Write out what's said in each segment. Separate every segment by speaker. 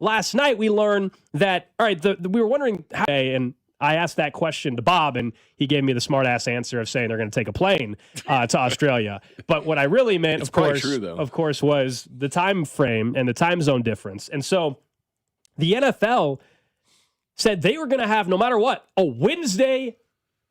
Speaker 1: last night we learned that, all right, we were wondering how, and I asked that question to Bob, and he gave me the smart-ass answer of saying they're going to take a plane to Australia. But what I really meant, of course, was the time frame and the time zone difference. And so the NFL said they were going to have, no matter what, a Wednesday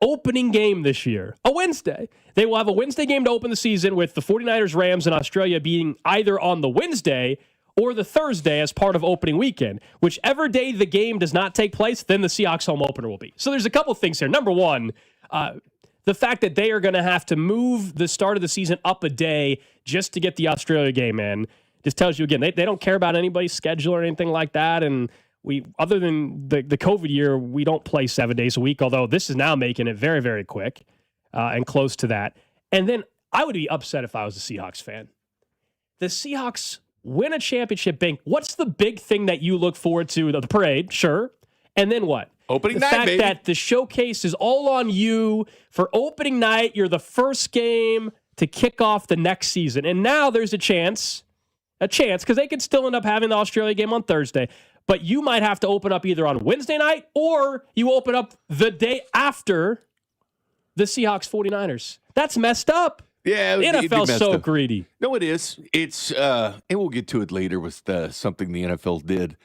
Speaker 1: opening game this year. A Wednesday. They will have a Wednesday game to open the season, with the 49ers Rams in Australia being either on the Wednesday or the Thursday as part of opening weekend. Whichever day the game does not take place, then the Seahawks home opener will be. So there's a couple things here. Number one, the fact that they are going to have to move the start of the season up a day just to get the Australia game in just tells you, again, they don't care about anybody's schedule or anything like that. And we, other than the COVID year, we don't play 7 days a week, although this is now making it very, very quick and close to that. And then I would be upset if I was a Seahawks fan. The Seahawks win a championship, bang. What's the big thing that you look forward to? The parade, sure. And then what?
Speaker 2: Opening night,
Speaker 1: the fact
Speaker 2: baby.
Speaker 1: that the showcase is all on you for opening night. You're the first game to kick off the next season. And now there's a chance, because they could still end up having the Australia game on Thursday, but you might have to open up either on Wednesday night or you open up the day after the Seahawks 49ers. That's messed up.
Speaker 2: Yeah,
Speaker 1: the NFL's so greedy.
Speaker 2: No, it is. It's and we'll get to it later with something the NFL did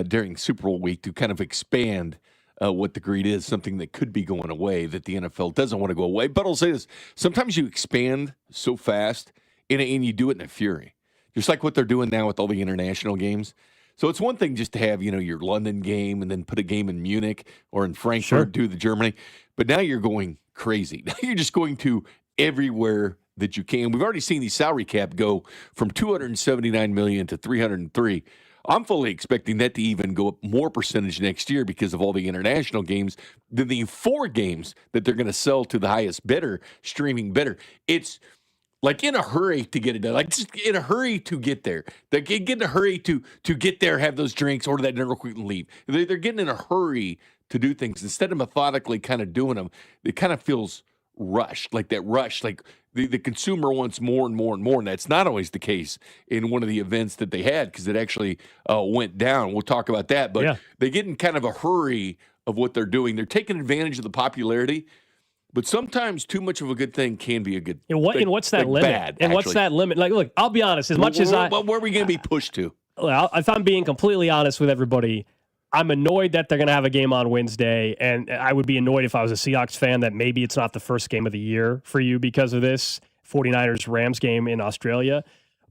Speaker 2: during Super Bowl week to kind of expand what the greed is, something that could be going away that the NFL doesn't want to go away. But I'll say this, sometimes you expand so fast and you do it in a fury. Just like what they're doing now with all the international games. So it's one thing just to have, your London game and then put a game in Munich or in Frankfurt, do the Germany. But now you're going crazy. Now you're just going to everywhere that you can. We've already seen the salary cap go from $279 million to $303. I'm fully expecting that to even go up more percentage next year because of all the international games than the 4 games that they're going to sell to the highest bidder, streaming bidder. It's like in a hurry to get it done, like just in a hurry to get there. They get in a hurry to get there, have those drinks, order that dinner real quick and leave. They're getting in a hurry to do things instead of methodically kind of doing them. It kind of feels rushed, like that rush, like the consumer wants more and more and more, and that's not always the case in one of the events that they had because it actually went down. We'll talk about that, but they get in kind of a hurry of what they're doing. They're taking advantage of the popularity, but sometimes too much of a good thing can be a good thing.
Speaker 1: And what's that limit?
Speaker 2: Bad,
Speaker 1: and what's that limit? Like, look, I'll be honest, where
Speaker 2: are we going to be pushed to?
Speaker 1: Well, if I'm being completely honest with everybody, I'm annoyed that they're going to have a game on Wednesday, and I would be annoyed if I was a Seahawks fan that maybe it's not the first game of the year for you because of this 49ers-Rams game in Australia.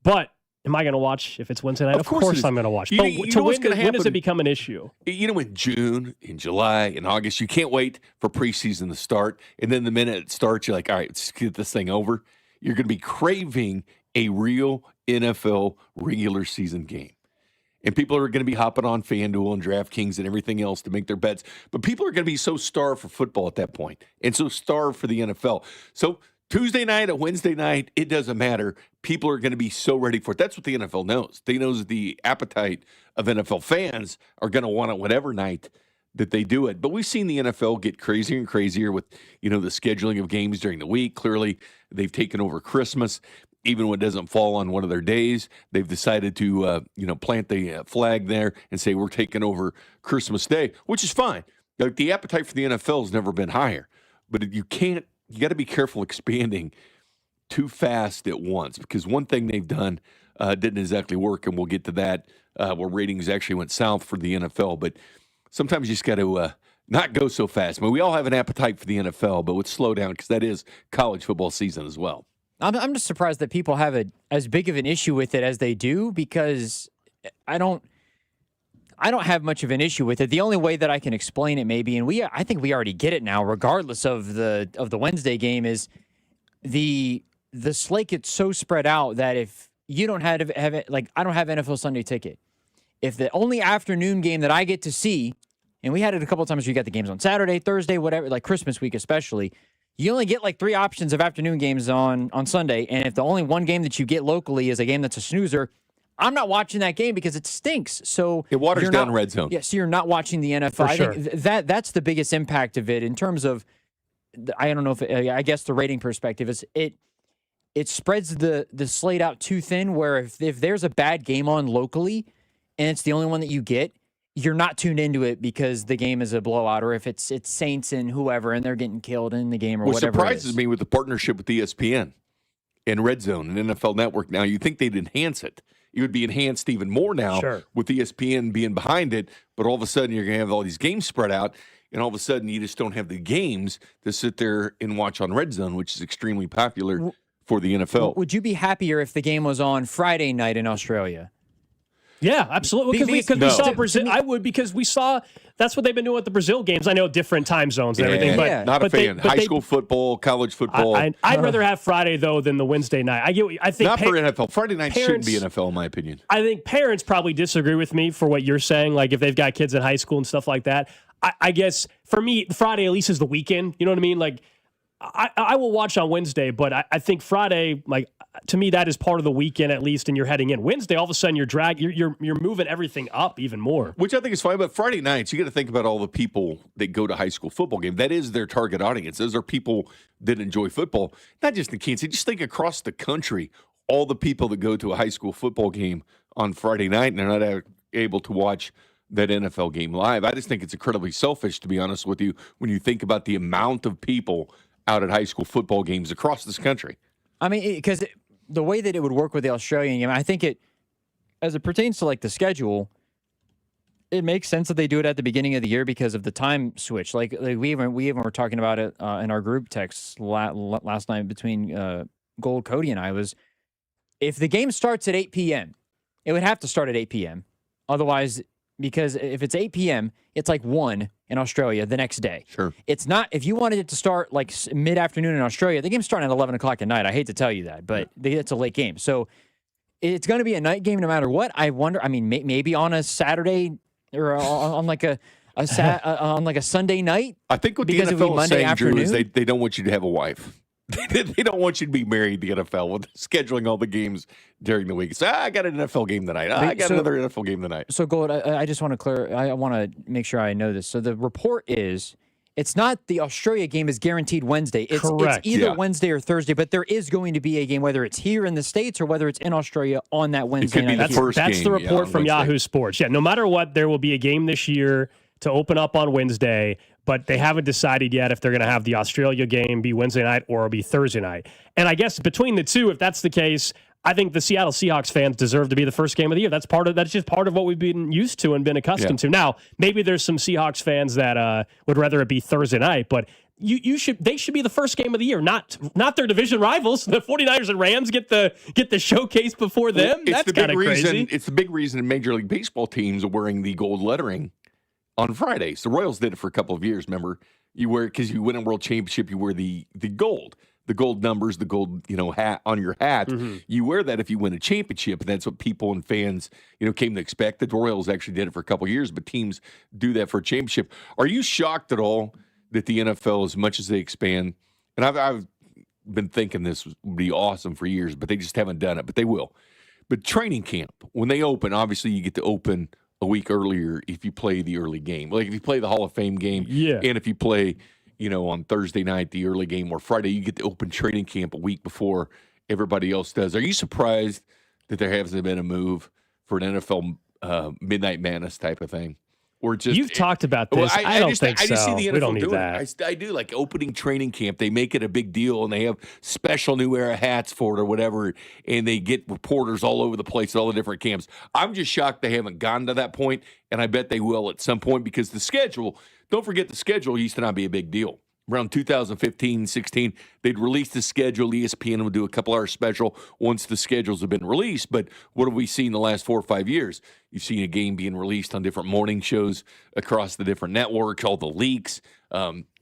Speaker 1: But am I going to watch if it's Wednesday night? Of course I'm going to watch. When does it become an issue?
Speaker 2: In June, in July, in August, you can't wait for preseason to start. And then the minute it starts, you're like, all right, let's get this thing over. You're going to be craving a real NFL regular season game. And people are going to be hopping on FanDuel and DraftKings and everything else to make their bets. But people are going to be so starved for football at that point and so starved for the NFL. So Tuesday night or Wednesday night, it doesn't matter. People are going to be so ready for it. That's what the NFL knows. They know that the appetite of NFL fans are going to want it whatever night that they do it. But we've seen the NFL get crazier and crazier with, the scheduling of games during the week. Clearly, they've taken over Christmas. Even when it doesn't fall on one of their days, they've decided to, plant the flag there and say we're taking over Christmas Day, which is fine. Like, the appetite for the NFL has never been higher. But you got to be careful expanding too fast at once because one thing they've done didn't exactly work, and we'll get to that, where ratings actually went south for the NFL. But sometimes you just got to not go so fast. I mean, we all have an appetite for the NFL, but let's slow down because that is college football season as well.
Speaker 3: I'm just surprised that people have as big of an issue with it as they do because I don't have much of an issue with it. The only way that I can explain it maybe, and I think we already get it now, regardless of the Wednesday game, is the slate gets so spread out that if you don't have it, like I don't have NFL Sunday ticket. If the only afternoon game that I get to see, and we had it a couple of times where you got the games on Saturday, Thursday, whatever, like Christmas week especially, you only get like 3 options of afternoon games on Sunday. And if the only one game that you get locally is a game that's a snoozer, I'm not watching that game because it stinks. So
Speaker 2: it waters down red zone.
Speaker 3: Yeah, so you're not watching the NFL. I think that's the biggest impact of it in terms of, I don't know if I guess the rating perspective is it spreads the slate out too thin. Where if there's a bad game on locally, and it's the only one that you get, you're not tuned into it because the game is a blowout, or if it's Saints and whoever and they're getting killed in the game or whatever.
Speaker 2: What surprises me with the partnership with ESPN and Red Zone and NFL Network now, you think they'd enhance it. It would be enhanced even more now with ESPN being behind it, but all of a sudden you're going to have all these games spread out, and all of a sudden you just don't have the games to sit there and watch on Red Zone, which is extremely popular for the NFL.
Speaker 3: Would you be happier if the game was on Friday night in Australia?
Speaker 1: Yeah, absolutely. Because we saw Brazil. I would, because we saw that's what they've been doing with the Brazil games. I know different time zones and everything, but
Speaker 2: not a fan. High school football, college football.
Speaker 1: I'd rather have Friday though than the Wednesday night. I think
Speaker 2: not for NFL. Friday night shouldn't be NFL, in my opinion.
Speaker 1: I think parents probably disagree with me for what you're saying. Like if they've got kids in high school and stuff like that. I guess for me, Friday at least is the weekend. You know what I mean? Like I will watch on Wednesday, but I think Friday, like to me, that is part of the weekend at least, and you're heading in. Wednesday, all of a sudden you're moving everything up even more,
Speaker 2: which I think is fine. But Friday nights, you got to think about all the people that go to high school football game. That is their target audience. Those are people that enjoy football, not just in Kansas City. Just think across the country, all the people that go to a high school football game on Friday night and they're not able to watch that NFL game live. I just think it's incredibly selfish, to be honest with you, when you think about the amount of people out at high school football games across this country.
Speaker 3: I mean, because the way that it would work with the Australian game, I think it, as it pertains to like the schedule, it makes sense that they do it at the beginning of the year because of the time switch. Like we even were talking about it in our group text last night between Gold, Cody, and I was, if the game starts at 8 p.m., it would have to start at 8 p.m. Otherwise, because if it's 8 p.m., it's like 1 in Australia the next day.
Speaker 2: Sure.
Speaker 3: It's not, if you wanted it to start like mid-afternoon in Australia, the game's starting at 11 o'clock at night. I hate to tell you that, but it's a late game. So it's going to be a night game no matter what. I wonder, I mean, maybe on a Saturday or on like on like a Sunday night.
Speaker 2: I think what the NFL is saying, Drew, is they don't want you to have a wife. They don't want you to be married to the NFL with scheduling all the games during the week. So I got an NFL game tonight. I got another NFL game tonight.
Speaker 3: So, Gold, I just want to I want to make sure I know this. So the report is, it's not the Australia game is guaranteed Wednesday. It's either Wednesday or Thursday, but there is going to be a game, whether it's here in the States or whether it's in Australia on that Wednesday night.
Speaker 1: That's the report from Yahoo Sports. Yeah, no matter what, there will be a game this year to open up on Wednesday, but they haven't decided yet if they're going to have the Australia game be Wednesday night or be Thursday night. And I guess between the two, if that's the case, I think the Seattle Seahawks fans deserve to be the first game of the year. That's just part of what we've been used to and been accustomed to. Now, maybe there's some Seahawks fans that would rather it be Thursday night, but they should be the first game of the year, not their division rivals. The 49ers and Rams get the showcase before them. That's kind of crazy.
Speaker 2: It's the big reason Major League Baseball teams are wearing the gold lettering on Fridays. The Royals did it for a couple of years. Remember, you wear, because you win a world championship, you wear the gold numbers, the gold hat on your hat. Mm-hmm. You wear that if you win a championship, and that's what people and fans came to expect. The Royals actually did it for a couple of years, but teams do that for a championship. Are you shocked at all that the NFL, as much as they expand, and I've been thinking this would be awesome for years, but they just haven't done it, but they will. But training camp, when they open, obviously you get to open a week earlier if you play the early game. Like if you play the Hall of Fame game, and if you play, on Thursday night, the early game, or Friday, you get to open training camp a week before everybody else does. Are you surprised that there hasn't been a move for an NFL Midnight Madness type of thing? Or just
Speaker 1: you've talked about this.
Speaker 2: Well,
Speaker 1: I don't think so.
Speaker 2: I just see the NFL
Speaker 1: we don't need
Speaker 2: doing
Speaker 1: that.
Speaker 2: I do, like opening training camp. They make it a big deal, and they have special New Era hats for it or whatever, and they get reporters all over the place at all the different camps. I'm just shocked they haven't gotten to that point, and I bet they will at some point, because the schedule, don't forget, the schedule used to not be a big deal. Around 2015, 16, they'd release the schedule. ESPN would do a couple-hour special once the schedules have been released. But what have we seen the last 4 or 5 years? You've seen a game being released on different morning shows across the different networks, all the leaks.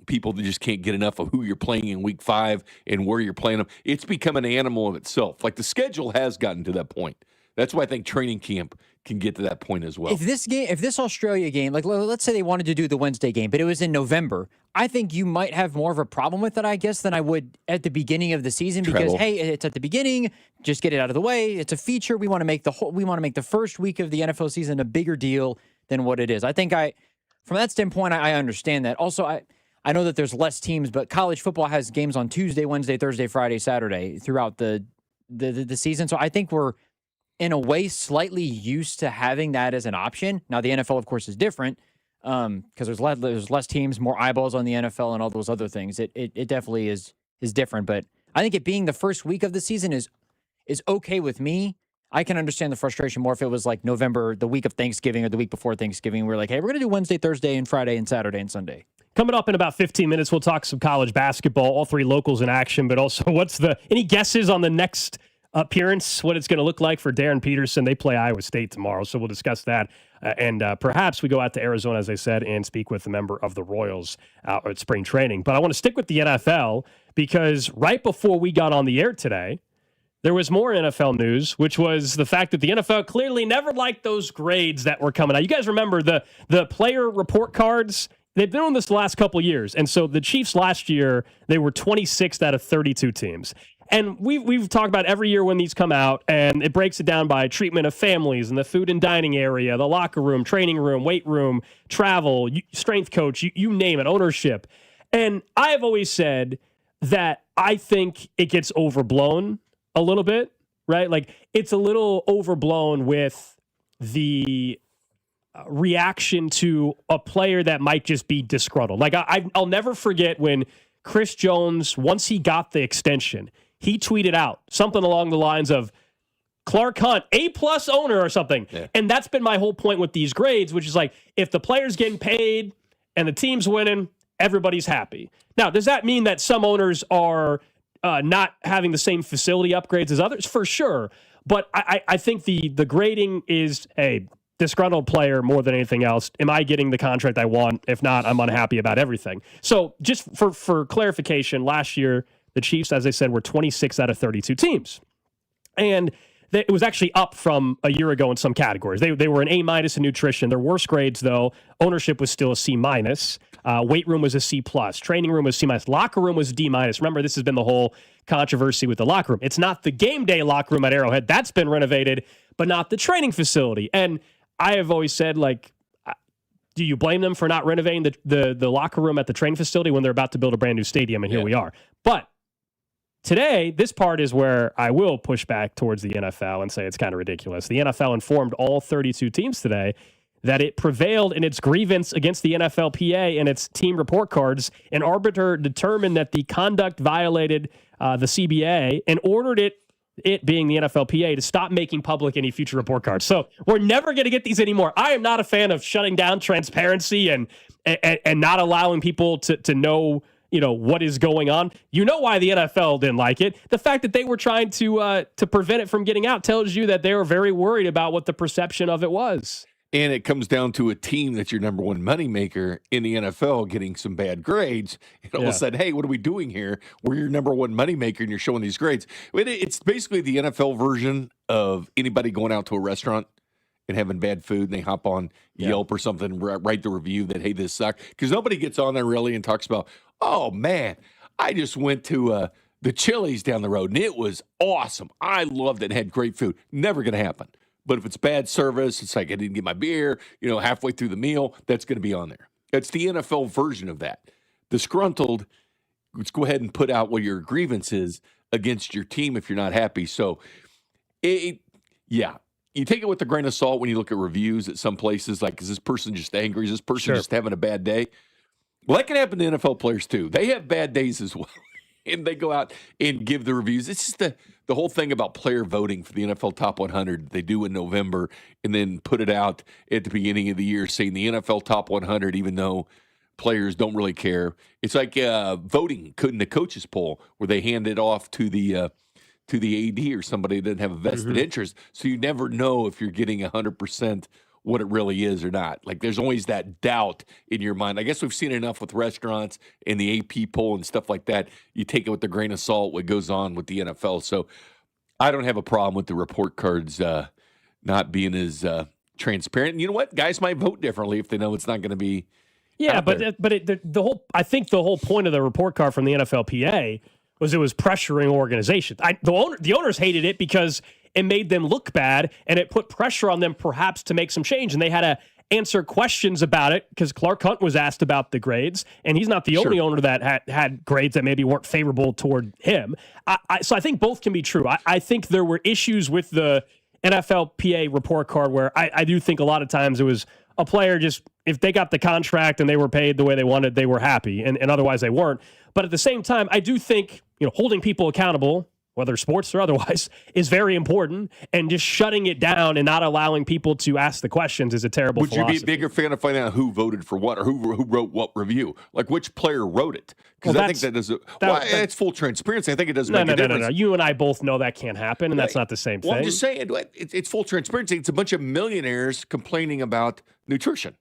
Speaker 2: People that just can't get enough of who you're playing in week 5 and where you're playing them. It's become an animal of itself. Like the schedule has gotten to that point. That's why I think training camp can get to that point as well.
Speaker 3: If this Australia game, like let's say they wanted to do the Wednesday game, but it was in November, I think you might have more of a problem with it, I guess, than I would at the beginning of the season. Because hey, it's at the beginning, just get it out of the way. It's a feature. We want to make the first week of the NFL season a bigger deal than what it is. I think from that standpoint, I understand that. Also, I know that there's less teams, but college football has games on Tuesday, Wednesday, Thursday, Friday, Saturday throughout the season. So I think we're in a way, slightly used to having that as an option. Now, the NFL, of course, is different because there's less teams, more eyeballs on the NFL, and all those other things. It definitely is different. But I think it being the first week of the season is okay with me. I can understand the frustration more if it was like November, the week of Thanksgiving or the week before Thanksgiving. We're like, hey, we're going to do Wednesday, Thursday, and Friday, and Saturday, and Sunday.
Speaker 1: Coming up in about 15 minutes, we'll talk some college basketball, all three locals in action, but also any guesses on the next appearance, what it's going to look like for Darren Peterson? They play Iowa State tomorrow, so we'll discuss that. And perhaps we go out to Arizona, as I said, and speak with a member of the Royals at spring training. But I want to stick with the NFL because right before we got on the air today, there was more NFL news, which was the fact that the NFL clearly never liked those grades that were coming out. You guys remember the player report cards? They've been on this the last couple of years. And so the Chiefs last year, they were 26th out of 32 teams. And we've talked about every year when these come out, and it breaks it down by treatment of families and the food and dining area, the locker room, training room, weight room, travel, strength coach, you name it, ownership. And I have always said that I think it gets overblown a little bit, right? Like it's a little overblown with the reaction to a player that might just be disgruntled. Like I'll never forget when Chris Jones, once he got the extension, he tweeted out something along the lines of Clark Hunt, A+ owner or something. Yeah. And that's been my whole point with these grades, which is like, if the player's getting paid and the team's winning, everybody's happy. Now, does that mean that some owners are not having the same facility upgrades as others? For sure. But I think the grading is a disgruntled player more than anything else. Am I getting the contract I want? If not, I'm unhappy about everything. So just for clarification, last year, the Chiefs, as I said, were 26 out of 32 teams. And it was actually up from a year ago in some categories. They were an A- in nutrition. Their worst grades, though, ownership was still a C-. Weight room was a C+. Training room was C-. Locker room was D-. Remember, this has been the whole controversy with the locker room. It's not the game day locker room at Arrowhead. That's been renovated, but not the training facility. And I have always said, like, do you blame them for not renovating the locker room at the training facility when they're about to build a brand new stadium? And here we are. But today, this part is where I will push back towards the NFL and say it's kind of ridiculous. The NFL informed all 32 teams today that it prevailed in its grievance against the NFLPA and its team report cards. An arbiter determined that the conduct violated the CBA and ordered it being the NFLPA, to stop making public any future report cards. So we're never going to get these anymore. I am not a fan of shutting down transparency and not allowing people to know, what is going on. You know why the NFL didn't like it. The fact that they were trying to prevent it from getting out tells you that they were very worried about what the perception of it was.
Speaker 2: And it comes down to a team that's your number one moneymaker in the NFL getting some bad grades. And all of a sudden, hey, what are we doing here? We're your number one moneymaker and you're showing these grades. It's basically the NFL version of anybody going out to a restaurant and having bad food and they hop on Yelp or something, write the review that, hey, this sucked. Because nobody gets on there really and talks about, oh, man, I just went to the Chili's down the road and it was awesome. I loved it and had great food. Never going to happen. But if it's bad service, it's like I didn't get my beer, halfway through the meal, that's going to be on there. It's the NFL version of that. Disgruntled, let's go ahead and put out what your grievance is against your team if you're not happy. So, you take it with a grain of salt when you look at reviews at some places. Like, is this person just angry? Is this person just having a bad day? Well, that can happen to NFL players too. They have bad days as well. And they go out and give the reviews. It's just the whole thing about player voting for the NFL Top 100. They do in November and then put it out at the beginning of the year saying the NFL Top 100, even though players don't really care. It's like voting in the coaches poll where they hand it off to the AD or somebody that doesn't have a vested interest. So you never know if you're getting 100% what it really is or not. Like, there's always that doubt in your mind. I guess we've seen enough with restaurants and the AP poll and stuff like that. You take it with a grain of salt what goes on with the NFL. So I don't have a problem with the report cards not being as transparent. And you know what? Guys might vote differently if they know it's not going to be.
Speaker 1: Yeah, I think the whole point of the report card from the NFLPA was it was pressuring organizations. The owners hated it because it made them look bad, and it put pressure on them perhaps to make some change. And they had to answer questions about it because Clark Hunt was asked about the grades, and he's not the only owner that had grades that maybe weren't favorable toward him. So I think both can be true. I think there were issues with the NFLPA report card where I do think a lot of times it was a player just, if they got the contract and they were paid the way they wanted, they were happy, and otherwise they weren't. But at the same time, I do think, holding people accountable, whether sports or otherwise, is very important, and just shutting it down and not allowing people to ask the questions is a terrible philosophy.
Speaker 2: Would you be a bigger fan of finding out who voted for what, or who wrote what review? Like, which player wrote it? Because I think it's full transparency. I think it doesn't make a difference. No.
Speaker 1: You and I both know that can't happen, and that's not the same thing.
Speaker 2: I'm just saying, it's full transparency. It's a bunch of millionaires complaining about nutrition.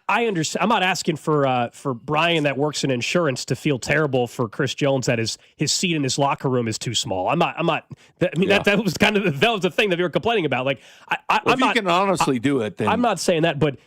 Speaker 1: I understand. I'm not asking for Brian that works in insurance to feel terrible for Chris Jones that his seat in his locker room is too small. I'm not. That was kind of the thing that you were complaining about. Like,
Speaker 2: if you can honestly do it, then
Speaker 1: I'm not saying that, but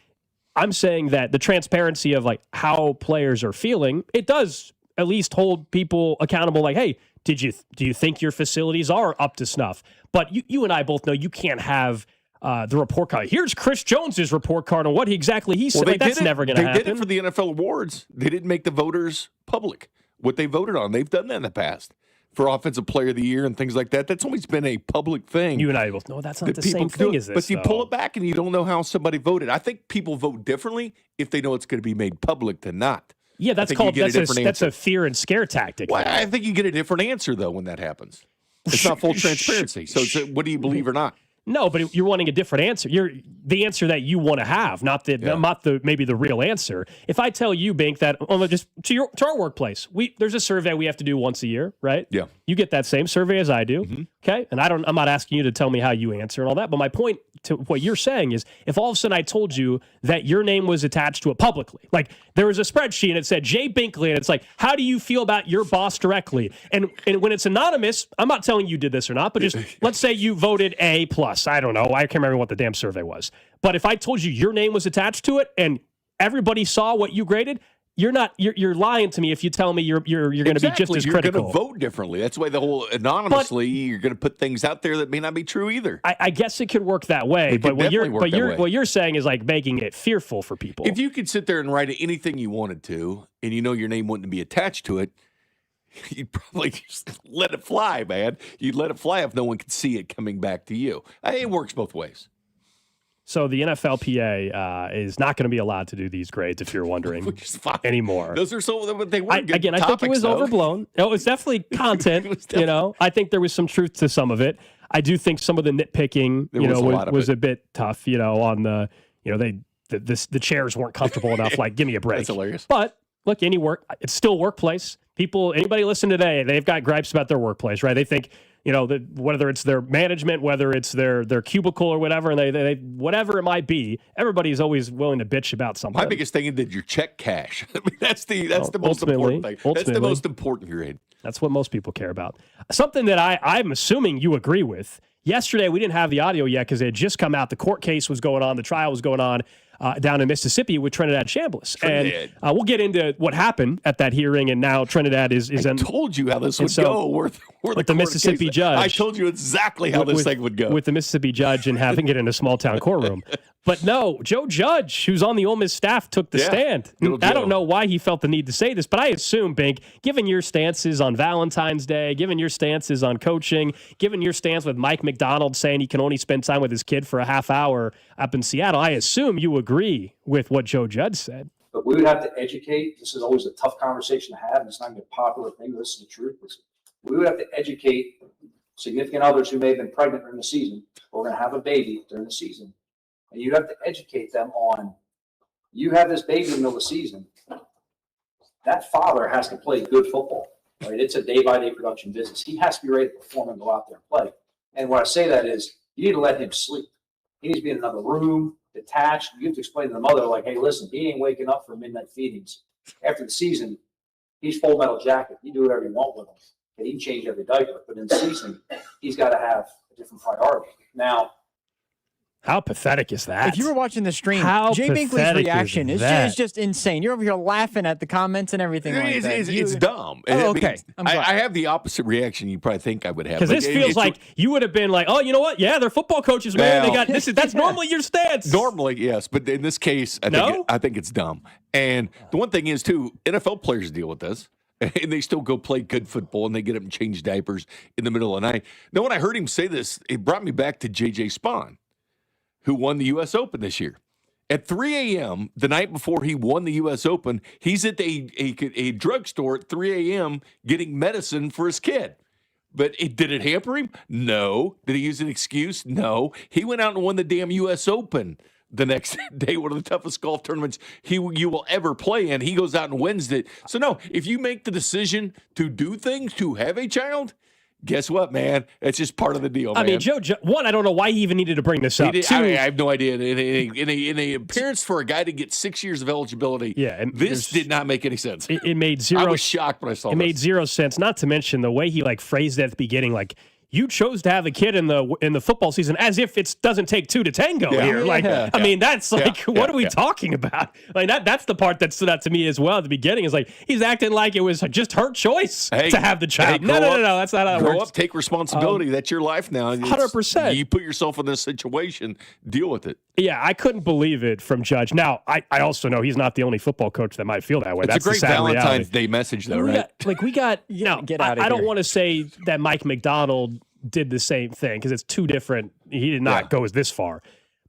Speaker 1: I'm saying that the transparency of like how players are feeling, it does at least hold people accountable. Like, hey, do you think your facilities are up to snuff? But you and I both know you can't have the report card. Here's Chris Jones's report card on what exactly he said. That's never going to happen.
Speaker 2: They did it for the NFL awards. They didn't make the voters public what they voted on. They've done that in the past for Offensive Player of the Year and things like that. That's always been a public thing.
Speaker 1: You and I both know that's not the same thing as this.
Speaker 2: But you pull it back and you don't know how somebody voted. I think people vote differently if they know it's going to be made public than not.
Speaker 1: Yeah, that's a fear and scare tactic.
Speaker 2: Well, I think you get a different answer though when that happens. It's not full transparency. So it's what do you believe or not?
Speaker 1: No, but you're wanting a different answer. You're the answer that you want to have, not maybe the real answer. If I tell you, Bink, that just to our workplace, there's a survey we have to do once a year, right?
Speaker 2: Yeah.
Speaker 1: You get that same survey as I do, okay? And I'm not asking you to tell me how you answer and all that, but my point to what you're saying is, if all of a sudden I told you that your name was attached to it publicly, like there was a spreadsheet and it said Jay Binkley, and it's like, how do you feel about your boss directly? And when it's anonymous, I'm not telling you did this or not, but just let's say you voted A+. I don't know. I can't remember what the damn survey was. But if I told you your name was attached to it and everybody saw what you graded, you're lying to me if you tell me you're going to be just as critical.
Speaker 2: You're going to vote differently. That's why the whole anonymously, you're going to put things out there that may not be true either.
Speaker 1: I guess it could work that way. But what you're saying is like making it fearful for people.
Speaker 2: If you could sit there and write anything you wanted to, and you know your name wouldn't be attached to it, you'd probably just let it fly, man. You'd let it fly if no one could see it coming back to you. It works both ways.
Speaker 1: So the NFLPA is not going to be allowed to do these grades, if you're wondering, anymore.
Speaker 2: Those are they weren't good
Speaker 1: topics, I think it was overblown. It was definitely content. I think there was some truth to some of it. I do think some of the nitpicking, was a bit tough. On the, the chairs weren't comfortable enough. Like, give me a break.
Speaker 2: That's hilarious.
Speaker 1: But look, it's still workplace. Anybody listen today, they've got gripes about their workplace, right? They think, whether it's their management, whether it's their cubicle or whatever, and they whatever it might be, everybody's always willing to bitch about something.
Speaker 2: My biggest thing is that your check cash. I mean, that's the most important thing. That's the most important grade.
Speaker 1: That's what most people care about. Something that I'm assuming you agree with. Yesterday, we didn't have the audio yet because it had just come out. The court case was going on. The trial was going on down in Mississippi with Trinidad Chambliss. And we'll get into what happened at that hearing. And now Trinidad is
Speaker 2: I told you how this would go.
Speaker 1: With the Mississippi judge.
Speaker 2: I told you exactly how this thing would go.
Speaker 1: With the Mississippi judge and having it in a small town courtroom. But no, Joe Judge, who's on the Ole Miss staff, took the stand. I don't know why he felt the need to say this, but I assume, Bink, given your stances on Valentine's Day, given your stances on coaching, given your stance with Mike McDonald saying he can only spend time with his kid for a half hour up in Seattle, I assume you agree with what Joe Judge said.
Speaker 4: But we would have to educate. This is always a tough conversation to have, and it's not a popular thing. This is the truth. We would have to educate significant others who may have been pregnant during the season or going to have a baby during the season. And you have to educate them on, you have this baby in the middle of the season. That father has to play good football, right? It's a day-by-day production business. He has to be ready to perform and go out there and play. And when I say that is, you need to let him sleep. He needs to be in another room, detached. You have to explain to the mother, like, hey, listen, he ain't waking up for midnight feedings. After the season, he's full metal jacket. You do whatever you want with him. He can change every diaper. But in the season, he's got to have a different priority. Now,
Speaker 1: how pathetic is that?
Speaker 3: If you were watching the stream, Jay Binkley's reaction is just insane. You're over here laughing at the comments and everything like that.
Speaker 2: It's dumb.
Speaker 3: Oh, okay.
Speaker 2: I have the opposite reaction you probably think I would have.
Speaker 1: Because this feels like you would have been like, oh, you know what? Yeah, they're football coaches, man. They got this. That's normally your stance.
Speaker 2: Normally, yes. But in this case, I think it's dumb. And the one thing is, too, NFL players deal with this. And they still go play good football, and they get up and change diapers in the middle of the night. Now, when I heard him say this, it brought me back to J.J. Spahn, who won the U.S. Open this year. At 3 a.m., the night before he won the U.S. Open, he's at a drugstore at 3 a.m. getting medicine for his kid. But did it hamper him? No. Did he use an excuse? No. He went out and won the damn U.S. Open the next day, one of the toughest golf tournaments you will ever play in. He goes out and wins it. So, no, if you make the decision to do things, to have a child, guess what, man? It's just part of the deal, man.
Speaker 1: I mean, one, I don't know why he even needed to bring this up. Two,
Speaker 2: I have no idea. In a appearance for a guy to get 6 years of eligibility, this did not make any sense.
Speaker 1: It made zero.
Speaker 2: I was shocked when I saw
Speaker 1: it. It made zero sense, not to mention the way he phrased it at the beginning, you chose to have a kid in the football season as if it doesn't take two to tango here. I mean, that's what are we talking about? That's the part that stood out to me as well at the beginning. Is he's acting like it was just her choice to have the child. No, that's not how it works.
Speaker 2: Grow up, take responsibility. That's your life now.
Speaker 1: 100%.
Speaker 2: You put yourself in this situation, deal with it.
Speaker 1: Yeah, I couldn't believe it from Judge. Now, I also know he's not the only football coach that might feel that way.
Speaker 2: That's a great Valentine's Day message, though, right?
Speaker 1: We got
Speaker 3: get out of here.
Speaker 1: I don't want to say that Mike McDonald did the same thing because it's two different. He did not go this far.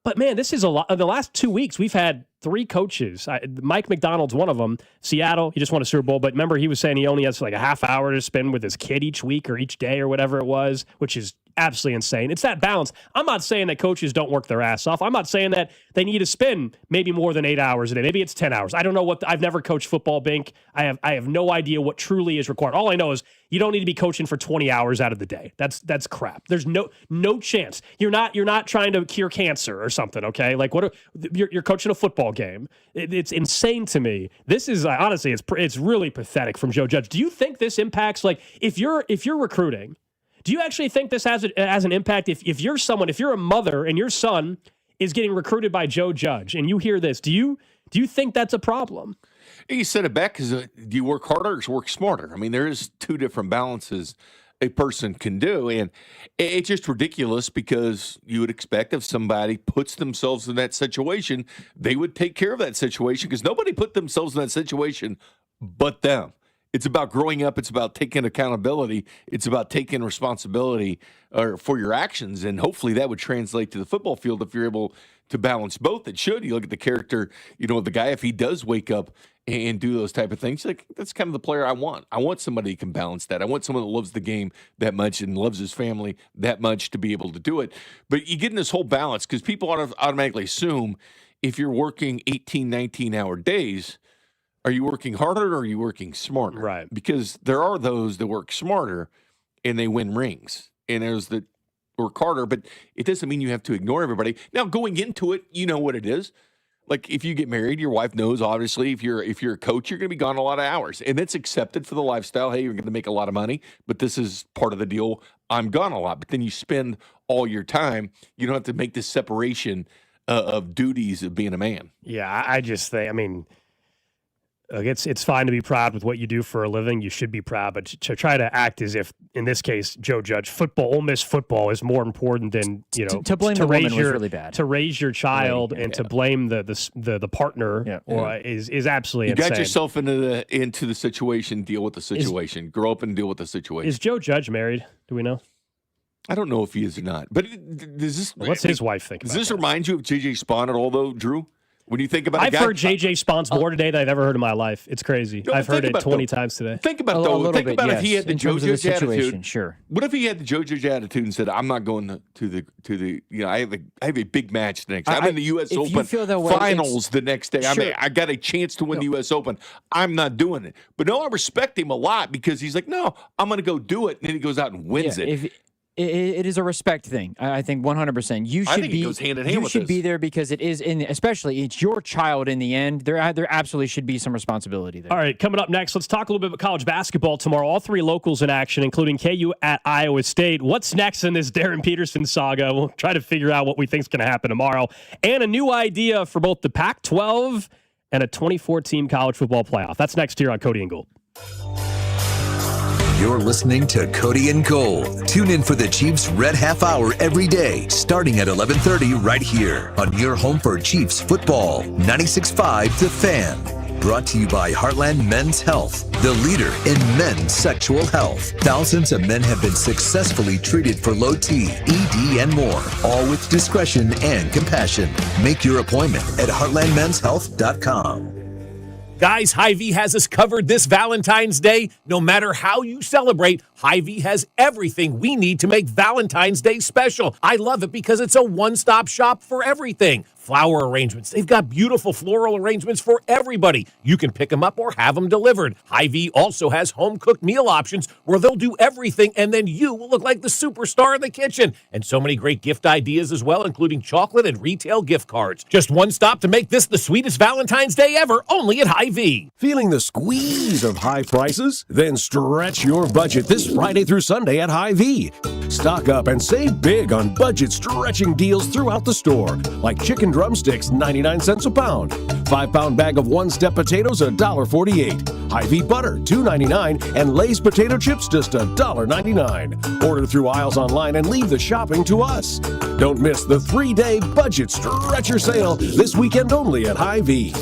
Speaker 1: But, man, this is a lot. In the last 2 weeks, we've had three coaches. Mike McDonald's one of them. Seattle, he just won a Super Bowl. But remember, he was saying he only has a half hour to spend with his kid each week or each day or whatever it was, which is absolutely insane. It's that balance. I'm not saying that coaches don't work their ass off. I'm not saying that they need to spend maybe more than 8 hours a day. Maybe it's 10 hours. I don't know I've never coached football, Bink. I have no idea what truly is required. All I know is you don't need to be coaching for 20 hours out of the day. That's crap. There's no chance. You're not trying to cure cancer or something, okay? You're coaching a football game. It's insane to me. This is honestly, it's really pathetic from Joe Judge. Do you think this impacts if you're recruiting? Do you actually think this has an impact? If you're a mother and your son is getting recruited by Joe Judge and you hear this, do you think that's a problem?
Speaker 2: You said it back because do you work harder or work smarter? I mean, there is two different balances a person can do. And it's just ridiculous because you would expect if somebody puts themselves in that situation, they would take care of that situation because nobody put themselves in that situation but them. It's about growing up. It's about taking accountability. It's about taking responsibility for your actions. And hopefully that would translate to the football field if you're able to balance both. It should. You look at the character, of the guy, if he does wake up and do those type of things, that's kind of the player I want. I want somebody who can balance that. I want someone that loves the game that much and loves his family that much to be able to do it. But you get in this whole balance because people automatically assume if you're working 18, 19-hour days, are you working harder or are you working smarter?
Speaker 1: Right.
Speaker 2: Because there are those that work smarter and they win rings. And there's that work harder, but it doesn't mean you have to ignore everybody. Now, going into it, you know what it is. If you get married, your wife knows, obviously, if you're a coach, you're going to be gone a lot of hours. And that's accepted for the lifestyle. Hey, you're going to make a lot of money, but this is part of the deal. I'm gone a lot. But then you spend all your time. You don't have to make this separation of duties of being a man.
Speaker 1: Yeah, I just think, it's fine to be proud with what you do for a living. You should be proud, but to try to act as if, in this case, Joe Judge, Ole Miss football is more important than
Speaker 3: to blame the woman was really bad.
Speaker 1: To raise your child and to blame the partner is absolutely insane.
Speaker 2: You got yourself into the situation. Deal with the situation. Grow up and deal with the situation.
Speaker 1: Is Joe Judge married? Do we know?
Speaker 2: I don't know if he is or not. But
Speaker 1: what's his wife think?
Speaker 2: Does this remind you of J.J. Spahn at all, though, Drew? When you think about
Speaker 1: I've heard J.J. Spahn's more today than I've ever heard in my life. It's crazy. I've heard it 20 times today.
Speaker 2: Think about if he had the Joe Judge attitude.
Speaker 3: Sure.
Speaker 2: What if he had the Joe Judge attitude and said, "I'm not going to the I have a big match next. I'm in the U.S. Open finals the next day.
Speaker 3: Sure.
Speaker 2: I got a chance to win the U.S. Open. I'm not doing it." But no, I respect him a lot because he's like, "No, I'm going to go do it," and then he goes out and wins it.
Speaker 3: It is a respect thing. I think 100%. You should
Speaker 2: it goes hand in hand with
Speaker 3: this. You should be there because it is especially it's your child in the end. There absolutely should be some responsibility there.
Speaker 1: All right, coming up next, let's talk a little bit about college basketball tomorrow. All three locals in action, including KU at Iowa State. What's next in this Darren Peterson saga? We'll try to figure out what we think is going to happen tomorrow. And a new idea for both the Pac-12 and a 24-team college football playoff. That's next here on Cody and Gold.
Speaker 5: You're listening to Cody and Gold. Tune in for the Chiefs Red Half Hour every day, starting at 11:30 right here on your home for Chiefs football. 96.5 The Fan. brought to you by Heartland Men's Health, the leader in men's sexual health. Thousands of men have been successfully treated for low T, ED, and more, all with discretion and compassion. Make your appointment at heartlandmenshealth.com.
Speaker 6: Guys, Hy-Vee has us covered this Valentine's Day. No matter how you celebrate, Hy-Vee has everything we need to make Valentine's Day special. I love it because it's a one-stop shop for everything. Flower arrangements. They've got beautiful floral arrangements for everybody. You can pick them up or have them delivered. Hy-Vee also has home-cooked meal options where they'll do everything, and then you will look like the superstar in the kitchen. And so many great gift ideas as well, including chocolate and retail gift cards. Just one stop to make this the sweetest Valentine's Day ever, only at Hy-Vee.
Speaker 7: Feeling the squeeze of high prices? Then stretch your budget this Friday through Sunday at Hy-Vee. Stock up and save big on budget-stretching deals throughout the store, like chicken drumsticks, 99 cents a pound. 5-pound bag of one-step potatoes, $1.48. Hy-Vee butter, $2.99, and Lay's potato chips, just $1.99. Order through aisles online and leave the shopping to us. Don't miss the 3-day budget stretcher sale this weekend only at Hy-Vee.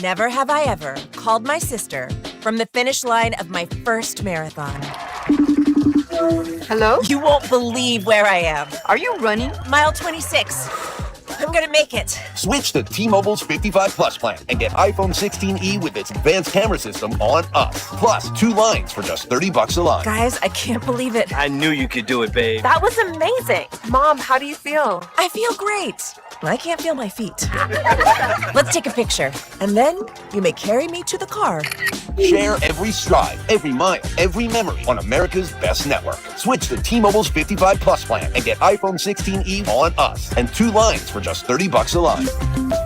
Speaker 8: Never have I ever called my sister from the finish line of my first marathon.
Speaker 9: Hello?
Speaker 8: You won't believe where I am.
Speaker 9: Are you running?
Speaker 8: Mile 26. I'm gonna make it.
Speaker 10: Switch to T-Mobile's 55 Plus plan and get iPhone 16e with its advanced camera system on us. Plus, 2 lines for just $30 a line.
Speaker 8: Guys, I can't believe it.
Speaker 11: I knew you could do it, babe.
Speaker 9: That was amazing. Mom, how do you feel?
Speaker 8: I feel great. I can't feel my feet. Let's take a picture, and then you may carry me to the car.
Speaker 10: Share every stride, every mile, every memory on America's best network. Switch to T-Mobile's 55 Plus plan and get iPhone 16e on us and 2 lines for just $30 a line.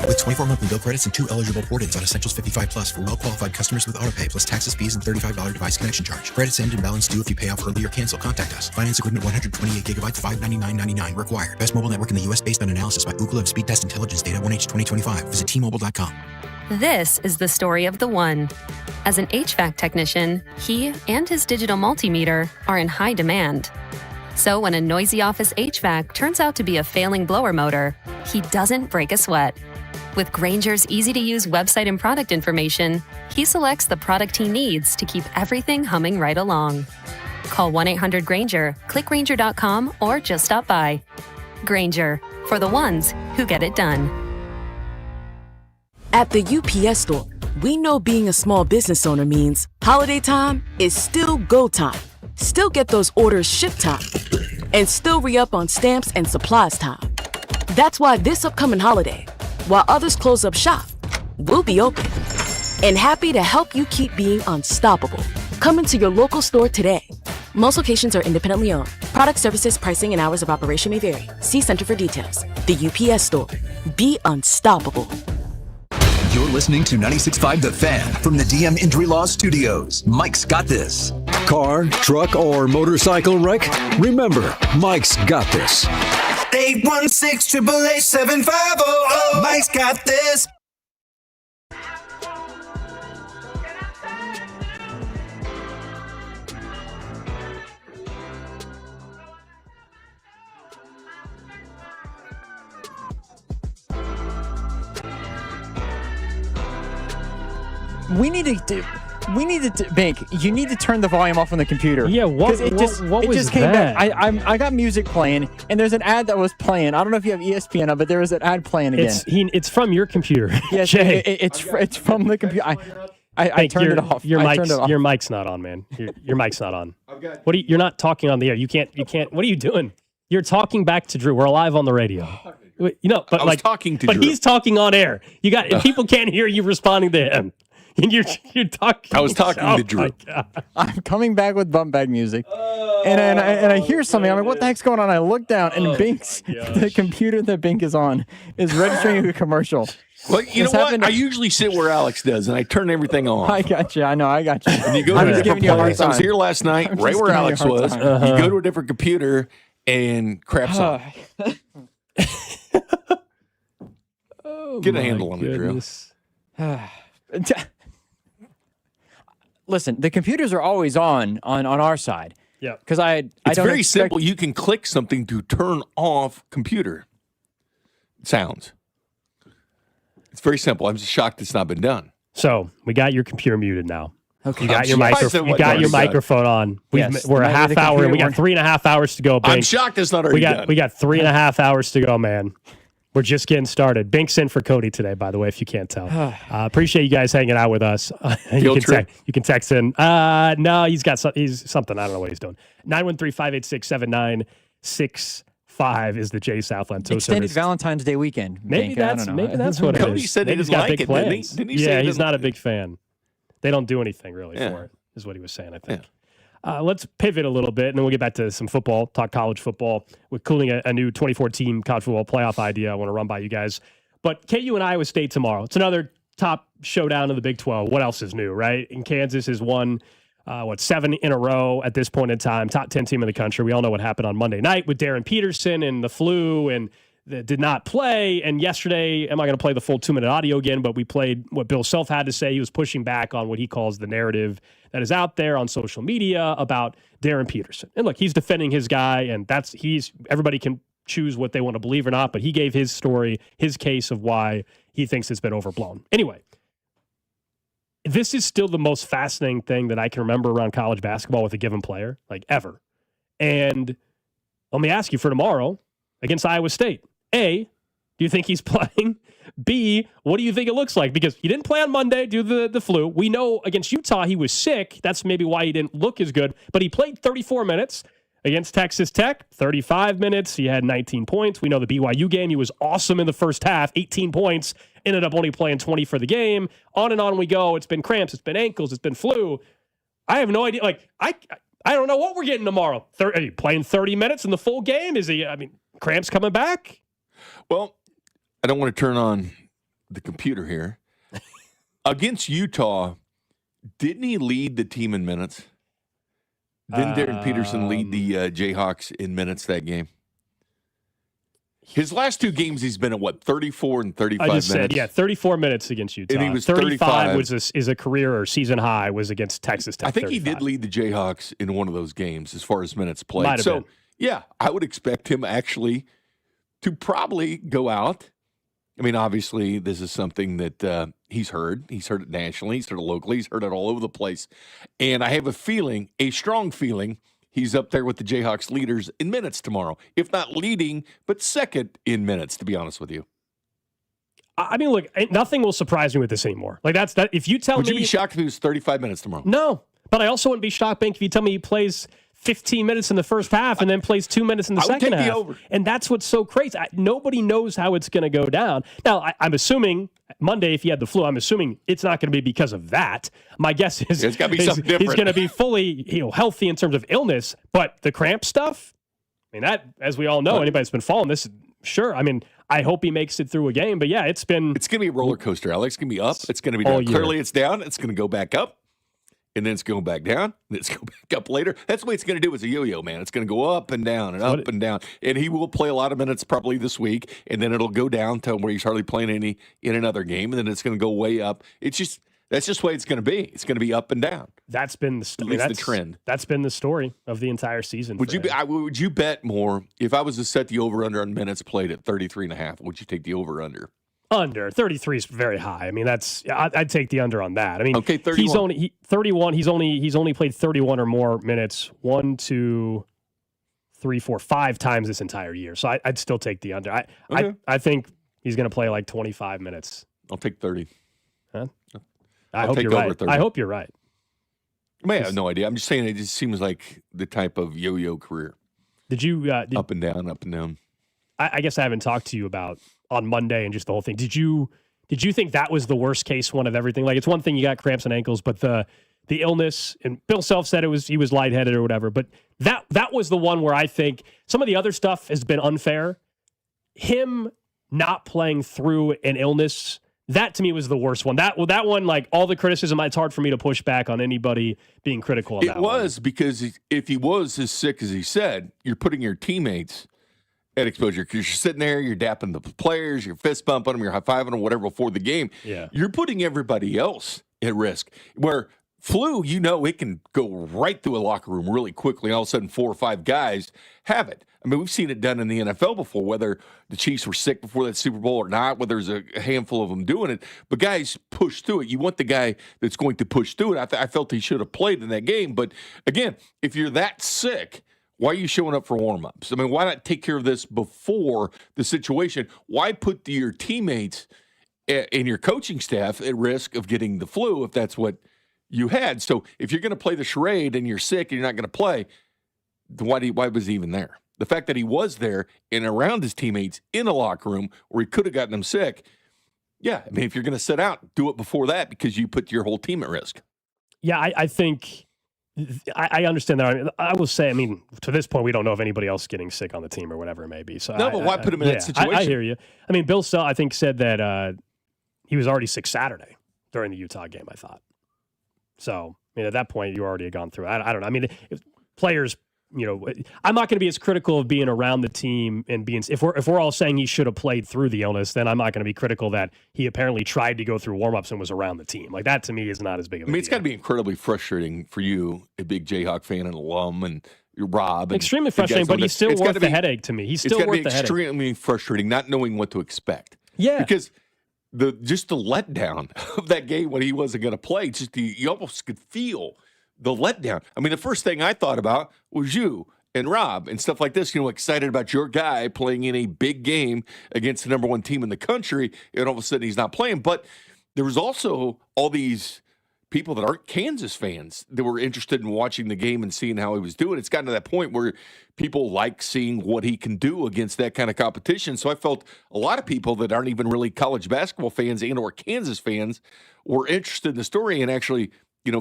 Speaker 12: With 24 monthly bill credits and 2 eligible port-ins on Essentials 55 Plus for well-qualified customers with autopay plus taxes, fees, and $35 device connection charge. Credits end and balance due if you pay off early or cancel. Contact us. Finance agreement 128 gigabytes, $599.99 required. Best mobile network in the U.S. based on analysis by Ookla of Speed Test Intelligence data 1H 2025. Visit T-Mobile.com.
Speaker 13: This is the story of the one. As an HVAC technician, he and his digital multimeter are in high demand. So when a noisy office HVAC turns out to be a failing blower motor, he doesn't break a sweat. With Grainger's easy-to-use website and product information, he selects the product he needs to keep everything humming right along. Call 1-800-GRAINGER, click Grainger.com, or just stop by. Grainger, for the ones who get it done.
Speaker 14: At the UPS Store, we know being a small business owner means holiday time is still go time. Still get those orders shipped time. And still re-up on stamps and supplies time. That's why this upcoming holiday, while others close up shop, we'll be open. And happy to help you keep being unstoppable. Come into your local store today. Most locations are independently owned. Product services, pricing, and hours of operation may vary. See Center for details. The UPS Store. Be unstoppable.
Speaker 5: You're listening to 96.5 The Fan from the DM Injury Law Studios. Mike's got this.
Speaker 15: Car, truck, or motorcycle wreck? Remember, Mike's got this.
Speaker 16: 816-888-7500. Mike's got this.
Speaker 3: We need to Bank, you need to turn the volume off on the computer.
Speaker 1: Yeah, what
Speaker 3: it
Speaker 1: was
Speaker 3: just came
Speaker 1: that?
Speaker 3: back. I got music playing, and there's an ad that was playing. I don't know if you have ESPN up, but there was an ad playing again.
Speaker 1: It's from your computer.
Speaker 3: Yes,
Speaker 1: Jay.
Speaker 3: it's from the computer. I turned it off.
Speaker 1: Your mic's not on, man. Your mic's not on. What you're not talking on the air. You can't. What are you doing? You're talking back to Drew. We're live on the radio. But
Speaker 2: I was talking to Drew.
Speaker 1: But he's talking on air. And people can't hear you responding to him. And you're talking.
Speaker 2: I was talking to Drew.
Speaker 3: I'm coming back with bump bag music, and I hear something. I'm like, "What the heck's going on?" I look down, and the computer that Bink is on is registering a commercial.
Speaker 2: Well, you know what? I usually sit where Alex does, and I turn everything off.
Speaker 3: I got you. I know. I got you.
Speaker 2: And you go to a different place. I was here last night, right where Alex was. Uh-huh. You go to a different computer, and crap's on. Get a handle on it, Drew.
Speaker 3: Listen, the computers are always on our side.
Speaker 1: Yeah.
Speaker 3: Because
Speaker 2: it's very simple. You can click something to turn off computer sounds. very simple. I'm just shocked it's not been done.
Speaker 1: So we got your computer muted now.
Speaker 3: Okay.
Speaker 1: You got your microphone on. We're a half hour, and we got 3.5 hours to go. Bink.
Speaker 2: I'm shocked it's not already done.
Speaker 1: We got 3.5 hours to go, man. We're just getting started. Bink's in for Cody today, by the way, if you can't tell. Appreciate you guys hanging out with us. You can text in. No, he's something. I don't know what he's doing. 913-586-7965 is the Jay Southland Tow
Speaker 3: Extended
Speaker 1: Service.
Speaker 3: Valentine's Day weekend.
Speaker 1: Maybe that's what it is.
Speaker 2: Cody said he didn't like it, didn't he?
Speaker 1: Yeah, he's not a big fan. They don't do anything really for it, is what he was saying, I think. Yeah. Let's pivot a little bit, and then we'll get back to some football, talk college football. We're cooling a new 2014 college football playoff idea I want to run by you guys. But KU and Iowa State tomorrow. It's another top showdown in the Big 12. What else is new, right? And Kansas has won, 7 in a row at this point in time, top 10 team in the country. We all know what happened on Monday night with Darren Peterson and the flu and did not play. And yesterday, I'm not going to play the full 2-minute audio again, but we played what Bill Self had to say. He was pushing back on what he calls the narrative that is out there on social media about Darren Peterson. And look, he's defending his guy, and everybody can choose what they want to believe or not, but he gave his story, his case of why he thinks it's been overblown. Anyway, this is still the most fascinating thing that I can remember around college basketball with a given player, like ever. And let me ask you for tomorrow against Iowa State. A, do you think he's playing? B, what do you think it looks like? Because he didn't play on Monday due to the flu. We know against Utah he was sick. That's maybe why he didn't look as good. But he played 34 minutes against Texas Tech, 35 minutes. He had 19 points. We know the BYU game, he was awesome in the first half, 18 points, ended up only playing 20 for the game. On and on we go. It's been cramps. It's been ankles. It's been flu. I have no idea. Like, I don't know what we're getting tomorrow. Are you playing 30 minutes in the full game? Cramps coming back?
Speaker 2: Well, I don't want to turn on the computer here. Against Utah, didn't he lead the team in minutes? Didn't Darren Peterson lead the Jayhawks in minutes that game? His last 2 games, he's been at 34 and 35 minutes? I just said, 34
Speaker 1: minutes against Utah.
Speaker 2: And he was
Speaker 1: 35 is a career or season high was against Texas Tech.
Speaker 2: I think
Speaker 1: 35.
Speaker 2: he did lead the Jayhawks in one of those games as far as minutes played.
Speaker 1: Might have been.
Speaker 2: Yeah, I would expect him actually to probably go out. I mean, obviously, this is something that he's heard. He's heard it nationally. He's heard it locally. He's heard it all over the place. And I have a strong feeling, he's up there with the Jayhawks leaders in minutes tomorrow. If not leading, but second in minutes, to be honest with you.
Speaker 1: I mean, look, nothing will surprise me with this anymore. Like, that's that. If you tell
Speaker 2: Would
Speaker 1: me.
Speaker 2: you be shocked if he was 35 minutes tomorrow?
Speaker 1: No. But I also wouldn't be shocked, Bink, if you tell me he plays 15 minutes in the first half and then plays 2 minutes in the second half.
Speaker 2: Over.
Speaker 1: And that's what's so crazy. Nobody knows how it's going to go down. Now, I'm assuming Monday, if he had the flu, I'm assuming it's not going to be because of that. My guess is
Speaker 2: it's got to be something different.
Speaker 1: He's going to be fully healthy in terms of illness. But the cramp stuff, I mean, that, as we all know, anybody that's been following this, sure. I mean, I hope he makes it through a game. But yeah, it's going
Speaker 2: to be a roller coaster, Alex. It's going to be up. It's going to be down. Clearly, it's down. It's going to go back up. And then it's going back down, and it's going back up later. That's the way it's going to do as a yo-yo, man. It's going to go up and down and up and down. And he will play a lot of minutes probably this week, and then it'll go down to where he's hardly playing any in another game, and then it's going to go way up. That's just the way it's going to be. It's going to be up and down.
Speaker 1: That's been the story.
Speaker 2: That's the trend.
Speaker 1: That's been the story of the entire season.
Speaker 2: Would you bet more if I was to set the over-under on minutes played at 33.5? Would you take the over-under?
Speaker 1: Under 33 is very high. I mean, I'd take the under on that. I mean,
Speaker 2: okay, 31.
Speaker 1: He's 31. He's only played 31 or more minutes 1, 2, 3, 4, 5 times this entire year. So I'd still take the under. I think he's going to play like 25 minutes.
Speaker 2: I'll take 30.
Speaker 1: Huh? I hope you're right. 30. I hope you're right.
Speaker 2: I have no idea. I'm just saying it just seems like the type of yo-yo career.
Speaker 1: Did you
Speaker 2: up and down, up and down?
Speaker 1: I guess I haven't talked to you about on Monday and just the whole thing. Did you think that was the worst case one of everything? Like, it's one thing you got cramps and ankles, but the illness, and Bill Self said he was lightheaded or whatever, but that was the one where I think some of the other stuff has been unfair. Him not playing through an illness, that to me was the worst one. That one, like all the criticism, it's hard for me to push back on anybody being critical of that.
Speaker 2: It was because if he was as sick as he said, you're putting your teammates at exposure because you're sitting there, you're dapping the players, you're fist bumping them, you're high-fiving them, whatever before the game.
Speaker 1: Yeah.
Speaker 2: You're putting everybody else at risk. Where flu, it can go right through a locker room really quickly, and all of a sudden 4 or 5 guys have it. I mean, we've seen it done in the NFL before, whether the Chiefs were sick before that Super Bowl or not, whether there's a handful of them doing it. But guys push through it. You want the guy that's going to push through it. I felt he should have played in that game. But, again, if you're that sick, why are you showing up for warm-ups? I mean, why not take care of this before the situation? Why put your teammates and your coaching staff at risk of getting the flu if that's what you had? So if you're going to play the charade and you're sick and you're not going to play, why was he even there? The fact that he was there and around his teammates in a locker room where he could have gotten them sick, yeah, I mean, if you're going to sit out, do it before that because you put your whole team at risk.
Speaker 1: Yeah, I think I understand that. I will say, I mean, to this point, we don't know if anybody else is getting sick on the team or whatever it may be. So
Speaker 2: no, but why put him in that situation?
Speaker 1: I hear you. I mean, Bill Self, I think, said that he was already sick Saturday during the Utah game, I thought. So, I mean, at that point, you already had gone through. I don't know. I mean, if players, you know, I'm not going to be as critical of being around the team and being, if we're all saying he should have played through the illness, then I'm not going to be critical that he apparently tried to go through warmups and was around the team. Like, that to me is not as big of a deal.
Speaker 2: It's got to be incredibly frustrating for you, a big Jayhawk fan and alum, and Rob. And
Speaker 1: extremely frustrating, but he's still worth the headache to me. He's still worth the headache.
Speaker 2: It's extremely frustrating not knowing what to expect.
Speaker 1: Yeah.
Speaker 2: Because the letdown of that game when he wasn't going to play, you almost could feel the letdown. I mean, the first thing I thought about was you and Rob and stuff like this, excited about your guy playing in a big game against the number one team in the country, and all of a sudden he's not playing. But there was also all these people that aren't Kansas fans that were interested in watching the game and seeing how he was doing. It's gotten to that point where people like seeing what he can do against that kind of competition. So I felt a lot of people that aren't even really college basketball fans and or Kansas fans were interested in the story and actually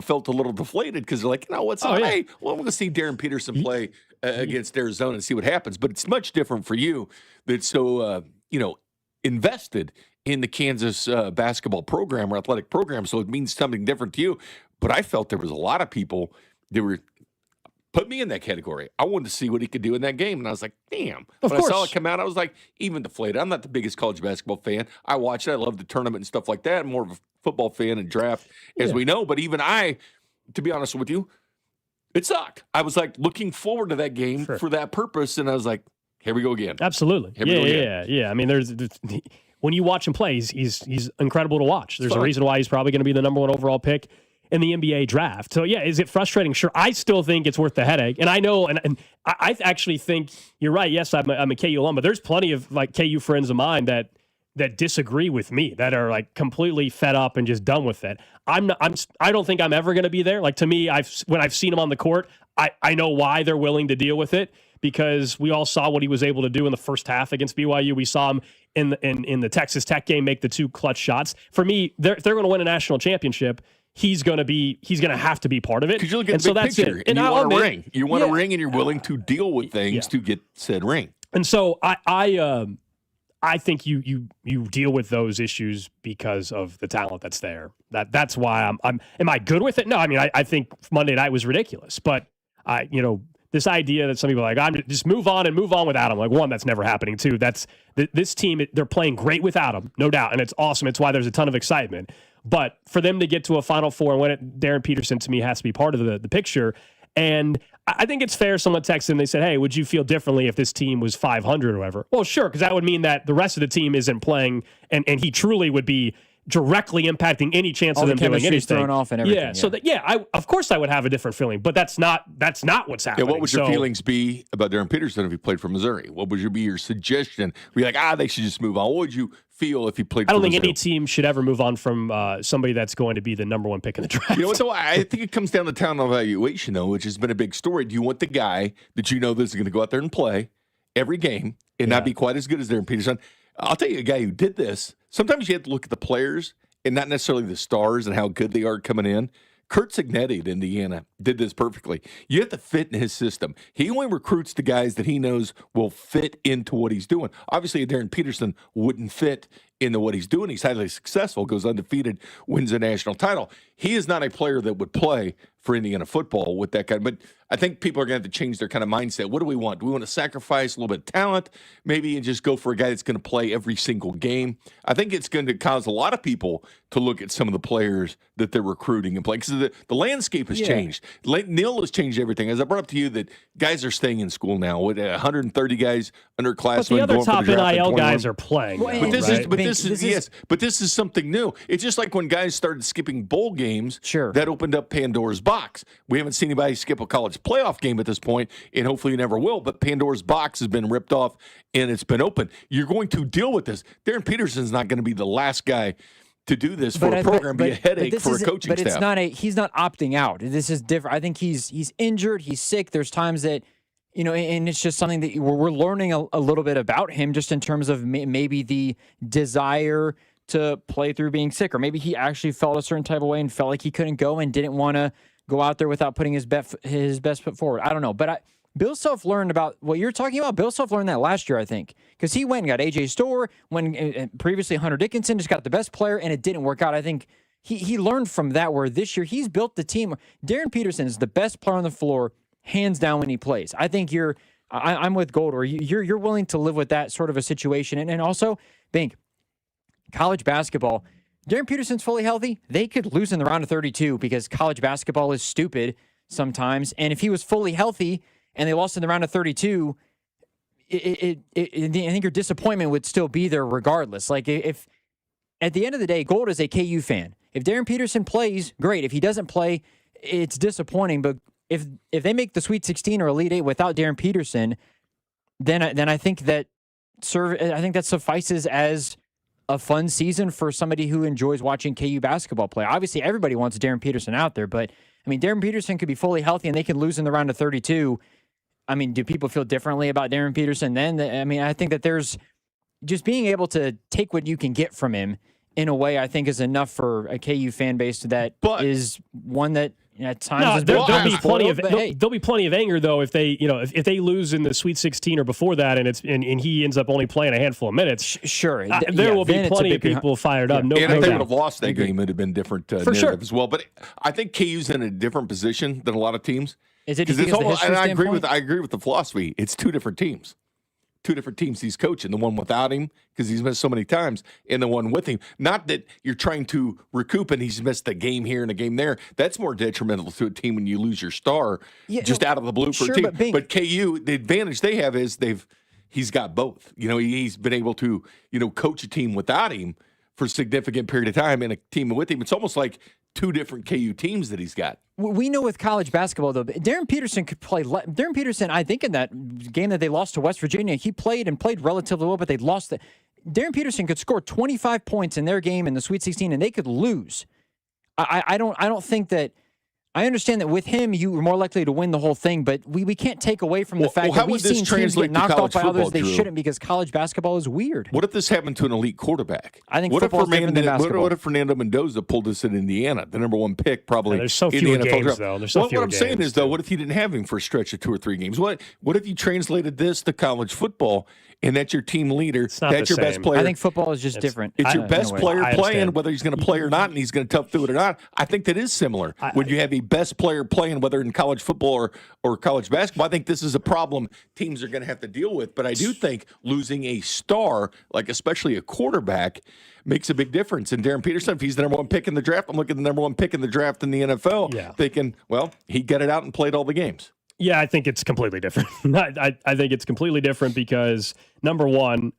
Speaker 2: felt a little deflated because they're like, what's up? Hey, well, I'm going to see Darren Peterson play against Arizona and see what happens. But it's much different for you that's so, invested in the Kansas basketball program or athletic program. So it means something different to you. But I felt there was a lot of people that were put me in that category. I wanted to see what he could do in that game. And I was like, damn. When I saw it come out, I was like, even deflated. I'm not the biggest college basketball fan. I watch it. I love the tournament and stuff like that. I'm more of a football fan and draft, as we know. But even I, to be honest with you, it sucked. I was like looking forward to that game for that purpose. And I was like, here we go again.
Speaker 1: Absolutely. Yeah. I mean, there's when you watch him play, he's incredible to watch. There's a reason why he's probably going to be the number one overall pick in the NBA draft. So, yeah, is it frustrating? Sure. I still think it's worth the headache. And I know, and I actually think you're right. Yes, I'm a KU alum, but there's plenty of like KU friends of mine that disagree with me, that are like completely fed up and just done with it. I don't think I'm ever going to be there. Like, to me, when I've seen him on the court, I know why they're willing to deal with it, because we all saw what he was able to do in the first half against BYU. We saw him in the Texas Tech game make the two clutch shots. For me, they're going to win a national championship. He's going to have to be part of it.
Speaker 2: Because you look at the big picture, and you want a ring. You want a ring, and you're willing to deal with things to get said ring.
Speaker 1: And so I think you deal with those issues because of the talent that's there. That's why I'm. Am I good with it? No, I mean I think Monday night was ridiculous, but this idea that some people are like, I'm just move on without him. Like, one, that's never happening. Two, that's this team, they're playing great without him, no doubt, and it's awesome. It's why there's a ton of excitement. But for them to get to a Final Four and win it, Darren Peterson, to me, has to be part of the picture. And I think it's fair. Someone texted and they said, hey, would you feel differently if this team was 500 or whatever? Well, sure, because that would mean that the rest of the team isn't playing, and he truly would be directly impacting any chance of them doing anything.
Speaker 3: Thrown off and everything.
Speaker 1: Of course I would have a different feeling, but that's not what's happening.
Speaker 2: Yeah, what would your feelings be about Darren Peterson if he played for Missouri? What would be your suggestion? Be like, they should just move on. What would you feel if he played for Missouri?
Speaker 1: I don't think any team should ever move on from somebody that's going to be the number one pick in the draft.
Speaker 2: You know what, though? I think it comes down to talent evaluation, though, which has been a big story. Do you want the guy that this is going to go out there and play every game and not be quite as good as Darren Peterson? I'll tell you a guy who did this. Sometimes you have to look at the players and not necessarily the stars and how good they are coming in. Kurt Cignetti at Indiana did this perfectly. You have to fit in his system. He only recruits the guys that he knows will fit into what he's doing. Obviously, Darren Peterson wouldn't fit into what he's doing. He's highly successful, goes undefeated, wins a national title. He is not a player that would play for Indiana football with that kind. But I think people are going to have to change their kind of mindset. What do we want? Do we want to sacrifice a little bit of talent, maybe, and just go for a guy that's going to play every single game? I think it's going to cause a lot of people to look at some of the players that they're recruiting and playing, because the landscape has changed. Neil has changed everything. As I brought up to you, that guys are staying in school now with 130 guys underclassmen.
Speaker 1: But the other
Speaker 2: going
Speaker 1: top
Speaker 2: for the draft
Speaker 1: NIL guys are playing.
Speaker 2: But this is something new. It's just like when guys started skipping bowl games.
Speaker 3: Sure,
Speaker 2: that opened up Pandora's box. We haven't seen anybody skip a college playoff game at this point, and hopefully you never will. But Pandora's box has been ripped off, and it's been open. You're going to deal with this. Darren Peterson's not going to be the last guy to do this for a program, be a headache for a coaching staff.
Speaker 3: But he's not opting out. This is different. I think he's injured. He's sick. There's times that, and it's just something that we're learning a little bit about him, just in terms of maybe the desire to play through being sick, or maybe he actually felt a certain type of way and felt like he couldn't go and didn't want to go out there without putting his best foot forward. I don't know, but Bill Self learned about what you're talking about. Bill Self learned that last year, I think, because he went and got A.J. Storr when previously Hunter Dickinson just got the best player, and it didn't work out. I think he learned from that, where this year he's built the team. Darren Peterson is the best player on the floor, hands down, when he plays. I think I'm with Gold, or you're willing to live with that sort of a situation. And also, Bink, college basketball, Darren Peterson's fully healthy. They could lose in the round of 32 because college basketball is stupid sometimes. And if he was fully healthy and they lost in the round of 32, I think your disappointment would still be there regardless. Like, if at the end of the day, Gold is a KU fan. If Darren Peterson plays, great. If he doesn't play, it's disappointing. But if they make the Sweet 16 or Elite 8 without Darren Peterson, then I think that suffices as a fun season for somebody who enjoys watching KU basketball play. Obviously, everybody wants Darren Peterson out there, but I mean, Darren Peterson could be fully healthy and they could lose in the round of 32. I mean, do people feel differently about Darren Peterson then? I mean, I think that there's just being able to take what you can get from him in a way, I think, is enough for a KU fan base that is one that at times
Speaker 1: there'll be plenty of anger though if they if they lose in the Sweet 16 or before that, and he ends up only playing a handful of minutes.
Speaker 3: Sure,
Speaker 1: there will be plenty of people fired up. No,
Speaker 2: and if
Speaker 1: they
Speaker 2: would have lost that game, it'd have been different
Speaker 1: for sure
Speaker 2: as well. But I think KU's in a different position than a lot of teams.
Speaker 3: Is it?
Speaker 2: I agree with the philosophy. It's two different teams. Two different teams he's coaching, the one without him because he's missed so many times, and the one with him. Not that you're trying to recoup and he's missed a game here and a game there. That's more detrimental to a team when you lose your star out of the blue for a team. But KU, the advantage they have is he's got both. He's been able to coach a team without him for a significant period of time and a team with him. It's almost like two different KU teams that he's got.
Speaker 3: We know with college basketball, though, Darren Peterson could play. Darren Peterson, I think in that game that they lost to West Virginia, he played relatively well, but they lost. Darren Peterson could score 25 points in their game in the Sweet 16, and they could lose. I don't think that. I understand that with him, you were more likely to win the whole thing, but we can't take away from the fact that we've seen teams get knocked off by others they shouldn't, because college basketball is weird.
Speaker 2: What if this happened to an elite quarterback?
Speaker 3: I think football is different than basketball.
Speaker 2: What if Fernando Mendoza pulled us in Indiana, the number one pick, probably?
Speaker 1: There's so few games, though.
Speaker 2: What I'm saying is, though, what if you didn't have him for a stretch of 2 or 3 games? What if you translated this to college football, and that's your team leader, that's your best player?
Speaker 3: I think football is just different.
Speaker 2: It's your best player playing, whether he's going to play or not, and he's going to tough through it or not. I think that is similar. When you have a best player playing, whether in college football or college basketball, I think this is a problem teams are going to have to deal with. But I do think losing a star, like especially a quarterback, makes a big difference. And Darren Peterson, if he's the number one pick in the draft, I'm looking at the number one pick in the draft in the NFL, thinking, well, he got it out and played all the games.
Speaker 1: Yeah, I think it's completely different. I think it's completely different because, number one,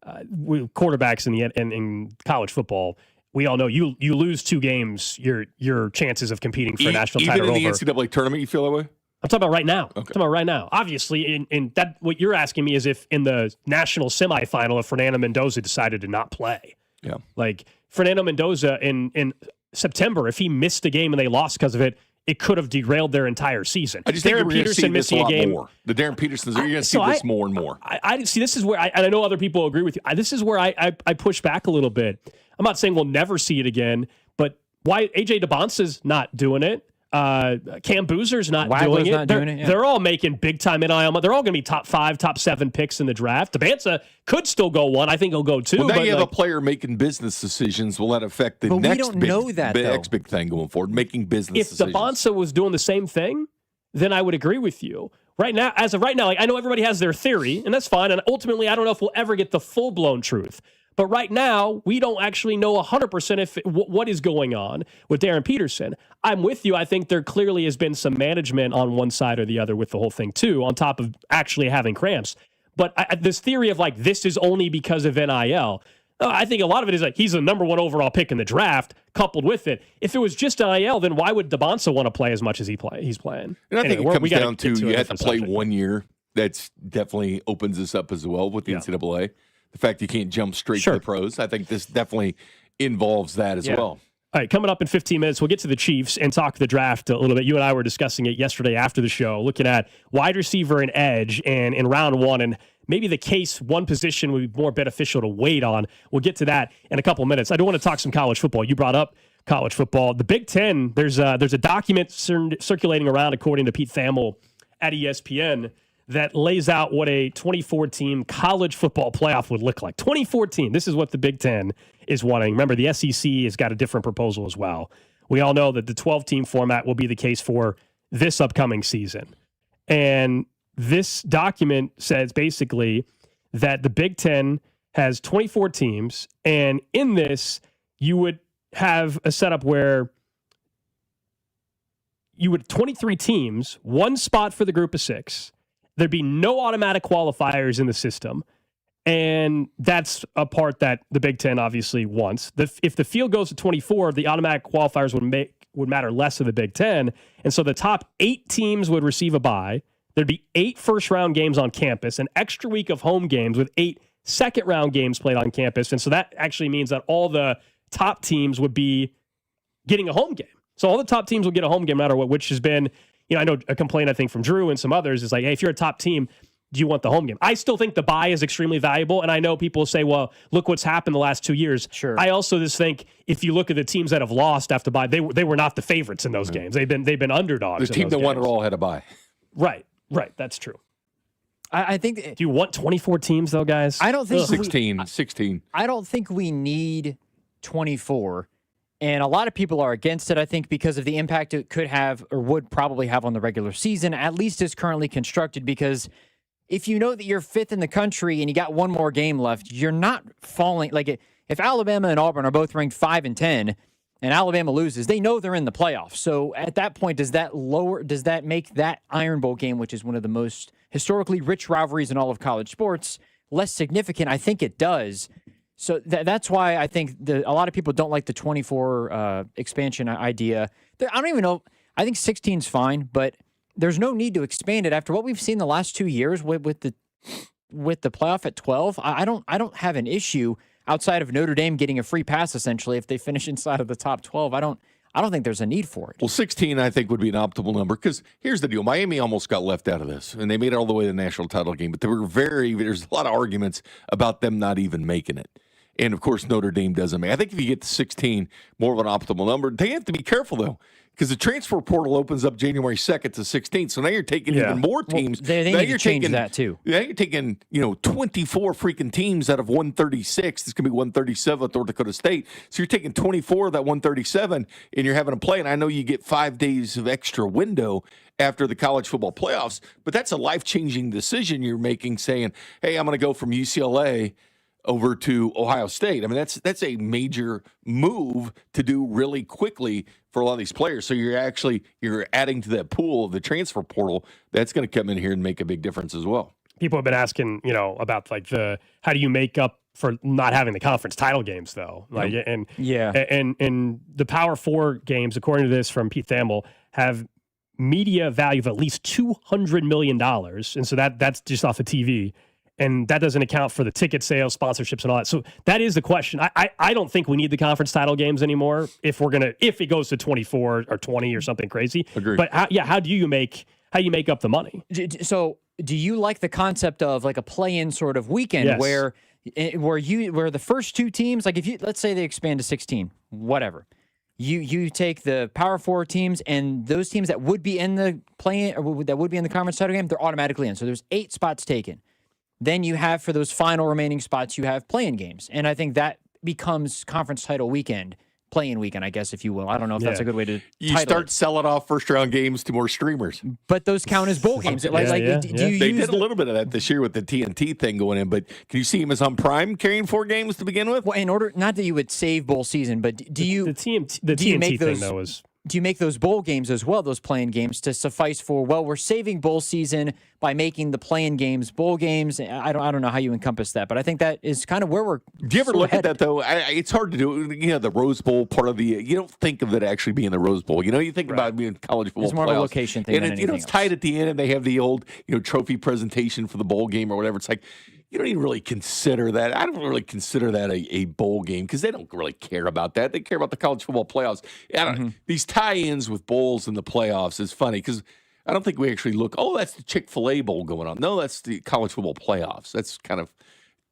Speaker 1: quarterbacks in college football, we all know you lose 2 games, your chances of competing for a national title are over.
Speaker 2: Even in the NCAA tournament, you feel that way?
Speaker 1: I'm talking about right now. Okay. I'm talking about right now. Obviously, in that, what you're asking me is if in the national semifinal, if Fernando Mendoza decided to not play.
Speaker 2: Yeah.
Speaker 1: Like Fernando Mendoza in September, if he missed a game and they lost because of it, it could have derailed their entire season.
Speaker 2: I just think Darren Peterson missing a game. More. The Darren Petersons, you're going to see this more and more.
Speaker 1: I see. This is where I know other people agree with you. This is where I push back a little bit. I'm not saying we'll never see it again, but why AJ DeBonce's not doing it? Cam Boozer's not
Speaker 3: Wagler's
Speaker 1: doing it.
Speaker 3: Not doing it, yeah.
Speaker 1: They're all making big time NIL. They're all going to be top 5, top 7 picks in the draft. Dabansa could still go 1. I think he'll go 2.
Speaker 2: Well, now
Speaker 1: but
Speaker 2: you have a player making business decisions. Will that affect the next big thing going forward? Making business
Speaker 1: if
Speaker 2: decisions.
Speaker 1: If Dabansa was doing the same thing, then I would agree with you. Right now, as of right now, like, I know everybody has their theory, and that's fine. And ultimately, I don't know if we'll ever get the full blown truth. But right now, we don't actually know 100% what is going on with Darren Peterson. I'm with you. I think there clearly has been some management on one side or the other with the whole thing, too, on top of actually having cramps. But this theory of, like, this is only because of NIL, I think a lot of it is like he's the number 1 overall pick in the draft, coupled with it. If it was just NIL, then why would Dabansa want to play as much as he's playing?
Speaker 2: And I think it comes down to you have to play 1 year. That's definitely opens this up as well with the NCAA. The fact you can't jump straight to the pros, I think this definitely involves that as well.
Speaker 1: All right, coming up in 15 minutes, we'll get to the Chiefs and talk the draft a little bit. You and I were discussing it yesterday after the show, looking at wide receiver and edge and in round 1, and maybe the case one position would be more beneficial to wait on. We'll get to that in a couple minutes. I do want to talk some college football. You brought up college football. The Big Ten, there's a document circulating around, according to Pete Thamel at ESPN, that lays out what a 24-team college football playoff would look like. 2014, this is what the Big Ten is wanting. Remember, the SEC has got a different proposal as well. We all know that the 12-team format will be the case for this upcoming season. And this document says basically that the Big Ten has 24 teams, and in this, you would have a setup where you would 23 teams, 1 spot for the group of 6. There'd be no automatic qualifiers in the system. And that's a part that the Big Ten obviously wants. If the field goes to 24, the automatic qualifiers would matter less to the Big Ten. And so the top 8 teams would receive a bye. There'd be 8 first-round games on campus, an extra week of home games with 8 second-round games played on campus. And so that actually means that all the top teams would be getting a home game. So all the top teams will get a home game no matter what, which has been, I know a complaint, I think, from Drew and some others is like, hey, if you're a top team, do you want the home game? I still think the bye is extremely valuable, and I know people say, well, look what's happened the last 2 years.
Speaker 3: Sure.
Speaker 1: I also just think if you look at the teams that have lost after bye, they were not the favorites in those games. They've been underdogs.
Speaker 2: The team that won it all had a bye.
Speaker 1: Right. That's true.
Speaker 3: I think.
Speaker 1: Do you want 24 teams though, guys?
Speaker 3: I don't think
Speaker 2: 16.
Speaker 3: I don't think we need 24. And a lot of people are against it, I think, because of the impact it could have or would probably have on the regular season, at least as currently constructed. Because if you know that you're 5th in the country and you got 1 more game left, you're not falling. Like, if Alabama and Auburn are both ranked 5 and 10 and Alabama loses, they know they're in the playoffs. So at that point, does that make that Iron Bowl game, which is one of the most historically rich rivalries in all of college sports, less significant? I think it does. So that's why I think a lot of people don't like the 24 expansion idea. I don't even know. I think 16 is fine, but there's no need to expand it after what we've seen the last 2 years with the playoff at 12. I don't have an issue outside of Notre Dame getting a free pass essentially if they finish inside of the top 12. I don't think there's a need for it.
Speaker 2: Well, 16 I think would be an optimal number because here's the deal: Miami almost got left out of this, and they made it all the way to the national title game. But there's a lot of arguments about them not even making it. And, of course, Notre Dame doesn't make it. I think if you get to 16, more of an optimal number. They have to be careful, though, because the transfer portal opens up January 2nd to 16th. So now you're taking even more teams.
Speaker 3: Well, they need to change that, too.
Speaker 2: Now you're taking, 24 freaking teams out of 136. This could be 137 at North Dakota State. So you're taking 24 of that 137, and you're having them play. And I know you get 5 days of extra window after the college football playoffs, but that's a life-changing decision you're making, saying, hey, I'm going to go from UCLA over to Ohio State. I mean, that's a major move to do really quickly for a lot of these players. So you're adding to that pool of the transfer portal. That's going to come in here and make a big difference as well.
Speaker 1: People have been asking, about like how do you make up for not having the conference title games though? Like, and the Power 4 games, according to this from Pete Thamel, have media value of at least $200 million. And so that's just off of TV. And that doesn't account for the ticket sales, sponsorships, and all that. So that is the question. I don't think we need the conference title games anymore if it goes to 24 or 20 or something crazy.
Speaker 2: Agreed.
Speaker 1: But how do you make up the money?
Speaker 3: So do you like the concept of like a play-in sort of weekend
Speaker 1: Yes.
Speaker 3: where the first 2 teams, like let's say they expand to 16, whatever. You take the Power 4 teams, and those teams that would be in the play-in, or that would be in the conference title game, they're automatically in. So there's 8 spots taken. Then you have, for those final remaining spots, you have play-in games. And I think that becomes conference title weekend, play-in weekend, I guess, if you will. I don't know if that's a good way to
Speaker 2: You start selling off first-round games to more streamers.
Speaker 3: But those count as bowl games. They
Speaker 2: did a little bit of that this year with the TNT thing going in, but can you see Amazon Prime carrying 4 games to begin with?
Speaker 3: Well, in order, not that you would save bowl season, but do you...
Speaker 1: The TNT thing, though, is...
Speaker 3: Do you make those bowl games as well, those play-in games, to suffice for, well, we're saving bowl season by making the play-in games bowl games? I don't know how you encompass that, but I think that is kind of where we're
Speaker 2: Do you ever look at that, though? It's hard to do. You know, the Rose Bowl part of the... You don't think of it actually being the Rose Bowl. You know, you think about being college football
Speaker 3: It's more
Speaker 2: playoffs.
Speaker 3: of a location thing than anything
Speaker 2: it's tied at the end, and they have the old, trophy presentation for the bowl game or whatever. It's like... You don't even really consider that. I don't really consider that a bowl game because they don't really care about that. They care about the college football playoffs. These tie-ins with bowls in the playoffs is funny because I don't think we actually look, that's the Chick-fil-A bowl going on. No, that's the college football playoffs. That's kind of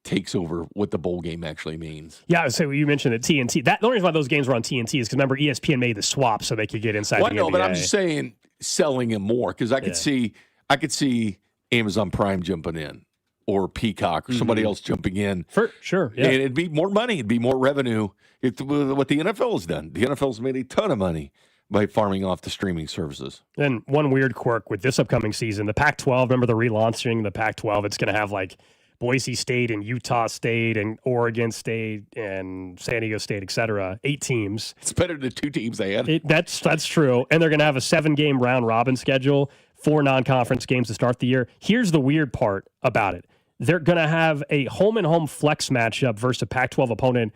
Speaker 2: takes over what the bowl game actually means.
Speaker 1: Yeah, so you mentioned that TNT. The only reason why those games were on TNT is because, remember, ESPN made the swap so they could get inside the NBA.
Speaker 2: But I'm just saying selling them more because I could see Amazon Prime jumping in. Or Peacock, or somebody else jumping in.
Speaker 1: For sure, yeah.
Speaker 2: And it'd be more money. It'd be more revenue. It's what the NFL has done. The NFL's made a ton of money by farming off the streaming services.
Speaker 1: Then one weird quirk with this upcoming season, the Pac-12, remember the relaunching the Pac-12? It's going to have like Boise State and Utah State and Oregon State and San Diego State, et cetera. 8 teams.
Speaker 2: It's better than 2 teams they had.
Speaker 1: That's true. And they're going to have a 7-game round-robin schedule, 4 non-conference games to start the year. Here's the weird part about it. They're going to have a home-and-home flex matchup versus a Pac-12 opponent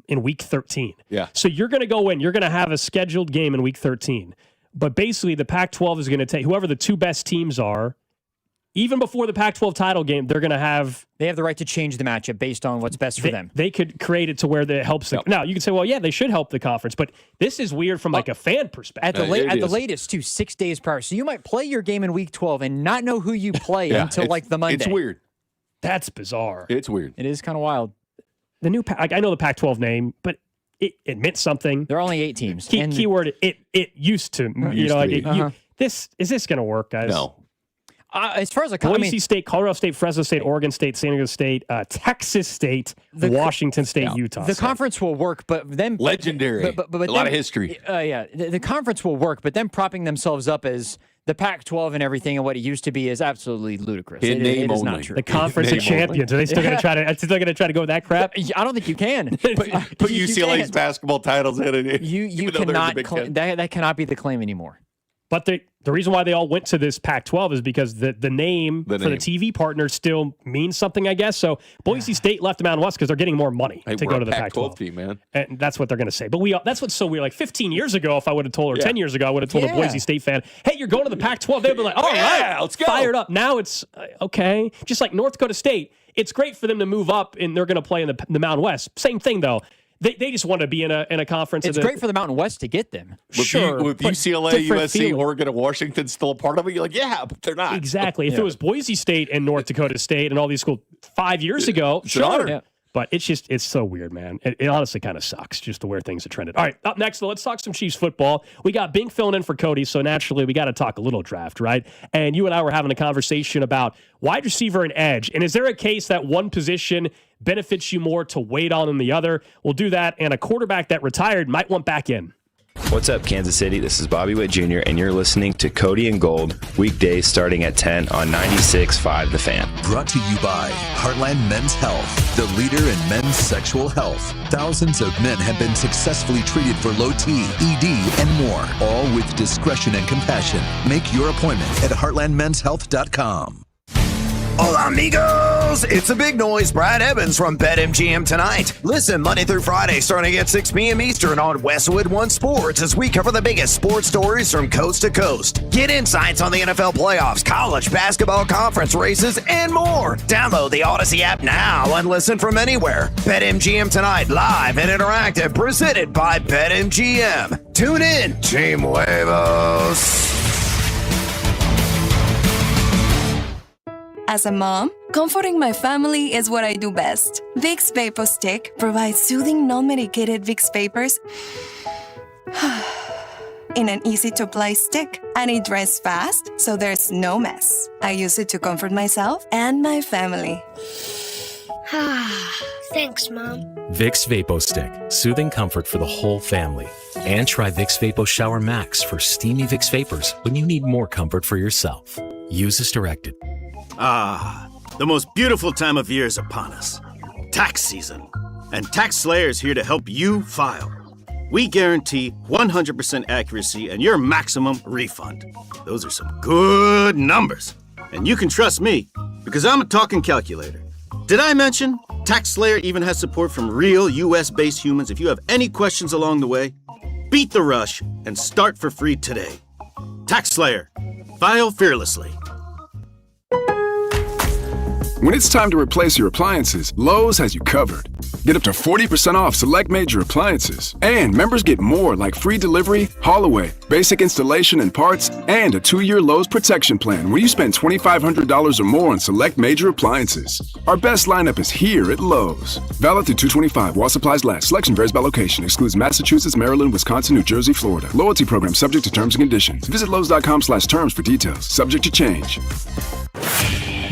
Speaker 1: in Week 13.
Speaker 2: Yeah.
Speaker 1: So you're going to go in. You're going to have a scheduled game in Week 13. But basically, the Pac-12 is going to take whoever the 2 best teams are. Even before the Pac-12 title game, they're going to have...
Speaker 3: They have the right to change the matchup based on what's best for them.
Speaker 1: They could create it to where it helps them. Now, you can say, well, yeah, they should help the conference, but this is weird from like a fan perspective.
Speaker 3: At the latest, too, 6 days prior. So you might play your game in Week 12 and not know who you play until like the Monday.
Speaker 2: It's weird.
Speaker 1: That's bizarre.
Speaker 2: It's weird.
Speaker 3: It is kind of wild.
Speaker 1: The new I know the Pac-12 name, but it meant something.
Speaker 3: There are only 8 teams.
Speaker 1: Keyword, it used to. Is this going to work, guys?
Speaker 2: No.
Speaker 3: As far as
Speaker 1: Boise State, Colorado State, Fresno State, Oregon State, San Diego State, Texas State, Washington State, Utah.
Speaker 3: The conference will work, but then
Speaker 2: legendary. But
Speaker 3: a
Speaker 2: lot of history.
Speaker 3: The conference will work, but them propping themselves up as the Pac-12 and everything and what it used to be is absolutely ludicrous. It is not true.
Speaker 1: The conference of champions. Are they still going to try to? Still going to try to go with that crap?
Speaker 3: I don't think you can.
Speaker 2: Put UCLA's basketball titles in it.
Speaker 3: You cannot. That cannot be the claim anymore.
Speaker 1: But the reason why they all went to this Pac-12 is because the name for the TV partner still means something, I guess. So Boise State left the Mountain West because they're getting more money to go to the Pac-12
Speaker 2: team, man.
Speaker 1: And that's what they're going to say. But that's what's so weird. Like 15 years ago, if I would have told, or 10 years ago, I would have told a Boise State fan, hey, you're going to the Pac-12. They'd be like, all right,
Speaker 2: let's go.
Speaker 1: Fired up. Now it's okay. Just like North Dakota State, it's great for them to move up and they're going to play in the Mountain West. Same thing, though. They just want to be in a conference.
Speaker 3: It's great for the Mountain West to get them.
Speaker 2: With UCLA, USC, Oregon, and Washington still a part of it, you're like, yeah, but they're not.
Speaker 1: Exactly. If it was Boise State and North Dakota State and all these schools 5 years ago,
Speaker 2: it's an honor.
Speaker 1: Yeah. But it's so weird, man. It honestly kind of sucks just the way things are trended. All right, up next, let's talk some Chiefs football. We got Bink filling in for Cody, so naturally we got to talk a little draft, right? And you and I were having a conversation about wide receiver and edge. And is there a case that one position benefits you more to wait on than the other? We'll do that, and a quarterback that retired might want back in.
Speaker 11: What's up, Kansas City? This is Bobby Witt Jr., and you're listening to Cody and Gold, weekdays starting at 10 on 96.5 The Fan.
Speaker 5: Brought to you by Heartland Men's Health, the leader in men's sexual health. Thousands of men have been successfully treated for low T, ED, and more, all with discretion and compassion. Make your appointment at heartlandmenshealth.com.
Speaker 10: Hola, amigos! It's a big noise. Brad Evans from BetMGM tonight. Listen Monday through Friday starting at 6 p.m. Eastern on Westwood One Sports as we cover the biggest sports stories from coast to coast. Get insights on the NFL playoffs, college basketball conference races, and more. Download the Odyssey app now and listen from anywhere. BetMGM tonight, live and interactive, presented by BetMGM. Tune in, Team Huevos.
Speaker 17: As a mom, comforting my family is what I do best. Vicks Vapor Stick provides soothing, non-medicated Vicks vapors In an easy-to-apply stick, and it dries fast, so there's no mess. I use it to comfort myself and my family.
Speaker 18: Thanks, Mom.
Speaker 19: Vicks Vapo Stick, soothing comfort for the whole family. And try Vicks Vapo Shower Max for steamy Vicks Vapors when you need more comfort for yourself. Use as directed.
Speaker 20: The most beautiful time of year is upon us. Tax season. And Tax Slayer is here to help you file. We guarantee 100% accuracy and your maximum refund. Those are some good numbers. And you can trust me, because I'm a talking calculator. Did I mention Tax Slayer even has support from real US-based humans if you have any questions along the way? Beat the rush and start for free today. Tax Slayer. File fearlessly.
Speaker 21: When it's time to replace your appliances, Lowe's has you covered. Get up to 40% off select major appliances. And members get more like free delivery, haul away, basic installation and parts, and a 2-year Lowe's protection plan when you spend $2,500 or more on select major appliances. Our best lineup is here at Lowe's. Valid through 2/25 while supplies last. Selection varies by location. Excludes Massachusetts, Maryland, Wisconsin, New Jersey, Florida. Loyalty program subject to terms and conditions. Visit Lowes.com/terms for details. Subject to change.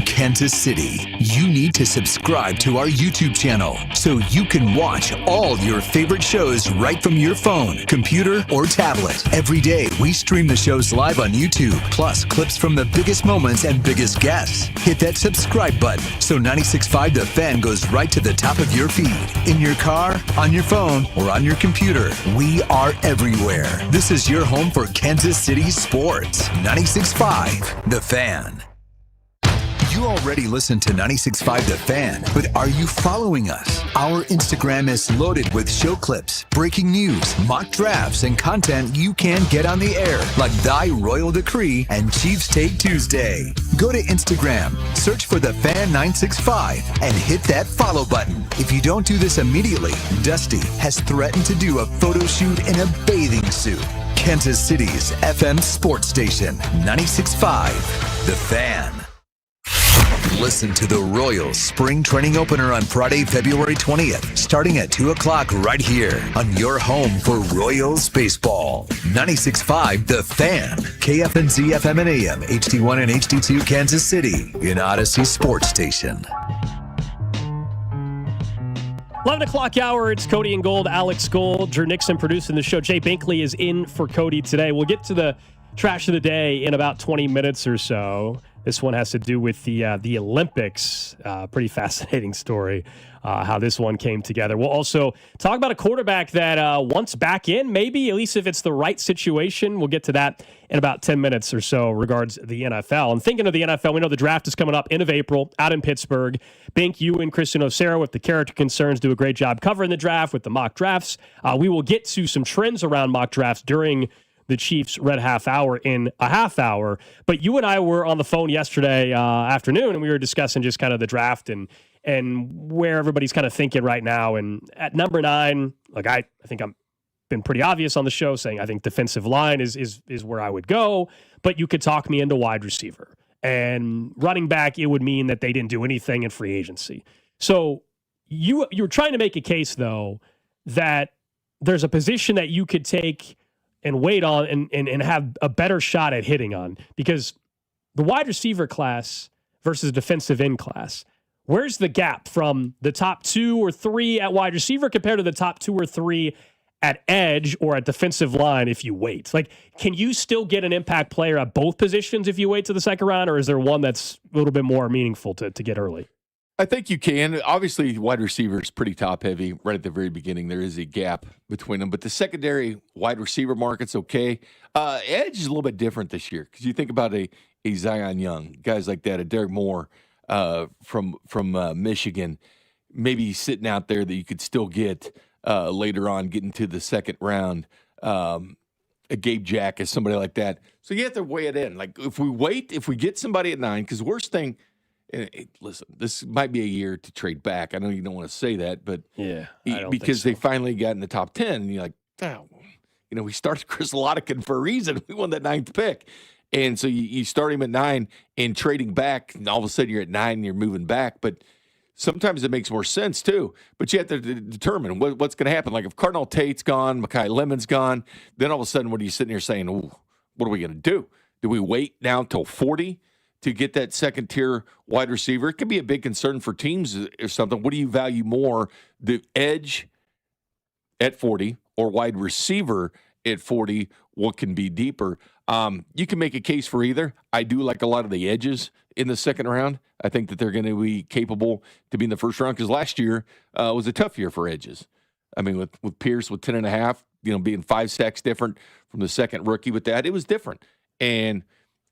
Speaker 5: Kansas City, you need to subscribe to our YouTube channel so you can watch all your favorite shows right from your phone, computer, or tablet. Every day, we stream the shows live on YouTube, plus clips from the biggest moments and biggest guests. Hit that subscribe button so 96.5 The Fan goes right to the top of your feed. In your car, on your phone, or on your computer, we are everywhere. This is your home for Kansas City sports. 96.5 The Fan. You already listen to 96.5 The Fan, but are you following us? Our Instagram is loaded with show clips, breaking news, mock drafts, and content you can't get on the air, like Thy Royal Decree and Chiefs Take Tuesday. Go to Instagram, search for The Fan 965, and hit that follow button. If you don't do this immediately, Dusty has threatened to do a photo shoot in a bathing suit. Kansas City's FM sports station, 96.5 The Fan. Listen to the Royals Spring Training Opener on Friday, February 20th, starting at 2 o'clock right here on your home for Royals baseball. 96.5 The Fan, KFNZ FM and AM, HD1 and HD2 Kansas City, in Odyssey Sports Station.
Speaker 1: 11 o'clock hour, it's Cody and Gold, Alex Gold, Drew Nixon producing the show. Jay Binkley is in for Cody today. We'll get to the trash of the day in about 20 minutes or so. This one has to do with the Olympics. Pretty fascinating story, how this one came together. We'll also talk about a quarterback that wants back in, maybe, at least if it's the right situation. We'll get to that in about 10 minutes or so regards the NFL. And thinking of the NFL, we know the draft is coming up end of April out in Pittsburgh. Bink, you and Kristen Osera with the character concerns do a great job covering the draft with the mock drafts. We will get to some trends around mock drafts during the Chiefs Red Half Hour in a half hour. But you and I were on the phone yesterday afternoon, and we were discussing just kind of the draft and where everybody's kind of thinking right now. And at number 9, like I think I'm been pretty obvious on the show saying I think defensive line is where I would go. But you could talk me into wide receiver. And running back, it would mean that they didn't do anything in free agency. So you're trying to make a case, though, that there's a position that you could take and wait on and have a better shot at hitting on, because the wide receiver class versus defensive end class, where's the gap from the top 2 or 3 at wide receiver compared to the top 2 or 3 at edge or at defensive line if you wait? Like, can you still get an impact player at both positions if you wait to the second round, or is there one that's a little bit more meaningful to get early?
Speaker 2: I think you can. Obviously, wide receiver is pretty top-heavy right at the very beginning. There is a gap between them. But the secondary wide receiver market's okay. Edge is a little bit different this year because you think about a Zion Young, guys like that, a Derek Moore from Michigan, maybe sitting out there that you could still get later on, getting to the second round. A Gabe Jack is somebody like that. So you have to weigh it in. Like, if we get somebody at 9, because worst thing – listen, this might be a year to trade back. I know you don't want to say that, but
Speaker 1: yeah,
Speaker 2: because they finally got in the top 10, and you're like, oh, we started Chris Lottican for a reason. We won that 9th pick. And so you start him at 9 and trading back, and all of a sudden you're at 9 and you're moving back. But sometimes it makes more sense too. But you have to determine what's going to happen. Like if Cardinal Tate's gone, Mekhi Lemon's gone, then all of a sudden, what are you sitting here saying? Ooh, what are we going to do? Do we wait now until 40 to get that second-tier wide receiver? It could be a big concern for teams or something. What do you value more, the edge at 40 or wide receiver at 40? What can be deeper? You can make a case for either. I do like a lot of the edges in the second round. I think that they're going to be capable to be in the first round because last year was a tough year for edges. I mean, with Pierce with 10.5, being 5 sacks different from the second rookie with that, it was different. And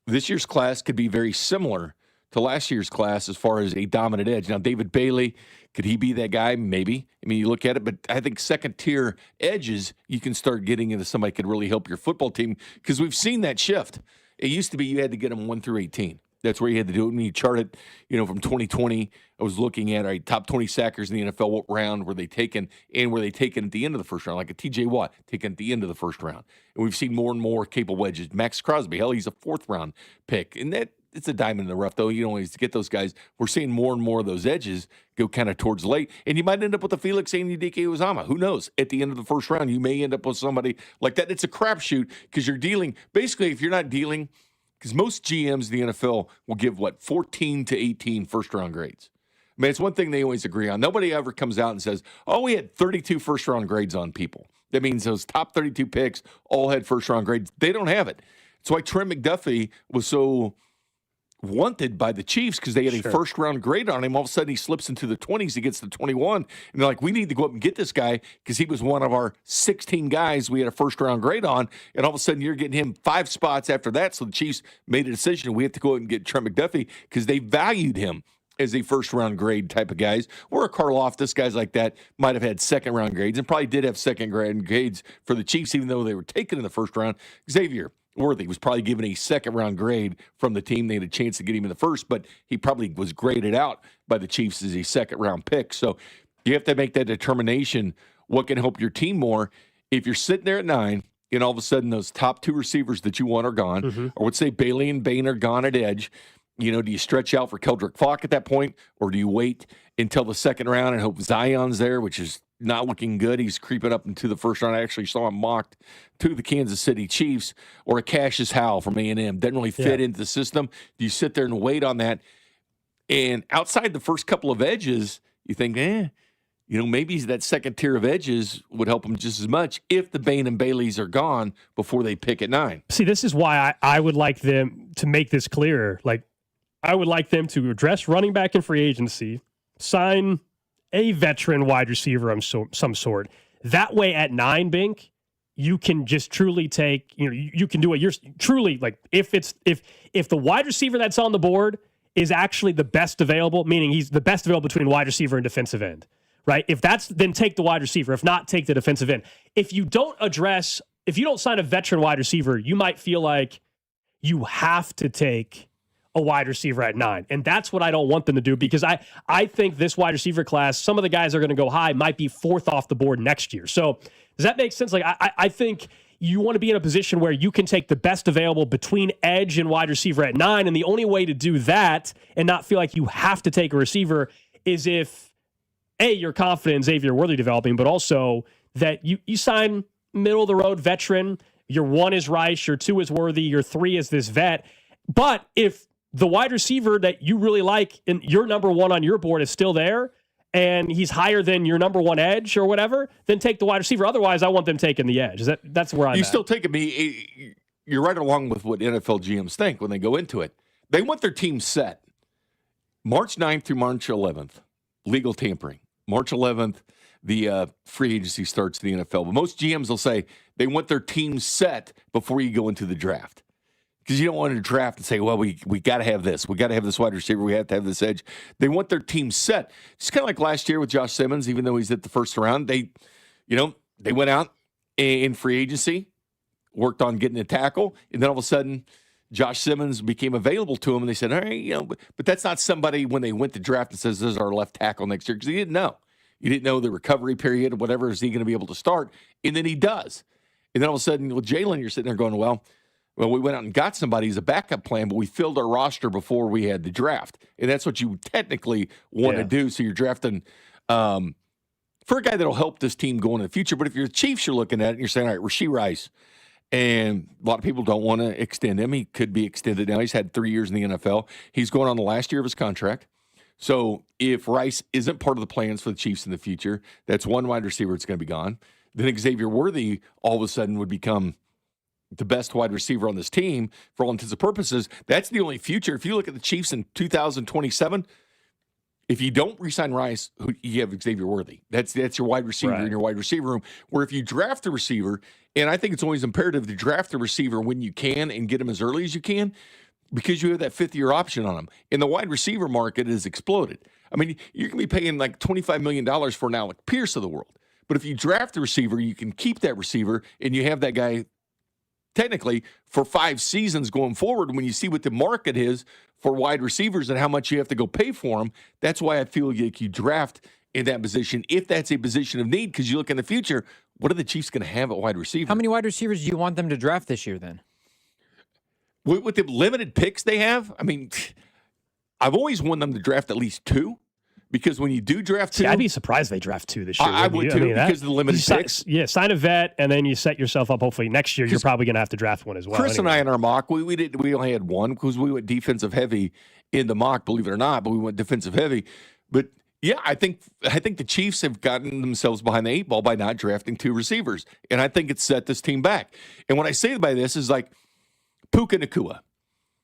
Speaker 2: this year's class could be very similar to last year's class as far as a dominant edge. Now, David Bailey, could he be that guy? Maybe. I mean, you look at it, but I think second-tier edges, you can start getting into somebody could really help your football team because we've seen that shift. It used to be you had to get them 1 through 18. That's where you had to do it. When you chart it, from 2020, I was looking at, all right, top 20 sackers in the NFL, what round were they taken, and were they taken at the end of the first round, like a T.J. Watt, taken at the end of the first round. And we've seen more and more capable edges. Max Crosby, hell, he's a 4th-round pick. And it's a diamond in the rough, though. You don't always get those guys. We're seeing more and more of those edges go kind of towards late. And you might end up with a Felix Anudike-Uzomah. Who knows? At the end of the first round, you may end up with somebody like that. It's a crapshoot because you're dealing – basically, if you're not dealing – because most GMs in the NFL will give, 14 to 18 first-round grades. I mean, it's one thing they always agree on. Nobody ever comes out and says, we had 32 first-round grades on people. That means those top 32 picks all had first-round grades. They don't have it. That's why Trent McDuffie was so wanted by the Chiefs because they had a first-round grade on him. All of a sudden, he slips into the 20s. He gets to 21. And they're like, we need to go up and get this guy because he was one of our 16 guys we had a first-round grade on. And all of a sudden, you're getting him 5 spots after that. So the Chiefs made a decision. We have to go out and get Trent McDuffie because they valued him as a first-round grade type of guys. Or a Karlaftis, guys like that might have had second-round grades and probably did have second-round grades for the Chiefs, even though they were taken in the first round. Xavier Worthy was probably given a second-round grade from the team. They had a chance to get him in the first, but he probably was graded out by the Chiefs as a second-round pick. So you have to make that determination, what can help your team more. If you're sitting there at 9 and all of a sudden those top 2 receivers that you want are gone, or let's say Bailey and Bain are gone at edge, do you stretch out for Keldrick Falk at that point, or do you wait until the second round and hope Zion's there, which is not looking good? He's creeping up into the first round. I actually saw him mocked to the Kansas City Chiefs. Or a Cassius Howell from A&M. Doesn't really fit into the system. Do you sit there and wait on that? And outside the first couple of edges, you think, maybe that second tier of edges would help them just as much if the Bain and Baileys are gone before they pick at 9.
Speaker 1: See, this is why I would like them to make this clearer. Like, I would like them to address running back in free agency, sign a veteran wide receiver of some sort. That way at 9, Bink, you can just truly take, you can do it. You're truly like, if the wide receiver that's on the board is actually the best available, meaning he's the best available between wide receiver and defensive end, right? If that's, then take the wide receiver. If not, take the defensive end. If you don't sign a veteran wide receiver, you might feel like you have to take a wide receiver at 9. And that's what I don't want them to do, because I think this wide receiver class, some of the guys that are going to go high might be 4th off the board next year. So does that make sense? Like, I think you want to be in a position where you can take the best available between edge and wide receiver at 9. And the only way to do that and not feel like you have to take a receiver is if, A, you're confident in Xavier Worthy developing, but also that you sign middle-of-the-road veteran. Your 1 is Rice, your 2 is Worthy, your 3 is this vet. But if the wide receiver that you really like and your number 1 on your board is still there and he's higher than your number 1 edge or whatever, then take the wide receiver. Otherwise, I want them taking the edge. That's where I'm at.
Speaker 2: Still taking me. You're right along with what NFL GMs think when they go into it. They want their team set. March 9th through March 11th, legal tampering. March 11th, the free agency starts in the NFL. But most GMs will say they want their team set before you go into the draft. Because you don't want to draft and say, well, we got to have this. We got to have this wide receiver. We have to have this edge. They want their team set. It's kind of like last year with Josh Simmons, even though he's at the first round. They went out in free agency, worked on getting a tackle, and then all of a sudden, Josh Simmons became available to him, and they said, all right, but that's not somebody when they went to draft and says, this is our left tackle next year, because he didn't know. You didn't know the recovery period or whatever. Is he going to be able to start? And then he does. And then all of a sudden, with Jalen, you're sitting there going, well, Well, we went out and got somebody as a backup plan, but we filled our roster before we had the draft. And that's what you technically want to do. So you're drafting for a guy that'll help this team go into the future. But if you're the Chiefs, you're looking at it and you're saying, all right, Rashee Rice. And a lot of people don't want to extend him. He could be extended now. He's had 3 years in the NFL. He's going on the last year of his contract. So if Rice isn't part of the plans for the Chiefs in the future, that's one wide receiver that's going to be gone. Then Xavier Worthy all of a sudden would become the best wide receiver on this team for all intents and purposes. That's the only future. If you look at the Chiefs in 2027, if you don't re-sign Rice, you have Xavier Worthy. That's your wide receiver in your wide receiver room. Where if you draft a receiver, and I think it's always imperative to draft a receiver when you can and get him as early as you can, because you have that fifth-year option on him. And the wide receiver market has exploded. I mean, you're going to be paying like $25 million for an Alec Pierce of the world. But if you draft a receiver, you can keep that receiver, and you have that guy technically for 5 seasons going forward. When you see what the market is for wide receivers and how much you have to go pay for them, that's why I feel like you draft in that position, if that's a position of need, because you look in the future, what are the Chiefs going to have at wide receiver?
Speaker 3: How many wide receivers do you want them to draft this year then?
Speaker 2: With the limited picks they have, I mean, I've always wanted them to draft at least 2. Because when you do draft 2,
Speaker 1: I'd be surprised they draft 2 this year.
Speaker 2: I would too, because of the limited picks.
Speaker 1: Sign a vet, and then you set yourself up. Hopefully next year, you're probably going to have to draft one as well.
Speaker 2: Chris and I in our mock, we only had one because we went defensive heavy in the mock, believe it or not. But we went defensive heavy. But yeah, I think the Chiefs have gotten themselves behind the 8 ball by not drafting 2 receivers, and I think it's set this team back. And what I say by this is like Puka Nacua.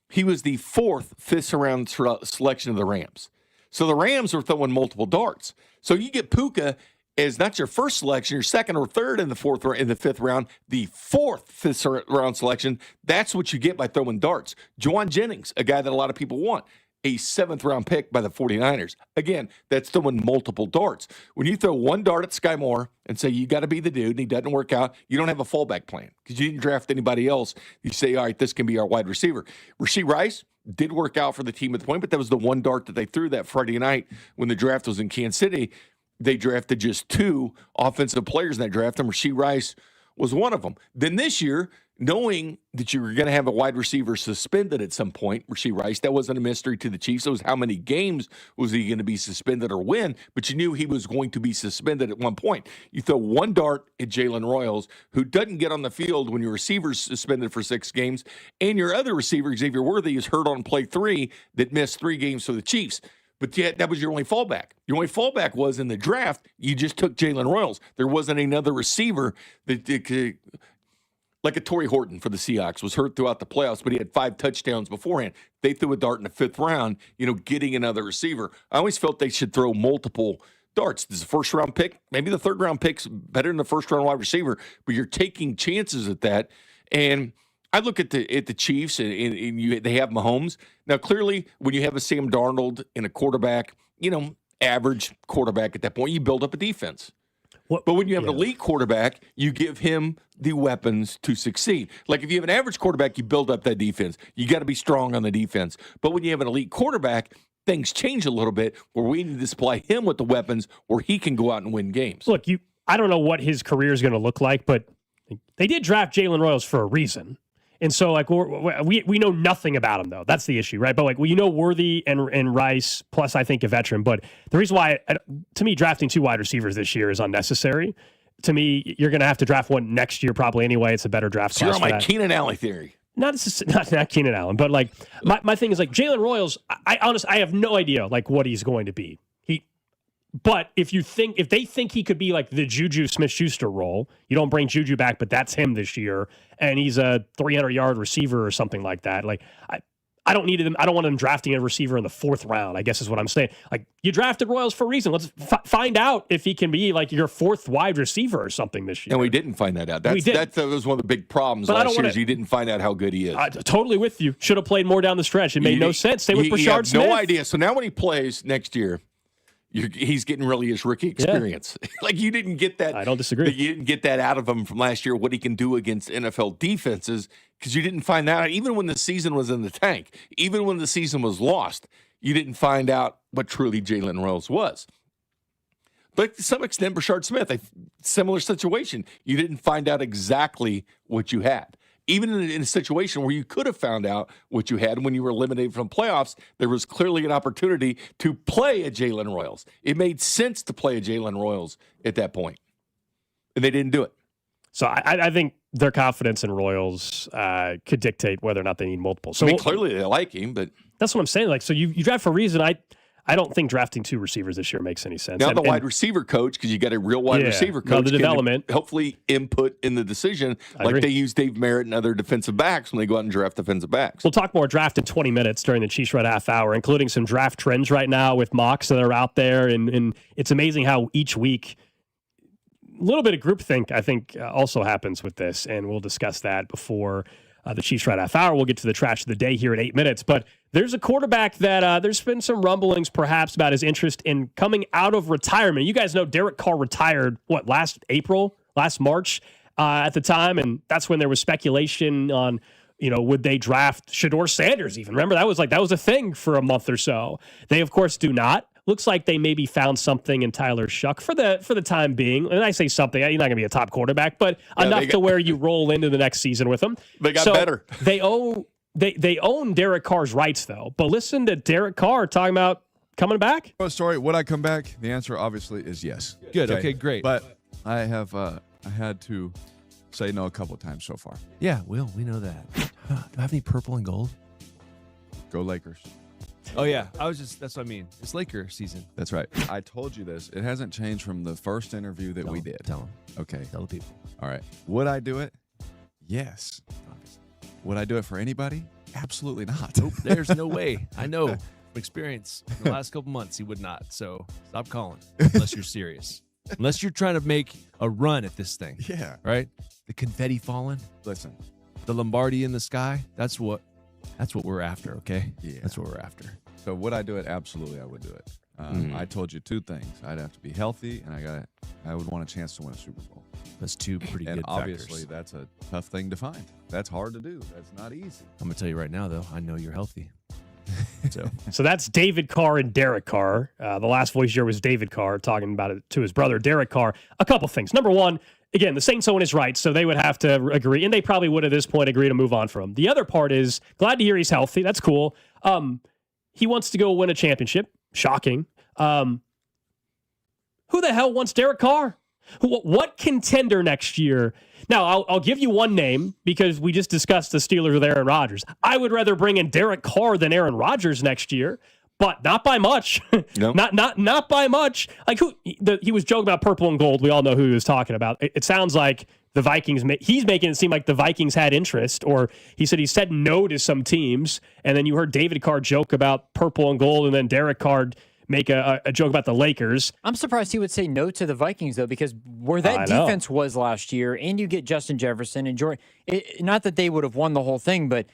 Speaker 2: He was the 4th, 5th round selection of the Rams. So the Rams are throwing multiple darts. So you get Puka as not your first selection, your second or third in the 5th round, the 4th, 5th round selection. That's what you get by throwing darts. Juwan Jennings, a guy that a lot of people want, a 7th round pick by the 49ers. Again, that's throwing multiple darts. When you throw one dart at Sky Moore and say you got to be the dude and he doesn't work out, you don't have a fallback plan because you didn't draft anybody else. You say, all right, this can be our wide receiver. Rashee Rice did work out for the team at the point, but that was the one dart that they threw that Friday night when the draft was in Kansas City. They drafted just 2 offensive players in that draft, and Rashee Rice was one of them. Then this year, knowing that you were going to have a wide receiver suspended at some point, Rashee Rice, that wasn't a mystery to the Chiefs. It was how many games was he going to be suspended or when, but you knew he was going to be suspended at one point. You throw one dart at Jalen Royals, who doesn't get on the field when your receiver's suspended for 6 games, and your other receiver, Xavier Worthy, is hurt on play 3 that missed 3 games for the Chiefs. But yet, that was your only fallback. Your only fallback was in the draft, you just took Jalen Royals. There wasn't another receiver that like a Torrey Horton for the Seahawks, was hurt throughout the playoffs, but he had 5 touchdowns beforehand. They threw a dart in the 5th round, getting another receiver. I always felt they should throw multiple darts. This is a first-round pick. Maybe the 3rd-round pick's better than the first-round wide receiver, but you're taking chances at that. And I look at the Chiefs, and they have Mahomes. Now, clearly, when you have a Sam Darnold and a quarterback, average quarterback at that point, you build up a defense. But when you have an elite quarterback, you give him the weapons to succeed. Like if you have an average quarterback, you build up that defense. You got to be strong on the defense. But when you have an elite quarterback, things change a little bit where we need to supply him with the weapons where he can go out and win games.
Speaker 1: Look, I don't know what his career is going to look like, but they did draft Jalen Royals for a reason. And so, we know nothing about him, though. That's the issue, right? But, Worthy and Rice, plus I think a veteran. But the reason why, to me, drafting 2 wide receivers this year is unnecessary. To me, you're going to have to draft one next year probably anyway. It's a better draft class.
Speaker 2: You're on my Keenan Allen theory.
Speaker 1: Not Keenan Allen, but, my thing is, Jalen Royals, I have no idea, what he's going to be. But if they think he could be like the Juju Smith-Schuster role, you don't bring Juju back, but that's him this year, and he's a 300-yard receiver or something like that. I don't need them. I don't want them drafting a receiver in the 4th round, I guess is what I'm saying. You drafted Royals for a reason. Let's find out if he can be your 4th wide receiver or something this year.
Speaker 2: And we didn't find that out. That was one of the big problems last year is you didn't find out how good he is.
Speaker 1: Totally with you. Should have played more down the stretch. It made no sense. Same with Brashard Smith.
Speaker 2: No idea. So now when he plays next year, he's getting really his rookie experience.
Speaker 1: Yeah.
Speaker 2: You didn't get that.
Speaker 1: I don't disagree.
Speaker 2: You didn't get that out of him from last year, what he can do against NFL defenses, because you didn't find that out. Even when the season was in the tank, even when the season was lost, you didn't find out what truly Jalen Royals was. But to some extent, Brashard Smith, a similar situation. You didn't find out exactly what you had. even in a situation where you could have found out what you had when you were eliminated from playoffs, there was clearly an opportunity to play a Jalen Royals. It made sense to play a Jalen Royals at that point, and they didn't do it.
Speaker 1: So I think their confidence in Royals could dictate whether or not they need multiple. So
Speaker 2: clearly they like him, but
Speaker 1: that's what I'm saying. Like, so you draft for a reason. I don't think drafting 2 receivers this year makes any sense.
Speaker 2: Now the wide receiver coach, because you got a real wide receiver coach,
Speaker 1: the development,
Speaker 2: can hopefully input in the decision, like they use Dave Merritt and other defensive backs when they go out and draft defensive backs.
Speaker 1: We'll talk more draft in 20 minutes during the Chiefs Red Half Hour, including some draft trends right now with mocks that are out there, and it's amazing how each week a little bit of groupthink, I think, also happens with this, and we'll discuss that before the Chiefs Red Half Hour. We'll get to the trash of the day here in 8 minutes, but there's a quarterback that there's been some rumblings perhaps about his interest in coming out of retirement. You guys know Derek Carr retired, last March at the time, and that's when there was speculation on, would they draft Shedeur Sanders even? Remember, that was a thing for a month or so. They, of course, do not. Looks like they maybe found something in Tyler Shuck for the time being. And I say something, you're not going to be a top quarterback, but enough to where you roll into the next season with them.
Speaker 2: They got better.
Speaker 1: They own Derek Carr's rights, though. But listen to Derek Carr talking about coming back.
Speaker 18: Story, would I come back? The answer obviously is yes.
Speaker 22: Good. Okay, great.
Speaker 18: But I have I had to say no a couple of times so far.
Speaker 22: Yeah, Will, we know that. Do I have any purple and gold?
Speaker 18: Go Lakers.
Speaker 22: Oh, yeah. That's what I mean. It's Laker season.
Speaker 18: That's right. I told you this. It hasn't changed from the first interview that we did.
Speaker 22: Tell them.
Speaker 18: Okay.
Speaker 22: Tell the people.
Speaker 18: All right. Would I do it? Yes. Would I do it for anybody? Absolutely not.
Speaker 22: Nope. There's no way. I know from experience in the last couple months he would not. So stop calling unless you're serious. Unless you're trying to make a run at this thing.
Speaker 18: Yeah.
Speaker 22: Right? The confetti falling.
Speaker 18: Listen.
Speaker 22: The Lombardi in the sky. That's what we're after, okay?
Speaker 18: Yeah.
Speaker 22: That's what we're after.
Speaker 18: So would I do it? Absolutely, I would do it. I told you 2 things. I'd have to be healthy, and I would want a chance to win a Super Bowl.
Speaker 22: That's 2 pretty good
Speaker 18: factors. And obviously,
Speaker 22: factors.
Speaker 18: that's a tough thing to find. That's hard to do. That's not easy.
Speaker 22: I'm going to tell you right now, though, I know you're healthy.
Speaker 1: So that's David Carr and Derek Carr. The last voice here was David Carr talking about it to his brother, Derek Carr. A couple things. Number one, again, the Saints own his rights, so they would have to agree, and they probably would at this point agree to move on from him. The other part is, glad to hear he's healthy. That's cool. He wants to go win a championship. Shocking. Who the hell wants Derek Carr? What contender next year? Now, I'll give you one name because we just discussed the Steelers with Aaron Rodgers. I would rather bring in Derek Carr than Aaron Rodgers next year, but not by much.
Speaker 2: No.
Speaker 1: not by much. Like he was joking about purple and gold. We all know who he was talking about. It sounds like the Vikings. He's making it seem like the Vikings had interest, or he said he said no to some teams, and then you heard David Carr joke about purple and gold, and then Derek Carr make a joke about the Lakers.
Speaker 3: I'm surprised he would say no to the Vikings, though, because where that defense was last year, and you get Justin Jefferson and Jordan, not that they would have won the whole thing, but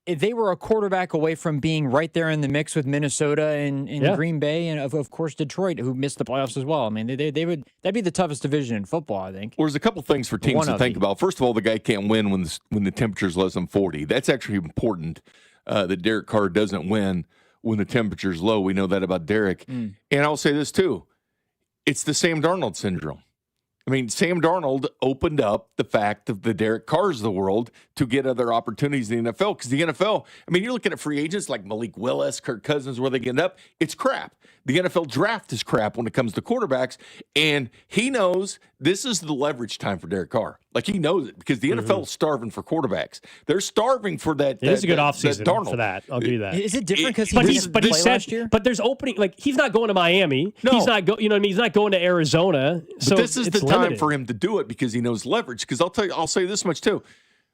Speaker 3: they were a quarterback away from being right there in the mix with Minnesota and Green Bay, and of course Detroit, who missed the playoffs as well. I mean, that'd be the toughest division in football, I think.
Speaker 2: Well, there's a couple things for teams to think about. First of all, the guy can't win when the temperature's less than 40. That's actually important. That Derek Carr doesn't win when the temperature's low. We know that about Derek. And I'll say this too. It's the Sam Darnold syndrome. I mean, Sam Darnold opened up the fact of the Derek Carrs of the world to get other opportunities in the NFL. Because the NFL, I mean, you're looking at free agents like Malik Willis, Kirk Cousins, where they end up. It's crap. The NFL draft is crap when it comes to quarterbacks. And he knows this is the leverage time for Derek Carr. Like, he knows it because the NFL is starving for quarterbacks. They're starving for that.
Speaker 1: It is a good offseason for that. I'll give you that.
Speaker 3: Is it different because he said last year?
Speaker 1: But there's opening. Like, he's not going to Miami. No. He's not you know what I mean? He's not going to Arizona. So
Speaker 2: but this is the time for him to do it because he knows leverage. Because I'll say this much too.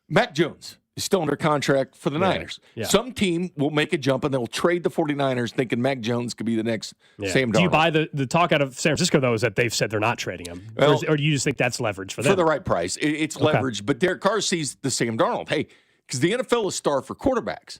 Speaker 2: Mac Jones is still under contract for the Niners.
Speaker 1: Yeah.
Speaker 2: Some team will make a jump and they'll trade the 49ers thinking Mac Jones could be the next Sam Darnold.
Speaker 1: Do you buy the talk out of San Francisco, though, is that they've said they're not trading him?
Speaker 2: Well,
Speaker 1: or do you just think that's leverage for them?
Speaker 2: For the right price. It's leverage. But Derek Carr sees the Sam Darnold. Hey, because the NFL is starved for quarterbacks.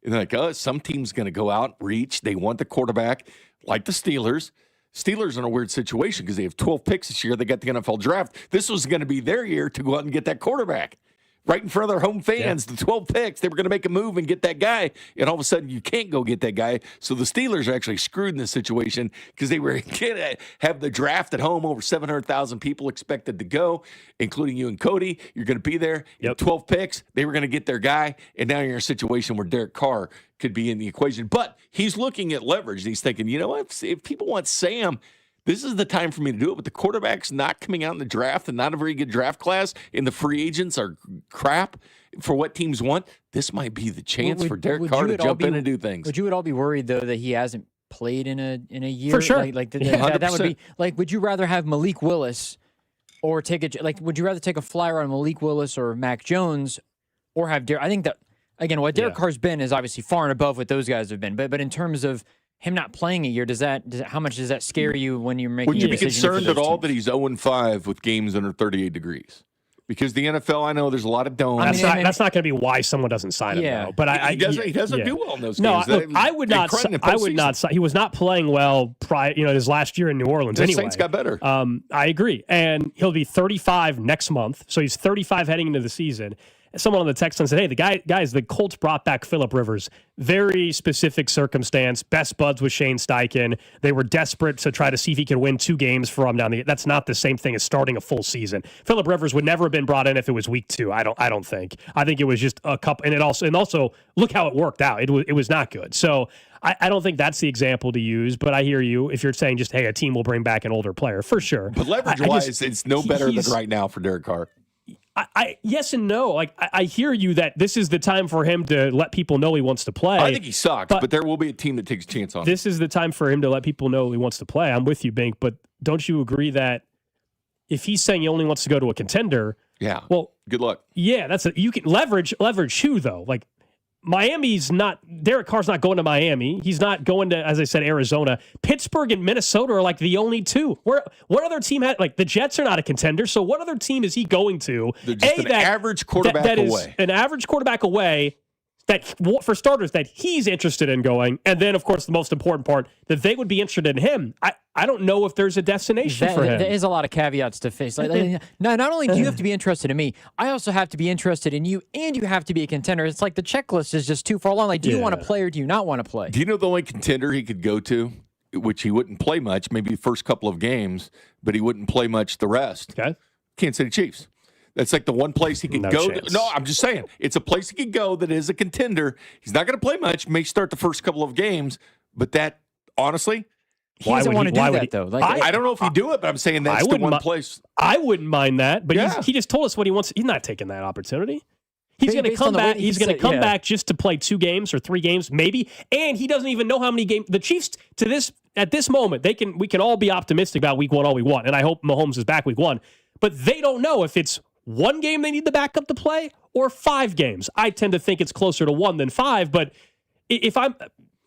Speaker 2: And they're like, some team's going to go out, reach. They want the quarterback, like the Steelers. Steelers are in a weird situation because they have 12 picks this year. They got the NFL draft. This was going to be their year to go out and get that quarterback right in front of their home fans, the 12 picks. They were going to make a move and get that guy, and all of a sudden you can't go get that guy. So the Steelers are actually screwed in this situation because they were going to have the draft at home. Over 700,000 people expected to go, including you and Cody. You're going to be there. 12 picks. They were going to get their guy, and now you're in a situation where Derek Carr could be in the equation. But he's looking at leverage, and he's thinking, you know what, if people want Sam, this is the time for me to do it. But the quarterbacks not coming out in the draft and not a very good draft class, and the free agents are crap for what teams want. This might be the chance for Derek Carr to jump in and do things.
Speaker 3: Would you at all be worried, though, that he hasn't played in a year?
Speaker 1: For sure.
Speaker 3: That would be like, would you rather have Malik Willis or would you rather take a flyer on Malik Willis or Mac Jones or have Derek? I think that, again, what Derek Carr's been is obviously far and above what those guys have been. But in terms of him not playing a year, how much does that scare you when you're making?
Speaker 2: Would you be concerned at all that he's 0-5 with games under 38 degrees? Because the NFL, I know there's a lot of don'ts.
Speaker 1: That's not going to be why someone doesn't sign him, though. But
Speaker 2: he doesn't do well in those
Speaker 1: games.
Speaker 2: No,
Speaker 1: I would not. He was not playing well his last year in New Orleans.
Speaker 2: The Saints got better.
Speaker 1: I agree, and he'll be 35 next month, so he's 35 heading into the season. Someone on the text line said, hey, the Colts brought back Phillip Rivers. Very specific circumstance. Best buds with Shane Steichen. They were desperate to try to see if he could win 2 games for him that's not the same thing as starting a full season. Phillip Rivers would never have been brought in if it was week 2. I don't think. I think it was just a couple, and also look how it worked out. It was not good. So I don't think that's the example to use, but I hear you if you're saying just, hey, a team will bring back an older player, for sure.
Speaker 2: But leverage-wise, it's no better than right now for Derek Carr.
Speaker 1: Yes and no. Like I hear you that this is the time for him to let people know he wants to play.
Speaker 2: I think he sucks, but there will be a team that takes a chance on him.
Speaker 1: This is the time for him to let people know he wants to play. I'm with you, Bink, but don't you agree if he's saying he only wants to go to a contender?
Speaker 2: Yeah.
Speaker 1: Well,
Speaker 2: good luck.
Speaker 1: Yeah, you can leverage who though? Like Derek Carr's not going to Miami. He's not going to, as I said, Arizona. Pittsburgh and Minnesota are like the only two. What other team the Jets are not a contender, so what other team is he going to?
Speaker 2: They're just an average quarterback away.
Speaker 1: An average quarterback away that, for starters, that he's interested in going. And then, of course, the most important part, that they would be interested in him. I don't know if there's a destination for him.
Speaker 3: There is a lot of caveats to face. Not only do you have to be interested in me, I also have to be interested in you, and you have to be a contender. It's like the checklist is just too far along. Like, do you want to play or do you not want to play?
Speaker 2: Do you know the only contender he could go to, which he wouldn't play much, maybe the first couple of games, but he wouldn't play much the rest?
Speaker 1: Okay.
Speaker 2: Kansas City Chiefs. That's like the one place he could go. No, I'm just saying. It's a place he could go that is a contender. He's not going to play much, may start the first couple of games, but that, honestly,
Speaker 3: he doesn't want to do that, though.
Speaker 2: I don't know if he'd do it, but I'm saying that's the one place.
Speaker 1: I wouldn't mind that, but he just told us what he wants. He's not taking that opportunity. He's going to come back. He's going to come back just to play 2 games or 3 games, maybe. And he doesn't even know how many games. The Chiefs, at this moment, we can all be optimistic about week 1 all we want. And I hope Mahomes is back week 1. But they don't know if it's 1 game they need the backup to play or 5 games. I tend to think it's closer to 1 than 5. But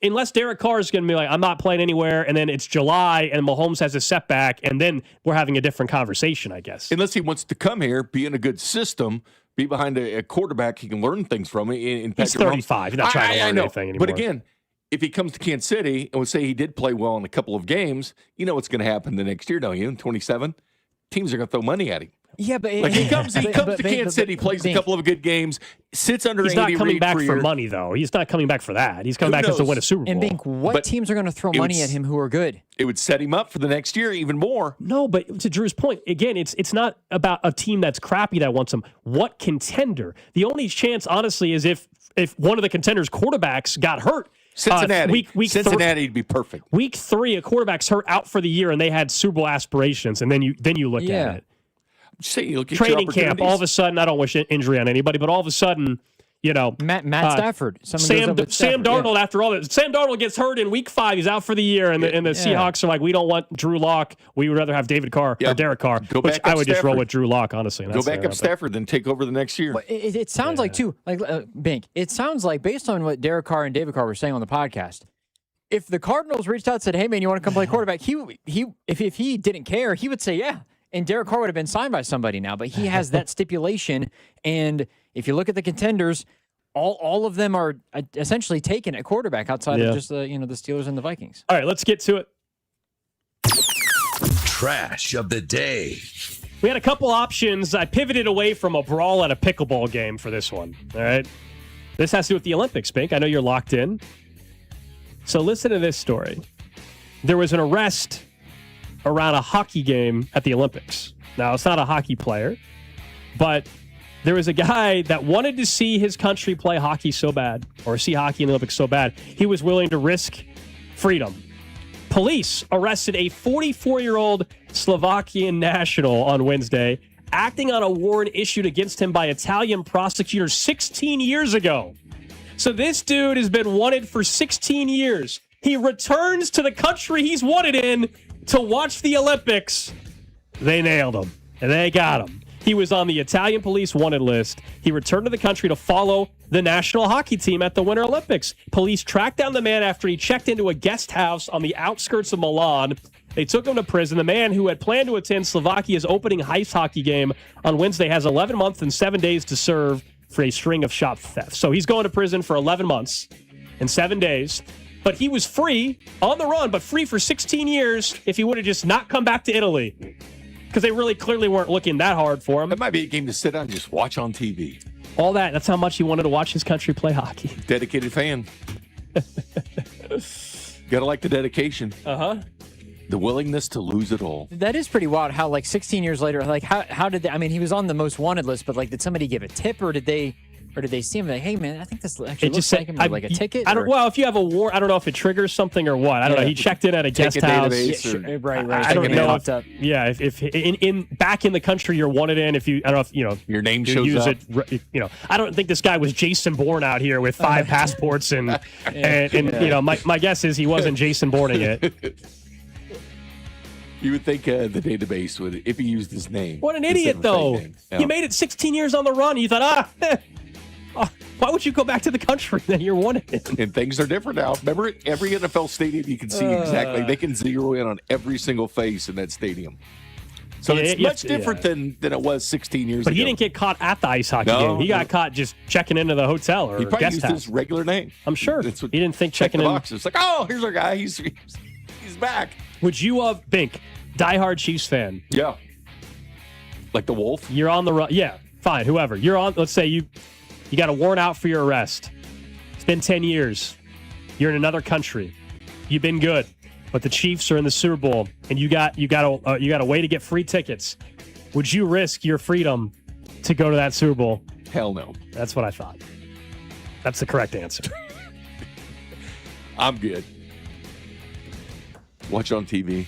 Speaker 1: unless Derek Carr is going to be like, I'm not playing anywhere, and then it's July and Mahomes has a setback, and then we're having a different conversation, I guess.
Speaker 2: Unless he wants to come here, be in a good system, be behind a quarterback he can learn things from.
Speaker 1: He's 35. He's not trying to learn anything anymore.
Speaker 2: But again, if he comes to Kansas City and would say he did play well in a couple of games, you know what's going to happen the next year, don't you? In 27, teams are going to throw money at him.
Speaker 3: Yeah, but
Speaker 2: he comes to Kansas City, plays a couple of good games, sits under 80.
Speaker 1: He's not coming back for money, though. He's not coming back for that. He's coming back just to win a Super Bowl.
Speaker 3: And Bink, what teams are going to throw money at him who are good?
Speaker 2: It would set him up for the next year even more.
Speaker 1: No, but to Drew's point, again, it's not about a team that's crappy that wants him. What contender? The only chance, honestly, is if one of the contenders' quarterbacks got hurt.
Speaker 2: Cincinnati. Cincinnati'd be perfect.
Speaker 1: Week 3, a quarterback's hurt out for the year, and they had Super Bowl aspirations, and then you look at it. Training camp, all of a sudden, I don't wish injury on anybody, but all of a sudden,
Speaker 3: Matt Stafford.
Speaker 1: Sam Darnold, after all that, Sam Darnold gets hurt in week 5. He's out for the year, and the Seahawks are like, we don't want Drew Lock. We would rather have David Carr or Derek Carr, which I would just roll with Drew Lock, honestly.
Speaker 2: Go back up Stafford, then take over the next year.
Speaker 3: It sounds like, too, Bink, it sounds like, based on what Derek Carr and David Carr were saying on the podcast, if the Cardinals reached out and said, hey, man, you want to come play quarterback, if he didn't care, he would say, yeah. And Derek Carr would have been signed by somebody now, but he has that stipulation. And if you look at the contenders, all of them are essentially taken at quarterback outside of just the Steelers and the Vikings.
Speaker 1: All right, let's get to it.
Speaker 5: Trash of the day.
Speaker 1: We had a couple options. I pivoted away from a brawl at a pickleball game for this one. All right. This has to do with the Olympics, Pink. I know you're locked in. So listen to this story. There was an arrest around a hockey game at the Olympics. Now, it's not a hockey player, but there was a guy that wanted to see his country play hockey so bad, or see hockey in the Olympics so bad, he was willing to risk freedom. Police arrested a 44-year-old Slovakian national on Wednesday, acting on a warrant issued against him by Italian prosecutors 16 years ago. So this dude has been wanted for 16 years. He returns to the country he's wanted in to watch the Olympics. They nailed him, and they got him. He was on the Italian police wanted list. He returned to the country to follow the national hockey team at the Winter Olympics. Police tracked down the man after he checked into a guest house on the outskirts of Milan. They took him to prison. The man, who had planned to attend Slovakia's opening ice hockey game on Wednesday, has 11 months and 7 days to serve for a string of shop thefts. So he's going to prison for 11 months and 7 days. But he was free, on the run, but free for 16 years if he would have just not come back to Italy. Because they really clearly weren't looking that hard for him.
Speaker 2: That might be a game to sit down and just watch on TV.
Speaker 1: All that. That's how much he wanted to watch his country play hockey.
Speaker 2: Dedicated fan. Gotta like the dedication.
Speaker 1: Uh-huh.
Speaker 2: The willingness to lose it all.
Speaker 3: That is pretty wild how, 16 years later, how did they, I mean, he was on the most wanted list, but, did somebody give a tip, or did they see him like, hey, man, I think this actually looks like him, or like a ticket?
Speaker 1: Well, if you have a warrant, I don't know if it triggers something or what. I don't know. He checked in at a guest house.
Speaker 3: Right.
Speaker 1: I don't know if in back in the country you're wanted in, I don't know if,
Speaker 2: your name
Speaker 1: you
Speaker 2: shows
Speaker 1: use
Speaker 2: up.
Speaker 1: It, I don't think this guy was Jason Bourne out here with 5 passports and my guess is he wasn't Jason Bourning it.
Speaker 2: You would think the database would, if he used his name.
Speaker 1: What an idiot, though. You made it 16 years on the run. You thought, why would you go back to the country that you're wanted in?
Speaker 2: And things are different now. Remember, every NFL stadium, you can see exactly. They can zero in on every single face in that stadium. So it's much different than it was 16 years ago.
Speaker 1: But he didn't get caught at the ice hockey game. He got caught just checking into the hotel or
Speaker 2: he probably
Speaker 1: guest
Speaker 2: used
Speaker 1: house.
Speaker 2: his regular name.
Speaker 1: I'm sure. He didn't think checking
Speaker 2: the
Speaker 1: in.
Speaker 2: Box. It's like, oh, here's our guy. He's back.
Speaker 1: Would you, Bink, diehard Chiefs fan?
Speaker 2: Yeah. Like the Wolf?
Speaker 1: You're on the run. Yeah, fine, whoever. You're on, let's say you got a warrant out for your arrest. It's been 10 years. You're in another country. You've been good, but the Chiefs are in the Super Bowl, and you got a way to get free tickets. Would you risk your freedom to go to that Super Bowl?
Speaker 2: Hell no.
Speaker 1: That's what I thought. That's the correct answer.
Speaker 2: I'm good. Watch on TV.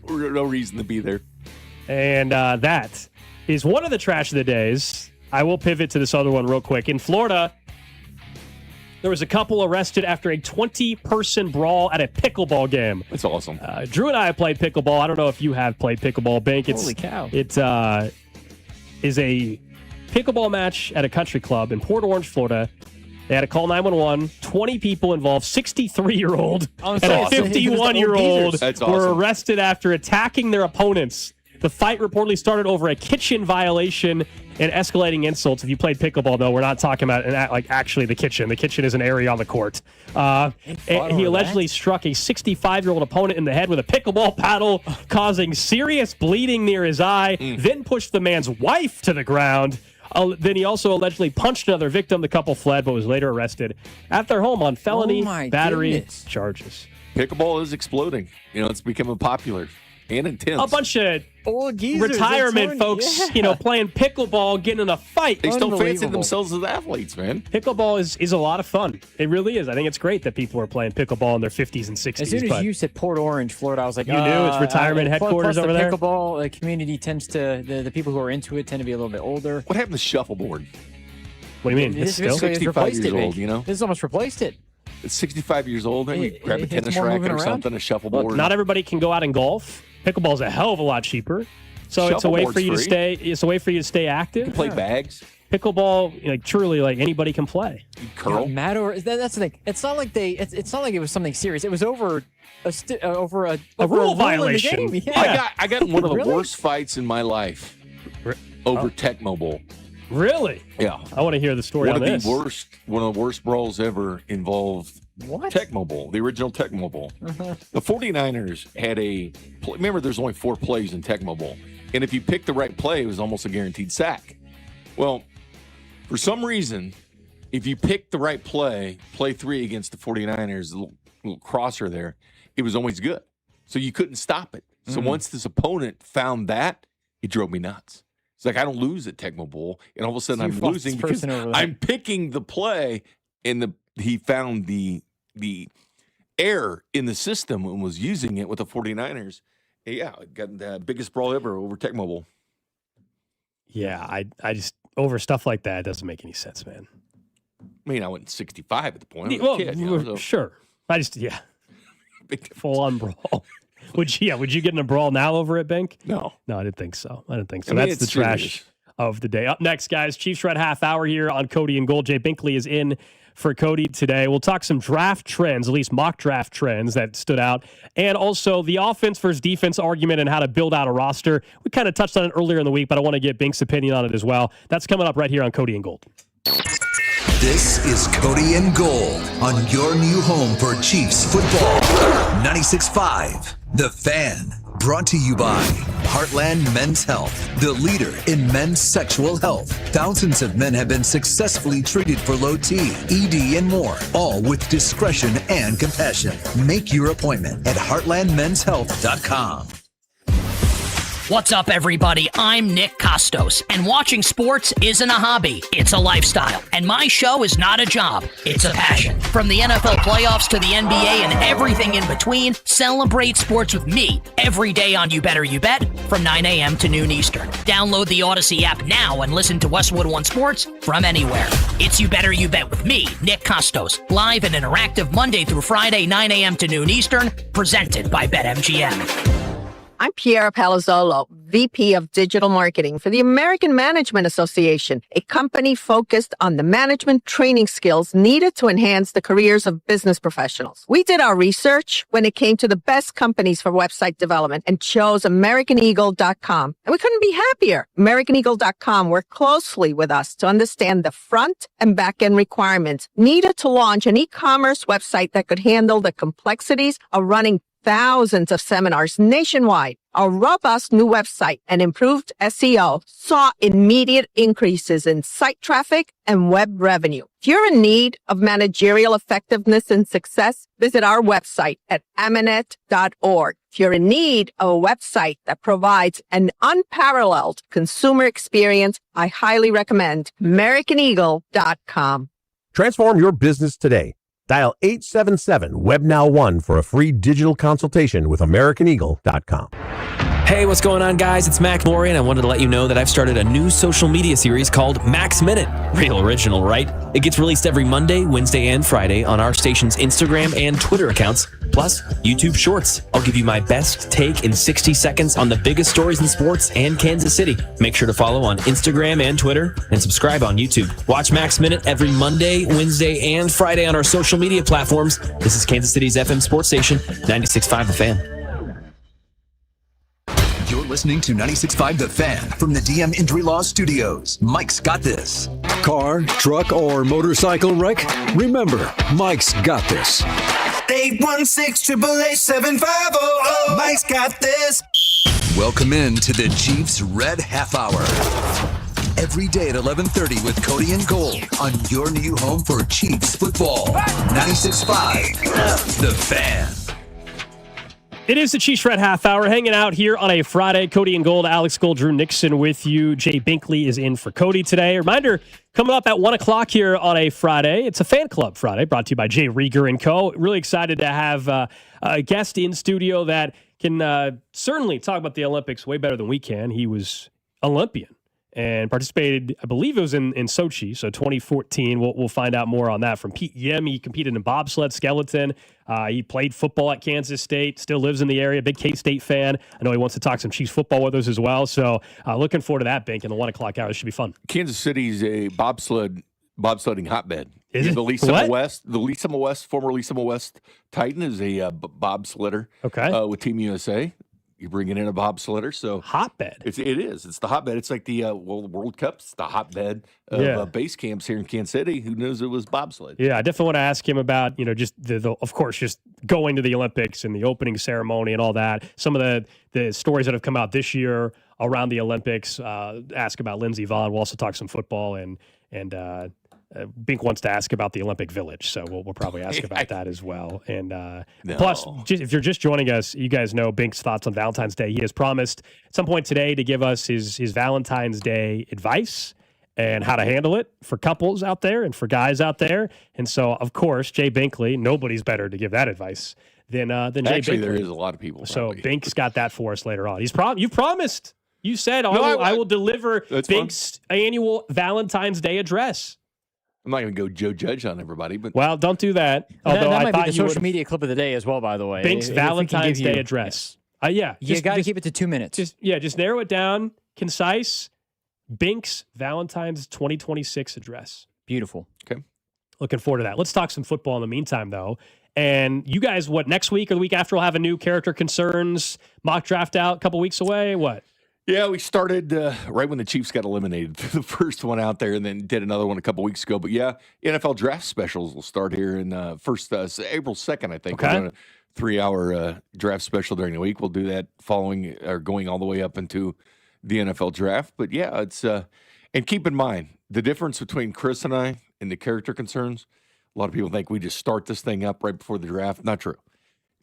Speaker 2: No reason to be there.
Speaker 1: And that is one of the trash of the days. I will pivot to this other one real quick. In Florida, there was a couple arrested after a 20-person brawl at a pickleball game.
Speaker 2: That's awesome.
Speaker 1: Drew and I have played pickleball. I don't know if you have played pickleball, Bank.
Speaker 3: Holy cow.
Speaker 1: It is a pickleball match at a country club in Port Orange, Florida. They had to call 911. 20 people involved, 63-year-old and a 51-year-old were arrested after attacking their opponents. The fight reportedly started over a kitchen violation and escalating insults. If you played pickleball, though, we're not talking about actually the kitchen. The kitchen is an area on the court. He allegedly struck a 65-year-old opponent in the head with a pickleball paddle, causing serious bleeding near his eye, then pushed the man's wife to the ground. Then he also allegedly punched another victim. The couple fled, but was later arrested at their home on felony battery charges.
Speaker 2: Pickleball is exploding. It's becoming popular and intense.
Speaker 1: A bunch of
Speaker 3: old geezers,
Speaker 1: retirement folks, playing pickleball, getting in a fight.
Speaker 2: They still fancy themselves as athletes, man.
Speaker 1: Pickleball is a lot of fun. It really is. I think it's great that people are playing pickleball in their 50s and 60s.
Speaker 3: As soon as you said Port Orange, Florida, I was like,
Speaker 1: you knew it's retirement headquarters over there.
Speaker 3: Pickleball community tends to, the people who are into it tend to be a little bit older.
Speaker 2: What happened to shuffleboard?
Speaker 1: What do you mean?
Speaker 3: It's
Speaker 1: still
Speaker 2: 65 years old,
Speaker 3: This has almost replaced it.
Speaker 2: It's 65 years old. Maybe grab a tennis racket or something, a shuffleboard.
Speaker 1: Look, not everybody can go out and golf. Pickleball's a hell of a lot cheaper. So it's a way for you to stay. It's a way for you to stay active.
Speaker 2: You can play bags.
Speaker 1: Pickleball, truly, anybody can play.
Speaker 2: Curl.
Speaker 3: That's the thing. It's not like it's not like it was something serious. It was over a
Speaker 1: rule violation.
Speaker 3: In the game. Yeah.
Speaker 2: I got in one of the worst fights in my life over Tecmo Bowl.
Speaker 1: Really?
Speaker 2: Yeah.
Speaker 1: I want to hear the story on this.
Speaker 2: One of the worst brawls ever involved
Speaker 3: What?
Speaker 2: Tecmo Bowl, the original Tecmo Bowl. The 49ers had remember there's only 4 plays in Tecmo Bowl. And if you picked the right play, it was almost a guaranteed sack. Well, for some reason, if you picked the right play 3 against the 49ers, the little crosser there, it was always good. So you couldn't stop it. So once this opponent found that, it drove me nuts. It's like I don't lose at Tecmo Bowl, and all of a sudden I'm losing because I'm picking the play, and he found the error in the system and was using it with the 49ers. And yeah, it got the biggest brawl ever over Tecmo Bowl.
Speaker 1: Yeah, I just over stuff like that, it doesn't make any sense, man.
Speaker 2: I mean, I went 65 at the point.
Speaker 1: Well, sure. I just full on brawl. Would you get in a brawl now over it, Bink?
Speaker 2: No,
Speaker 1: I didn't think so. That's the trash of the day. Up next, guys, Chiefs Red Half Hour here on Cody and Gold. Jay Binkley is in for Cody today. We'll talk some draft trends, at least mock draft trends that stood out, and also the offense versus defense argument and how to build out a roster. We kind of touched on it earlier in the week, but I want to get Bink's opinion on it as well. That's coming up right here on Cody and Gold.
Speaker 5: This is Cody and Gold on your new home for Chiefs football. 96.5, The Fan. Brought to you by Heartland Men's Health, the leader in men's sexual health. Thousands of men have been successfully treated for low T, ED, and more, all with discretion and compassion. Make your appointment at heartlandmenshealth.com.
Speaker 4: What's up, everybody? I'm Nick Costos, and watching sports isn't a hobby, it's a lifestyle. And my show is not a job, it's a passion. From the NFL playoffs to the NBA and everything in between, celebrate sports with me every day on You Better You Bet from 9 a.m. to noon Eastern. Download the Odyssey app now and listen to Westwood One Sports from anywhere. It's You Better You Bet with me, Nick Costos, live and interactive Monday through Friday, 9 a.m. to noon Eastern, presented by BetMGM.
Speaker 6: I'm Piera Palazzolo, VP of Digital Marketing for the American Management Association, a company focused on the management training skills needed to enhance the careers of business professionals. We did our research when it came to the best companies for website development and chose AmericanEagle.com. And we couldn't be happier. AmericanEagle.com worked closely with us to understand the front and back end requirements needed to launch an e-commerce website that could handle the complexities of running thousands of seminars nationwide. Our robust new website and improved SEO saw immediate increases in site traffic and web revenue. If you're in need of managerial effectiveness and success, visit our website at amanet.org. If you're in need of a website that provides an unparalleled consumer experience, I highly recommend AmericanEagle.com.
Speaker 7: Transform your business today. Dial 877-WebNow1 for a free digital consultation with AmericanEagle.com.
Speaker 19: Hey, what's going on, guys? It's Mac Lori, and I wanted to let you know that I've started a new social media series called Mac's Minute. Real original, right? It gets released every Monday, Wednesday, and Friday on our station's Instagram and Twitter accounts, plus YouTube Shorts. I'll give you my best take in 60 seconds on the biggest stories in sports and Kansas City. Make sure to follow on Instagram and Twitter, and subscribe on YouTube. Watch Mac's Minute every Monday, Wednesday, and Friday on our social media platforms. This is Kansas City's FM sports station, 96.5 The Fan.
Speaker 5: You're listening to 96.5 The Fan from the DM Injury Law Studios. Mike's got this.
Speaker 15: Car, truck, or motorcycle wreck? Remember, Mike's got this.
Speaker 16: 816-888-7500. Mike's got this.
Speaker 5: Welcome in to the Chiefs Red Half Hour. Every day at 11:30 with Cody and Gold on your new home for Chiefs football. 96.5 The Fan.
Speaker 1: It is the Chiefs Red Half Hour, hanging out here on a Friday. Cody and Gold, Alex Gold, Drew Nixon with you. Jay Binkley is in for Cody today. Reminder, coming up at 1 o'clock here on a Friday. It's a Fan Club Friday, brought to you by Jay Rieger & Co. Really excited to have a guest in studio that can certainly talk about the Olympics way better than we can. He was Olympian and participated, I believe it was in Sochi, so 2014. We'll find out more on that from Pete Yemm. He competed in bobsled, skeleton. He played football at Kansas State, still lives in the area, big K-State fan. I know he wants to talk some Chiefs football with us as well, so looking forward to that, Bink, in the 1 o'clock hour. It should be fun.
Speaker 2: Kansas City's a bobsledding hotbed.
Speaker 1: Is it?
Speaker 2: The Lee Summel West, former Lee Summel West Titan is a bobsledder with Team USA. You're bringing in a bobsledder, so
Speaker 1: hotbed.
Speaker 2: It is. It's the hotbed. It's like the World Cup. It's the hotbed of base camps here in Kansas City. Who knows it was bobsled?
Speaker 1: Yeah, I definitely want to ask him about just of course, just going to the Olympics and the opening ceremony and all that. Some of the stories that have come out this year around the Olympics. Ask about Lindsey Vonn. We'll also talk some football and Bink wants to ask about the Olympic Village, so we'll probably ask about that as well. And plus, if you're just joining us, you guys know Bink's thoughts on Valentine's Day. He has promised at some point today to give us his Valentine's Day advice and how to handle it for couples out there and for guys out there. And so, of course, Jay Binkley, nobody's better to give that advice than Jay
Speaker 2: Actually,
Speaker 1: Binkley.
Speaker 2: there is a lot of people.
Speaker 1: So Bink's got that for us later on. You've promised. You said I will deliver Bink's annual Valentine's Day address.
Speaker 2: I'm not going to go Joe Judge on everybody, but
Speaker 1: well, don't do that. Although
Speaker 3: that
Speaker 1: I
Speaker 3: might
Speaker 1: thought
Speaker 3: be the social media clip of the day as well. By the way,
Speaker 1: Bink's Valentine's Day address. You
Speaker 3: got to keep it to 2 minutes.
Speaker 1: Just narrow it down, concise. Bink's Valentine's 2026 address.
Speaker 3: Beautiful.
Speaker 2: Okay,
Speaker 1: looking forward to that. Let's talk some football in the meantime, though. And you guys, next week or the week after, we'll have a new character concerns mock draft out. A couple weeks away. What?
Speaker 2: Yeah, we started right when the Chiefs got eliminated. The first one out there, and then did another one a couple weeks ago. But yeah, NFL draft specials will start here in April 2nd, I think.
Speaker 1: Okay.
Speaker 2: We're doing a 3-hour draft special during the week. We'll do that going all the way up into the NFL draft. But yeah, it's and keep in mind the difference between Chris and I and the character concerns. A lot of people think we just start this thing up right before the draft. Not true.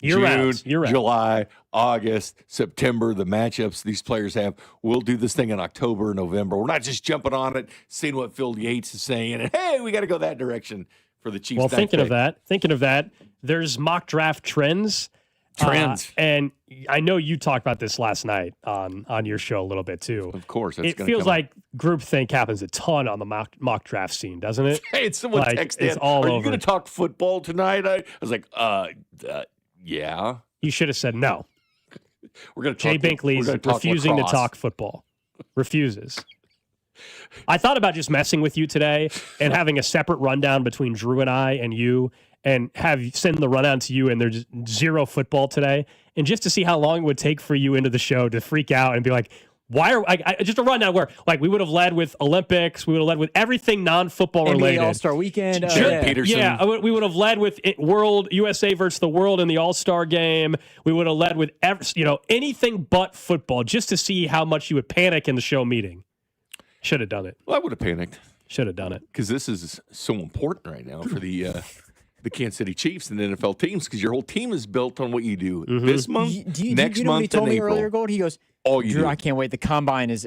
Speaker 2: June, July, August, September, the matchups these players have. We'll do this thing in October, November. We're not just jumping on it, seeing what Phil Yates is saying, and hey, we got to go that direction for the Chiefs.
Speaker 1: Well, thinking of that, there's mock draft trends. And I know you talked about this last night on your show a little bit too.
Speaker 2: Of course.
Speaker 1: It feels like groupthink happens a ton on the mock draft scene, doesn't it?
Speaker 2: Hey, someone texted,
Speaker 1: it's all
Speaker 2: are
Speaker 1: over.
Speaker 2: you going to talk football tonight? I was like, yeah.
Speaker 1: You should have said no.
Speaker 2: We're going to
Speaker 1: Jay Binkley's refusing to talk football. Refuses. I thought about just messing with you today and having a separate rundown between Drew and I and you, and send the rundown to you, and there's zero football today, and just to see how long it would take for you into the show to freak out and be like, why are just a rundown where we would have led with Olympics, we would have led with everything non-football related.
Speaker 3: All-Star Weekend.
Speaker 2: Peterson.
Speaker 1: Yeah, we would have led with USA versus the world in the All-Star game. We would have led with anything but football, just to see how much you would panic in the show meeting. Should have done it.
Speaker 2: Well, I would have panicked.
Speaker 1: Should have done it.
Speaker 2: Because this is so important right now for the Kansas City Chiefs and the NFL teams, because your whole team is built on what you do this month, next month,
Speaker 3: what he told me
Speaker 2: April.
Speaker 3: earlier, Gold? He goes, Drew, I can't wait. The combine is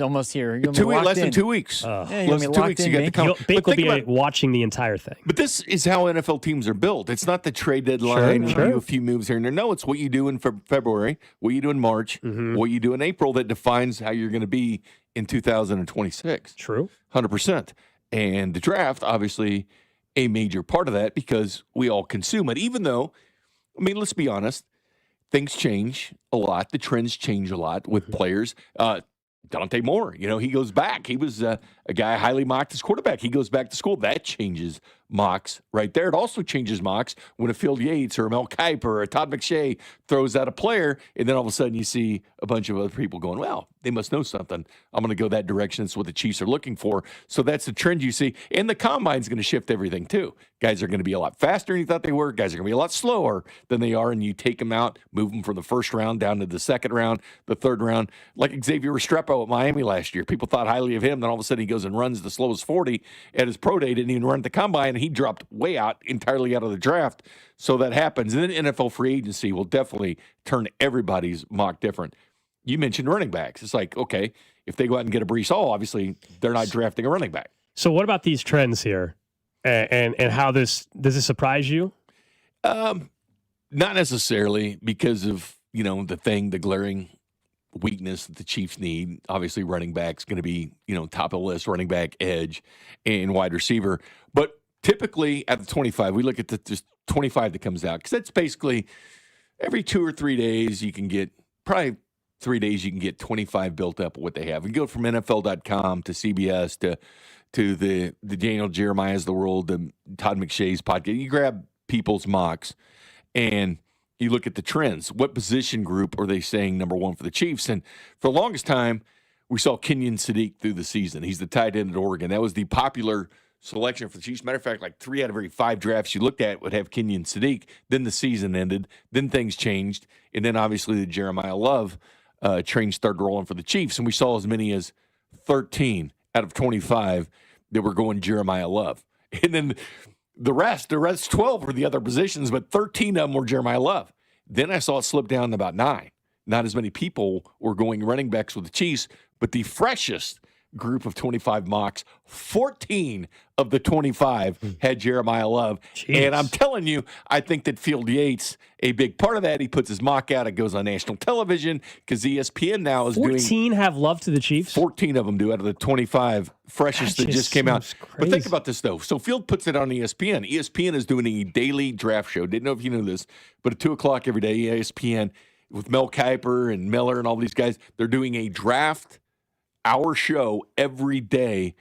Speaker 3: almost here.
Speaker 2: Less than 2 weeks.
Speaker 3: Less than 2 weeks.
Speaker 2: You got the combine.
Speaker 1: Bink will be watching the entire thing.
Speaker 2: But this is how NFL teams are built. It's not the trade deadline.
Speaker 1: Sure.
Speaker 2: You do a few moves here and there. No, it's what you do in February, what you do in March, what you do in April that defines how you're going to be in 2026.
Speaker 1: True.
Speaker 2: 100%. And the draft, obviously, a major part of that, because we all consume it. Even though, let's be honest, things change a lot. The trends change a lot with players. Dante Moore, he goes back. He was a guy highly mocked as quarterback. He goes back to school. That changes mocks right there. It also changes mocks when a Phil Yates or a Mel Kiper or a Todd McShay throws out a player, and then all of a sudden you see a bunch of other people going, well, they must know something. I'm going to go that direction. That's what the Chiefs are looking for. So that's the trend you see. And the combine's going to shift everything too. Guys are going to be a lot faster than you thought they were. Guys are going to be a lot slower than they are, and you take them out, move them from the first round down to the second round, the third round. Like Xavier Restrepo at Miami last year. People thought highly of him. Then all of a sudden he goes and runs the slowest 40 at his pro day. Didn't even run at the combine, and he dropped way out, entirely out of the draft. So that happens. And then NFL free agency will definitely turn everybody's mock different. You mentioned running backs. It's like, okay, if they go out and get a Breece Hall, obviously they're not drafting a running back.
Speaker 1: So what about these trends here, and how does this surprise you?
Speaker 2: Not necessarily, because of the glaring weakness that the Chiefs need. Obviously, running back's going to be top of the list, running back, edge, and wide receiver. But typically at the 25, we look at the just 25 that comes out, because that's basically every 2 or 3 days you can get probably 3 days you can get 25 built up of what they have. We go from NFL.com to CBS to the Daniel Jeremiah's of the world, the Todd McShay's podcast. You grab people's mocks, and you look at the trends. What position group are they saying number one for the Chiefs? And for the longest time, we saw Kenyon Sadiq through the season. He's the tight end at Oregon. That was the popular selection for the Chiefs. Matter of fact, like 3 out of every 5 drafts you looked at would have Kenyon Sadiq. Then the season ended. Then things changed. And then obviously the Jeremiah Love train started rolling for the Chiefs. And we saw as many as 13 out of 25 that were going Jeremiah Love. And then the rest 12 were the other positions, but 13 of them were Jeremiah Love. Then I saw it slip down to about 9. Not as many people were going running backs with the Chiefs, but the freshest group of 25 mocks, 14 of the 25 had Jeremiah Love. Jeez. And I'm telling you, I think that Field Yates, a big part of that, he puts his mock out. It goes on national television because ESPN now is
Speaker 1: 14 have love to the Chiefs?
Speaker 2: 14 of them do out of the 25 freshest that just came out. Crazy. But think about this, though. So Field puts it on ESPN. ESPN is doing a daily draft show. Didn't know if you knew this, but at 2 o'clock every day, ESPN, with Mel Kiper and Miller and all these guys, they're doing a draft hour show every day,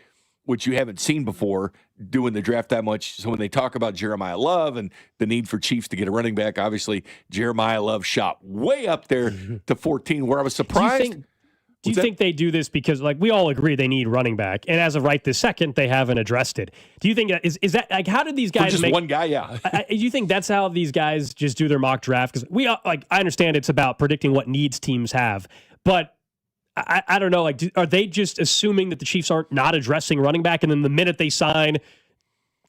Speaker 2: which you haven't seen before, doing the draft that much. So when they talk about Jeremiah Love and the need for Chiefs to get a running back, obviously Jeremiah Love shot way up there to 14, where I was surprised.
Speaker 1: Do you think they do this because, like, we all agree they need running back, and as of right this second, they haven't addressed it? Do you think is that like, how did these guys
Speaker 2: for just one guy? Yeah.
Speaker 1: Do you think that's how these guys just do their mock draft? Because I understand it's about predicting what needs teams have, but I don't know. Like, are they just assuming that the Chiefs aren't not addressing running back, and then the minute they sign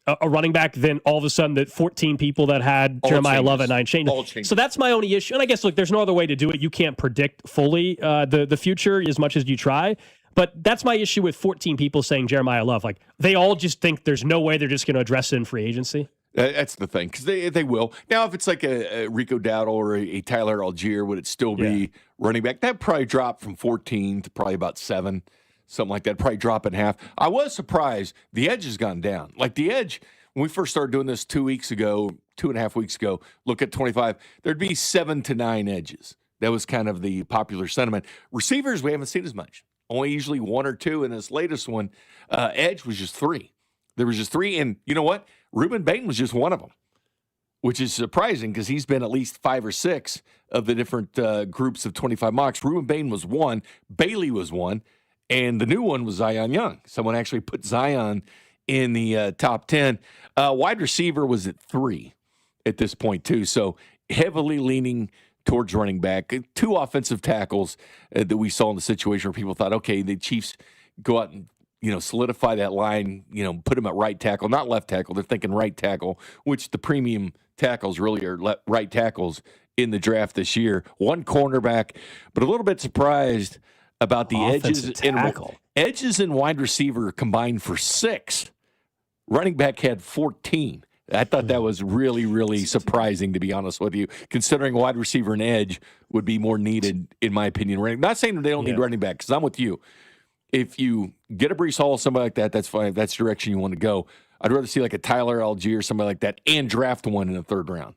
Speaker 1: a running back, then all of a sudden that 14 people that had Jeremiah Love at 9 changes. So that's my only issue. And I guess, look, there's no other way to do it. You can't predict fully the future as much as you try. But that's my issue with 14 people saying Jeremiah Love. Like, they all just think there's no way they're just going to address it in free agency.
Speaker 2: That's the thing, because they will. Now, if it's like a Rico Dowdle or a Tyler Algier, would it still be running back? That probably dropped from 14 to probably about 7, something like that. Probably drop in half. I was surprised. The edge has gone down. Like the edge, when we first started doing this 2.5 weeks ago, look at 25, there'd be 7 to 9 edges. That was kind of the popular sentiment. Receivers, we haven't seen as much. Only usually 1 or 2. And this latest one, edge was just 3. There was just 3. And you know what? Reuben Bain was just one of them, which is surprising because he's been at least 5 or 6 of the different groups of 25 mocks. Reuben Bain was 1. Bailey was 1. And the new one was Zion Young. Someone actually put Zion in the top 10. Wide receiver was at 3 at this point, too. So heavily leaning towards running back. 2 offensive tackles that we saw in the situation where people thought, okay, the Chiefs go out and solidify that line, put him at right tackle, not left tackle. They're thinking right tackle, which the premium tackles really are right tackles in the draft this year. 1 cornerback, but a little bit surprised about the edges and wide receiver combined for 6. Running back had 14. I thought that was really, really surprising, to be honest with you, considering wide receiver and edge would be more needed, in my opinion. I'm not saying that they don't need running back, because I'm with you. If you get a Breece Hall, somebody like that, that's fine. If that's the direction you want to go. I'd rather see like a Tyler Algier or somebody like that and draft one in the 3rd round.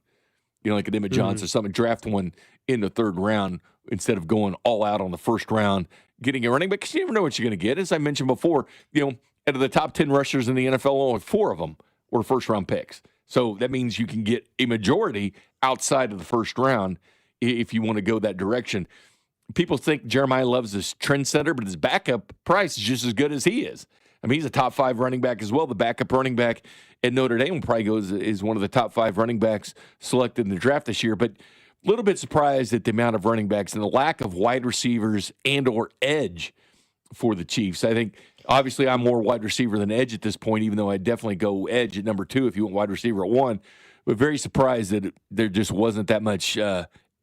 Speaker 2: Like a Emmett Johnson or something. Draft one in the 3rd round instead of going all out on the 1st round, getting a running back, because you never know what you're going to get. As I mentioned before, out of the top 10 rushers in the NFL, only 4 of them were 1st-round picks. So that means you can get a majority outside of the 1st round if you want to go that direction. People think Jeremiah Love's this trendsetter, but his backup price is just as good as he is. I mean, he's a top 5 running back as well. The backup running back at Notre Dame probably is one of the top 5 running backs selected in the draft this year. But a little bit surprised at the amount of running backs and the lack of wide receivers and or edge for the Chiefs. I think, obviously, I'm more wide receiver than edge at this point, even though I'd definitely go edge at number 2 if you want wide receiver at 1. But very surprised that there just wasn't that much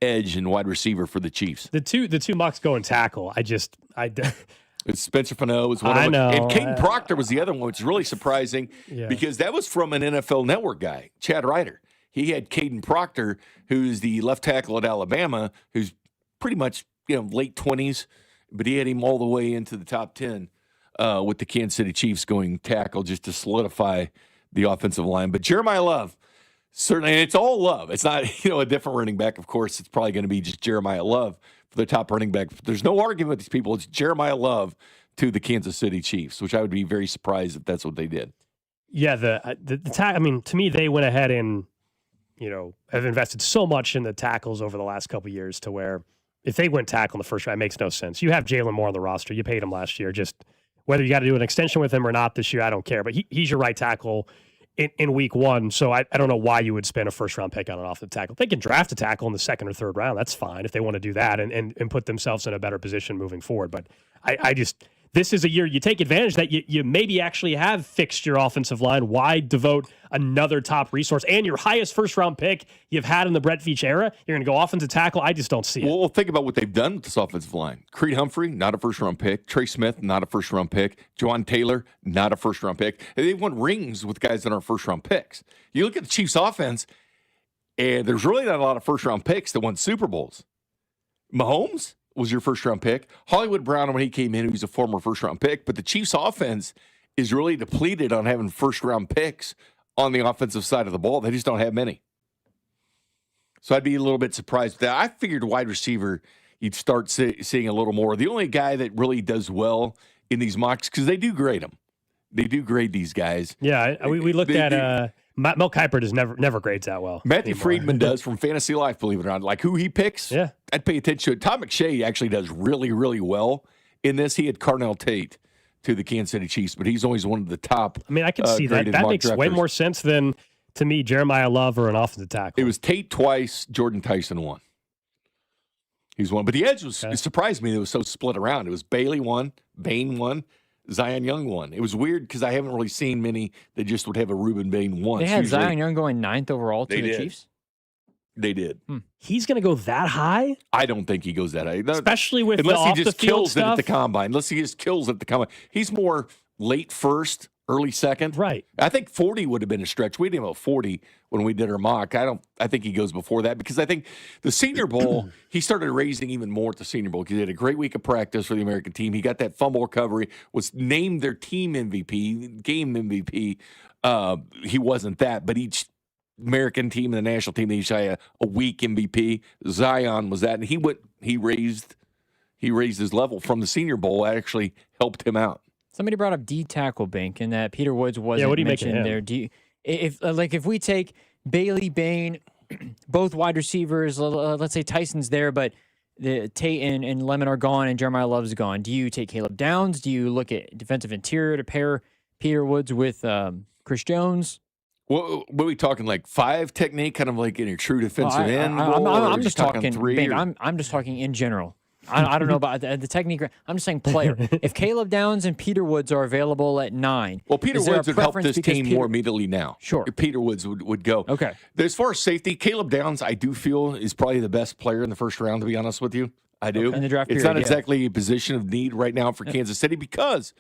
Speaker 2: edge and wide receiver for the Chiefs.
Speaker 1: The two mocks go and tackle.
Speaker 2: It's Spencer Fano was one of them. And Caden Proctor was the other one, which is really surprising because that was from an NFL Network guy, Chad Ryder. He had Caden Proctor, who's the left tackle at Alabama, who's pretty much late 20s, but he had him all the way into the top 10 with the Kansas City Chiefs going tackle just to solidify the offensive line. But Jeremiah Love, certainly, and it's all Love. It's not, a different running back. Of course, it's probably going to be just Jeremiah Love for the top running back. There's no argument with these people. It's Jeremiah Love to the Kansas City Chiefs, which I would be very surprised if that's what they did.
Speaker 1: Yeah, to me, they went ahead and have invested so much in the tackles over the last couple of years to where if they went tackle in the first round, it makes no sense. You have Jalen Moore on the roster. You paid him last year. Just whether you got to do an extension with him or not this year, I don't care. But he's your right tackle in week one. So I don't know why you would spend a first-round pick on an offensive tackle. They can draft a tackle in the second or third round. That's fine if they want to do that and put themselves in a better position moving forward. But I just – this is a year you take advantage that you maybe actually have fixed your offensive line. Why devote another top resource and your highest first-round pick you've had in the Brett Veach era? You're going to go offensive tackle? I just don't see it.
Speaker 2: Well, think about what they've done with this offensive line. Creed Humphrey, not a first-round pick. Trey Smith, not a first-round pick. Juwan Taylor, not a first-round pick. And they've won rings with guys that aren't first-round picks. You look at the Chiefs' offense, and there's really not a lot of first-round picks that won Super Bowls. Mahomes was your first-round pick. Hollywood Brown, when he came in, he was a former first-round pick. But the Chiefs' offense is really depleted on having first-round picks on the offensive side of the ball. They just don't have many. So I'd be a little bit surprised with that. I figured wide receiver, you'd start seeing a little more. The only guy that really does well in these mocks, because they do grade them. They do grade these guys.
Speaker 1: Yeah, we looked at Mel Kiper does never grades that well.
Speaker 2: Matthew Friedman does from Fantasy Life, believe it or not. Like who he picks,
Speaker 1: yeah,
Speaker 2: I'd pay attention to it. Tom McShay actually does really, really well in this. He had Carnell Tate to the Kansas City Chiefs, but he's always one of the top.
Speaker 1: I mean, I can see that. That makes way more sense than, to me, Jeremiah Love or an offensive tackle.
Speaker 2: It was Tate twice, Jordan Tyson won. He's one. But the edge was, it surprised me that it was so split around. It was Bailey won, Bain won, Zion Young won. It was weird because I haven't really seen many that just would have a Ruben Bain once.
Speaker 3: They had Zion Young going 9th overall to the Chiefs?
Speaker 2: They did.
Speaker 1: He's going to go that high?
Speaker 2: I don't think he goes that high.
Speaker 1: Especially with
Speaker 2: unless
Speaker 1: the
Speaker 2: he
Speaker 1: off
Speaker 2: just
Speaker 1: the field
Speaker 2: kills
Speaker 1: stuff.
Speaker 2: it at the combine. Unless he just kills it at the combine. He's more late first, early second.
Speaker 1: Right.
Speaker 2: I think 40 would have been a stretch. We didn't have a 40 when we did our mock. I think he goes before that because I think the Senior Bowl, he started raising even more at the Senior Bowl because he had a great week of practice for the American team. He got that fumble recovery, was named their team MVP, game MVP. He wasn't that, but each American team and the national team, they each had a week MVP. Zion was that, and he raised his level from the Senior Bowl. Actually helped him out.
Speaker 3: Somebody brought up D tackle bank and that Peter Woods wasn't mentioned there. If we take Bailey, Bain, both wide receivers, let's say Tyson's there, but the Tate and Lemon are gone and Jeremiah Love's gone. Do you take Caleb Downs? Do you look at defensive interior to pair Peter Woods with Chris Jones?
Speaker 2: What are we talking, like 5 technique, kind of like in a true defensive end?
Speaker 3: I'm just talking
Speaker 2: 3.
Speaker 3: Bank, I'm just talking in general. I don't know about the technique. I'm just saying player. If Caleb Downs and Peter Woods are available at 9,
Speaker 2: well, Peter Woods would help this team more immediately now.
Speaker 3: Sure.
Speaker 2: If Peter Woods would go.
Speaker 3: Okay.
Speaker 2: As far as safety, Caleb Downs, I do feel, is probably the best player in the first round, to be honest with you. I do.
Speaker 3: In the draft
Speaker 2: it's
Speaker 3: period,
Speaker 2: not exactly a position of need right now for Kansas City because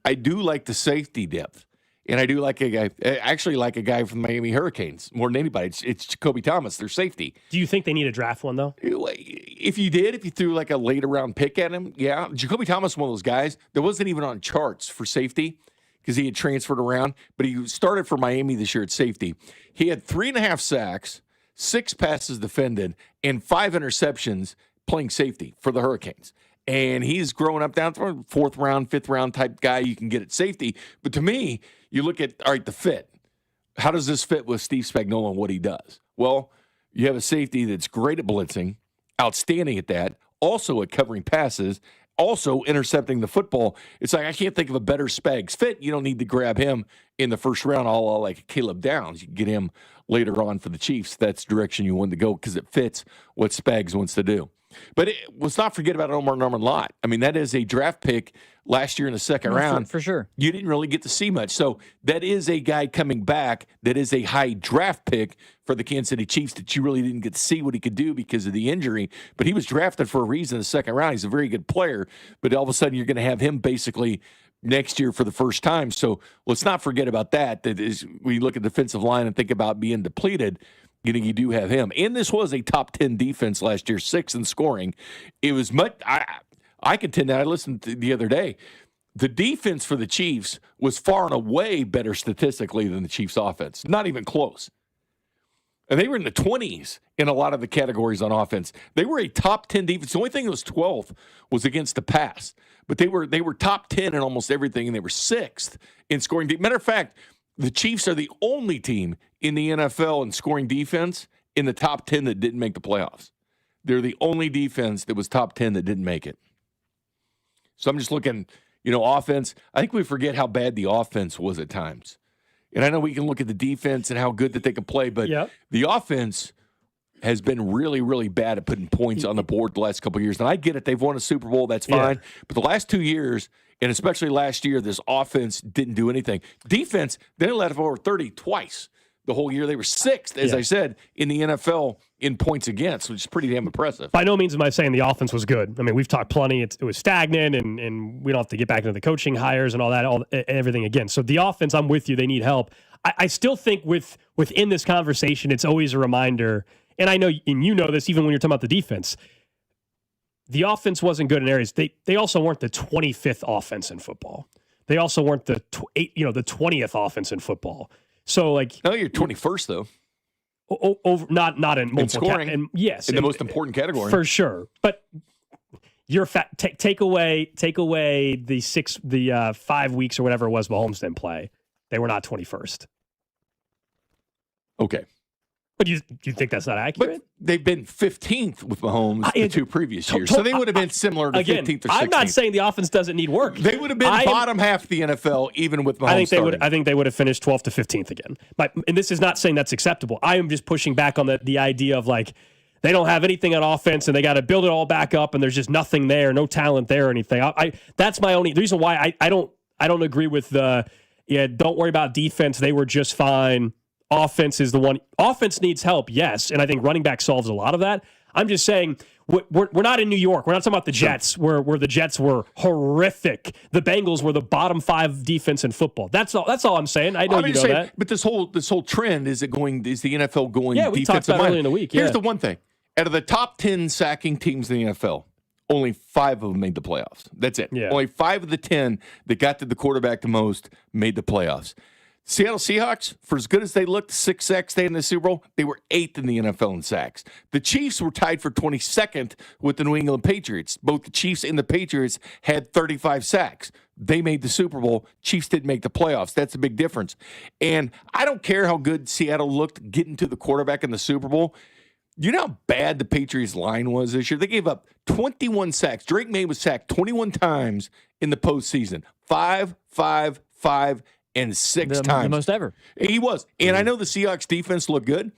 Speaker 2: I do like the safety depth. And I do like a guy from the Miami Hurricanes more than anybody. It's Jacoby Thomas, their safety.
Speaker 1: Do you think they need a draft one, though?
Speaker 2: If you threw like a later round pick at him, yeah. Jacoby Thomas, one of those guys that wasn't even on charts for safety because he had transferred around, but he started for Miami this year at safety. He had 3.5 sacks, 6 passes defended, and 5 interceptions playing safety for the Hurricanes. And he's growing up down to 4th round, 5th round type guy you can get at safety. But to me, you look at, all right, the fit. How does this fit with Steve Spagnuolo and what he does? Well, you have a safety that's great at blitzing, outstanding at that, also at covering passes, also intercepting the football. It's like I can't think of a better Spags fit. You don't need to grab him in the first round, all like Caleb Downs. You can get him later on for the Chiefs. That's the direction you want to go because it fits what Spags wants to do. But let's not forget about Omar Norman Lott. I mean, that is a draft pick last year in the second round.
Speaker 3: For sure.
Speaker 2: You didn't really get to see much. So that is a guy coming back that is a high draft pick for the Kansas City Chiefs that you really didn't get to see what he could do because of the injury. But he was drafted for a reason in the second round. He's a very good player. But all of a sudden, you're going to have him basically next year for the first time. So let's not forget about that. That is, when you look at the defensive line and think about being depleted, you do have him. And this was a top 10 defense last year, 6th in scoring. It was much, I contend that I listened to the other day. The defense for the Chiefs was far and away better statistically than the Chiefs offense. Not even close. And they were in the 20s in a lot of the categories on offense. They were a top 10 defense. The only thing that was 12th was against the pass. But they were top 10 in almost everything, and they were 6th in scoring. Matter of fact, The Chiefs are the only team in the NFL in scoring defense in the top 10 that didn't make the playoffs. They're the only defense that was top 10 that didn't make it. So I'm just looking, offense. I think we forget how bad the offense was at times. And I know we can look at the defense and how good that they can play, but the offense has been really, really bad at putting points on the board the last couple of years. And I get it. They've won a Super Bowl. That's fine. But the last 2 years, and especially last year, this offense didn't do anything. Defense, they let over 30 twice the whole year. They were sixth, as I said, in the NFL in points against, which is pretty damn impressive.
Speaker 1: By no means am I saying the offense was good. I mean, we've talked plenty. It was stagnant, and we don't have to get back into the coaching hires and all that, everything again. So the offense, I'm with you. They need help. I still think within this conversation, it's always a reminder, and I know, and you know this, even when you're talking about the defense, the offense wasn't good in areas. They also weren't the 25th offense in football. They also weren't the 20th offense in football. So
Speaker 2: no, you're 21st though.
Speaker 1: Over not in multiple
Speaker 2: in scoring,
Speaker 1: yes,
Speaker 2: in the most important category
Speaker 1: for sure. But you're take away the 5 weeks or whatever it was Mahomes didn't play. They were not 21st.
Speaker 2: Okay.
Speaker 1: But do you think that's not accurate?
Speaker 2: But they've been 15th with Mahomes the 2 previous years. So they would have been similar to 15th or 16th.
Speaker 1: I'm not saying the offense doesn't need work.
Speaker 2: They would have been bottom half of the NFL even with Mahomes
Speaker 1: I think they would have finished 12th to 15th again. And this is not saying that's acceptable. I am just pushing back on the idea of they don't have anything on offense and they got to build it all back up and there's just nothing there, no talent there or anything. That's my only reason why I don't agree with don't worry about defense. They were just fine. Offense is the one. Offense needs help, yes, and I think running back solves a lot of that. I'm just saying we're not in New York. We're not talking about the Jets, where the Jets were horrific. The Bengals were the bottom 5 defense in football. That's all I'm saying. I know you know that.
Speaker 2: But this whole trend is the NFL going?
Speaker 1: Yeah, we talked about it earlier in the week.
Speaker 2: Here's the one thing: out of the top 10 sacking teams in the NFL, only 5 of them made the playoffs. That's it.
Speaker 1: Yeah.
Speaker 2: Only 5 of the 10 that got to the quarterback the most made the playoffs. Seattle Seahawks, for as good as they looked, 6 sacks they had in the Super Bowl, they were 8th in the NFL in sacks. The Chiefs were tied for 22nd with the New England Patriots. Both the Chiefs and the Patriots had 35 sacks. They made the Super Bowl. Chiefs didn't make the playoffs. That's a big difference. And I don't care how good Seattle looked getting to the quarterback in the Super Bowl. You know how bad the Patriots line was this year? They gave up 21 sacks. Drake May was sacked 21 times in the postseason. 5, 5, 5, and 6 times.
Speaker 3: The most ever.
Speaker 2: He was. And I know the Seahawks defense looked good,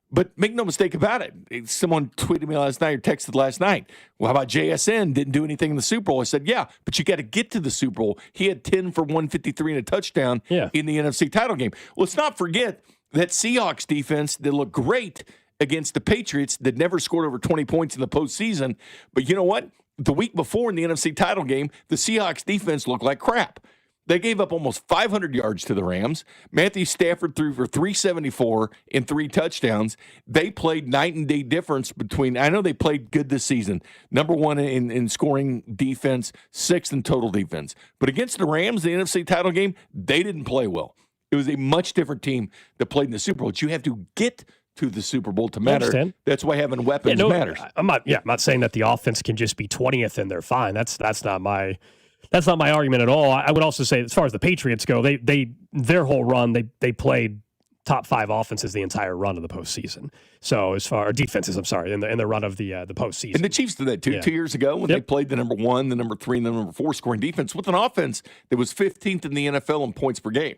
Speaker 2: but make no mistake about it. Someone tweeted me last night or texted last night, well, how about JSN didn't do anything in the Super Bowl? I said, yeah, but you got to get to the Super Bowl. He had 10 for 153 and a touchdown in the NFC title game. Let's not forget that Seahawks defense that looked great against the Patriots that never scored over 20 points in the postseason. But you know what? The week before in the NFC title game, the Seahawks defense looked like crap. They gave up almost 500 yards to the Rams. Matthew Stafford threw for 374 and 3 touchdowns. They played night and day difference between, I know they played good this season, number 1 in scoring defense, 6th in total defense. But against the Rams, the NFC title game, they didn't play well. It was a much different team that played in the Super Bowl. But you have to get to the Super Bowl to matter. That's why having weapons matters.
Speaker 1: I'm not saying that the offense can just be 20th and they're fine. That's not my argument at all. I would also say, as far as the Patriots go, their whole run, they played top 5 offenses the entire run of the postseason. So as far defenses, I'm sorry, in the run of the postseason.
Speaker 2: And the Chiefs did that too 2 years ago when they played the number 1, the number 3, and the number 4 scoring defense with an offense that was 15th in the NFL in points per game.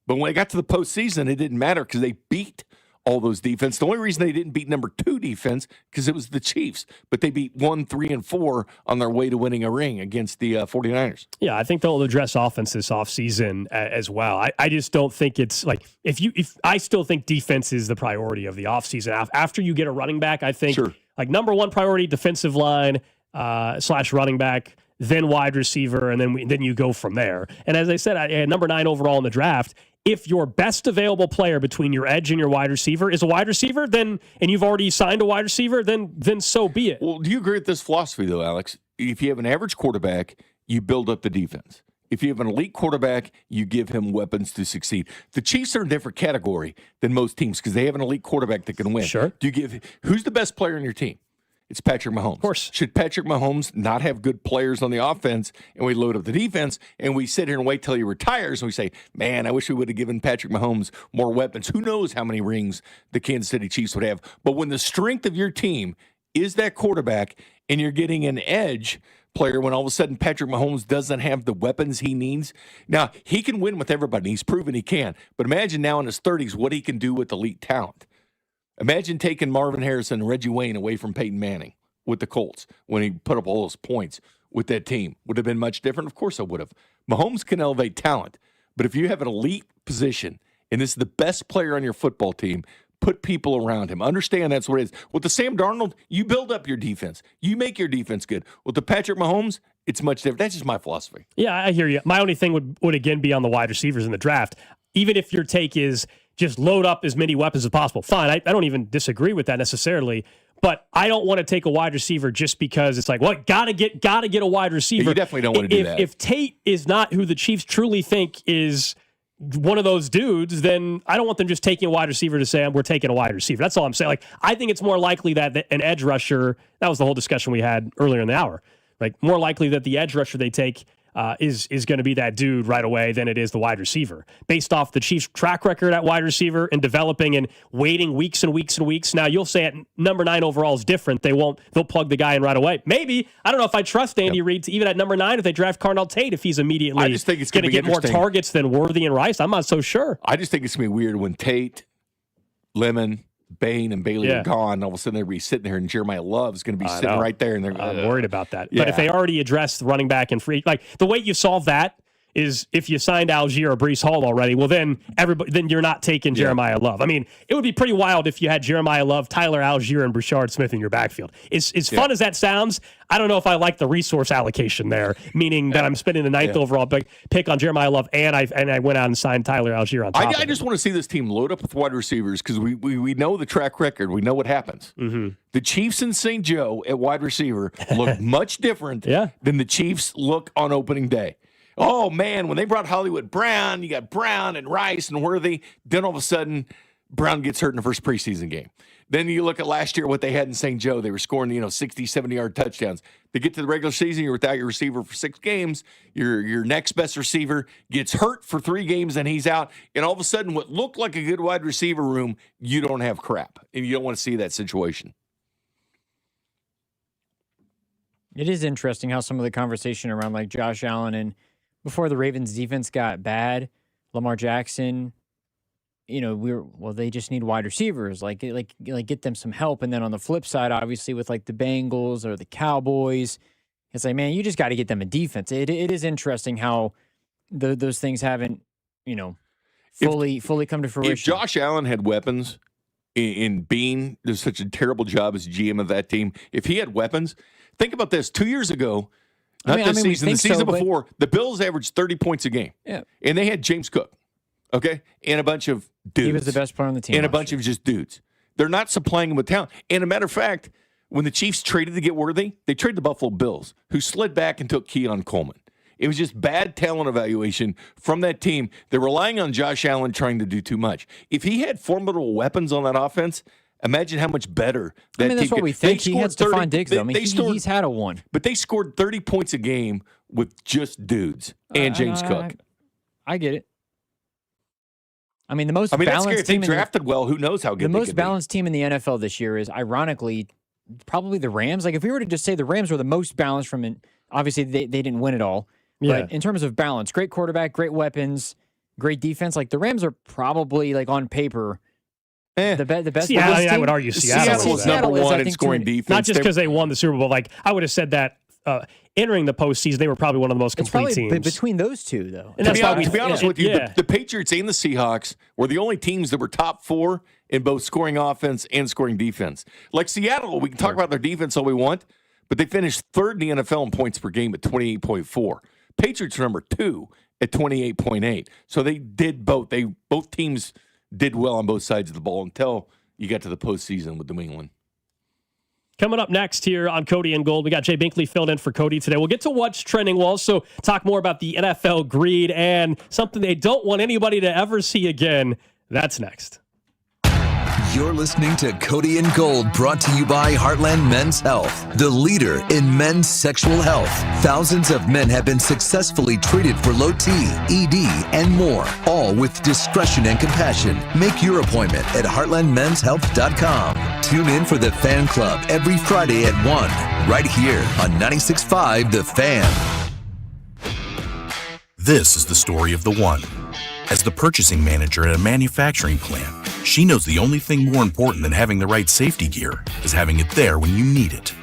Speaker 2: But when they got to the postseason, it didn't matter because they beat all those defense. The only reason they didn't beat number 2 defense because it was the Chiefs, but they beat 1, 3, and 4 on their way to winning a ring against the 49ers.
Speaker 1: Yeah, I think they'll address offense this offseason as well. I just don't think it's if I still think defense is the priority of the offseason. After you get a running back, I think number 1 priority defensive line / running back, then wide receiver, and then you go from there. And as I said, I had number 9 overall in the draft. If your best available player between your edge and your wide receiver is a wide receiver, and you've already signed a wide receiver, then so be it.
Speaker 2: Well, do you agree with this philosophy, though, Alex? If you have an average quarterback, you build up the defense. If you have an elite quarterback, you give him weapons to succeed. The Chiefs are in a different category than most teams because they have an elite quarterback that can win.
Speaker 1: Sure.
Speaker 2: Who's the best player in your team? It's Patrick Mahomes. Of
Speaker 1: course.
Speaker 2: Should Patrick Mahomes not have good players on the offense and we load up the defense and we sit here and wait till he retires and we say, man, I wish we would have given Patrick Mahomes more weapons. Who knows how many rings the Kansas City Chiefs would have. But when the strength of your team is that quarterback and you're getting an edge player when all of a sudden Patrick Mahomes doesn't have the weapons he needs. Now, he can win with everybody. He's proven he can. But imagine now in his 30s what he can do with elite talent. Imagine taking Marvin Harrison and Reggie Wayne away from Peyton Manning with the Colts when he put up all those points with that team. Would have been much different? Of course it would have. Mahomes can elevate talent. But if you have an elite position and this is the best player on your football team, put people around him. Understand that's what it is. With the Sam Darnold, you build up your defense. You make your defense good. With the Patrick Mahomes, it's much different. That's just my philosophy.
Speaker 1: Yeah, I hear you. My only thing would again be on the wide receivers in the draft. Even if your take is just load up as many weapons as possible, fine. I don't even disagree with that necessarily. But I don't want to take a wide receiver just because it's like, well, gotta get a wide receiver.
Speaker 2: You definitely don't want to do that.
Speaker 1: If Tate is not who the Chiefs truly think is one of those dudes, then I don't want them just taking a wide receiver to say we're taking a wide receiver. That's all I'm saying. Like, I think it's more likely that an edge rusher, that was the whole discussion we had earlier in the hour, like more likely that the edge rusher they take is going to be that dude right away than it is the wide receiver. Based off the Chiefs' track record at wide receiver and developing and waiting weeks and weeks and weeks. Now, you'll say at number 9 overall is different. They'll plug the guy in right away. Maybe. I don't know if I trust Andy Reid to, even at number 9 if they draft Carnell Tate, if he's immediately
Speaker 2: I just think it's
Speaker 1: going to get more targets than Worthy and Rice. I'm not so sure.
Speaker 2: I just think it's going to be weird when Tate, Lemon, Bain, and Bailey are gone. All of a sudden, they're going to be sitting there, and Jeremiah Love's going to be sitting right there. And
Speaker 1: I'm worried about that.
Speaker 2: Yeah.
Speaker 1: But if they already addressed running back and free, like the way you solve that is if you signed Algier or Breece Hall already, well, then you're not taking Jeremiah Love. I mean, it would be pretty wild if you had Jeremiah Love, Tyler Algier, and Brashard Smith in your backfield. As fun as that sounds, I don't know if I like the resource allocation there, meaning that I'm spending the 9th overall pick on Jeremiah Love, and I went out and signed Tyler Algier on top.
Speaker 2: I just want to see this team load up with wide receivers because we know the track record. We know what happens.
Speaker 1: Mm-hmm.
Speaker 2: The Chiefs in St. Joe at wide receiver look much different than the Chiefs look on opening day. Oh, man, when they brought Hollywood Brown, you got Brown and Rice and Worthy. Then all of a sudden, Brown gets hurt in the first preseason game. Then you look at last year, what they had in St. Joe. They were scoring, 60, 70-yard touchdowns. They get to the regular season, you're without your receiver for 6 games. Your next best receiver gets hurt for 3 games, and he's out. And all of a sudden, what looked like a good wide receiver room, you don't have crap. And you don't want to see that situation.
Speaker 3: It is interesting how some of the conversation around like Josh Allen and before the Ravens defense got bad, Lamar Jackson, they just need wide receivers, like get them some help. And then on the flip side, obviously with like the Bengals or the Cowboys, it's like, man, you just got to get them a defense. It is interesting how those things haven't, fully come to fruition.
Speaker 2: If Josh Allen had weapons in being does such a terrible job as GM of that team, if he had weapons, think about this. 2 years ago, the season before, the Bills averaged 30 points a game.
Speaker 3: Yeah.
Speaker 2: And they had James Cook, okay, and a bunch of dudes.
Speaker 3: He was the best player on the team.
Speaker 2: And a bunch of just dudes. They're not supplying him with talent. And a matter of fact, when the Chiefs traded to get Worthy, they traded the Buffalo Bills, who slid back and took Keon Coleman. It was just bad talent evaluation from that team. They're relying on Josh Allen trying to do too much. If he had formidable weapons on that offense, imagine how much better that team.
Speaker 3: That's what we think. He had Stephon Diggs, though. He's had a one.
Speaker 2: But they scored 30 points a game with just dudes and James Cook.
Speaker 3: I get it. I mean, the most balanced team.
Speaker 2: They drafted well. Who knows how good
Speaker 3: the most balanced team in the NFL this year is, ironically, probably the Rams. Like, if we were to just say the Rams were the most balanced obviously they didn't win it all.
Speaker 1: Yeah.
Speaker 3: But in terms of balance, great quarterback, great weapons, great defense. Like, the Rams are probably, like, on paper, the best.
Speaker 1: Seattle, I would argue Seattle
Speaker 2: was number one in scoring defense.
Speaker 1: Not just because they won the Super Bowl. Like, I would have said that entering the postseason, they were probably one of the most complete teams.
Speaker 3: Between those two, though.
Speaker 2: And to be honest with you, the Patriots and the Seahawks were the only teams that were top 4 in both scoring offense and scoring defense. Like Seattle, we can talk about their defense all we want, but they finished 3rd in the NFL in points per game at 28.4. Patriots are number 2 at 28.8. So they did both. Both teams did well on both sides of the ball until you got to the postseason with New England.
Speaker 1: Coming up next here on Cody and Gold, we got Jay Binkley filled in for Cody today. We'll get to what's trending. We'll also talk more about the NFL greed and something they don't want anybody to ever see again. That's next.
Speaker 5: You're listening to Cody and Gold, brought to you by Heartland Men's Health, the leader in men's sexual health. Thousands of men have been successfully treated for low T, ED, and more, all with discretion and compassion. Make your appointment at heartlandmenshealth.com. Tune in for the Fan Club every Friday at 1, right here on 96.5 The Fan.
Speaker 8: This is the story of the one. As the purchasing manager at a manufacturing plant, she knows the only thing more important than having the right safety gear is having it there when you need it.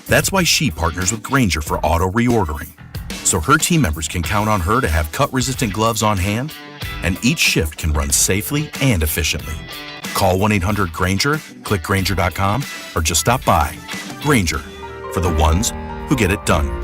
Speaker 8: That's why she partners with Grainger for auto reordering, so her team members can count on her to have cut-resistant gloves on hand, and each shift can run safely and efficiently. Call 1-800-GRAINGER, click Grainger.com, or just stop by. Grainger, for the ones who get it done.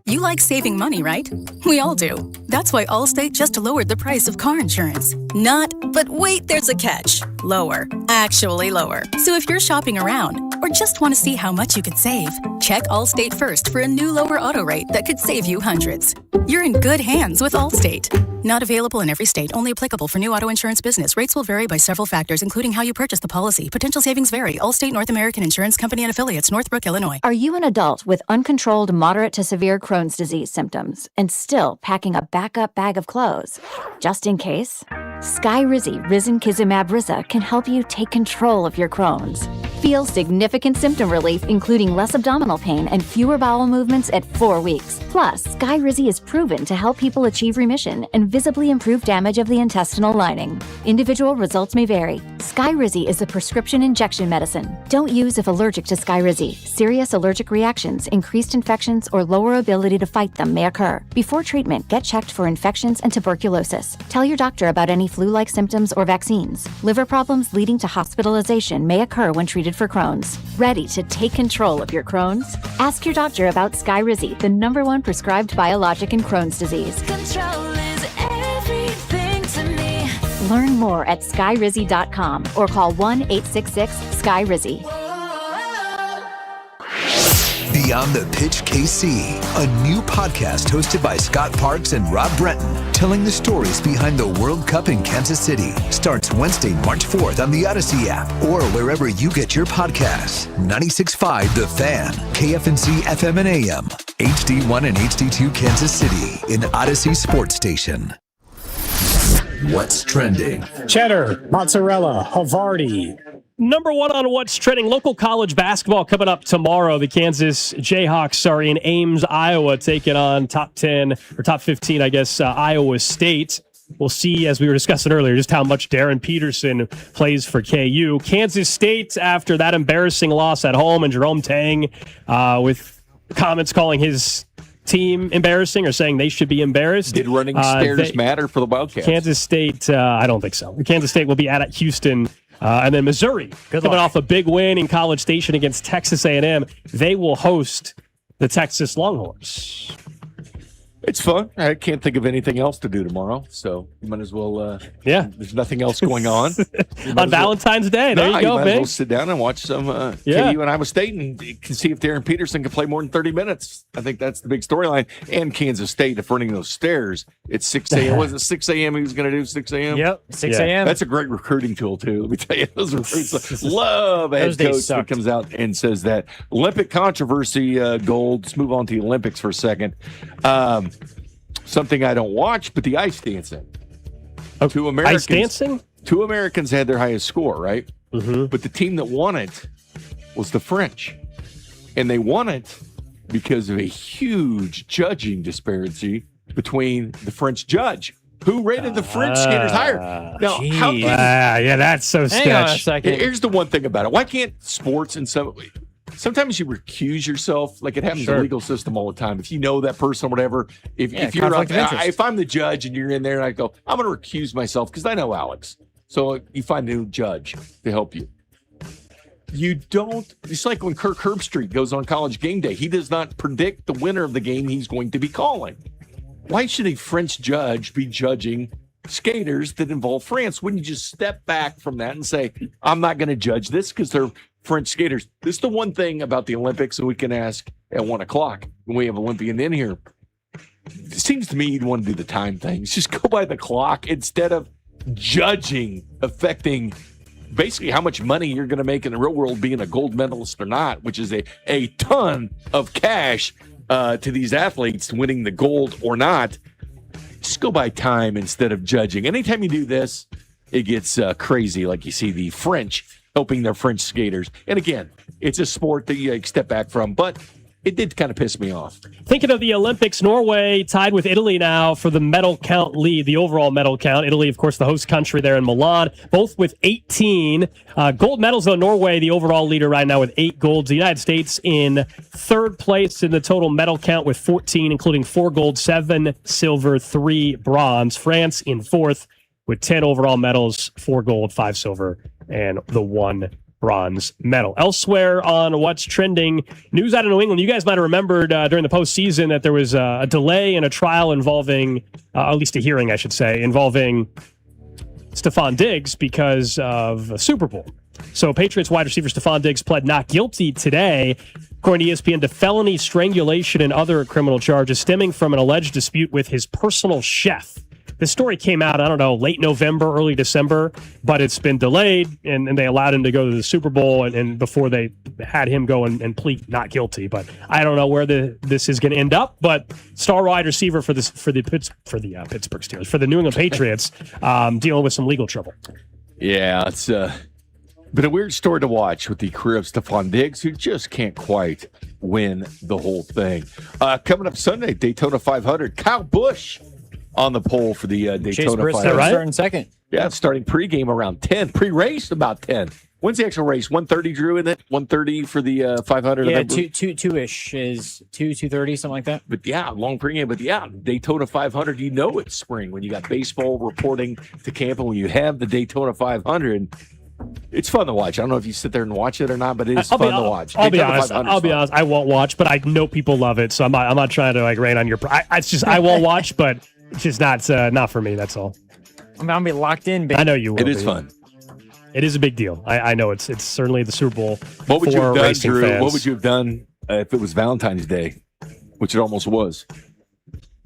Speaker 9: You like saving money, right? We all do. That's why Allstate just lowered the price of car insurance. Not, but wait, there's a catch. Lower. Actually lower. So if you're shopping around or just want to see how much you could save, check Allstate first for a new lower auto rate that could save you hundreds. You're in good hands with Allstate. Not available in every state. Only applicable for new auto insurance business. Rates will vary by several factors, including how you purchase the policy. Potential savings vary. Allstate North American Insurance Company and Affiliates, Northbrook, Illinois.
Speaker 23: Are you an adult with uncontrolled moderate to severe Crohn's disease symptoms and still packing a backup bag of clothes? Just in case? Skyrizi Risankizumab Riza can help you take control of your Crohn's. Feel significant symptom relief, including less abdominal pain and fewer bowel movements at 4 weeks. Plus, Skyrizi is proven to help people achieve remission and visibly improve damage of the intestinal lining. Individual results may vary. Skyrizi is a prescription injection medicine. Don't use if allergic to Skyrizi. Serious allergic reactions, increased infections, or lower ability to fight them may occur. Before treatment, get checked for infections and tuberculosis. Tell your doctor about any flu-like symptoms or vaccines. Liver problems leading to hospitalization may occur when treated for Crohn's. Ready to take control of your Crohn's? Ask your doctor about Skyrizi, the #1 prescribed biologic in Crohn's disease.
Speaker 24: Control is everything to me.
Speaker 23: Learn more at skyrizi.com or call 1-866-SKY-RIZZI.
Speaker 5: Beyond the Pitch KC, a new podcast hosted by Scott Parks and Rob Brenton, telling the stories behind the World Cup in Kansas City. Starts Wednesday, March 4th on the Odyssey app or wherever you get your podcasts. 96.5 The Fan, KFNC FM and AM, HD1 and HD2 Kansas City, in Odyssey Sports Station. What's trending?
Speaker 1: Cheddar, mozzarella, Havarti. #1 on what's trending. Local college basketball coming up tomorrow. The Kansas Jayhawks are in Ames, Iowa, taking on top 10 or top 15, I guess, Iowa State. We'll see, as we were discussing earlier, just how much Darren Peterson plays for KU. Kansas State, after that embarrassing loss at home, and Jerome Tang with comments calling his team embarrassing or saying they should be embarrassed.
Speaker 2: Did running stairs matter for the Wildcats?
Speaker 1: Kansas State, I don't think so. Kansas State will be at Houston. And then Missouri, coming off a big win in College Station against Texas A&M. They will host the Texas Longhorns.
Speaker 2: It's fun. I can't think of anything else to do tomorrow, so you might as well. There's nothing else going on
Speaker 1: on Valentine's Day. There you go,
Speaker 2: might as
Speaker 1: babe.
Speaker 2: well sit down and watch some KU and Iowa State, and you can see if Darren Peterson can play more than 30 minutes. I think that's the big storyline. And Kansas State, if running those stairs, it's 6 a.m. Was it 6 a.m. he was going to do 6 a.m.?
Speaker 3: Yep, 6 a.m.
Speaker 2: That's a great recruiting tool, too. Let me tell you, those recruits love a head coach that comes out and says that. Olympic controversy, Gold. Let's move on to the Olympics for a second. Something I don't watch, but the ice dancing. Two Americans,
Speaker 1: ice dancing?
Speaker 2: 2 Americans had their highest score, right? Mm-hmm. But the team that won it was the French. And they won it because of a huge judging disparity between the French judge, who rated the French skaters higher. Now, how can
Speaker 1: that's so sketch.
Speaker 3: Hang on a second.
Speaker 2: Here's the one thing about it. Why can't sports in some way? Sometimes you recuse yourself, like it happens in the legal system all the time. If you know that person or whatever, if you're if I'm the judge and you're in there and I go, I'm going to recuse myself because I know Alex. So you find a new judge to help you. You don't. It's like when Kirk Herbstreit goes on College Game Day. He does not predict the winner of the game he's going to be calling. Why should a French judge be judging skaters that involve France? Wouldn't you just step back from that and say, I'm not going to judge this because they're French skaters? This is the one thing about the Olympics that we can ask at 1 o'clock when we have Olympian in here. seems to me you'd want to do the time things. Just go by the clock instead of judging, affecting basically how much money you're going to make in the real world being a gold medalist or not, which is a ton of cash to these athletes winning the gold or not. Just go by time instead of judging. Anytime you do this, it gets crazy, like you see the French helping their French skaters. And again, it's a sport that you step back from, but it did kind of piss me off.
Speaker 1: Thinking of the Olympics, Norway tied with Italy now for the medal count lead, the overall medal count. Italy, of course, the host country there in Milan, both with 18 gold medals, though. Norway, the overall leader right now with 8 golds. The United States in third place in the total medal count with 14, including 4 gold, 7 silver, 3 bronze. France in fourth with 10 overall medals, 4 gold, 5 silver, and the 1 bronze medal. Elsewhere on what's trending, news out of New England. You guys might have remembered during the postseason that there was a delay in a trial involving, at least a hearing, I should say, involving Stephon Diggs because of a Super Bowl. So Patriots wide receiver Stephon Diggs pled not guilty today, according to ESPN, to felony strangulation and other criminal charges stemming from an alleged dispute with his personal chef. This story came out, I don't know, late November, early December, but it's been delayed, and they allowed him to go to the Super Bowl, and before they had him go and plead not guilty. But I don't know where this is going to end up. But star wide receiver for the Pittsburgh Steelers, for the New England Patriots, dealing with some legal trouble.
Speaker 2: Yeah, it's been a weird story to watch with the career of Stephon Diggs, who just can't quite win the whole thing. Coming up Sunday, Daytona 500, Kyle Busch on the pole for the Daytona 500.
Speaker 3: Right? Starting second.
Speaker 2: Yeah, starting pregame around 10. Pre-race about 10. When's the actual race? 1:30, Drew, isn't it? 1:30 for the 500?
Speaker 3: Yeah, 2-ish is 2:30, something like that.
Speaker 2: But yeah, long pregame. But yeah, Daytona 500, you know it's spring when you got baseball reporting to camp and when you have the Daytona 500. It's fun to watch. I don't know if you sit there and watch it or not, but it is fun to watch.
Speaker 1: I'll be honest. I won't watch, but I know people love it, so I'm not trying to rain on your. It's just I won't watch, but it's just not for me. That's all.
Speaker 3: I'll be locked in. Baby.
Speaker 1: I know you will.
Speaker 2: It is fun.
Speaker 1: It is a big deal. I know it's certainly the Super Bowl.
Speaker 2: What would you have done, Drew?
Speaker 1: Fans.
Speaker 2: What would you have done if it was Valentine's Day, which it almost was?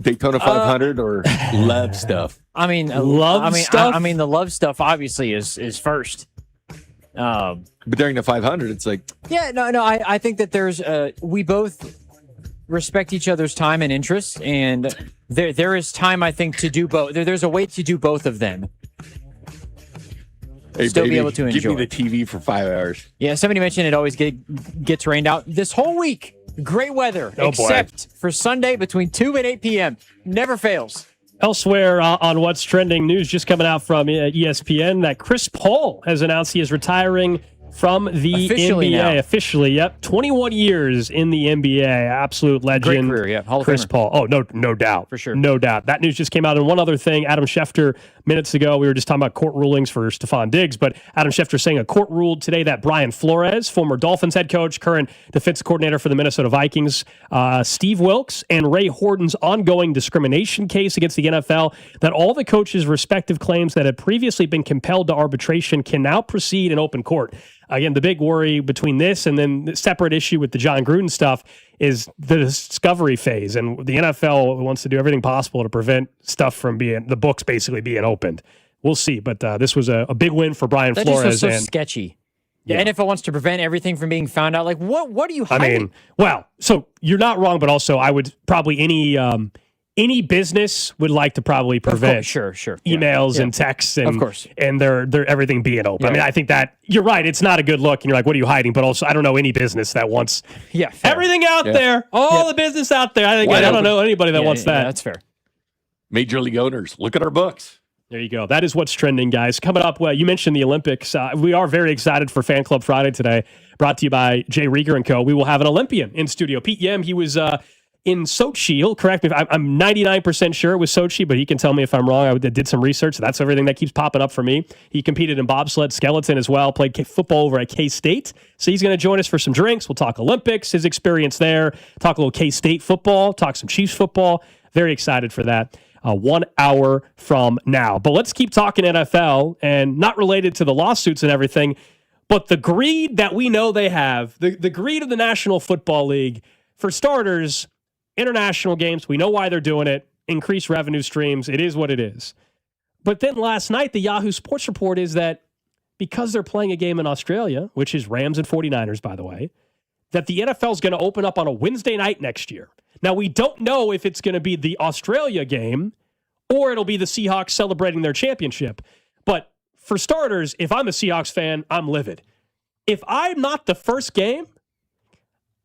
Speaker 2: Daytona 500 or love stuff?
Speaker 3: I mean,
Speaker 1: stuff.
Speaker 3: I mean, the love stuff obviously is first.
Speaker 2: But during the 500, it's like
Speaker 3: I think that there's we both respect each other's time and interests, and there is time, I think, to do both. There's a way to do both of them.
Speaker 2: Hey,
Speaker 3: still
Speaker 2: baby,
Speaker 3: be able to enjoy.
Speaker 2: Give me the TV for 5 hours.
Speaker 3: Yeah, somebody mentioned it always gets rained out this whole week. Great weather, except for Sunday between 2 and 8 p.m. Never fails.
Speaker 1: Elsewhere on what's trending, news just coming out from ESPN that Chris Paul has announced he is retiring from the
Speaker 3: Officially
Speaker 1: NBA.
Speaker 3: now.
Speaker 1: Officially, yep. 21 years in the NBA. Absolute legend.
Speaker 3: Great career, yeah. Hall of
Speaker 1: Chris
Speaker 3: Famer.
Speaker 1: Paul. Oh, no doubt.
Speaker 3: For sure.
Speaker 1: No doubt. That news just came out. And one other thing, Adam Schefter, minutes ago, we were just talking about court rulings for Stephon Diggs, but Adam Schefter saying a court ruled today that Brian Flores, former Dolphins head coach, current defense coordinator for the Minnesota Vikings, Steve Wilkes, and Ray Horton's ongoing discrimination case against the NFL, that all the coaches' respective claims that had previously been compelled to arbitration can now proceed in open court. Again, the big worry between this and then the separate issue with the John Gruden stuff is the discovery phase. And the NFL wants to do everything possible to prevent stuff from the books basically being opened. We'll see. But this was a big win for Brian
Speaker 3: That
Speaker 1: Flores.
Speaker 3: just was so sketchy. The NFL wants to prevent everything from being found out. Like, what are you hiding?
Speaker 1: So you're not wrong, but also I would probably any business would like to probably prevent emails and texts and,
Speaker 3: of course,
Speaker 1: and their everything being open.
Speaker 3: Yeah.
Speaker 1: I mean, I think that you're right. It's not a good look. And you're like, what are you hiding? But also, I don't know any business that wants everything out there, all the business out there. I don't know anybody that wants that.
Speaker 3: That's fair.
Speaker 2: Major league owners, look at our books.
Speaker 1: There you go. That is what's trending, guys. Coming up, you mentioned the Olympics. We are very excited for Fan Club Friday today, brought to you by Jay Rieger & Co. We will have an Olympian in studio. Pete Yemm, he was in Sochi. He'll correct me. I'm 99% sure it was Sochi, but he can tell me if I'm wrong. I did some research. That's everything that keeps popping up for me. He competed in bobsled, skeleton as well, played football over at K-State. So he's going to join us for some drinks. We'll talk Olympics, his experience there, talk a little K-State football, talk some Chiefs football. Very excited for that. 1 hour from now. But let's keep talking NFL, and not related to the lawsuits and everything, but the greed that we know they have, the greed of the National Football League. For starters, international games, we know why they're doing it. increase revenue streams. It is what it is. But then last night, the Yahoo Sports report is that because they're playing a game in Australia, which is Rams and 49ers, by the way, that the NFL is going to open up on a Wednesday night next year. Now, we don't know if it's going to be the Australia game or it'll be the Seahawks celebrating their championship. But for starters, if I'm a Seahawks fan, I'm livid. If I'm not the first game,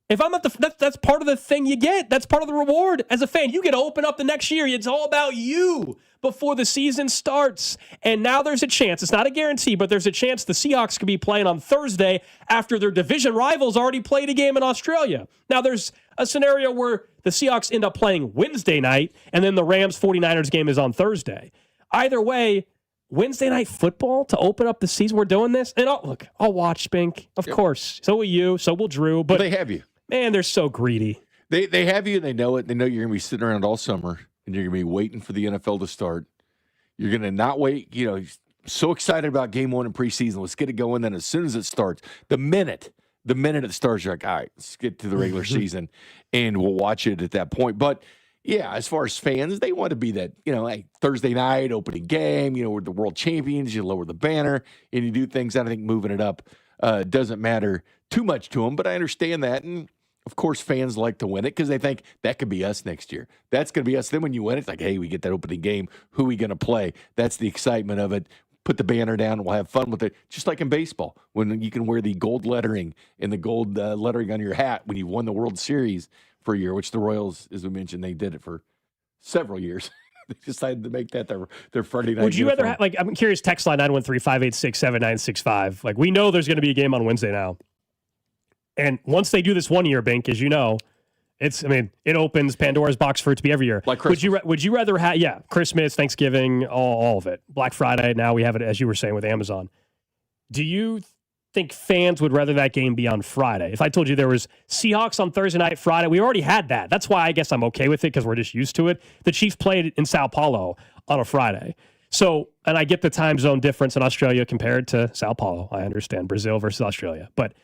Speaker 1: if I'm not that's part of the thing you get. That's part of the reward. As a fan, you get to open up the next year. It's all about you before the season starts. And now there's a chance. It's not a guarantee, but there's a chance the Seahawks could be playing on Thursday after their division rivals already played a game in Australia. Now there's a scenario where the Seahawks end up playing Wednesday night and then the Rams 49ers game is on Thursday. Either way, Wednesday night football to open up the season. We're doing this. And I'll watch, Spink. Of course. So will you. So will Drew. But
Speaker 2: they have you.
Speaker 1: Man, they're so greedy.
Speaker 2: They have you, and they know it. They know you're going to be sitting around all summer, and you're going to be waiting for the NFL to start. You're going to not wait. You know, so excited about game one in preseason. Let's get it going. Then as soon as it starts, the minute it starts, you're like, all right, let's get to the regular season, and we'll watch it at that point. But, yeah, as far as fans, they want to be that, like Thursday night opening game, we're the world champions. You lower the banner, and you do things. I think moving it up doesn't matter too much to them, but I understand that. And of course, fans like to win it because they think that could be us next year. That's going to be us. Then when you win it, it's like, hey, we get that opening game. Who are we going to play? That's the excitement of it. Put the banner down and we'll have fun with it. Just like in baseball, when you can wear the gold lettering and the gold lettering on your hat when you won the World Series for a year, which the Royals, as we mentioned, they did it for several years. They decided to make that their Friday night.
Speaker 1: Would you rather have, I'm curious, text line 913-586-7965. We know there's going to be a game on Wednesday now. And once they do this 1 year, Bink, as you know, it opens Pandora's box for it to be every year.
Speaker 2: Like Christmas.
Speaker 1: Would you rather have, Christmas, Thanksgiving, all of it. Black Friday, now we have it, as you were saying, with Amazon. Do you think fans would rather that game be on Friday? If I told you there was Seahawks on Thursday night, Friday, we already had that. That's why I guess I'm okay with it because we're just used to it. The Chiefs played in Sao Paulo on a Friday. So, and I get the time zone difference in Australia compared to Sao Paulo. I understand Brazil versus Australia. But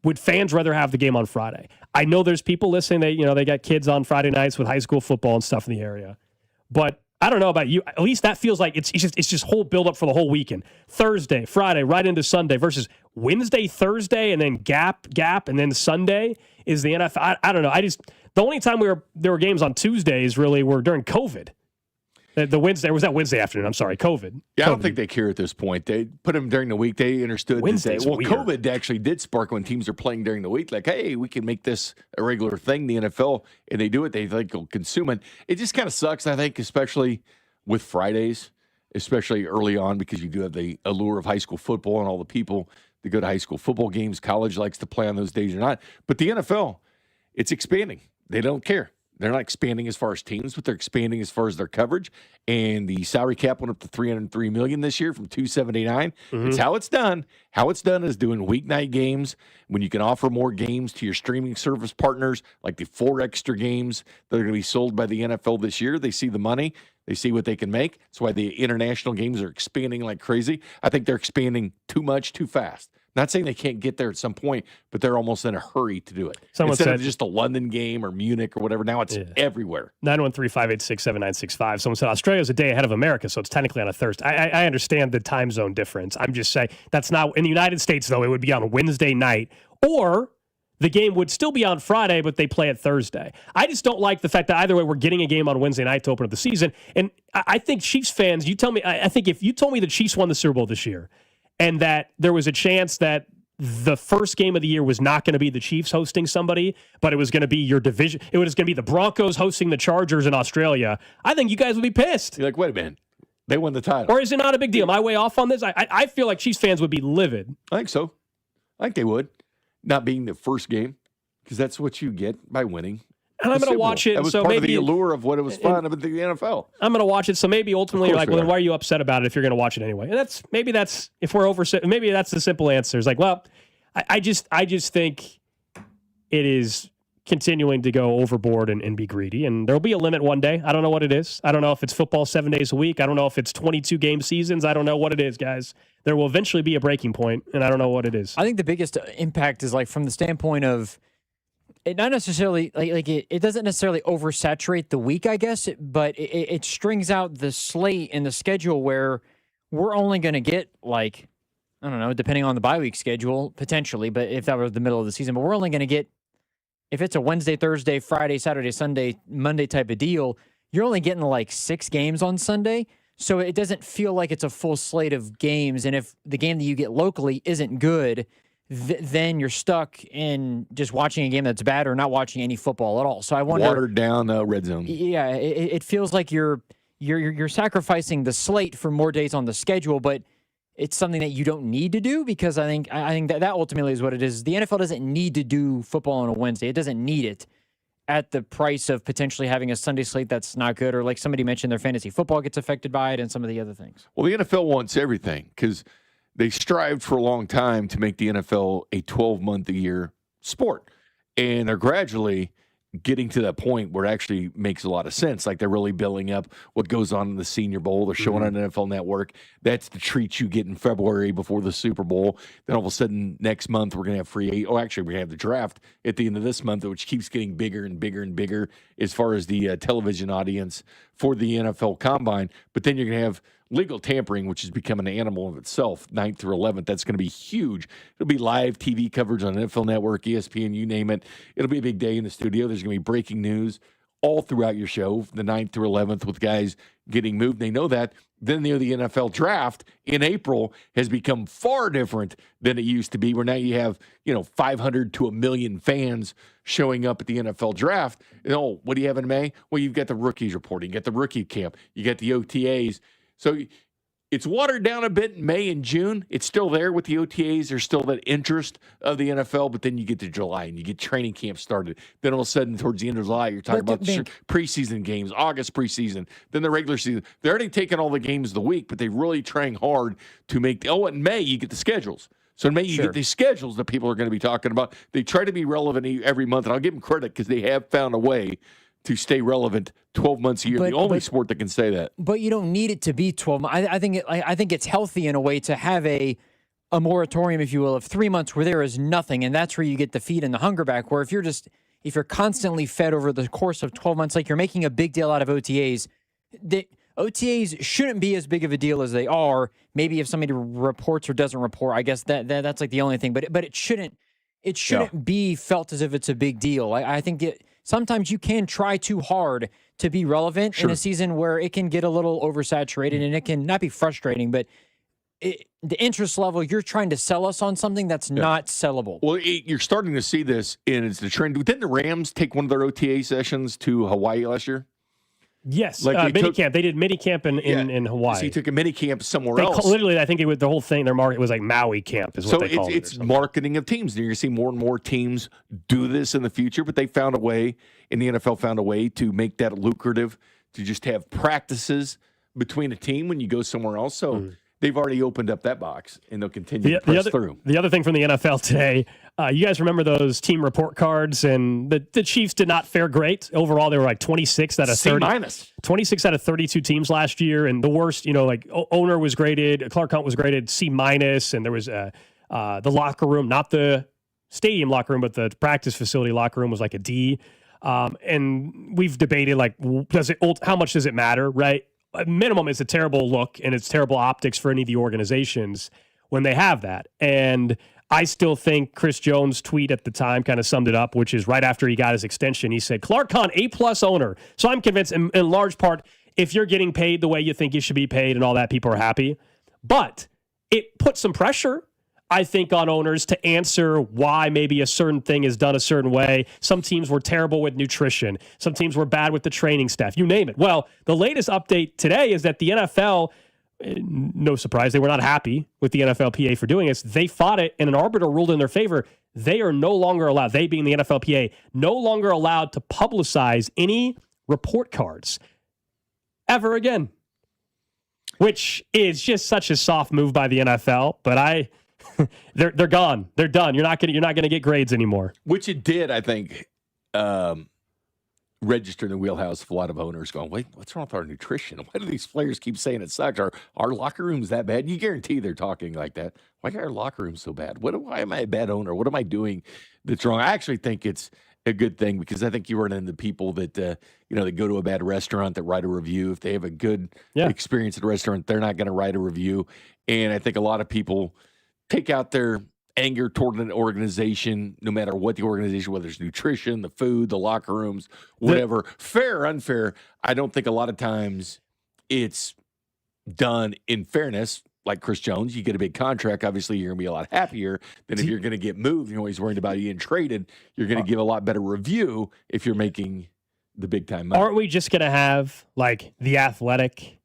Speaker 1: would fans rather have the game on Friday? I know there's people listening that, they got kids on Friday nights with high school football and stuff in the area. But I don't know about you. At least that feels like it's just whole buildup for the whole weekend. Thursday, Friday, right into Sunday versus Wednesday, Thursday, and then gap, and then Sunday is the NFL. I don't know. The only time there were games on Tuesdays really were during COVID. The Wednesday, was that Wednesday afternoon? I'm sorry, COVID.
Speaker 2: Yeah,
Speaker 1: COVID.
Speaker 2: I don't think they care at this point. They put them during the week. They understood.
Speaker 1: Wednesday's weird.
Speaker 2: COVID actually did spark when teams are playing during the week. Like, hey, we can make this a regular thing, the NFL, and they do it. They think will consume it. It just kind of sucks, I think, especially with Fridays, especially early on, because you do have the allure of high school football and all the people that go to high school football games. College likes to play on those days or not. But the NFL, it's expanding. They don't care. They're not expanding as far as teams, but they're expanding as far as their coverage. And the salary cap went up to $303 million this year from $279. Mm-hmm. It's how it's done. How it's done is doing weeknight games when you can offer more games to your streaming service partners, like the 4 extra games that are going to be sold by the NFL this year. They see the money. They see what they can make. That's why the international games are expanding like crazy. I think they're expanding too much, too fast. Not saying they can't get there at some point, but they're almost in a hurry to do it. Instead of just a London game or Munich or whatever, now it's everywhere.
Speaker 1: 913-586-7965. Someone said Australia's a day ahead of America, so it's technically on a Thursday. I understand the time zone difference. I'm just saying that's not in the United States, though. It would be on a Wednesday night, or the game would still be on Friday, but they play it Thursday. I just don't like the fact that either way we're getting a game on Wednesday night to open up the season. And I think Chiefs fans, you tell me, I think if you told me the Chiefs won the Super Bowl this year, and that there was a chance that the first game of the year was not going to be the Chiefs hosting somebody, but it was going to be your division. It was going to be the Broncos hosting the Chargers in Australia. I think you guys would be pissed.
Speaker 2: You're like, wait a minute. They won the title.
Speaker 1: Or is it not a big deal? Am I way off on this? I feel like Chiefs fans would be livid.
Speaker 2: I think so. I think they would. Not being the first game, because that's what you get by winning.
Speaker 1: And I'm going to watch it.
Speaker 2: That was
Speaker 1: so
Speaker 2: part
Speaker 1: maybe
Speaker 2: of the allure of what it was fun about the NFL.
Speaker 1: I'm going to watch it. So maybe ultimately you're like, well, then why are you upset about it if you're going to watch it anyway? And maybe that's the simple answer. It's like, well, I just think it is continuing to go overboard and be greedy. And there'll be a limit one day. I don't know what it is. I don't know if it's football 7 days a week. I don't know if it's 22 game seasons. I don't know what it is, guys. There will eventually be a breaking point, and I don't know what it is.
Speaker 3: I think the biggest impact is like from the standpoint of it not necessarily it doesn't necessarily oversaturate the week, I guess, but it strings out the slate and the schedule where we're only going to get like, I don't know, depending on the bye week schedule potentially, but if that was the middle of the season, but we're only going to get, if it's a Wednesday, Thursday, Friday, Saturday, Sunday, Monday type of deal, you're only getting like 6 games on Sunday. So it doesn't feel like it's a full slate of games. And if the game that you get locally isn't good, then you're stuck in just watching a game that's bad or not watching any football at all. So I wonder,
Speaker 2: watered down red zone.
Speaker 3: Yeah, it feels like you're sacrificing the slate for more days on the schedule, but it's something that you don't need to do because I think that ultimately is what it is. The NFL doesn't need to do football on a Wednesday. It doesn't need it at the price of potentially having a Sunday slate that's not good, or like somebody mentioned, their fantasy football gets affected by it and some of the other things.
Speaker 2: Well, the NFL wants everything because they strived for a long time to make the NFL a 12-month-a-year sport. And they're gradually getting to that point where it actually makes a lot of sense. Like they're really building up what goes on in the Senior Bowl. They're showing on NFL Network. That's the treat you get in February before the Super Bowl. Then all of a sudden next month we're going to have we're going to have the draft at the end of this month, which keeps getting bigger and bigger and bigger as far as the television audience for the NFL Combine. But then you're going to have legal tampering, which has become an animal of itself, 9th through 11th. That's going to be huge. It'll be live TV coverage on NFL Network, ESPN, you name it. It'll be a big day in the studio. There's going to be breaking news all throughout your show, the 9th through 11th, with guys getting moved. They know that. Then the NFL draft in April has become far different than it used to be, where now you have 500 to 1 million fans showing up at the NFL draft. What do you have in May? Well, you've got the rookies reporting, you got the rookie camp, you got the OTAs. So it's watered down a bit in May and June. It's still there with the OTAs. There's still that interest of the NFL, but then you get to July and you get training camp started. Then all of a sudden, towards the end of July, you're talking about preseason games, August preseason, then the regular season. They're already taking all the games of the week, but they're really trying hard to make in May, you get the schedules. So in May, you get these schedules that people are going to be talking about. They try to be relevant every month, and I'll give them credit because they have found a way to stay relevant 12 months a year. The only sport that can say that.
Speaker 3: But you don't need it to be 12 months. I think it's healthy in a way to have a moratorium, if you will, of 3 months where there is nothing, and that's where you get the feed and the hunger back, where if you're constantly fed over the course of 12 months, like you're making a big deal out of OTAs, the OTAs shouldn't be as big of a deal as they are. Maybe if somebody reports or doesn't report, I guess that's like the only thing, but it shouldn't be felt as if it's a big deal. I think sometimes you can try too hard to be relevant in a season where it can get a little oversaturated and it can not be frustrating, but the interest level, you're trying to sell us on something that's not sellable.
Speaker 2: Well, you're starting to see this, and it's the trend. Didn't the Rams take one of their OTA sessions to Hawaii last year?
Speaker 1: Yes, minicamp. They did minicamp in Hawaii.
Speaker 2: So he took a minicamp somewhere else.
Speaker 1: Literally, I think the whole thing, their market was like Maui camp is what they called it.
Speaker 2: So it's marketing of teams. You're going to see more and more teams do this in the future, but they found a way, and the NFL found a way to make that lucrative, to just have practices between a team when you go somewhere else. So they've already opened up that box, and they'll continue to press through.
Speaker 1: The other thing from the NFL today, you guys remember those team report cards, and the Chiefs did not fare great. Overall, they were like 26 out of 30. 26 out of 32 teams last year, and the worst, owner was graded, Clark Hunt was graded C-, and there was the locker room, not the stadium locker room, but the practice facility locker room was like a D. And we've debated, like, how much does it matter, right? At minimum, it's a terrible look, and it's terrible optics for any of the organizations when they have that. And I still think Chris Jones' tweet at the time kind of summed it up, which is right after he got his extension. He said, Clark Hunt, A+ owner. So I'm convinced, in large part, if you're getting paid the way you think you should be paid and all that, people are happy. But it puts some pressure, I think, on owners to answer why maybe a certain thing is done a certain way. Some teams were terrible with nutrition. Some teams were bad with the training staff. You name it. Well, the latest update today is that the NFL, no surprise, they were not happy with the NFLPA for doing this. They fought it, and an arbiter ruled in their favor. They are no longer allowed, they being the NFLPA, no longer allowed to publicize any report cards ever again, which is just such a soft move by the NFL. But they're gone. They're done. You're not gonna get grades anymore.
Speaker 2: Which it did, I think, register in the wheelhouse of a lot of owners going, wait, what's wrong with our nutrition? Why do these players keep saying it sucks? Are our locker rooms that bad? You guarantee they're talking like that. Why are our locker rooms so bad? Why am I a bad owner? What am I doing that's wrong? I actually think it's a good thing, because I think you run into people that they go to a bad restaurant that write a review. If they have a good experience at a restaurant, they're not going to write a review. And I think a lot of people take out their anger toward an organization, no matter what the organization, whether it's nutrition, the food, the locker rooms, whatever, fair or unfair. I don't think a lot of times it's done in fairness. Like Chris Jones, you get a big contract. Obviously, you're going to be a lot happier than if you're going to get moved. You're always worried about you getting traded. You're going to give a lot better review if you're making the big time money.
Speaker 1: Aren't we just going to have like The Athletic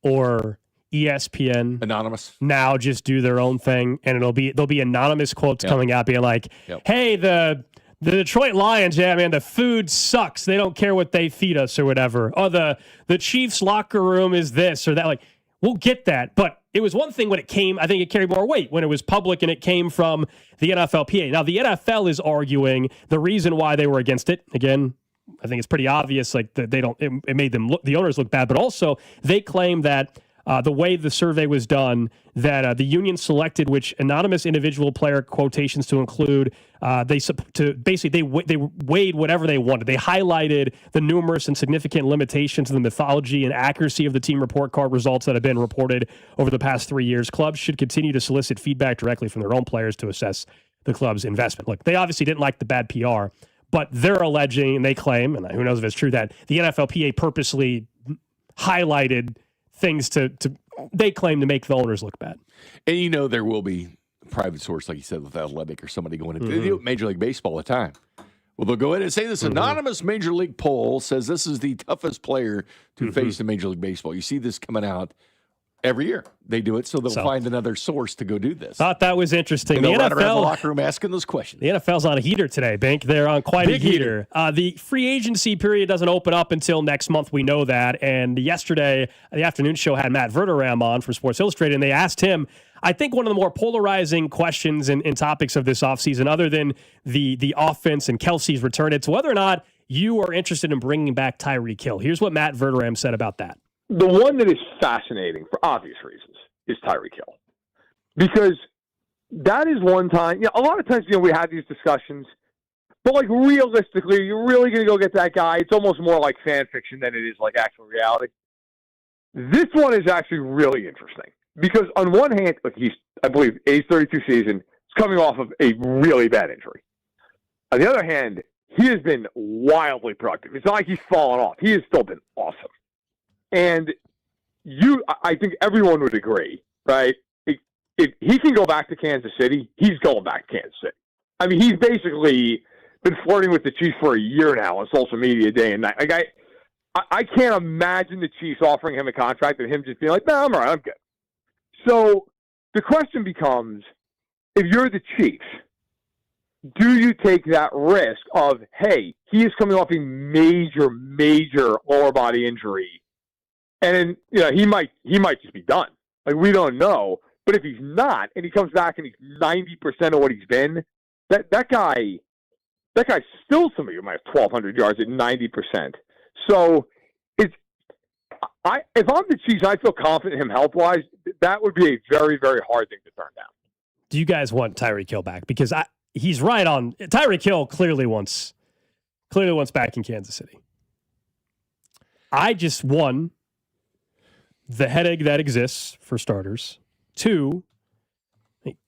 Speaker 1: or ESPN
Speaker 2: anonymous
Speaker 1: now just do their own thing, and there'll be anonymous quotes coming out being like, "Hey, the Detroit Lions, yeah, man, the food sucks. They don't care what they feed us or whatever. Oh, the Chiefs locker room is this or that." Like, we'll get that, but it was one thing when it came. I think it carried more weight when it was public and it came from the NFLPA. Now, the NFL is arguing the reason why they were against it. Again, I think it's pretty obvious. Like that they don't. It made them look, the owners look bad, but also they claim that the way the survey was done, that the union selected which anonymous individual player quotations to include. They weighed whatever they wanted. They highlighted the numerous and significant limitations of the mythology and accuracy of the team report card results that have been reported over the past 3 years. Clubs should continue to solicit feedback directly from their own players to assess the club's investment. Look, they obviously didn't like the bad PR, but they're alleging, and they claim, and who knows if it's true, that the NFLPA purposely highlighted things they claim to make the owners look bad.
Speaker 2: And there will be a private source, like you said, with Athletic or somebody going into they do Major League Baseball all the time. Well, they'll go ahead and say this anonymous Major League poll says this is the toughest player to face in Major League Baseball. You see this coming out every year. They do it, so they'll find another source to go do this.
Speaker 1: Thought that was interesting.
Speaker 2: And they'll run around the locker room asking those questions.
Speaker 1: The NFL's on a heater today, Bink. They're on quite a heater. The free agency period doesn't open up until next month. We know that. And yesterday, the afternoon show had Matt Verderame on from Sports Illustrated, and they asked him, I think one of the more polarizing questions and topics of this offseason, other than the offense and Kelsey's return, it's whether or not you are interested in bringing back Tyreek Hill. Here's what Matt Verderame said about that.
Speaker 11: The one that is fascinating for obvious reasons is Tyreek Hill. Because that is one time, a lot of times, we have these discussions, but like realistically, you're really going to go get that guy. It's almost more like fan fiction than it is like actual reality. This one is actually really interesting because on one hand, look, I believe age 32 season, is coming off of a really bad injury. On the other hand, he has been wildly productive. It's not like he's fallen off. He has still been awesome. And I think everyone would agree, right? If he can go back to Kansas City, he's going back to Kansas City. I mean, he's basically been flirting with the Chiefs for a year now on social media day and night. Like I can't imagine the Chiefs offering him a contract and him just being like, no, I'm all right, I'm good. So the question becomes, if you're the Chiefs, do you take that risk of, hey, he is coming off a major lower body injury, and he might just be done. Like, we don't know. But if he's not, and he comes back and he's 90% of what he's been, that guy's still somebody who might have 1,200 yards at 90%. So if I'm the Chiefs, I feel confident in him health-wise. That would be a very, very hard thing to turn down.
Speaker 1: Do you guys want Tyreek Hill back? Because he's right on. Tyreek Hill clearly wants back in Kansas City. I just won the headache that exists for starters. 2,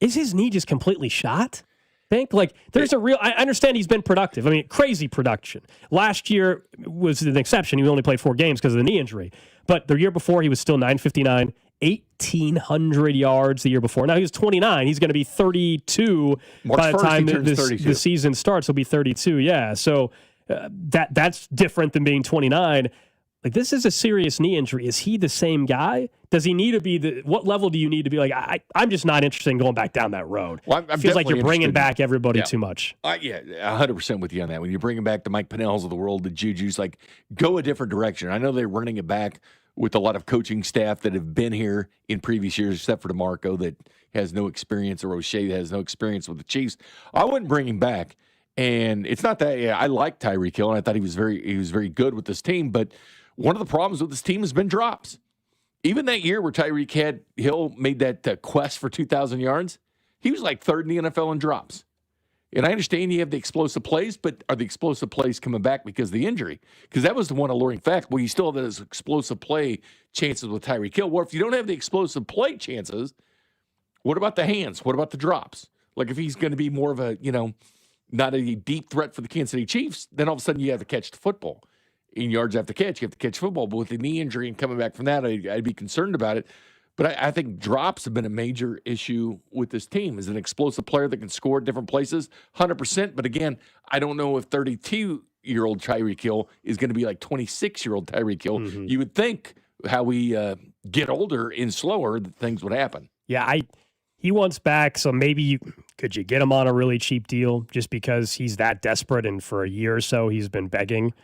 Speaker 1: is his knee just completely shot? There's a real. I understand he's been productive. I mean, crazy production. Last year was an exception. He only played 4 games because of the knee injury. But the year before, he was still 959, 1,800 yards the year before. Now he's 29. He's going to be 32 by the time the season starts. He'll be 32. Yeah. So that's different than being 29. Like, this is a serious knee injury. Is he the same guy? Does he need to be what level do you need to be? Like, I'm just not interested in going back down that road.
Speaker 2: Well,
Speaker 1: it feels like you're bringing back everybody too much.
Speaker 2: Yeah, 100% with you on that. When you're bringing back the Mike Pinnells of the world, the Juju's, like, go a different direction. I know they're running it back with a lot of coaching staff that have been here in previous years, except for DeMarco that has no experience, or O'Shea that has no experience with the Chiefs. I wouldn't bring him back. And it's not that I like Tyreek Hill, and I thought he was very good with this team, but one of the problems with this team has been drops. Even that year where Tyreek Hill made that quest for 2,000 yards, he was like 3rd in the NFL in drops. And I understand you have the explosive plays, but are the explosive plays coming back because of the injury? Because that was the one alluring fact. Well, you still have those explosive play chances with Tyreek Hill. Well, if you don't have the explosive play chances, what about the hands? What about the drops? Like if he's going to be more of a, not a deep threat for the Kansas City Chiefs, then all of a sudden you have to catch the football. In yards after catch, you have to catch football. But with the knee injury and coming back from that, I'd be concerned about it. But I think drops have been a major issue with this team. Is an explosive player that can score at different places, 100%. But again, I don't know if 32-year-old Tyreek Hill is going to be like 26-year-old Tyreek Hill. Mm-hmm. You would think how we get older and slower, that things would happen.
Speaker 1: Yeah, he wants back, so maybe could you get him on a really cheap deal just because he's that desperate, and for a year or so he's been begging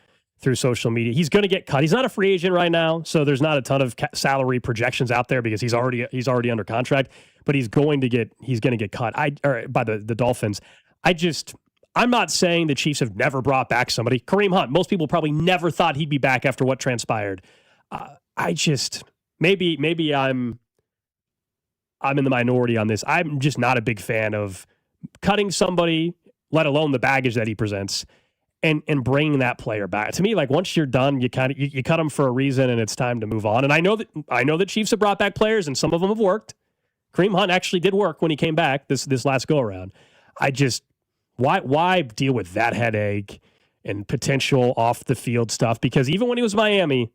Speaker 1: through social media. He's going to get cut. He's not a free agent right now, so there's not a ton of salary projections out there because he's already under contract. But he's going to get cut. By the Dolphins. I'm not saying the Chiefs have never brought back somebody. Kareem Hunt. Most people probably never thought he'd be back after what transpired. Maybe I'm in the minority on this. I'm just not a big fan of cutting somebody, let alone the baggage that he presents. And bringing that player back. To me, like once you're done, you cut them for a reason, and it's time to move on. And I know that Chiefs have brought back players, and some of them have worked. Kareem Hunt actually did work when he came back this last go around. Why deal with that headache and potential off the field stuff? Because even when he was Miami,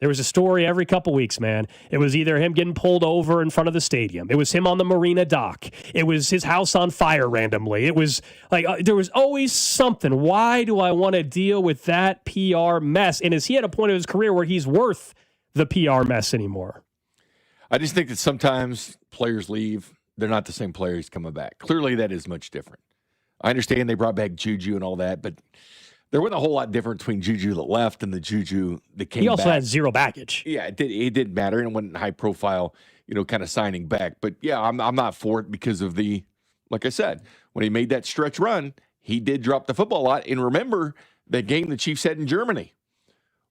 Speaker 1: there was a story every couple weeks, man. It was either him getting pulled over in front of the stadium. It was him on the marina dock. It was his house on fire randomly. It was like there was always something. Why do I want to deal with that PR mess? And is he at a point of his career where he's worth the PR mess anymore?
Speaker 2: I just think that sometimes players leave. They're not the same players coming back. Clearly, that is much different. I understand they brought back Juju and all that, but there wasn't a whole lot different between Juju that left and the Juju that came back.
Speaker 1: He also had zero baggage.
Speaker 2: Yeah, it didn't matter, and it wasn't high profile, kind of signing back. But yeah, I'm not for it because of like I said, when he made that stretch run, he did drop the football a lot. And remember that game the Chiefs had in Germany.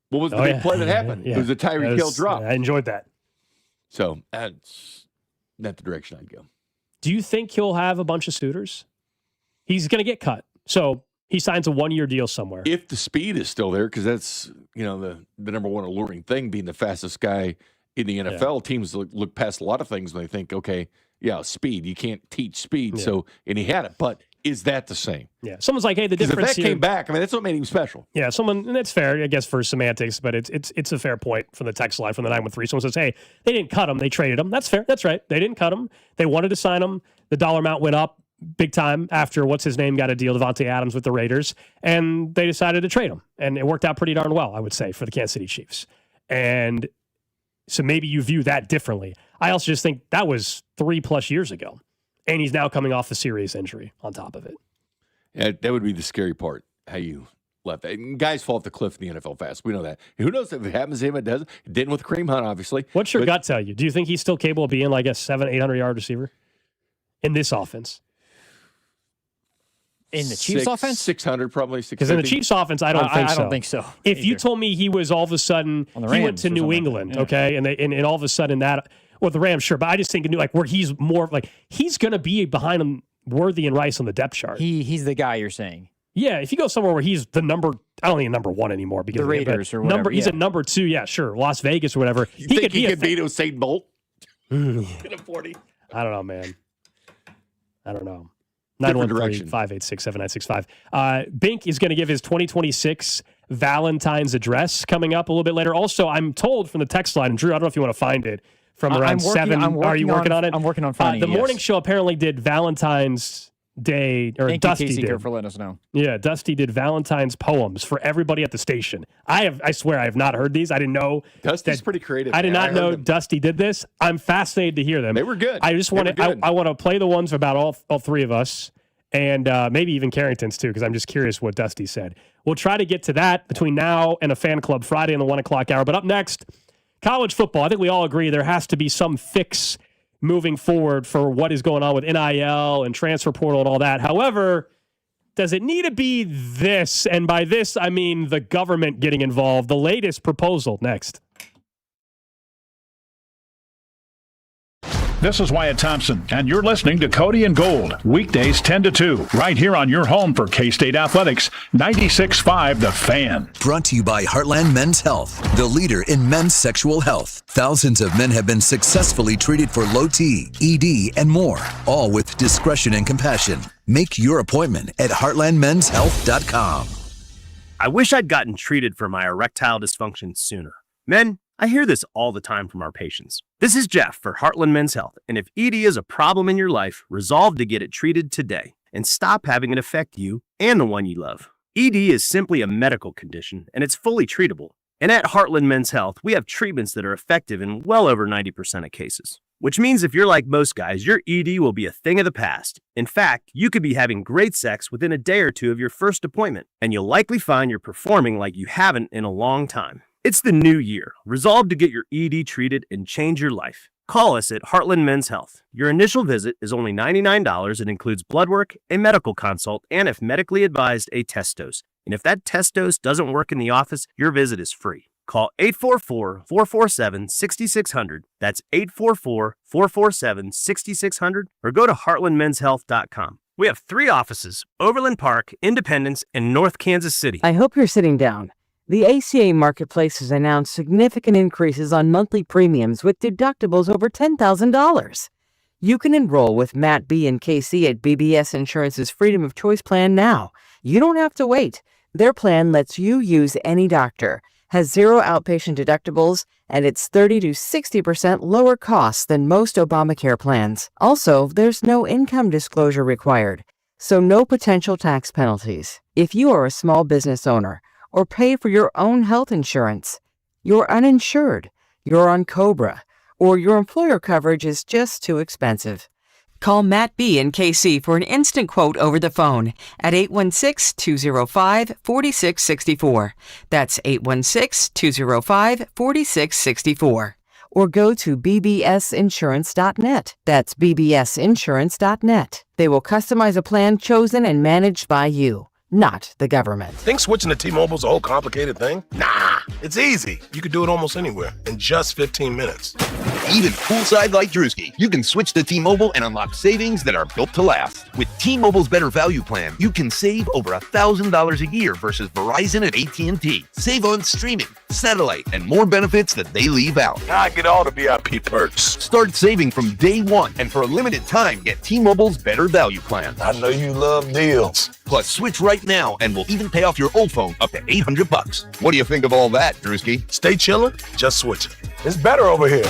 Speaker 2: What was the big play that happened?
Speaker 1: Yeah.
Speaker 2: It was a Tyreek Hill drop.
Speaker 1: I enjoyed that.
Speaker 2: So that's not the direction I'd go.
Speaker 1: Do you think he'll have a bunch of suitors? He's going to get cut. So he signs a 1-year deal somewhere.
Speaker 2: If the speed is still there, because that's, the number one alluring thing, being the fastest guy in the NFL. Yeah. Teams look past a lot of things when they think, okay, speed. You can't teach speed. Yeah. So, and he had it. But is that the same?
Speaker 1: Yeah. Someone's like, hey, the difference
Speaker 2: if that came back, that's what made him special.
Speaker 1: Yeah, and that's fair, I guess, for semantics, but it's a fair point from the text line from the 913. Someone says, hey, they didn't cut him. They traded him. That's fair. That's right. They didn't cut him. They wanted to sign him. The dollar amount went up big time after what's-his-name got a deal, Devontae Adams with the Raiders, and they decided to trade him. And it worked out pretty darn well, I would say, for the Kansas City Chiefs. And so maybe you view that differently. I also just think that was 3+ years ago, and he's now coming off a serious injury on top of it.
Speaker 2: Yeah, that would be the scary part, how you left that. And guys fall off the cliff in the NFL fast. We know that. Who knows if it happens to him, it doesn't. It didn't with Kareem Hunt, obviously.
Speaker 1: What's your gut tell you? Do you think he's still capable of being like a 700-800-yard receiver in this offense?
Speaker 3: In the Chiefs offense?
Speaker 2: 600, probably 650.
Speaker 1: Because in the Chiefs offense, I don't think so.
Speaker 3: I don't think so.
Speaker 1: If
Speaker 3: either.
Speaker 1: You told me he was all of a sudden, he went to New England, okay, and all of a sudden the Rams, sure, but I just think where he's more like, he's going to be behind him, Worthy and Rice on the depth chart.
Speaker 3: He's the guy you're saying.
Speaker 1: Yeah, if you go somewhere where he's I don't think number one anymore because
Speaker 3: the Raiders or whatever.
Speaker 1: He's at number 2, yeah, sure, Las Vegas or whatever.
Speaker 2: He could beat Usain Bolt? Get a 40.
Speaker 1: I don't know, man. I don't know. 913-586-7965. Bink is going to give his 2026 Valentine's address coming up a little bit later. Also, I'm told from the text line, and Drew, I don't know if you want to find it, from around 7. Are you working on it?
Speaker 3: I'm working on finding it.
Speaker 1: The morning show apparently did Valentine's Day, or Dusty did.
Speaker 3: For letting us know.
Speaker 1: Yeah, Dusty did Valentine's poems for everybody at the station. I swear I have not heard these. I didn't know.
Speaker 2: Dusty's pretty creative.
Speaker 1: I did not know Dusty did this. I'm fascinated to hear them.
Speaker 2: They were good.
Speaker 1: I just want to. I want to play the ones about all three of us, and maybe even Carrington's too, because I'm just curious what Dusty said. We'll try to get to that between now and a fan club Friday in the 1 o'clock hour. But up next, college football. I think we all agree there has to be some fix moving forward for what is going on with NIL and transfer portal and all that. However, does it need to be this? And by this, I mean the government getting involved. The latest proposal next.
Speaker 10: This is Wyatt Thompson, and you're listening to Cody and Gold, weekdays 10 to 2, right here on your home for K-State Athletics, 96.5 The Fan.
Speaker 5: Brought to you by Heartland Men's Health, the leader in men's sexual health. Thousands of men have been successfully treated for low T, ED, and more, all with discretion and compassion. Make your appointment at heartlandmenshealth.com.
Speaker 12: I wish I'd gotten treated for my erectile dysfunction sooner. Men, I hear this all the time from our patients. This is Jeff for Heartland Men's Health, and if ED is a problem in your life, resolve to get it treated today and stop having it affect you and the one you love. ED is simply a medical condition, and it's fully treatable. And at Heartland Men's Health, we have treatments that are effective in well over 90% of cases. Which means if you're like most guys, your ED will be a thing of the past. In fact, you could be having great sex within a day or two of your first appointment, and you'll likely find you're performing like you haven't in a long time. It's the new year. Resolve to get your ED treated and change your life. Call us at Heartland Men's Health. Your initial visit is only $99 and includes blood work, a medical consult, and if medically advised, a test dose. And if that test dose doesn't work in the office, your visit is free. Call 844-447-6600. That's 844-447-6600 or go to heartlandmenshealth.com. We have 3 offices, Overland Park, Independence, and North Kansas City.
Speaker 13: I hope you're sitting down. The ACA Marketplace has announced significant increases on monthly premiums with deductibles over $10,000. You can enroll with Matt B. and KC at BBS Insurance's Freedom of Choice plan now. You don't have to wait. Their plan lets you use any doctor, has 0 outpatient deductibles, and it's 30 to 60% lower costs than most Obamacare plans. Also, there's no income disclosure required, so no potential tax penalties. If you are a small business owner, or pay for your own health insurance, you're uninsured, you're on COBRA, or your employer coverage is just too expensive. Call Matt B. and KC for an instant quote over the phone at 816-205-4664. That's 816-205-4664. Or go to bbsinsurance.net. That's bbsinsurance.net. They will customize a plan chosen and managed by you, not the government.
Speaker 14: Think switching to T-Mobile is a whole complicated thing? Nah, it's easy. You can do it almost anywhere in just 15 minutes.
Speaker 25: Even poolside like Drewski, you can switch to T-Mobile and unlock savings that are built to last. With T-Mobile's Better Value Plan, you can save over $1,000 a year versus Verizon and AT&T. Save on streaming, satellite, and more benefits that they leave out.
Speaker 14: I get all the VIP perks.
Speaker 25: Start saving from day one, and for a limited time, get T-Mobile's Better Value Plan.
Speaker 14: I know you love deals.
Speaker 25: Plus, switch right now, and we'll even pay off your old phone up to $800. What do you think of all that, Drewski?
Speaker 14: Stay chillin', just switch it. It's better over here.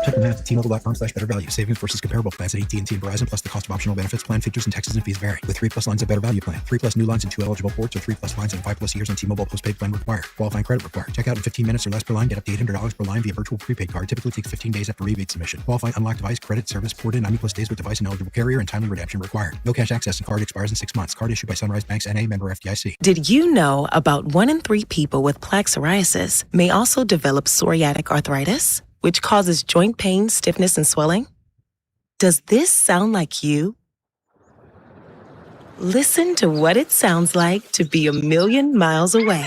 Speaker 26: Check the math at T-Mobile.com/better value. Savings versus comparable plans at AT&T and Verizon, plus the cost of optional benefits. Plan features and taxes and fees vary. With 3+ lines of Better Value Plan, 3+ new lines and 2 eligible ports, or 3+ lines and 5+ years on T-Mobile postpaid plan required. Qualifying credit required. Check out in 15 minutes or less per line. Get up to $800 per line via virtual prepaid card. Typically takes 15 days after rebate submission. Qualifying unlocked device credit service ported 90+ days with device and eligible carrier, and timely redemption required. No cash access and card expires in 6 months. Card issued by Sunrise Banks N.A. member FDIC.
Speaker 27: Did you know about 1 in 3 people with plaque psoriasis may also develop psoriatic arthritis, which causes joint pain, stiffness, and swelling? Does this sound like you? Listen to what it sounds like to be a million miles away.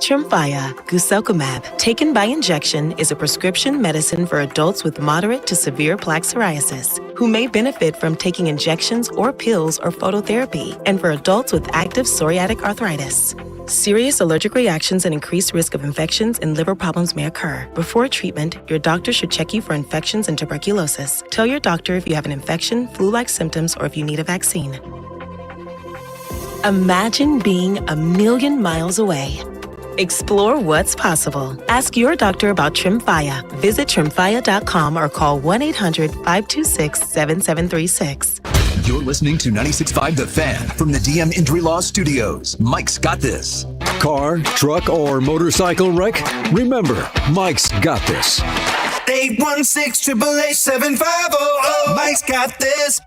Speaker 27: Tremfya guselkumab, taken by injection, is a prescription medicine for adults with moderate to severe plaque psoriasis who may benefit from taking injections or pills or phototherapy, and for adults with active psoriatic arthritis. Serious allergic reactions and increased risk of infections and liver problems may occur. Before treatment, your doctor should check you for infections and tuberculosis. Tell your doctor if you have an infection, flu-like symptoms, or if you need a vaccine. Imagine being a million miles away. Explore what's possible. Ask your doctor about Tremfya. Visit Tremfya.com or call 1-800-526-7736.
Speaker 5: You're listening to 96.5 The Fan from the DM Injury Law Studios. Mike's got this.
Speaker 15: Car, truck, or motorcycle wreck? Remember, Mike's got this.
Speaker 16: 816-888-7500. Mike's got this.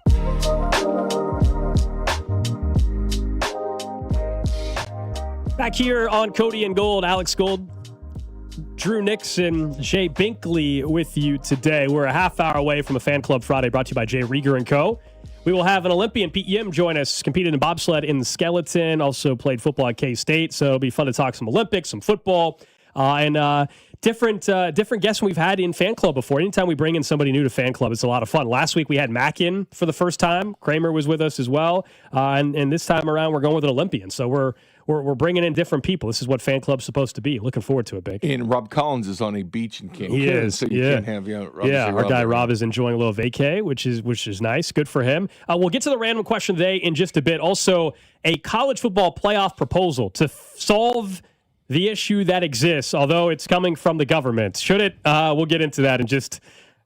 Speaker 1: Back here on Cody and Gold, Alex Gold, Drew Nixon, Jay Binkley with you today. We're a half hour away from a Fan Club Friday brought to you by Jay Rieger & Co. We will have an Olympian Pete Yemm join us, competed in bobsled in the skeleton, also played football at K-State, so it'll be fun to talk some Olympics, some football. and different guests we've had in fan club before. Anytime we bring in somebody new to fan club, it's a lot of fun. Last week we had Mac in for the first time. Kramer was with us as well, and this time around we're going with an Olympian. So we're bringing in different people. This is what fan club's supposed to be. Looking forward to it, Big.
Speaker 2: And Rob Collins is on a beach in Cancun.
Speaker 1: He is.
Speaker 2: So you can't have
Speaker 1: our guy Rob is enjoying a little vacay, which is nice. Good for him. We'll get to the random question today in just a bit. Also, a college football playoff proposal to solve the issue that exists, although it's coming from the government. Should it? We'll get into that in just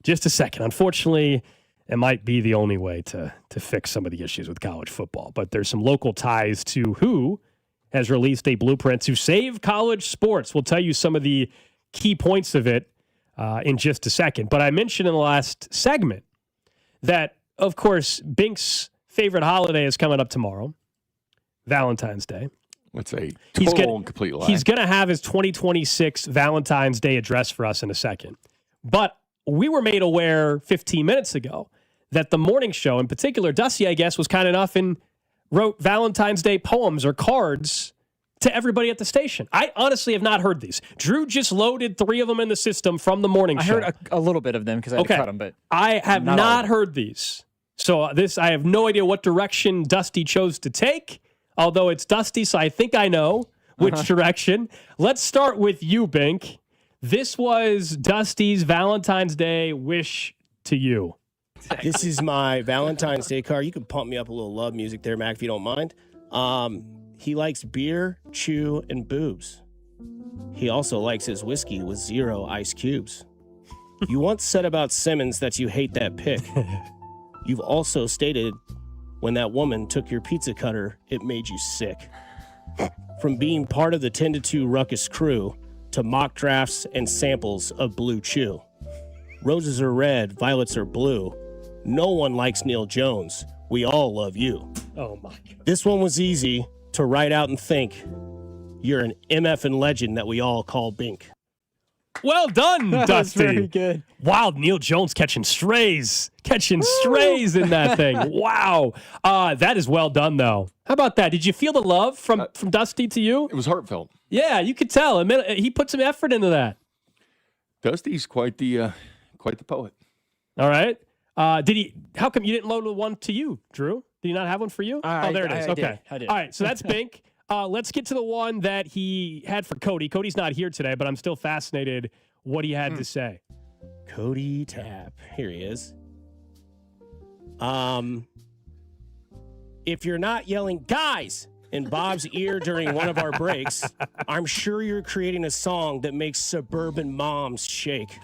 Speaker 1: a second. Unfortunately, it might be the only way to fix some of the issues with college football. But there's some local ties to who has released a blueprint to save college sports. We'll tell you some of the key points of it in just a second. But I mentioned in the last segment that, of course, Bink's favorite holiday is coming up tomorrow, Valentine's Day.
Speaker 2: That's a total and complete lie.
Speaker 1: He's going to have his 2026 Valentine's Day address for us in a second. But we were made aware 15 minutes ago that the morning show, in particular, Dusty, I guess, was kind enough and wrote Valentine's Day poems or cards to everybody at the station. I honestly have not heard these. Drew just loaded 3 of them in the system from the morning show.
Speaker 3: I heard a little bit of them because I had to cut them, but
Speaker 1: I have not heard these. So I have no idea what direction Dusty chose to take, although it's Dusty, so I think I know which direction. Let's start with you, Bink. This was Dusty's Valentine's Day wish to you.
Speaker 4: This is my Valentine's Day card. You can pump me up a little love music there, Mac, if you don't mind. He likes beer, chew, and boobs. He also likes his whiskey with 0 ice cubes. You once said about Simmons that you hate that pick. You've also stated when that woman took your pizza cutter, it made you sick. From being part of the 10-2 Ruckus crew to mock drafts and samples of Blue Chew. Roses are red, violets are blue. No one likes Neil Jones. We all love you.
Speaker 1: Oh, my God.
Speaker 4: This one was easy to write out and think. You're an MFing legend that we all call Bink.
Speaker 1: Well done, Dusty.
Speaker 3: That's very good.
Speaker 1: Wow, Neil Jones catching strays in that thing. Wow. That is well done, though. How about that? Did you feel the love from Dusty to you?
Speaker 2: It was heartfelt.
Speaker 1: Yeah, you could tell. He put some effort into that.
Speaker 2: Dusty's quite the poet.
Speaker 1: All right. How come you didn't load the one to you, Drew? Did he not have one for you? There it is. Okay.
Speaker 3: I did.
Speaker 1: All right, so that's Bink. Let's get to the one that he had for Cody. Cody's not here today, but I'm still fascinated what he had to say.
Speaker 4: Cody Tap. Here he is. If you're not yelling, guys, in Bob's ear during one of our breaks, I'm sure you're creating a song that makes suburban moms shake.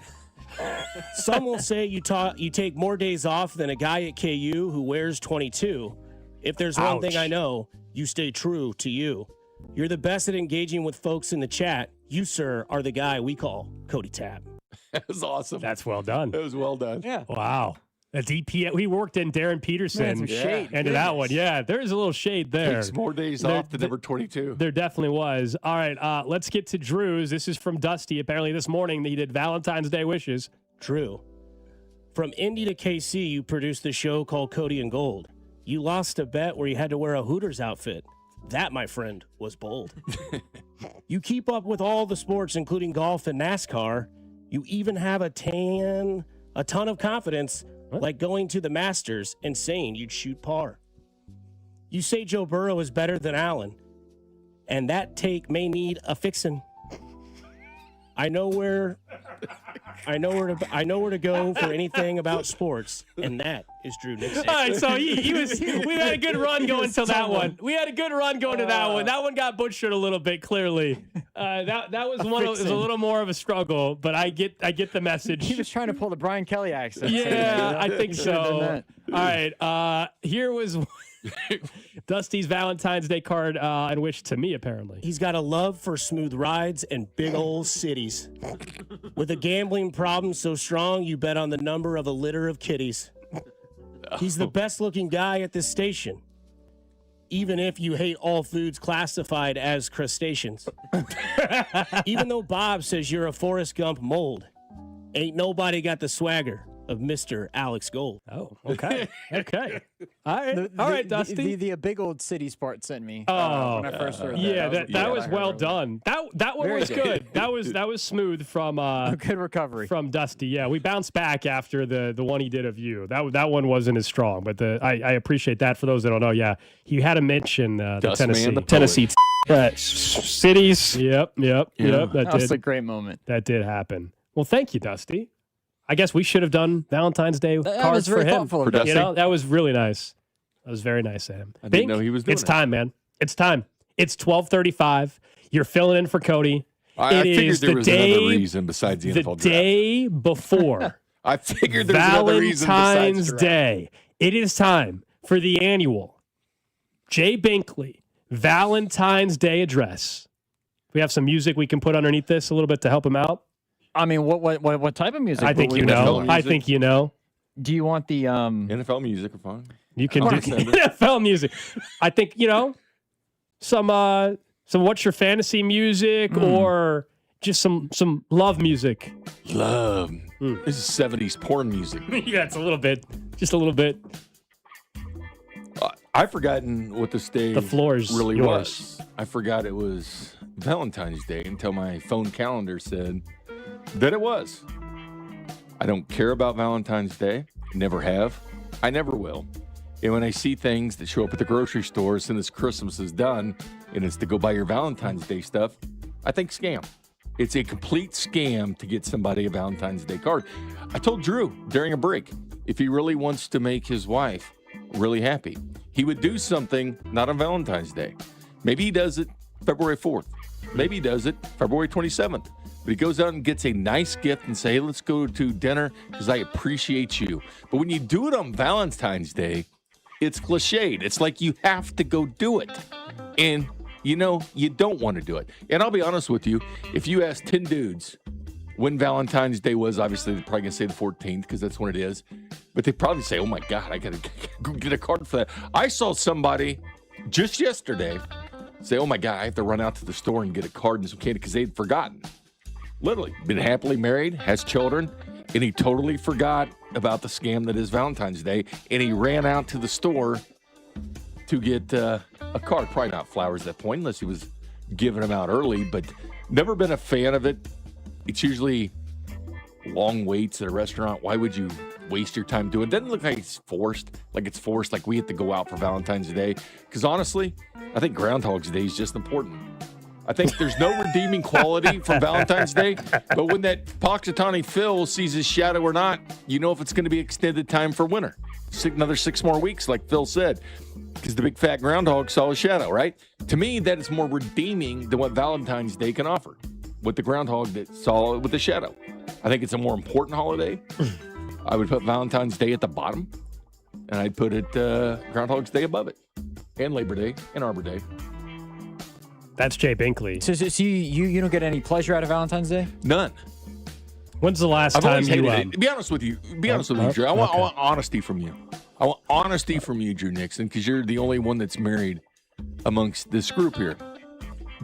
Speaker 4: Some will say you take more days off than a guy at KU who wears 22. If there's one thing I know, you stay true to you. You're the best at engaging with folks in the chat. You, sir, are the guy we call Cody Tap.
Speaker 2: That was awesome.
Speaker 1: That's well done.
Speaker 2: That was well done.
Speaker 3: Yeah.
Speaker 1: Wow. A DP. We worked in Darren Peterson.
Speaker 3: Man, shade.
Speaker 1: Into that one. Yeah, there is a little shade there.
Speaker 2: Takes more days off than number 22.
Speaker 1: There definitely was. All right, let's get to Drew's. This is from Dusty. Apparently this morning he did Valentine's Day wishes.
Speaker 4: Drew, from Indy to KC, you produced the show called Cody and Gold. You lost a bet where you had to wear a Hooters outfit. That, my friend, was bold. You keep up with all the sports, including golf and NASCAR. You even have a ton of confidence, like going to the Masters and saying you'd shoot par. You say Joe Burrow is better than Allen, and that take may need a fixin'. I know where to go for anything about sports, and that is Drew Nixon.
Speaker 1: All right, so we had a good run going to that one. We had a good run going to that one. That one got butchered a little bit, clearly. That was one. It was a little more of a struggle, but I get the message.
Speaker 3: He was trying to pull the Brian Kelly accent.
Speaker 1: Yeah, I think so. All right, here was Dusty's Valentine's Day card and wish to me, apparently.
Speaker 4: He's got a love for smooth rides and big old cities. With a gambling problem so strong, you bet on the number of a litter of kitties. He's the best looking guy at this station, even if you hate all foods classified as crustaceans. Even though Bob says you're a Forrest Gump mold, ain't nobody got the swagger of Mr. Alex Gold.
Speaker 1: Oh, okay. Okay. All right, Dusty.
Speaker 3: The big old city sport sent me.
Speaker 1: Oh,
Speaker 3: when I first heard
Speaker 1: that was well done. That one was good. That was smooth from
Speaker 3: good recovery
Speaker 1: from Dusty. Yeah, we bounced back after the one he did of you. That one wasn't as strong, but I appreciate that. For those that don't know, yeah, he had to mention the Tennessee cities. Yep.
Speaker 3: That was a great moment.
Speaker 1: That did happen. Well, thank you, Dusty. I guess we should have done Valentine's Day cards for him.
Speaker 3: For Dusty.
Speaker 1: That was really nice. That was very nice of him.
Speaker 2: I didn't know he was doing
Speaker 1: It's time, man. It's time. It's 12:35. You're filling in for Cody.
Speaker 2: I figured there was another reason besides the NFL draft.
Speaker 1: The day before
Speaker 2: I figured there was another reason besides
Speaker 1: Valentine's Day. It is time for the annual Jay Binkley Valentine's Day address. We have some music we can put underneath this a little bit to help him out.
Speaker 3: I mean, what type of music?
Speaker 1: I think you know. I think you know.
Speaker 3: Do you want the
Speaker 2: NFL music or fun?
Speaker 1: You can do NFL music. I think some what's your fantasy music or just some love music.
Speaker 2: Love. This is 70s porn music.
Speaker 1: Yeah, it's a little bit. Just a little bit.
Speaker 2: I've forgotten what this day really was. I forgot it was Valentine's Day until my phone calendar said that it was. I don't care about Valentine's Day. Never have. I never will. And when I see things that show up at the grocery store as soon as Christmas is done and it's to go buy your Valentine's Day stuff, I think scam. It's a complete scam to get somebody a Valentine's Day card. I told Drew during a break, if he really wants to make his wife really happy, he would do something not on Valentine's Day. Maybe he does it February 4th. Maybe he does it February 27th. But he goes out and gets a nice gift and say, hey, let's go to dinner because I appreciate you. But when you do it on Valentine's Day, it's cliched. It's like you have to go do it. And, you don't want to do it. And I'll be honest with you, if you ask 10 dudes when Valentine's Day was, obviously they're probably going to say the 14th because that's when it is. But they probably say, oh my God, I got to go get a card for that. I saw somebody just yesterday say, oh my God, I have to run out to the store and get a card and some candy because they'd forgotten. Literally, been happily married, has children, and he totally forgot about the scam that is Valentine's Day, and he ran out to the store to get a card. Probably not flowers at that point, unless he was giving them out early, but never been a fan of it. It's usually long waits at a restaurant. Why would you waste your time doing it? It doesn't look like it's forced, like we have to go out for Valentine's Day. Because honestly, I think Groundhog's Day is just important. I think there's no redeeming quality from Valentine's Day, but when that Punxsutawney Phil sees his shadow or not, you know if it's going to be extended time for winter. Another 6 more weeks, like Phil said, because the big fat groundhog saw his shadow, right? To me, that is more redeeming than what Valentine's Day can offer with the groundhog that saw it with the shadow. I think it's a more important holiday. I would put Valentine's Day at the bottom, and I'd put it Groundhog's Day above it, and Labor Day, and Arbor Day.
Speaker 1: That's Jay Binkley.
Speaker 3: So you don't get any pleasure out of Valentine's Day?
Speaker 2: None.
Speaker 1: When's the last time you...
Speaker 2: To be honest with you, Drew. I want honesty from you. I want honesty from you, Drew Nixon, because you're the only one that's married amongst this group here.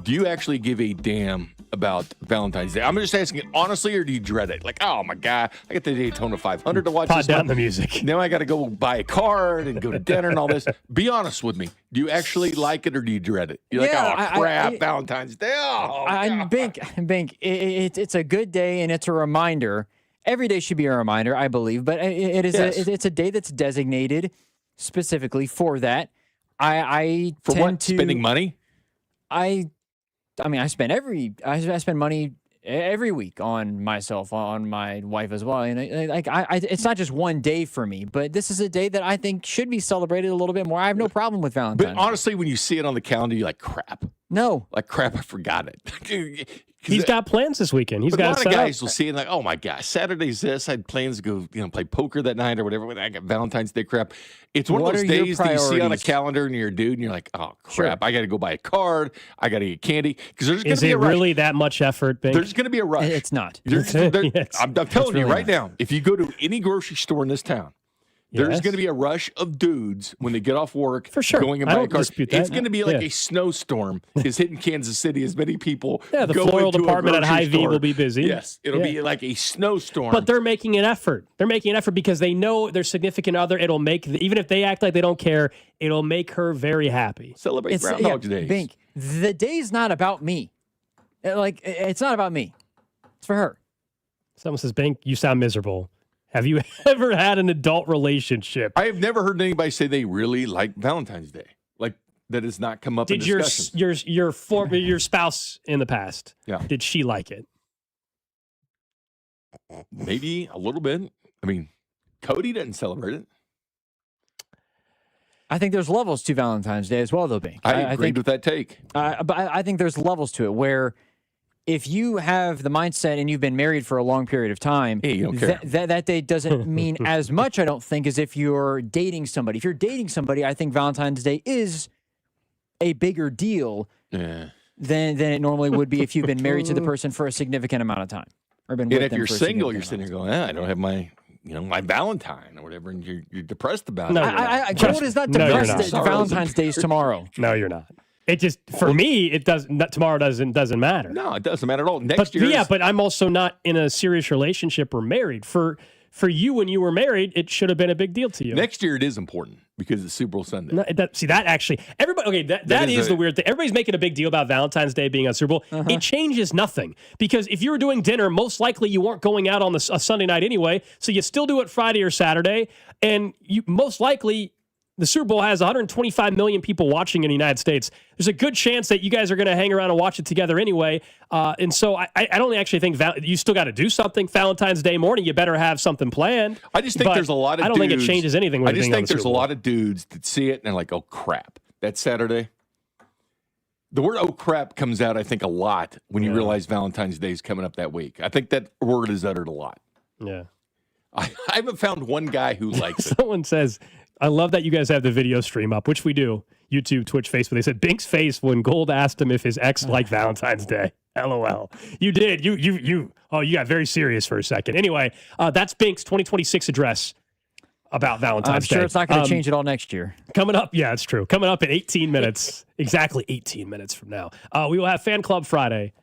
Speaker 2: Do you actually give a damn about Valentine's Day? I'm just asking it honestly, or do you dread it? Like, oh my God, I got the Daytona 500 to watch.
Speaker 1: Pot down the music.
Speaker 2: Now I got to go buy a card and go to dinner and all this. Be honest with me. Do you actually like it, or do you dread it? You're like, oh crap, Valentine's Day. Oh,
Speaker 3: Bink, it's a good day and it's a reminder. Every day should be a reminder, I believe, but it is it's a day that's designated specifically for that. I
Speaker 2: for
Speaker 3: tend
Speaker 2: what?
Speaker 3: to
Speaker 2: Spending money.
Speaker 3: I spend money every week on myself, on my wife as well. And it's not just one day for me, but this is a day that I think should be celebrated a little bit more. I have no problem with Valentine's.
Speaker 2: But honestly, when you see it on the calendar, you're like, crap.
Speaker 3: No.
Speaker 2: Like, crap, I forgot it.
Speaker 1: He's got plans this weekend. He's
Speaker 2: but
Speaker 1: got
Speaker 2: a lot of guys will see it like, oh my gosh, Saturday's this. I had plans to go, play poker that night or whatever. I got Valentine's Day crap. It's one of those days that you see on a calendar and you're a dude and you're like, oh crap, sure. I got to go buy a card. I got to get candy because there's going to be a rush.
Speaker 1: Is it really that much effort, Bink?
Speaker 2: There's going to be a rush.
Speaker 3: It's not.
Speaker 2: I'm telling you right now, if you go to any grocery store in this town, There's going to be a rush of dudes when they get off work
Speaker 1: for sure.
Speaker 2: going and
Speaker 1: I
Speaker 2: buying
Speaker 1: don't
Speaker 2: cars.
Speaker 1: dispute that.
Speaker 2: It's going to be like a snowstorm is hitting Kansas City as many people.
Speaker 1: Yeah, the
Speaker 2: go
Speaker 1: floral
Speaker 2: into a
Speaker 1: department at
Speaker 2: grocery
Speaker 1: Hy-Vee
Speaker 2: store.
Speaker 1: will be busy.
Speaker 2: Yes, it'll be like a snowstorm.
Speaker 1: But they're making an effort. They're making an effort because they know their significant other. It'll make, even if they act like they don't care, it'll make her very happy.
Speaker 2: Celebrate Groundhog Days.
Speaker 3: Bink, the day's not about me. It's not about me. It's for her.
Speaker 1: Someone says, Bink, you sound miserable. Have you ever had an adult relationship?
Speaker 2: I have never heard anybody say they really like Valentine's Day. Like that has not come up in discussion.
Speaker 1: Did your spouse in the past?
Speaker 2: Yeah.
Speaker 1: Did she like it?
Speaker 2: Maybe a little bit. I mean, Cody didn't celebrate it.
Speaker 3: I think there's levels to Valentine's Day as well, though, Bink.
Speaker 2: I agreed with that take.
Speaker 3: But I think there's levels to it where if you have the mindset and you've been married for a long period of time,
Speaker 2: hey, you don't care.
Speaker 3: That day doesn't mean as much, I don't think, as if you're dating somebody. If you're dating somebody, I think Valentine's Day is a bigger deal than it normally would be if you've been married to the person for a significant amount of time. Or been with
Speaker 2: And if
Speaker 3: them
Speaker 2: you're
Speaker 3: for a
Speaker 2: single, you're
Speaker 3: significant
Speaker 2: sitting there going, I don't have my Valentine or whatever, and you're depressed about
Speaker 1: No,
Speaker 2: it.
Speaker 3: Gold is not depressed that Valentine's Day is tomorrow.
Speaker 1: No, you're not. It just, for me, it doesn't. Tomorrow doesn't matter.
Speaker 2: No, it doesn't matter at all. Next year,
Speaker 1: yeah, but I'm also not in a serious relationship or married. For you, when you were married, it should have been a big deal to you.
Speaker 2: Next year, it is important because it's Super Bowl Sunday.
Speaker 1: No, that actually, everybody. Okay, that is the weird thing. Everybody's making a big deal about Valentine's Day being on Super Bowl. It changes nothing because if you were doing dinner, most likely you weren't going out on a Sunday night anyway. So you still do it Friday or Saturday, and you most likely. The Super Bowl has 125 million people watching in the United States. There's a good chance that you guys are going to hang around and watch it together anyway. And so I don't actually think you still got to do something. Valentine's Day morning, you better have something planned.
Speaker 2: I just think there's a lot of dudes.
Speaker 1: I don't think it changes anything.
Speaker 2: I just think there's a lot of dudes that see it and they're like, oh, crap. That's Saturday. The word oh, crap comes out, I think, a lot when you realize Valentine's Day is coming up that week. I think that word is uttered a lot.
Speaker 1: Yeah.
Speaker 2: I haven't found one guy who likes it.
Speaker 1: Someone says, I love that you guys have the video stream up, which we do. YouTube, Twitch, Facebook. They said Bink's face when Gold asked him if his ex liked Valentine's Day. LOL. You did. You got very serious for a second. Anyway, that's Bink's 2026 address about Valentine's Day.
Speaker 3: I'm sure it's not going to change at all next year.
Speaker 1: Coming up, yeah, it's true. Coming up in 18 minutes, exactly 18 minutes from now, we will have Fan Club Friday,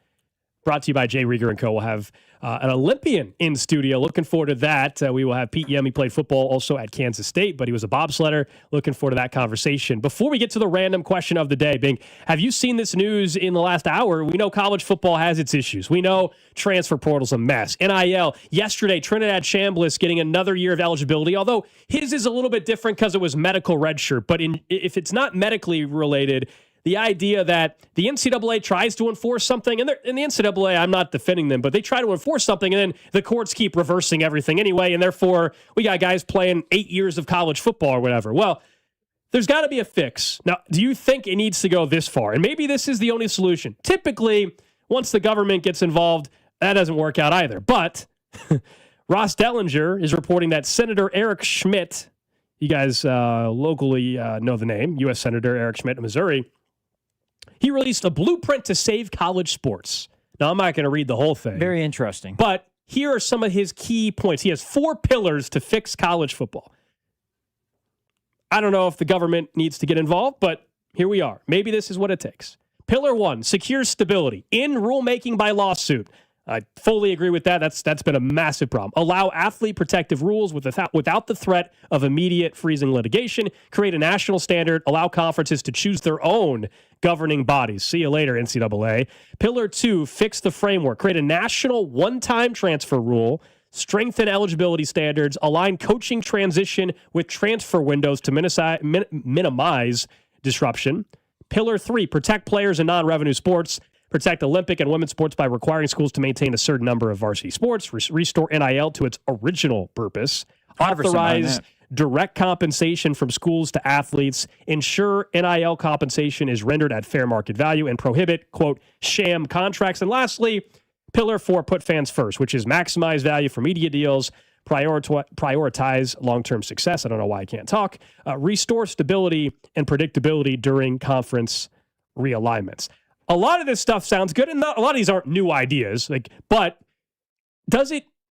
Speaker 1: brought to you by Jay Rieger & Co. We'll have an Olympian in studio. Looking forward to that. We will have Pete Yemm. He played football also at Kansas State, but he was a bobsledder. Looking forward to that conversation. Before we get to the random question of the day, Bing, have you seen this news in the last hour? We know college football has its issues. We know transfer portal's a mess. NIL. Yesterday, Trinidad Chambliss getting another year of eligibility, although his is a little bit different because it was medical redshirt. But if it's not medically related, the idea that the NCAA tries to enforce something, and in the NCAA, I'm not defending them, but they try to enforce something, and then the courts keep reversing everything anyway, and therefore we got guys playing 8 years of college football or whatever. Well, there's got to be a fix. Now, do you think it needs to go this far? And maybe this is the only solution. Typically, once the government gets involved, that doesn't work out either. But Ross Dellinger is reporting that Senator Eric Schmidt, you guys locally know the name, U.S. Senator Eric Schmidt of Missouri, he released a blueprint to save college sports. Now, I'm not going to read the whole thing.
Speaker 3: Very interesting.
Speaker 1: But here are some of his key points. He has 4 pillars to fix college football. I don't know if the government needs to get involved, but here we are. Maybe this is what it takes. Pillar 1, secure stability in rulemaking by lawsuit. I fully agree with that. That's been a massive problem. Allow athlete protective rules without the threat of immediate freezing litigation. Create a national standard. Allow conferences to choose their own governing bodies. See you later, NCAA. Pillar 2, fix the framework. Create a national one-time transfer rule. Strengthen eligibility standards. Align coaching transition with transfer windows to minimize disruption. Pillar 3, protect players in non-revenue sports. Protect Olympic and women's sports by requiring schools to maintain a certain number of varsity sports. Restore NIL to its original purpose. Authorize direct compensation from schools to athletes. Ensure NIL compensation is rendered at fair market value. And prohibit, quote, sham contracts. And lastly, Pillar 4, put fans first, which is maximize value for media deals. Prioritize long-term success. I don't know why I can't talk. Restore stability and predictability during conference realignments. A lot of this stuff sounds good, and a lot of these aren't new ideas. But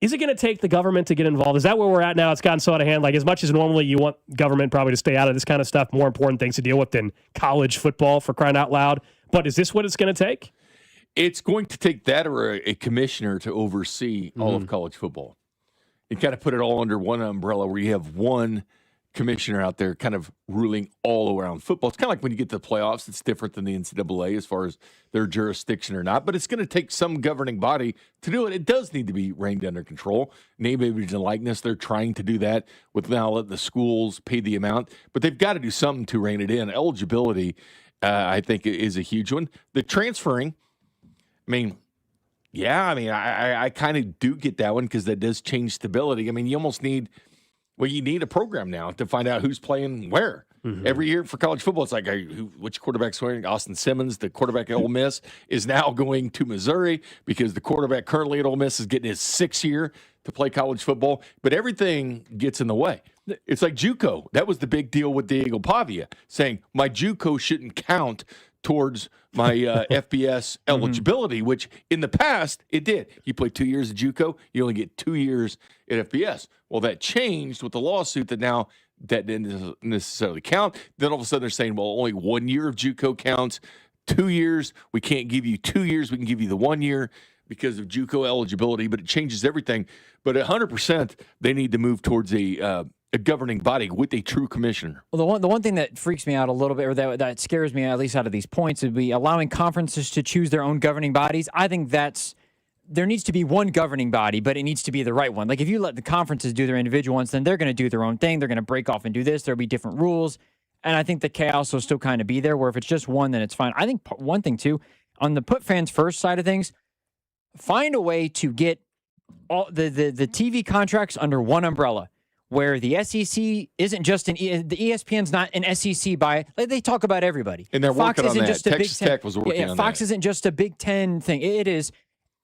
Speaker 1: is Is it going to take the government to get involved? Is that where we're at now? It's gotten so out of hand. Like, as much as normally you want government probably to stay out of this kind of stuff, more important things to deal with than college football, for crying out loud. But is this what it's going to take?
Speaker 2: It's going to take that or a commissioner to oversee all of college football. You kind of put it all under one umbrella where you have one commissioner out there kind of ruling all around football. It's kind of like when you get to the playoffs, it's different than the NCAA as far as their jurisdiction or not, but it's going to take some governing body to do it. It does need to be reined under control. Name, image, and likeness, they're trying to do that with now letting the schools pay the amount, but they've got to do something to rein it in. Eligibility, I think, is a huge one. The transferring, I kind of do get that one because that does change stability. I mean, you almost need you need a program now to find out who's playing where. Every year for college football, it's like, which quarterback's playing? Austin Simmons, the quarterback at Ole Miss, is now going to Missouri because the quarterback currently at Ole Miss is getting his 6th year to play college football. But everything gets in the way. It's like JUCO. That was the big deal with Diego Pavia, saying my JUCO shouldn't count towards my FBS eligibility, which in the past it did. You play 2 years at JUCO, you only get 2 years at FBS. Well, that changed with the lawsuit that now that didn't necessarily count. Then all of a sudden they're saying, well, only 1 year of JUCO counts. 2 years, we can't give you 2 years. We can give you the 1 year because of JUCO eligibility, but it changes everything. But 100%, they need to move towards a governing body with a true commissioner.
Speaker 3: Well, the one thing that freaks me out a little bit, or that scares me at least out of these points, would be allowing conferences to choose their own governing bodies. I think there needs to be one governing body, but it needs to be the right one. Like, if you let the conferences do their individual ones, then they're going to do their own thing. They're going to break off and do this. There'll be different rules. And I think the chaos will still kind of be there, where if it's just one, then it's fine. I think one thing, too, on the put fans first side of things, find a way to get all the TV contracts under one umbrella, where the SEC isn't just the ESPN's not an SEC they talk about everybody.
Speaker 2: And they're
Speaker 3: Fox
Speaker 2: working on
Speaker 3: isn't
Speaker 2: that.
Speaker 3: just a
Speaker 2: Texas
Speaker 3: Big Ten.
Speaker 2: Tech was working on
Speaker 3: Fox
Speaker 2: that.
Speaker 3: isn't just a Big Ten thing. It is.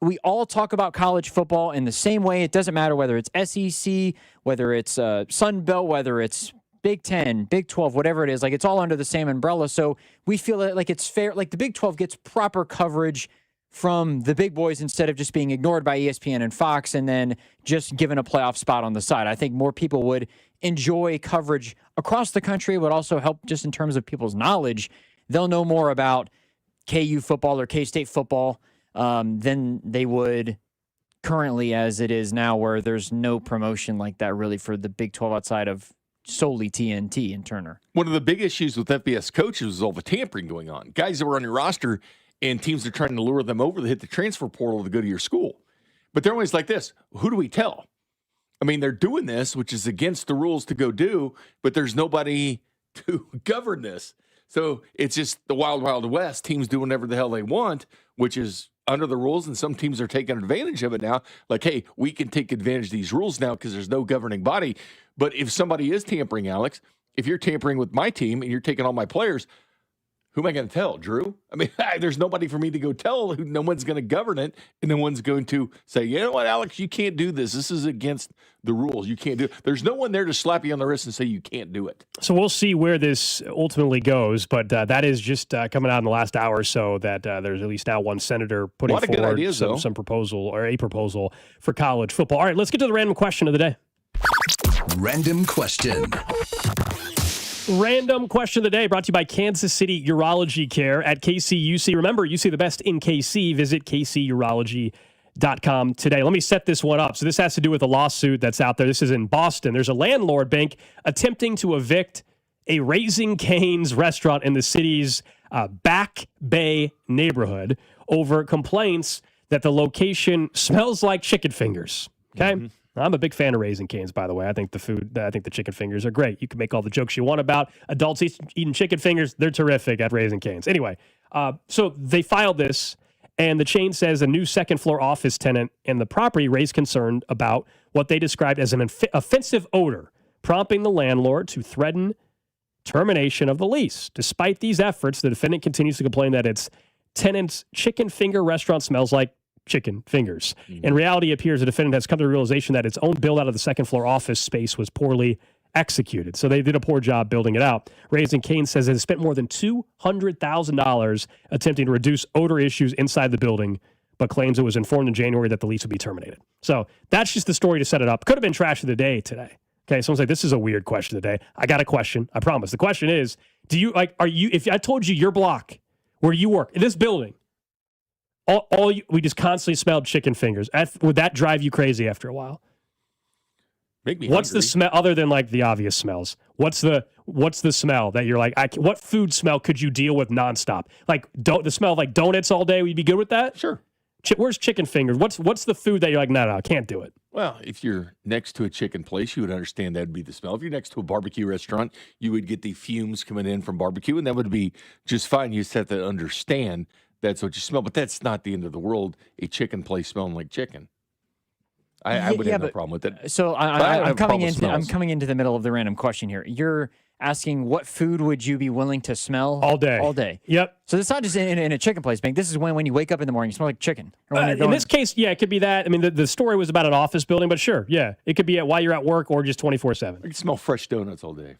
Speaker 3: We all talk about college football in the same way. It doesn't matter whether it's SEC, whether it's Sun Belt, whether it's Big 10, Big 12, whatever it is. Like, it's all under the same umbrella. So we feel like it's fair. Like, the Big 12 gets proper coverage from the big boys instead of just being ignored by ESPN and Fox and then just given a playoff spot on the side. I think more people would enjoy coverage across the country, would also help just in terms of people's knowledge. They'll know more about KU football or K-State football than they would currently as it is now, where there's no promotion like that really for the Big 12 outside of solely TNT and Turner.
Speaker 2: One of the big issues with FBS coaches was all the tampering going on. Guys that were on your roster and teams are trying to lure them over to hit the transfer portal to go to your school. But they're always like this, who do we tell? I mean, they're doing this, which is against the rules to go do, but there's nobody to govern this. So it's just the wild, wild west. Teams do whatever the hell they want, which is under the rules, and some teams are taking advantage of it now. Like, hey, we can take advantage of these rules now because there's no governing body. But if somebody is tampering, Alex, if you're tampering with my team and you're taking all my players, who am I going to tell, Drew? I mean, there's nobody for me to go tell. No one's going to govern it, and no one's going to say, you know what, Alex, you can't do this. This is against the rules. You can't do it. There's no one there to slap you on the wrist and say you can't do it.
Speaker 1: So we'll see where this ultimately goes, but that is just coming out in the last hour or so that there's at least now one senator putting forward
Speaker 2: ideas,
Speaker 1: some proposal or a proposal for college football. All right, let's get to the random question of the day.
Speaker 5: Random question.
Speaker 1: Random question of the day brought to you by Kansas City Urology Care at KCUC. Remember, you see the best in KC. Visit kcurology.com today. Let me set this one up. So this has to do with a lawsuit that's out there. This is in Boston. There's a landlord bank attempting to evict a Raising Cane's restaurant in the city's Back Bay neighborhood over complaints that the location smells like chicken fingers. Okay? Mm-hmm. I'm a big fan of Raising Cane's, by the way. I think the chicken fingers are great. You can make all the jokes you want about adults eating chicken fingers. They're terrific at Raising Cane's. Anyway, so they filed this, and the chain says a new second-floor office tenant in the property raised concern about what they described as an offensive odor, prompting the landlord to threaten termination of the lease. Despite these efforts, the defendant continues to complain that its tenant's chicken finger restaurant smells like chicken fingers. In reality, it appears the defendant has come to the realization that its own build-out of the second-floor office space was poorly executed. So they did a poor job building it out. Raising Cane says it has spent more than $200,000 attempting to reduce odor issues inside the building, but claims it was informed in January that the lease would be terminated. So that's just the story to set it up. Could have been trash of the day today. Okay, someone's like, this is a weird question today. I got a question. I promise. The question is, if I told you your block where you work, in this building, we just constantly smelled chicken fingers. Would that drive you crazy after a while?
Speaker 2: Make me
Speaker 1: What's
Speaker 2: hungry.
Speaker 1: the smell other than like the obvious smells? What's the smell that you're like, what food smell could you deal with nonstop? Like the smell of like donuts all day, would you be good with that?
Speaker 2: Sure.
Speaker 1: Where's chicken fingers? What's the food that you're like, no, I can't do it?
Speaker 2: Well, if you're next to a chicken place, you would understand that would be the smell. If you're next to a barbecue restaurant, you would get the fumes coming in from barbecue, and that would be just fine. You just have to understand that's what you smell, but that's not the end of the world, a chicken place smelling like chicken. I would have no problem with it.
Speaker 3: So I'm coming into the middle of the random question here. You're asking what food would you be willing to smell
Speaker 1: all day?
Speaker 3: All day.
Speaker 1: Yep.
Speaker 3: So it's not just in a chicken place, Bank. This is when you wake up in the morning, you smell like chicken. Or when you're
Speaker 1: In this case, yeah, it could be that. I mean, the story was about an office building, but sure, yeah, it could be while you're at work or just 24/7.
Speaker 2: I can smell fresh donuts all day.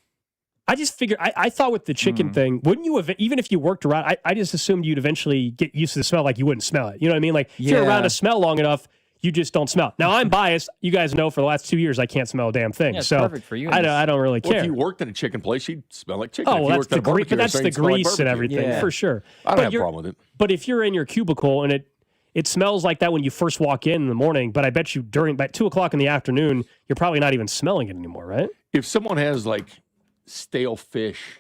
Speaker 1: I just figured, I thought with the chicken thing, wouldn't you, even if you worked around, I just assumed you'd eventually get used to the smell, like you wouldn't smell it. You know what I mean? Like, if you're around a smell long enough, you just don't smell. Now, I'm biased. You guys know for the last 2 years, I can't smell a damn thing.
Speaker 3: Yeah, it's
Speaker 1: so
Speaker 3: perfect for you.
Speaker 1: I don't really care.
Speaker 2: Well, if you worked in a chicken place, you'd smell like chicken.
Speaker 1: Oh,
Speaker 2: if you
Speaker 1: well,
Speaker 2: worked at a barbecue
Speaker 1: that's the
Speaker 2: restaurant, you'd smell like
Speaker 1: grease and
Speaker 2: barbecue.
Speaker 1: everything, for sure.
Speaker 2: I don't have a problem with it.
Speaker 1: But if you're in your cubicle and it smells like that when you first walk in the morning, but I bet you by 2 o'clock in the afternoon, you're probably not even smelling it anymore, right?
Speaker 2: If someone has like stale fish,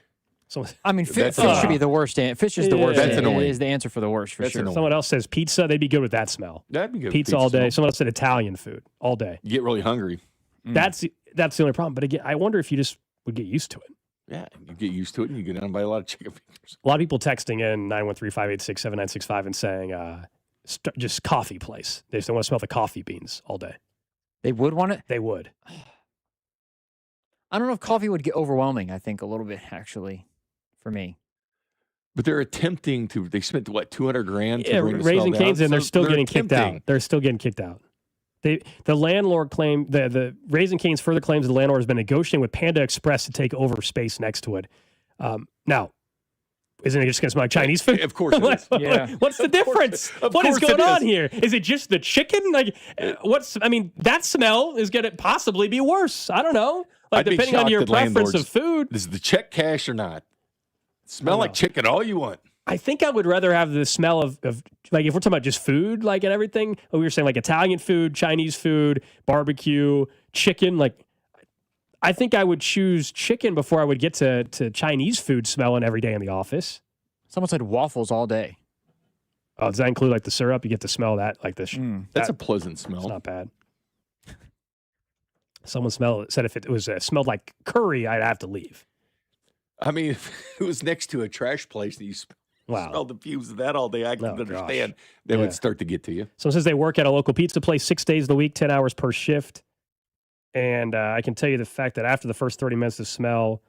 Speaker 3: I mean, fish should be the worst. Fish is the worst.
Speaker 2: That's annoying.
Speaker 3: Is the answer for the worst for sure.
Speaker 2: annoying.
Speaker 1: Someone else says pizza. They'd be good with that smell.
Speaker 2: That'd be good.
Speaker 1: Pizza all day. Someone else said Italian food all day.
Speaker 2: You get really hungry.
Speaker 1: That's the only problem. But again, I wonder if you just would get used to it.
Speaker 2: Yeah, you get used to it and you get down by a lot of chicken fingers.
Speaker 1: A lot of people texting in 913-586-7965 and saying just coffee place. They just don't want to smell the coffee beans all day.
Speaker 3: They would want it?
Speaker 1: They would.
Speaker 3: I don't know if coffee would get overwhelming, I think, a little bit, actually, for me.
Speaker 2: But they're attempting to. They spent what, $200,000?
Speaker 1: Yeah, Raising Cane's, and they're still getting
Speaker 2: attempting.
Speaker 1: kicked out. They're still getting kicked out. The landlord claimed the Raising Cane's further claims the landlord has been negotiating with Panda Express to take over space next to it. Now, isn't it just going to smell like Chinese food?
Speaker 2: Of course it is.
Speaker 3: Yeah.
Speaker 1: What's the difference? What is going on here? Is it just the chicken? Like, that smell is going to possibly be worse. I don't know. Like,
Speaker 2: I'd be
Speaker 1: depending on
Speaker 2: shocked
Speaker 1: your
Speaker 2: that
Speaker 1: preference
Speaker 2: landlords-
Speaker 1: of food.
Speaker 2: Is the check cash or not? Smell like chicken all you want.
Speaker 1: I think I would rather have the smell of like, if we're talking about just food, like, and everything, we were saying like Italian food, Chinese food, barbecue, chicken. Like, I think I would choose chicken before I would get to Chinese food smelling every day in the office.
Speaker 3: Someone said waffles all day.
Speaker 1: Oh, does that include like the syrup? You get to smell that, like this.
Speaker 2: That's a pleasant smell.
Speaker 1: It's not bad. Someone said if it was smelled like curry, I'd have to leave.
Speaker 2: I mean, if it was next to a trash place and you smelled the fumes of that all day, I can understand they would start to get to you.
Speaker 1: Someone says they work at a local pizza place 6 days of the week, 10 hours per shift. And I can tell you the fact that after the first 30 minutes, the smell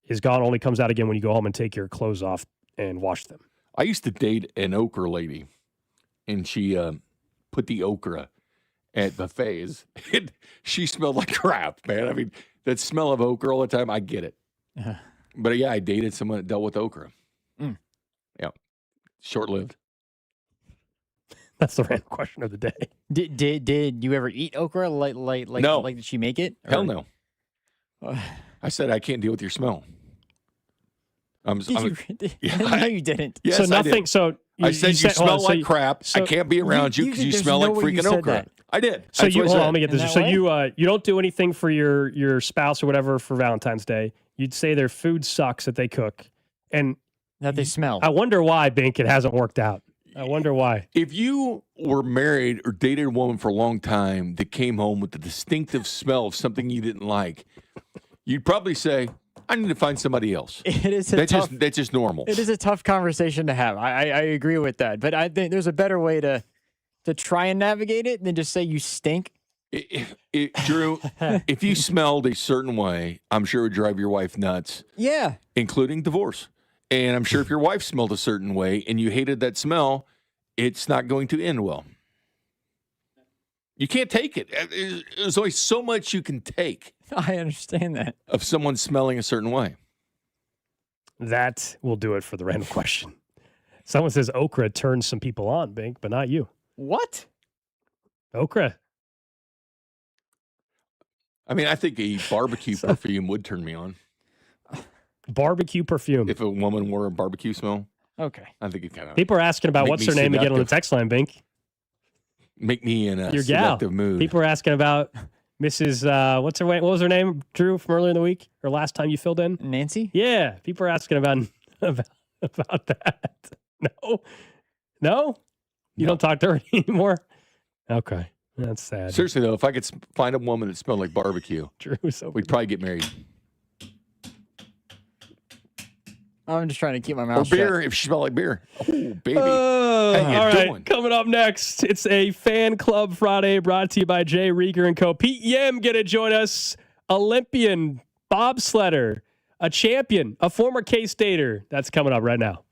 Speaker 1: is gone, only comes out again when you go home and take your clothes off and wash them.
Speaker 2: I used to date an okra lady, and she put the okra at buffets. And she smelled like crap, man. I mean, that smell of okra all the time, I get it. But yeah, I dated someone that dealt with okra. Yeah, short-lived.
Speaker 1: That's the random question of the day.
Speaker 3: Did you ever eat okra?
Speaker 2: No.
Speaker 3: Did she make it?
Speaker 2: Hell no. I said I can't deal with your smell.
Speaker 3: No, you didn't.
Speaker 2: Yes,
Speaker 1: so nothing.
Speaker 2: I did.
Speaker 1: So
Speaker 2: I said you smell like crap. I can't be around you because you smell like freaking okra.
Speaker 3: That.
Speaker 2: I did.
Speaker 1: So
Speaker 2: That's
Speaker 1: you
Speaker 2: what I said.
Speaker 1: let me get this. So you don't do anything for your spouse or whatever for Valentine's Day. You'd say their food sucks that they cook, and
Speaker 3: that they smell.
Speaker 1: I wonder why, Bink, it hasn't worked out. I wonder why.
Speaker 2: If you were married or dated a woman for a long time that came home with the distinctive smell of something you didn't like, you'd probably say, I need to find somebody else.
Speaker 3: It is
Speaker 2: that's just normal.
Speaker 3: It is a tough conversation to have. I agree with that. But I think there's a better way to try and navigate it than just say you stink.
Speaker 2: Drew, if you smelled a certain way, I'm sure it would drive your wife nuts.
Speaker 3: Yeah.
Speaker 2: Including divorce. And I'm sure if your wife smelled a certain way and you hated that smell, it's not going to end well. You can't take it. There's only so much you can take.
Speaker 3: I understand that.
Speaker 2: Of someone smelling a certain way.
Speaker 1: That will do it for the random question. Someone says okra turns some people on, Bink, but not you.
Speaker 3: What?
Speaker 1: Okra.
Speaker 2: I mean, I think a barbecue perfume would turn me on.
Speaker 1: Barbecue perfume.
Speaker 2: If a woman wore a barbecue smell.
Speaker 3: Okay.
Speaker 2: I think it kind of.
Speaker 1: People are asking about what's her name again on the text line, Bink.
Speaker 2: Make me in a
Speaker 1: Your gal.
Speaker 2: seductive mood.
Speaker 1: People are asking about Mrs. What was her name, Drew, from earlier in the week? Or last time you filled in?
Speaker 3: Nancy?
Speaker 1: Yeah. People are asking about that. No? You don't talk to her anymore? Okay. That's sad.
Speaker 2: Seriously, though, if I could find a woman that smelled like barbecue,
Speaker 1: Drew,
Speaker 2: we'd probably get married.
Speaker 3: I'm just trying to keep my mouth
Speaker 2: shut. Or beer,
Speaker 3: shut.
Speaker 2: if she smelled like beer. Oh, baby.
Speaker 1: How
Speaker 2: you
Speaker 1: right,
Speaker 2: doing?
Speaker 1: coming up next, it's a Fan Club Friday brought to you by Jay Rieger and Co. Pete Yemm going to join us, Olympian bobsledder, a champion, a former K-Stater. That's coming up right now.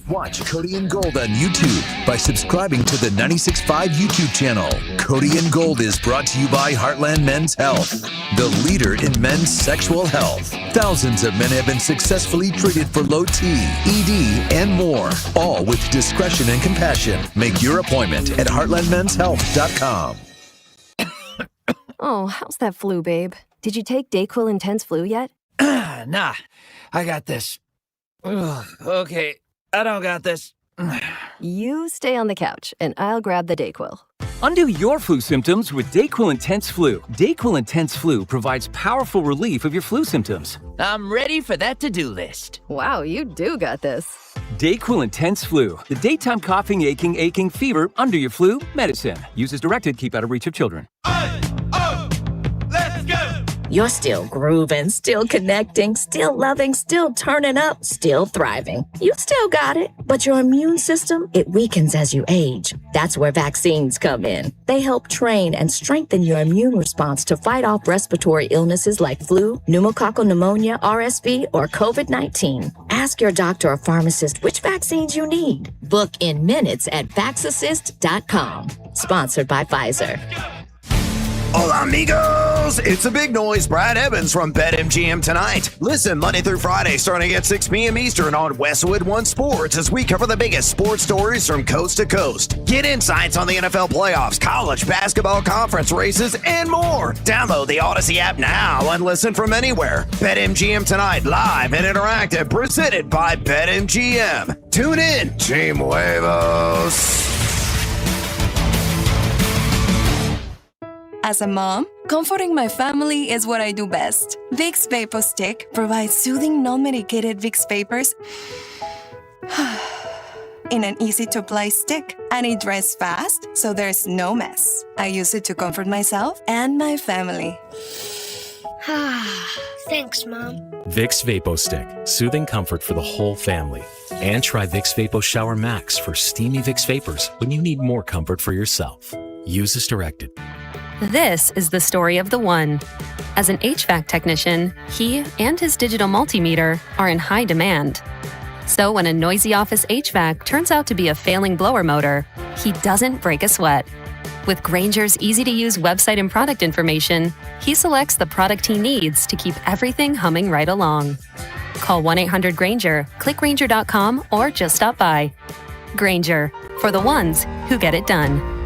Speaker 5: Watch Cody and Gold on YouTube by subscribing to the 96.5 YouTube channel. Cody and Gold is brought to you by Heartland Men's Health, the leader in men's sexual health. Thousands of men have been successfully treated for low T, ED, and more, all with discretion and compassion. Make your appointment at heartlandmenshealth.com.
Speaker 6: Oh, how's that flu, babe? Did you take DayQuil Intense Flu yet?
Speaker 7: Nah, I got this. Ugh, okay, I don't got this.
Speaker 6: You stay on the couch, and I'll grab the DayQuil.
Speaker 17: Undo your flu symptoms with DayQuil Intense Flu. DayQuil Intense Flu provides powerful relief of your flu symptoms.
Speaker 7: I'm ready for that to-do list.
Speaker 6: Wow, you do got this.
Speaker 17: DayQuil Intense Flu, the daytime coughing, aching fever under your flu medicine. Use as directed, keep out of reach of children.
Speaker 18: You're still grooving, still connecting, still loving, still turning up, still thriving. You still got it, but your immune system, it weakens as you age. That's where vaccines come in. They help train and strengthen your immune response to fight off respiratory illnesses like flu, pneumococcal pneumonia, RSV, or COVID-19. Ask your doctor or pharmacist which vaccines you need. Book in minutes at vaxassist.com. Sponsored by Pfizer.
Speaker 20: Hola, amigos! It's a big noise. Brad Evans from BetMGM tonight. Listen Monday through Friday starting at 6 p.m. Eastern on Westwood One Sports as we cover the biggest sports stories from coast to coast. Get insights on the NFL playoffs, college basketball conference races, and more. Download the Odyssey app now and listen from anywhere. BetMGM tonight, live and interactive, presented by BetMGM. Tune in, Team Huevos.
Speaker 21: As a mom, comforting my family is what I do best. Vicks Vapor Stick provides soothing, non-medicated Vicks Vapors in an easy-to-apply stick, and it dries fast, so there's no mess. I use it to comfort myself and my family.
Speaker 22: Thanks, Mom.
Speaker 28: Vicks Vapo Stick, soothing comfort for the whole family. And try Vicks Vapo Shower Max for steamy Vicks Vapors when you need more comfort for yourself. Use as directed.
Speaker 29: This is the story of the one. As an HVAC technician, he and his digital multimeter are in high demand. So when a noisy office HVAC turns out to be a failing blower motor, he doesn't break a sweat. With Grainger's easy-to-use website and product information, he selects the product he needs to keep everything humming right along. Call 1-800-GRAINGER, click Grainger.com, or just stop by. Grainger, for the ones who get it done.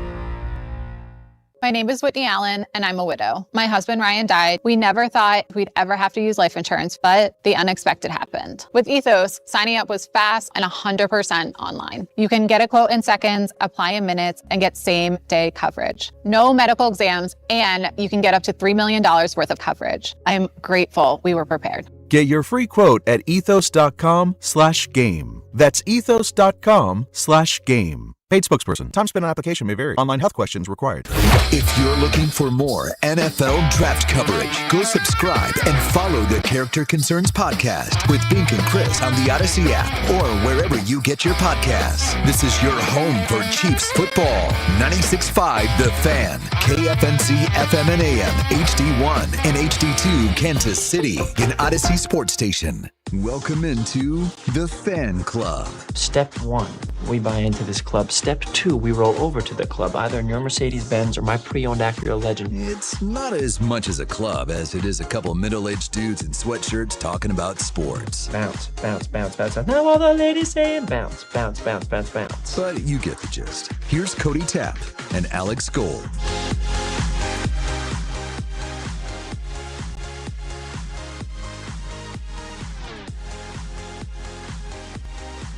Speaker 30: My name is Whitney Allen, and I'm a widow. My husband, Ryan, died. We never thought we'd ever have to use life insurance, but the unexpected happened. With Ethos, signing up was fast and 100% online. You can get a quote in seconds, apply in minutes, and get same-day coverage. No medical exams, and you can get up to $3 million worth of coverage. I'm grateful we were prepared.
Speaker 31: Get your free quote at ethos.com/game. That's ethos.com/game. Paid spokesperson. Time spent on application may vary. Online health questions required.
Speaker 5: If you're looking for more NFL draft coverage, go subscribe and follow the Character Concerns podcast with Bink and Chris on the Odyssey app or wherever you get your podcasts. This is your home for Chiefs football. 96.5 The Fan, KFNC FM and AM, HD1 and HD2 Kansas City, an Odyssey sports station. Welcome into the Fan Club.
Speaker 8: Step 1, we buy into this club. Step 2, we roll over to the club, either in your Mercedes-Benz or my pre-owned Acura Legend.
Speaker 5: It's not as much as a club as it is a couple middle-aged dudes in sweatshirts talking about sports.
Speaker 8: Bounce, bounce, bounce, bounce. Now all the ladies saying bounce, bounce, bounce, bounce, bounce.
Speaker 5: But you get the gist. Here's Cody Tapp and Alex Gold.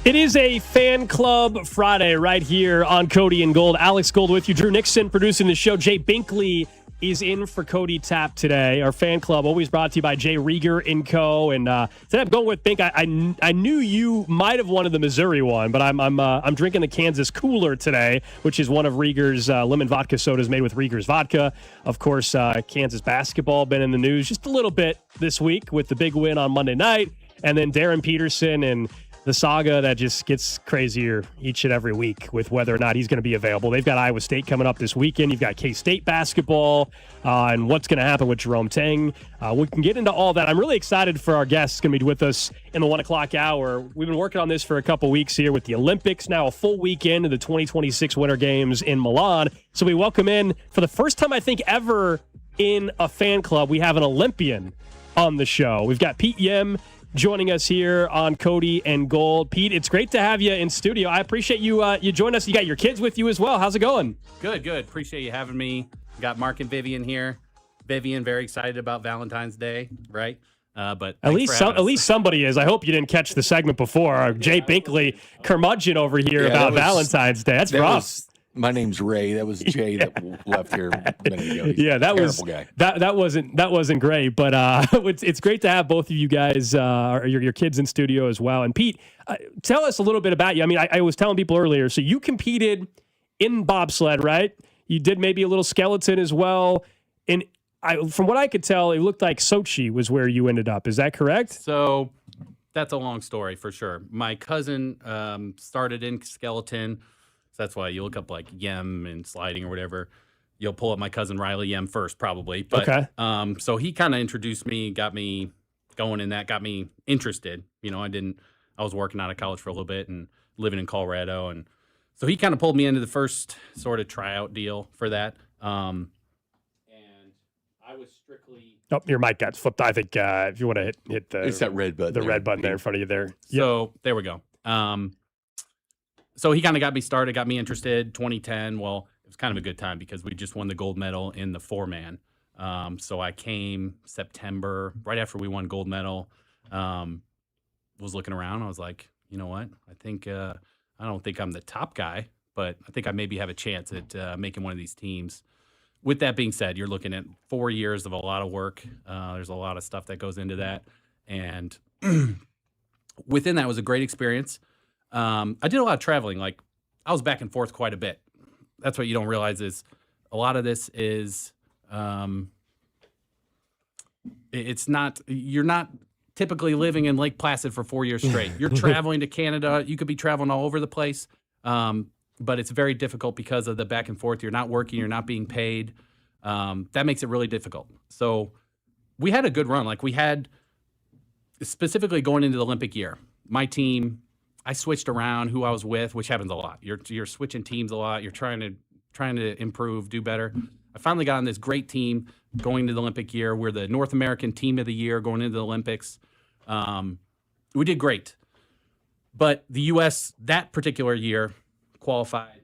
Speaker 1: It is a Fan Club Friday right here on Cody and Gold. Alex Gold with you. Drew Nixon producing the show. Jay Binkley is in for Cody Tapp today. Our Fan Club always brought to you by Jay Rieger & Co. And today I'm going with Bink. I knew you might have wanted the Missouri one, but I'm drinking the Kansas Cooler today, which is one of Rieger's lemon vodka sodas made with Rieger's vodka. Of course, Kansas basketball been in the news just a little bit this week with the big win on Monday night. And then Darren Peterson and the saga that just gets crazier each and every week with whether or not he's going to be available. They've got Iowa State coming up this weekend. You've got K-State basketball and what's going to happen with Jerome Tang. We can get into all that. I'm really excited for our guests going to be with us in the 1 o'clock hour. We've been working on this for a couple weeks here with the Olympics, now a full weekend of the 2026 Winter Games in Milan. So we welcome in, for the first time I think ever in a fan club, we have an Olympian on the show. We've got Pete Yemm joining us here on Cody and Gold. Pete, it's great to have you in studio. I appreciate you you join us. You got your kids with you as well. How's it going?
Speaker 9: Good. Appreciate you having me. Got Mark and Vivian here. Vivian very excited about Valentine's Day, right? But
Speaker 1: at least somebody is. I hope you didn't catch the segment before. Jay Binkley curmudgeon over here about Valentine's Day. That's rough.
Speaker 2: My name's Ray. That was Jay that left here a minute ago. He's
Speaker 1: yeah, that was
Speaker 2: guy.
Speaker 1: that wasn't great, but it's great to have both of you guys, your kids in studio as well. And Pete, tell us a little bit about you. I mean, I was telling people earlier, so you competed in bobsled, right? You did maybe a little skeleton as well. And from what I could tell, it looked like Sochi was where you ended up. Is that correct?
Speaker 9: So that's a long story for sure. My cousin started in skeleton. So that's why you look up like Yemm and sliding or whatever. You'll pull up my cousin Riley Yemm first, probably. But,
Speaker 1: okay.
Speaker 9: So he kind of introduced me, got me going in that, got me interested. You know, I was working out of college for a little bit and living in Colorado. And so he kind of pulled me into the first sort of tryout deal for that. And I was strictly.
Speaker 1: Oh, your mic got flipped. I think if you want to hit the.
Speaker 2: It's that red button.
Speaker 1: The red button there in front of you there.
Speaker 9: So there we go. So he kind of got me started, got me interested. 2010, well, it was kind of a good time because we just won the gold medal in the 4-man. So I came September, right after we won gold medal, was looking around. I was like, you know what? I think I don't think I'm the top guy, but I think I maybe have a chance at making one of these teams. With that being said, you're looking at 4 years of a lot of work. There's a lot of stuff that goes into that. And within that was a great experience. I did a lot of traveling. Like I was back and forth quite a bit. That's what you don't realize is a lot of this is, it's not, you're not typically living in Lake Placid for 4 years straight. You're traveling to Canada. You could be traveling all over the place. But it's very difficult because of the back and forth. You're not working, you're not being paid. That makes it really difficult. So we had a good run. Like we had specifically going into the Olympic year, my team, I switched around who I was with, which happens a lot. You're switching teams a lot. You're trying to improve, do better. I finally got on this great team going to the Olympic year. We're the North American Team of the Year going into the Olympics. We did great. But the U.S. that particular year qualified.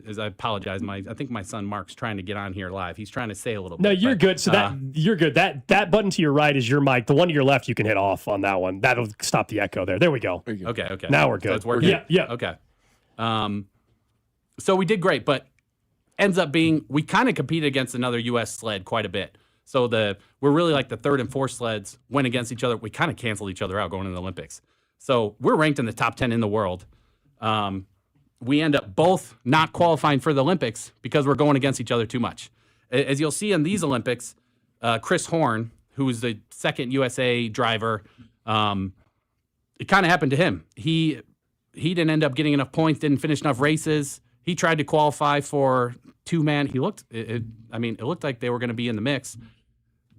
Speaker 9: As I apologize, I think my son Mark's trying to get on here live. He's trying to say a little bit.
Speaker 1: No, you're good. So you're good. That button to your right is your mic. The one to your left, you can hit off on that one. That'll stop the echo there. There we go.
Speaker 9: Okay.
Speaker 1: Now we're good.
Speaker 9: So it's working?
Speaker 1: Yeah.
Speaker 9: Okay. So we did great, but ends up being we kind of competed against another U.S. sled quite a bit. So we're really like the third and fourth sleds went against each other. We kind of canceled each other out going into the Olympics. So we're ranked in the top 10 in the world. We end up both not qualifying for the Olympics because we're going against each other too much. As you'll see in these Olympics, Chris Horn, who was the second USA driver, it kind of happened to him. He didn't end up getting enough points, didn't finish enough races. He tried to qualify for 2-man. It looked like they were going to be in the mix.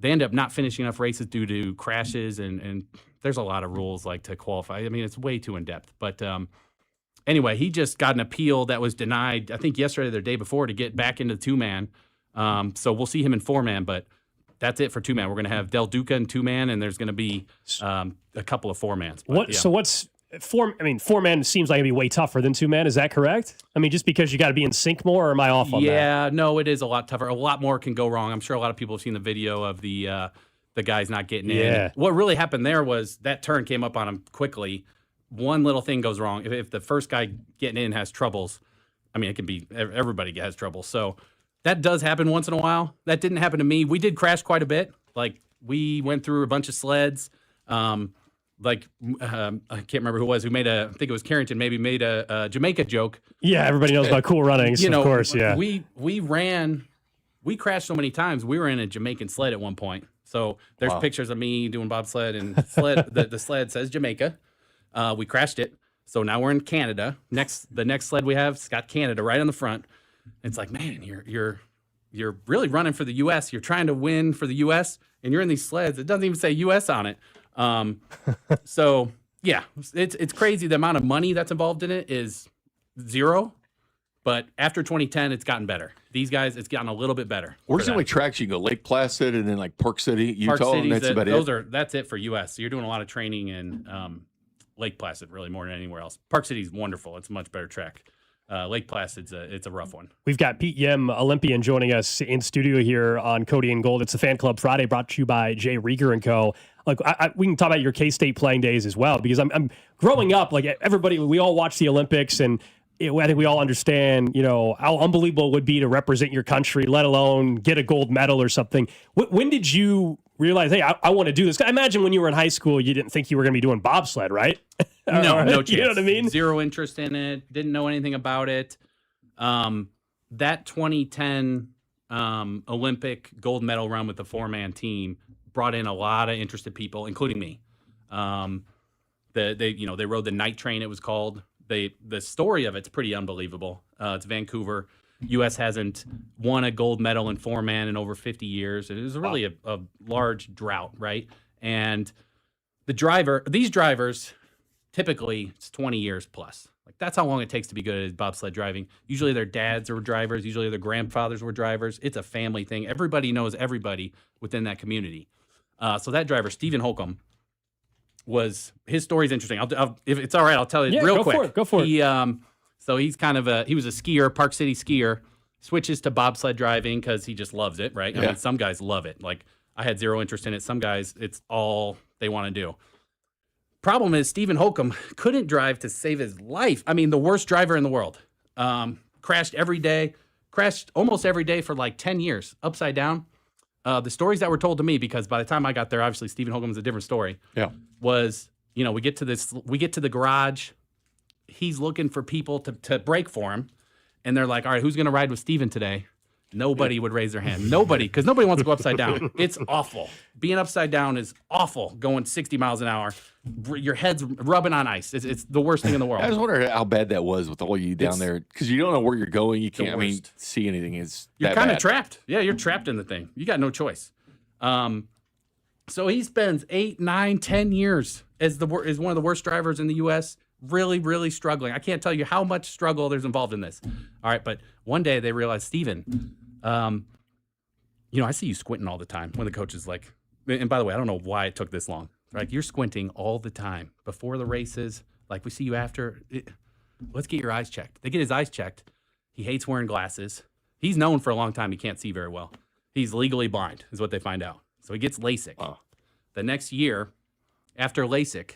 Speaker 9: They ended up not finishing enough races due to crashes and there's a lot of rules like to qualify. I mean, it's way too in depth. But anyway, he just got an appeal that was denied, I think yesterday or the day before, to get back into 2-man. So we'll see him in 4-man, but that's it for 2-man. We're going to have Del Duca in 2-man, and there's going to be a couple of 4-mans.
Speaker 1: So what's 4-man seems like it'd be way tougher than 2-man. Is that correct? I mean, just because you got to be in sync more, or am I off on that?
Speaker 9: Yeah, no, it is a lot tougher. A lot more can go wrong. I'm sure a lot of people have seen the video of the guys not getting in. What really happened there was that turn came up on him quickly. One little thing goes wrong. If the first guy getting in has troubles, I mean, it can be everybody has trouble. So that does happen once in a while. That didn't happen to me. We did crash quite a bit. Like, we went through a bunch of sleds. I can't remember who it was who made I think it was Carrington, maybe made a Jamaica joke.
Speaker 1: Yeah, everybody knows about Cool Runnings, of course, yeah.
Speaker 9: We crashed so many times, we were in a Jamaican sled at one point. So there's pictures of me doing bobsled, and the sled says Jamaica. We crashed it. So now we're in Canada. The next sled we have, it's got Canada right on the front. It's like, man, you're really running for the U.S. You're trying to win for the U.S., and you're in these sleds. It doesn't even say U.S. on it. So yeah, it's crazy. The amount of money that's involved in it is zero. But after 2010, it's gotten better. These guys, it's gotten a little bit better.
Speaker 2: Where's the only tracks you can go? Lake Placid and then like Park City, Utah, and that's about it?
Speaker 9: That's it for U.S. So you're doing a lot of training in Lake Placid, really, more than anywhere else. Park City's wonderful. It's a much better track. Lake Placid's it's a rough one.
Speaker 1: We've got Pete Yemm, Olympian, joining us in studio here on Cody and Gold. It's the Fan Club Friday, brought to you by Jay Rieger & Co. Like, we can talk about your K-State playing days as well, because I'm growing up, like everybody, we all watch the Olympics, and I think we all understand, how unbelievable it would be to represent your country, let alone get a gold medal or something. When did you realize, hey, I want to do this? I imagine when you were in high school, you didn't think you were going to be doing bobsled, right?
Speaker 9: No chance.
Speaker 1: You know what I mean?
Speaker 9: Zero interest in it. Didn't know anything about it. That 2010 Olympic gold medal run with the 4-man team brought in a lot of interested people, including me. They rode the night train, it was called. The story of it's pretty unbelievable. It's Vancouver. U.S. hasn't won a gold medal in 4-man in over 50 years. It was really a large drought, right? And these drivers, typically it's 20 years plus. Like, that's how long it takes to be good at bobsled driving. Usually their dads were drivers. Usually their grandfathers were drivers. It's a family thing. Everybody knows everybody within that community. So that driver, Stephen Holcomb, his story's interesting. If it's all right, I'll tell you real quick.
Speaker 1: Go for it.
Speaker 9: So he's he was a skier, Park City skier, switches to bobsled driving because he just loves it, right? I mean, some guys love it. Like, I had zero interest in it. Some guys, it's all they want to do. Problem is, Stephen Holcomb couldn't drive to save his life. I mean, the worst driver in the world. Crashed almost every day for like 10 years, upside down. The stories that were told to me, because by the time I got there, obviously Stephen Holcomb's a different story.
Speaker 2: Yeah,
Speaker 9: was we get to the garage. He's looking for people to brake for him, and they're like, "All right, who's going to ride with Stephen today?" Nobody would raise their hand. Nobody, because nobody wants to go upside down. It's awful. Being upside down is awful. Going 60 miles an hour, your head's rubbing on ice. It's the worst thing in the world.
Speaker 2: I was wondering how bad that was with all you down there, because you don't know where you're going. You can't see anything.
Speaker 9: You're kind of trapped. Yeah, you're trapped in the thing. You got no choice. So he spends 8, 9, 10 years as one of the worst drivers in the U.S., really, really struggling. I can't tell you how much struggle there's involved in this. All right, but one day they realized, Stephen, I see you squinting all the time. When the coach is like, and by the way, I don't know why it took this long. Like, you're squinting all the time before the races. Like, we see you after. Let's get your eyes checked. They get his eyes checked. He hates wearing glasses. He's known for a long time he can't see very well. He's legally blind, is what they find out. So he gets LASIK.
Speaker 2: Wow.
Speaker 9: The next year, after LASIK,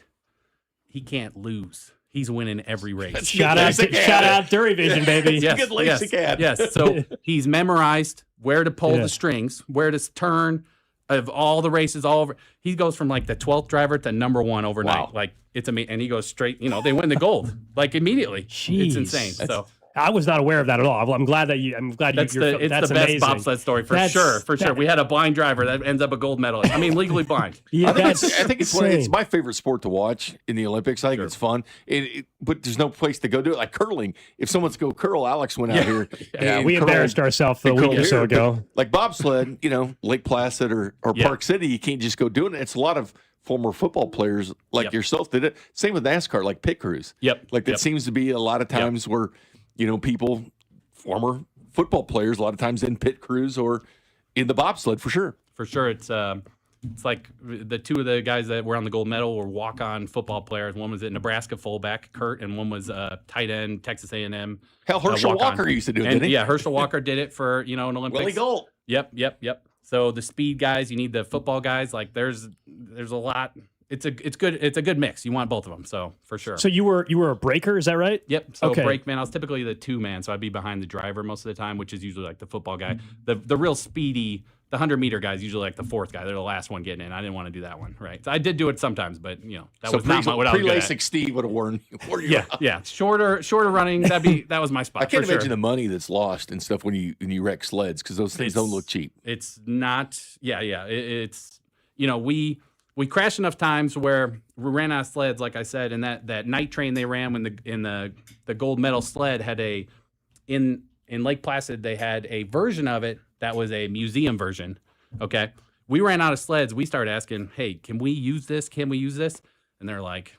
Speaker 9: he can't lose. He's winning every race.
Speaker 1: Shout out Dury Vision, baby.
Speaker 9: Yes,
Speaker 2: good LASIK ad.
Speaker 9: Yes. So he's memorized where to pull the strings, where to turn, of all the races all over. He goes from like the 12th driver to number 1 overnight.
Speaker 2: Wow.
Speaker 9: Like, it's amazing. And he goes straight, they win the gold like immediately.
Speaker 1: Jeez.
Speaker 9: It's insane. So
Speaker 1: I was not aware of that at all. I'm glad that
Speaker 9: that's
Speaker 1: you're
Speaker 9: the
Speaker 1: that's
Speaker 9: best
Speaker 1: amazing.
Speaker 9: bobsled story for sure. We had a blind driver that ends up a gold medalist. I mean, legally blind.
Speaker 1: Yeah,
Speaker 2: I think it's my favorite sport to watch in the Olympics. I think it's fun, but there's no place to go do it. Like curling, if someone's go curl, Alex went out here.
Speaker 1: Yeah, we embarrassed ourselves a week or so ago.
Speaker 2: Like bobsled, Lake Placid or Park City, you can't just go do it. It's a lot of former football players like yourself did it. Same with NASCAR, like pit crews. Like that seems to be a lot of times where, people, former football players, a lot of times in pit crews or in the bobsled for sure.
Speaker 9: For sure. It's like the two of the guys that were on the gold medal were walk-on football players. One was a Nebraska fullback, Kurt, and one was tight end, Texas A&M.
Speaker 2: Hell, Herschel Walker used to do it, didn't he?
Speaker 9: Yeah, Herschel Walker did it for, an Olympics.
Speaker 2: Willie Gold.
Speaker 9: Yep. So the speed guys, you need the football guys. Like there's a lot. It's a good mix. You want both of them, so for sure.
Speaker 1: So you were a braker, is that right?
Speaker 9: Yep. So brakeman, I was typically the 2-man, so I'd be behind the driver most of the time, which is usually like the football guy. The real speedy, the 100-meter guy is usually like the fourth guy. They're the last one getting in. I didn't want to do that one, right? So I did do it sometimes, but that was not what I was good at.
Speaker 2: Pre-LASIK Steve would have worn you.
Speaker 9: Yeah. Shorter running. That was my spot.
Speaker 2: I can't imagine the money that's lost and stuff when you wreck sleds because those things don't look cheap.
Speaker 9: It's not. It's we crashed enough times where we ran out of sleds, like I said, and that night train they ran when the gold medal sled had in Lake Placid they had a version of it that was a museum version. Okay, we ran out of sleds. We started asking, hey, can we use this? Can we use this? And they're like,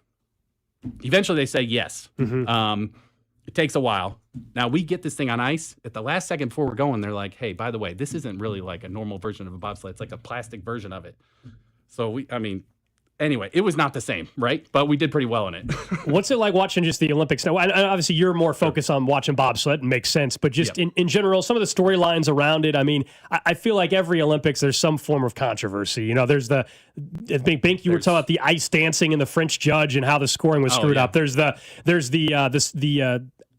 Speaker 9: eventually they say yes. It takes a while. Now we get this thing on ice at the last second before we're going. They're like, hey, by the way, this isn't really like a normal version of a bobsled. It's like a plastic version of it. So anyway, it was not the same, right? But we did pretty well in it.
Speaker 1: What's it like watching just the Olympics now? Obviously, you're more focused on watching bobsled, and makes sense. But just in general, some of the storylines around it. I feel like every Olympics, there's some form of controversy. There's I think Bink, you were talking about the ice dancing and the French judge and how the scoring was screwed up. There's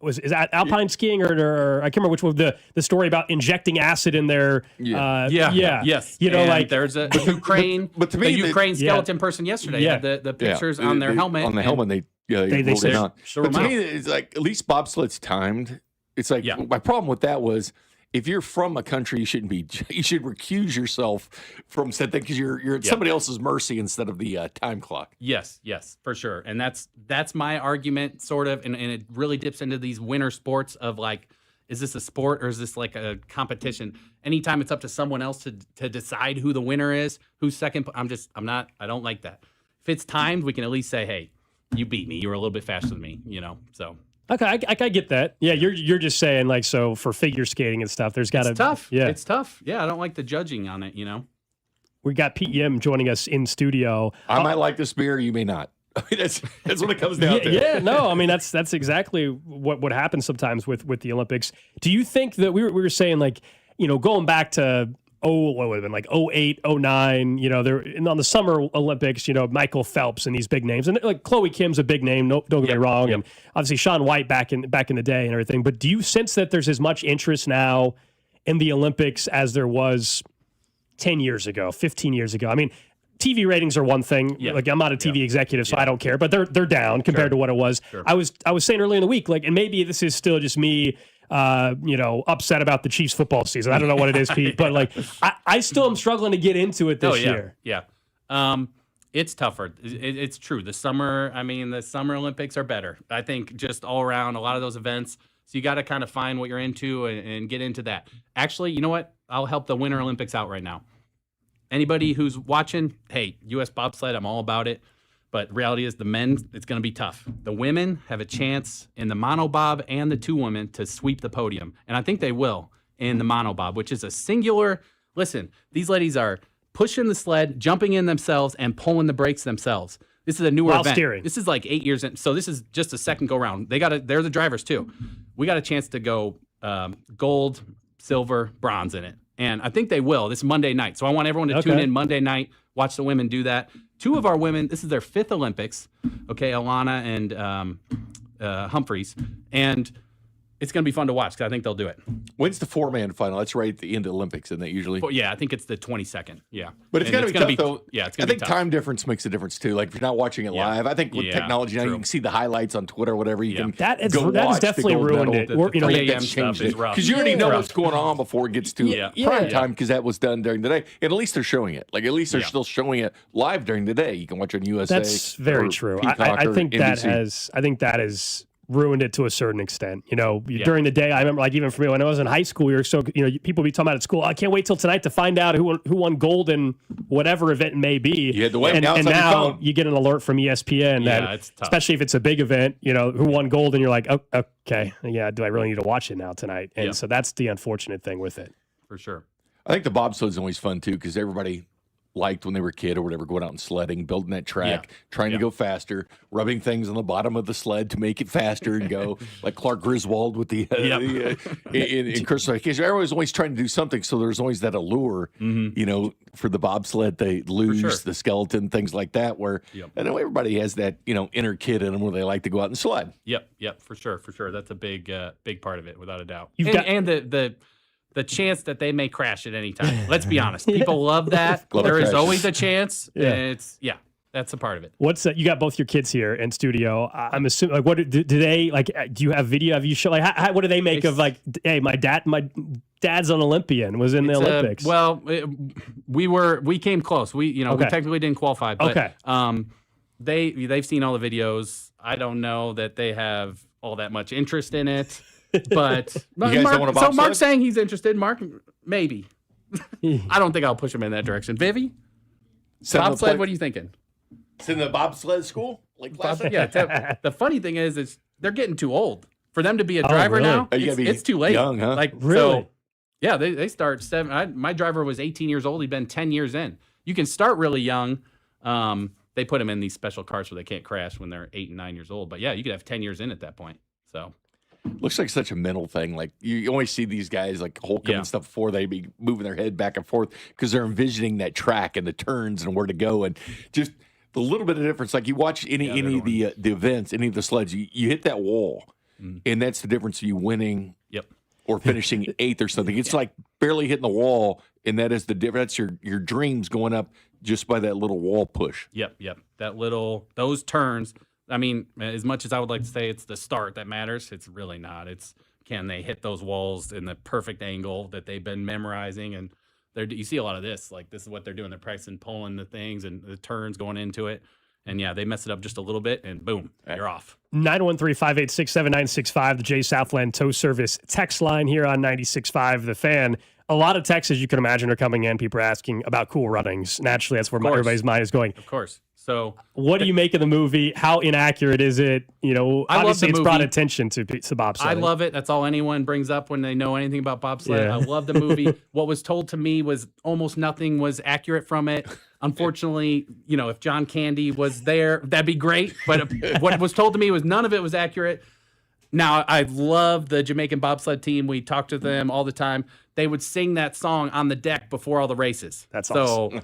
Speaker 1: is that alpine skiing or I can't remember which one, the story about injecting acid in their
Speaker 9: yes. There's a Ukraine, but to me, the Ukraine skeleton person yesterday had the pictures on their helmet.
Speaker 2: On the helmet, they rolled it on. But to me, it's like at least bobsled's timed. It's like my problem with that was if you're from a country, you should recuse yourself from said thing because you're at somebody else's mercy instead of the time clock.
Speaker 9: Yes, for sure. And that's my argument, sort of, and it really dips into these winter sports of like, is this a sport or is this like a competition? Anytime it's up to someone else to decide who the winner is, who's second, I don't like that. If it's timed, we can at least say, hey, you beat me. You were a little bit faster than me, so.
Speaker 1: Okay, I get that. Yeah, you're just saying like, so for figure skating and stuff, there's got to.
Speaker 9: It's tough. Yeah, it's tough. Yeah, I don't like the judging on it.
Speaker 1: We got Pete Yemm joining us in studio.
Speaker 2: I might like this beer, you may not. That's what it comes down to.
Speaker 1: Yeah, no, that's exactly what happens sometimes with the Olympics. Do you think that we were saying like, going back to what would have been like 08, 09, and on the Summer Olympics, Michael Phelps and these big names. And like Chloe Kim's a big name, don't get me wrong. And obviously Shaun White back in the day and everything. But do you sense that there's as much interest now in the Olympics as there was 10 years ago, 15 years ago? TV ratings are one thing. Yeah. Like I'm not a TV executive, so I don't care, but they're down compared to what it was. Sure. I was saying earlier in the week, like, and maybe this is still just me upset about the Chiefs football season. I don't know what it is, Pete, but like I still am struggling to get into it this year.
Speaker 9: Yeah. It's tougher. It's true. The Summer Olympics are better. I think just all around a lot of those events. So you got to kind of find what you're into and get into that. Actually, you know what? I'll help the Winter Olympics out right now. Anybody who's watching, hey, U.S. bobsled, I'm all about it. But the reality is the men, it's going to be tough. The women have a chance in the monobob and the two women to sweep the podium. And I think they will in the monobob, which is a singular. Listen, these ladies are pushing the sled, jumping in themselves, and pulling the brakes themselves. This is a newer event.
Speaker 1: Steering.
Speaker 9: This is like 8 years in. So this is just a second go round. They're the drivers too. We got a chance to go gold, silver, bronze in it. And I think they will. This Monday night. So I want everyone to tune in Monday night, watch the women do that. Two of our women, this is their 5th Olympics, Alana and Humphreys. And it's going to be fun to watch because I think they'll do it.
Speaker 2: When's the 4-man final? That's right at the end of the Olympics, isn't it, usually?
Speaker 9: Yeah, I think it's the 22nd. Yeah.
Speaker 2: But it's going to be tough, though.
Speaker 9: Yeah, it's going to be tough.
Speaker 2: I think time difference makes a difference, too. Like, if you're not watching it live, I think with technology now, you can see the highlights on Twitter or whatever. You can
Speaker 1: that has definitely ruined it.
Speaker 2: I think that's changed it. Because you already know what's going on before it gets to prime time because that was done during the day. And at least they're showing it. Like, at least they're still showing it live during the day. You can watch it on USA.
Speaker 1: That's very true. I think that has ruined it to a certain extent. During the day, I remember, like, even for me, when I was in high school, we were so, people would be talking about at school, I can't wait till tonight to find out who won gold in whatever event it may be.
Speaker 2: You had to wait.
Speaker 1: And now you get an alert from ESPN that,
Speaker 9: it's tough.
Speaker 1: especially if it's a big event, who won gold, and you're like, oh, okay, yeah, do I really need to watch it now tonight? And so that's the unfortunate thing with it.
Speaker 9: For sure.
Speaker 2: I think the bobsled's always fun, too, because everybody liked when they were a kid or whatever, going out and sledding, building that track, trying to go faster, rubbing things on the bottom of the sled to make it faster and go, like Clark Griswold with the in Crystal Vacation. Everyone was always trying to do something, so there's always that allure, for the bobsled, the luge, the skeleton, things like that, where I know everybody has that, inner kid in them where they like to go out and sled.
Speaker 9: Yep, for sure. That's a big part of it, without a doubt.
Speaker 1: And
Speaker 9: the chance that they may crash at any time. Let's be honest. People love that.
Speaker 2: Love
Speaker 9: There is
Speaker 2: crashes.
Speaker 9: always a chance.
Speaker 1: Yeah.
Speaker 9: And that's a part of it.
Speaker 1: What's that? You got both your kids here in studio. I'm assuming, like, what do they like? Do you have video? Have you shown, like, what do they make of, like, hey, my dad's an Olympian, was in the Olympics?
Speaker 9: We came close. We technically didn't qualify, but they've seen all the videos. I don't know that they have all that much interest in it. But Mark's saying he's interested. Mark, maybe. I don't think I'll push him in that direction. Vivi, bobsled. What are you thinking?
Speaker 2: It's in the bobsled school, like classic.
Speaker 9: Yeah. The funny thing is they're getting too old for them to be a driver now. It's too late.
Speaker 2: Young, huh?
Speaker 9: Like,
Speaker 1: really?
Speaker 9: So, they start 7. My driver was 18 years old. He'd been 10 years in. You can start really young. They put them in these special cars so they can't crash when they're 8 and 9 years old. But yeah, you could have 10 years in at that point. So.
Speaker 2: Looks like such a mental thing. Like, you always see these guys like Holcomb and stuff before they be moving their head back and forth because they're envisioning that track and the turns and where to go, and just the little bit of difference. Like, you watch any of the events, any of the sleds, you hit that wall, and that's the difference of you winning or finishing 8th or something. It's like barely hitting the wall, and that is the difference. That's your dreams going up just by that little wall push.
Speaker 9: Yep. Those turns. I mean, as much as I would like to say it's the start that matters, it's really not. It's can they hit those walls in the perfect angle that they've been memorizing, and you see a lot of this. Like, this is what they're doing. They're practicing pulling the things and the turns going into it, and they mess it up just a little bit, and boom, you're off.
Speaker 1: 913-586-7965, the J Southland Tow Service text line here on 96.5 The Fan. A lot of texts, as you can imagine, are coming in. People are asking about Cool Runnings. Naturally, that's where everybody's mind is going.
Speaker 9: Of course. So,
Speaker 1: what do you make of the movie? How inaccurate is it? Obviously it's brought attention to bobsled.
Speaker 9: I love it. That's all anyone brings up when they know anything about bobsled. I love the movie. What was told to me was almost nothing was accurate from it. Unfortunately, if John Candy was there, that'd be great. But what was told to me was none of it was accurate. Now, I love the Jamaican bobsled team. We talk to them all the time. They would sing that song on the deck before all the races.
Speaker 1: That's awesome.
Speaker 9: So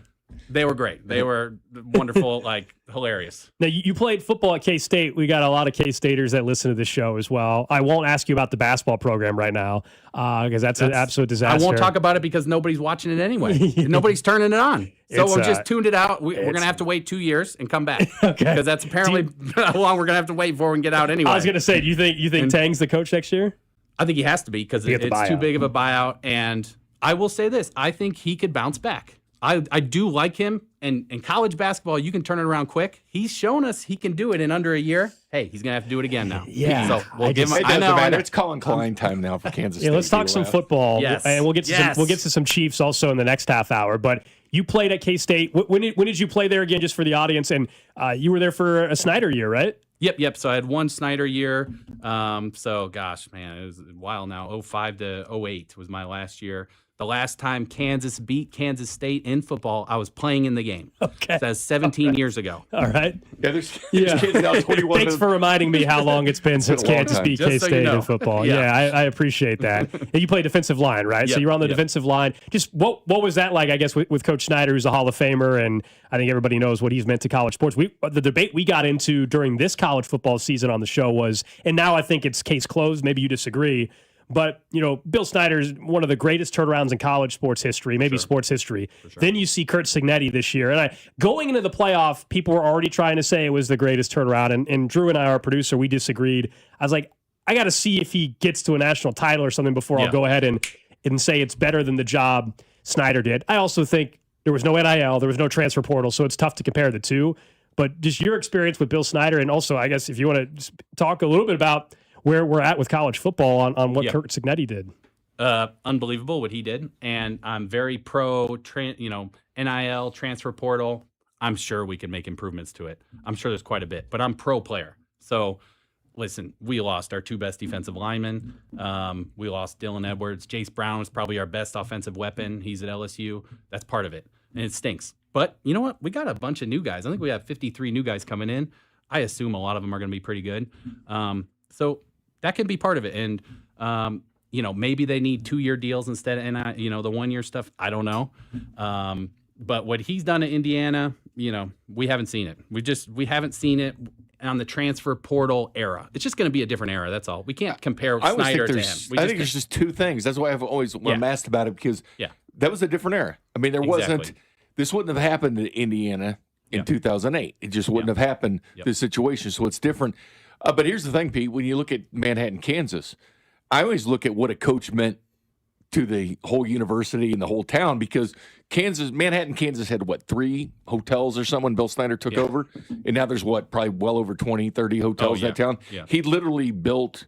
Speaker 9: they were great. They were wonderful, hilarious.
Speaker 1: Now, you played football at K-State. We got a lot of K-Staters that listen to this show as well. I won't ask you about the basketball program right now because that's an absolute disaster.
Speaker 9: I won't talk about it because nobody's watching it anyway. Nobody's turning it on. So we've just tuned it out. We're going to have to wait 2 years and come back.
Speaker 1: Okay.
Speaker 9: Because that's apparently how long we're going to have to wait before we can get out anyway.
Speaker 1: I was going to say, do you think Tang's the coach next year?
Speaker 9: I think he has to be because it's too big of a buyout. And I will say this. I think he could bounce back. I do like him. And in college basketball, you can turn it around quick. He's shown us he can do it in under a year. Hey, he's going to have to do it again now.
Speaker 1: Yeah.
Speaker 9: So we'll give him.
Speaker 2: It doesn't matter. It's Colin Klein time now for Kansas State.
Speaker 1: Let's talk some football.
Speaker 9: Yes.
Speaker 1: And we'll get to some Chiefs also in the next half hour. But you played at K-State. When did you play there again, just for the audience? And you were there for a Snyder year, right?
Speaker 9: Yep. So I had one Snyder year. So gosh, man, it was a while now. 05 to 08 was my last year. The last time Kansas beat Kansas State in football, I was playing in the game.
Speaker 1: Okay.
Speaker 9: So that's 17 years ago.
Speaker 1: All right.
Speaker 2: Yeah, there's kids now 21.
Speaker 1: Thanks for reminding me how long it's been since Kansas beat K-State in football. I appreciate that. And you play defensive line, right?
Speaker 9: Yep,
Speaker 1: so you're on the defensive line. Just what was that like, I guess, with Coach Snyder, who's a Hall of Famer, and I think everybody knows what he's meant to college sports. The debate we got into during this college football season on the show was, and now I think it's case closed, maybe you disagree, but, Bill Snyder's one of the greatest turnarounds in college sports history, maybe sports history. Sure. Then you see Curt Cignetti this year. And going into the playoff, people were already trying to say it was the greatest turnaround. And Drew and I, our producer, we disagreed. I was like, I got to see if he gets to a national title or something before I'll go ahead and say it's better than the job Snyder did. I also think there was no NIL, there was no transfer portal, so it's tough to compare the two. but just your experience with Bill Snyder, and also, I guess, if you want to talk a little bit about where we're at with college football on what Kurt Cignetti did.
Speaker 9: Unbelievable what he did, and I'm very pro, NIL, transfer portal. I'm sure we can make improvements to it. I'm sure there's quite a bit, but I'm pro player. So, listen, we lost our 2 best defensive linemen. We lost Dylan Edwards. Jace Brown was probably our best offensive weapon. He's at LSU. That's part of it, and it stinks. But you know what? We got a bunch of new guys. I think we have 53 new guys coming in. I assume a lot of them are going to be pretty good. So that can be part of it. And maybe they need 2-year deals instead of the 1-year stuff. I don't know. But what he's done at Indiana, we haven't seen it. We haven't seen it on the transfer portal era. It's just going to be a different era. That's all. We can't compare Snyder to him.
Speaker 2: I think there's just 2 things. That's why I've always when I'm asked about it, because that was a different era. I mean, this wouldn't have happened in Indiana in 2008. It just wouldn't have happened, this situation. So it's different. But here's the thing, Pete. When you look at Manhattan, Kansas, I always look at what a coach meant to the whole university and the whole town, because Manhattan, Kansas had 3 hotels or something when Bill Snyder took over, and now there's probably well over 20, 30 hotels in that town. Yeah. He literally built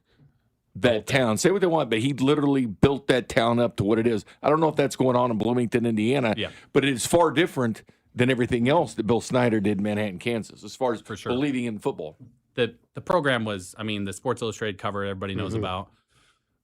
Speaker 2: that town. Say what they want, but he literally built that town up to what it is. I don't know if that's going on in Bloomington, Indiana, but it is far different than everything else that Bill Snyder did in Manhattan, Kansas, as far as believing in football.
Speaker 9: The program was, the Sports Illustrated cover everybody knows about.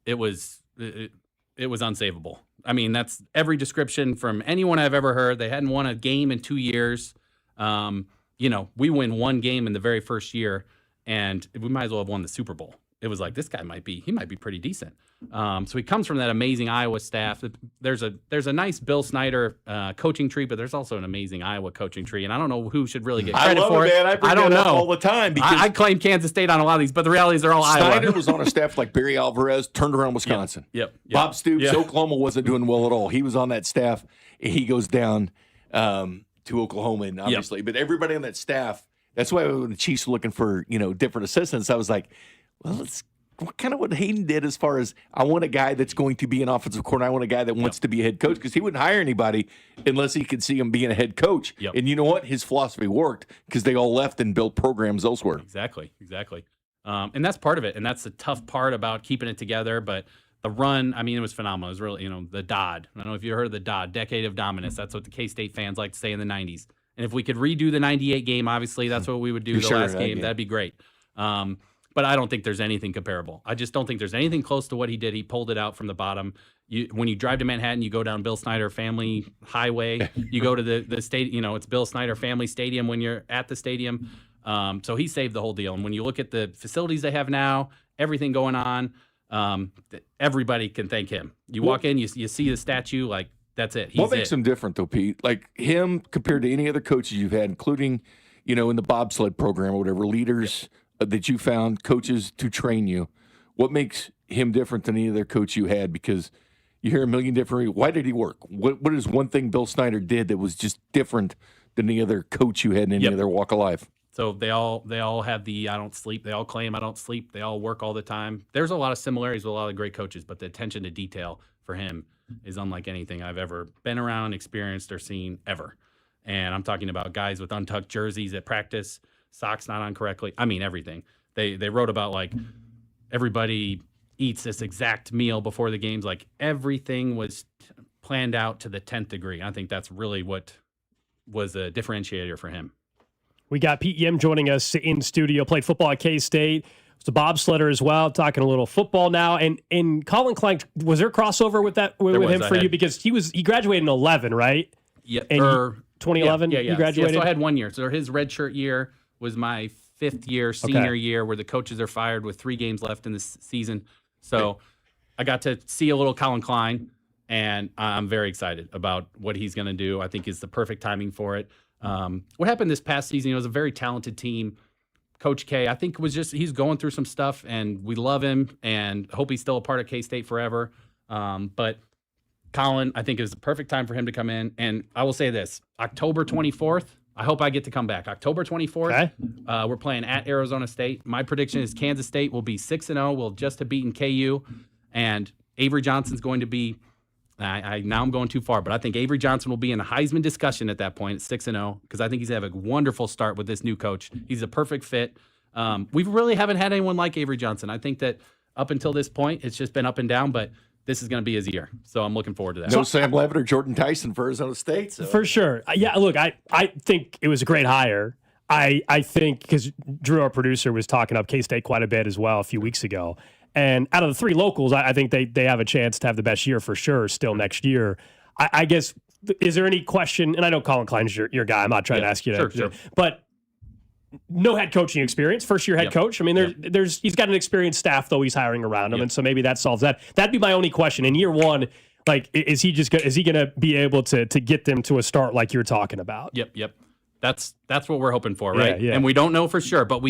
Speaker 9: It was unsavable. That's every description from anyone I've ever heard. They hadn't won a game in 2 years. We win 1 game in the very first year, and we might as well have won the Super Bowl. It was like, this guy might be pretty decent. So he comes from that amazing Iowa staff. There's a nice Bill Snyder coaching tree, but there's also an amazing Iowa coaching tree, and I don't know who should really get credit for it.
Speaker 2: Man. I don't know all the time. Because
Speaker 9: I claim Kansas State on a lot of these, but the reality is they're all Iowa.
Speaker 2: Snyder was on a staff like Barry Alvarez, turned around Wisconsin.
Speaker 9: Yep.
Speaker 2: Bob Stoops, Oklahoma wasn't doing well at all. He was on that staff. He goes down to Oklahoma, and obviously. But everybody on that staff, that's why when the Chiefs were looking for different assistants, I was like, well, it's kind of what Hayden did as far as I want a guy that's going to be an offensive coordinator. I want a guy that wants to be a head coach, because he wouldn't hire anybody unless he could see him being a head coach. And you know what? His philosophy worked, because they all left and built programs elsewhere.
Speaker 9: Exactly. And that's part of it. And that's the tough part about keeping it together. But the run, it was phenomenal. It was really, the Dodd. I don't know if you heard of the Dodd, decade of dominance. That's what the K-State fans like to say in the 90s. And if we could redo the 98 game, obviously, that's what we would do last game. That'd be great. But I don't think there's anything comparable. I just don't think there's anything close to what he did. He pulled it out from the bottom. When you drive to Manhattan, you go down Bill Snyder Family Highway. You go to the stadium. It's Bill Snyder Family Stadium when you're at the stadium. So he saved the whole deal. And when you look at the facilities they have now, everything going on, everybody can thank him. You walk in, you see the statue, like, that's it.
Speaker 2: What makes him different, though, Pete? Like him compared to any other coaches you've had, including, in the bobsled program or whatever, leaders that you found, coaches to train you. What makes him different than any other coach you had? Because you hear a million different. Why did he work? What is one thing Bill Snyder did that was just different than any other coach you had in any other walk of life?
Speaker 9: So they all have the I don't sleep. They all claim I don't sleep. They all work all the time. There's a lot of similarities with a lot of great coaches, but the attention to detail for him is unlike anything I've ever been around, experienced, or seen ever. And I'm talking about guys with untucked jerseys at practice, socks not on correctly. Everything. They wrote about, like, everybody eats this exact meal before the games. Like, everything was planned out to the 10th degree. I think that's really what was a differentiator for him.
Speaker 1: We got Pete Yemm joining us in studio, played football at K-State. Was a bobsledder as well, talking a little football now. And Colin Klein, was there crossover with him for you? Because he graduated in 11, right?
Speaker 9: Yeah.
Speaker 1: 2011,
Speaker 9: yeah.
Speaker 1: he graduated?
Speaker 9: Yeah, so I had 1 year. So his redshirt year was my 5th year, senior year, where the coaches are fired with 3 games left in the season. So I got to see a little Colin Klein, and I'm very excited about what he's going to do. I think it's the perfect timing for it. What happened this past season, it was a very talented team. Coach K, I think, he's going through some stuff, and we love him and hope he's still a part of K-State forever. But Colin, I think, is the perfect time for him to come in. And I will say this, October 24th, I hope I get to come back. October 24th, we're playing at Arizona State. My prediction is Kansas State will be 6-0. We'll just have beaten KU. And Avery Johnson's going to be Now I'm going too far, but I think Avery Johnson will be in a Heisman discussion at that point at 6-0 because I think he's going to have a wonderful start with this new coach. He's a perfect fit. We really haven't had anyone like Avery Johnson. I think that up until this point, it's just been up and down, but this is going to be his year. So I'm looking forward to that.
Speaker 2: No Sam Levitt or Jordan Tyson for Arizona State. So.
Speaker 1: For sure. Yeah, look, I think it was a great hire. I think because Drew, our producer, was talking up K-State quite a bit as well a few weeks ago. And out of the three locals, I think they have a chance to have the best year for sure still next year. I guess, is there any question, and I know Colin Klein's your guy. I'm not trying to ask you to.
Speaker 9: Sure.
Speaker 1: But no head coaching experience, first-year head coach. I mean, he's got an experienced staff, though, he's hiring around him, and so maybe that solves that. That'd be my only question. In year one, like, is he going to be able to get them to a start like you're talking about?
Speaker 9: Yep. That's what we're hoping for, right?
Speaker 1: Yeah.
Speaker 9: And we don't know for sure, but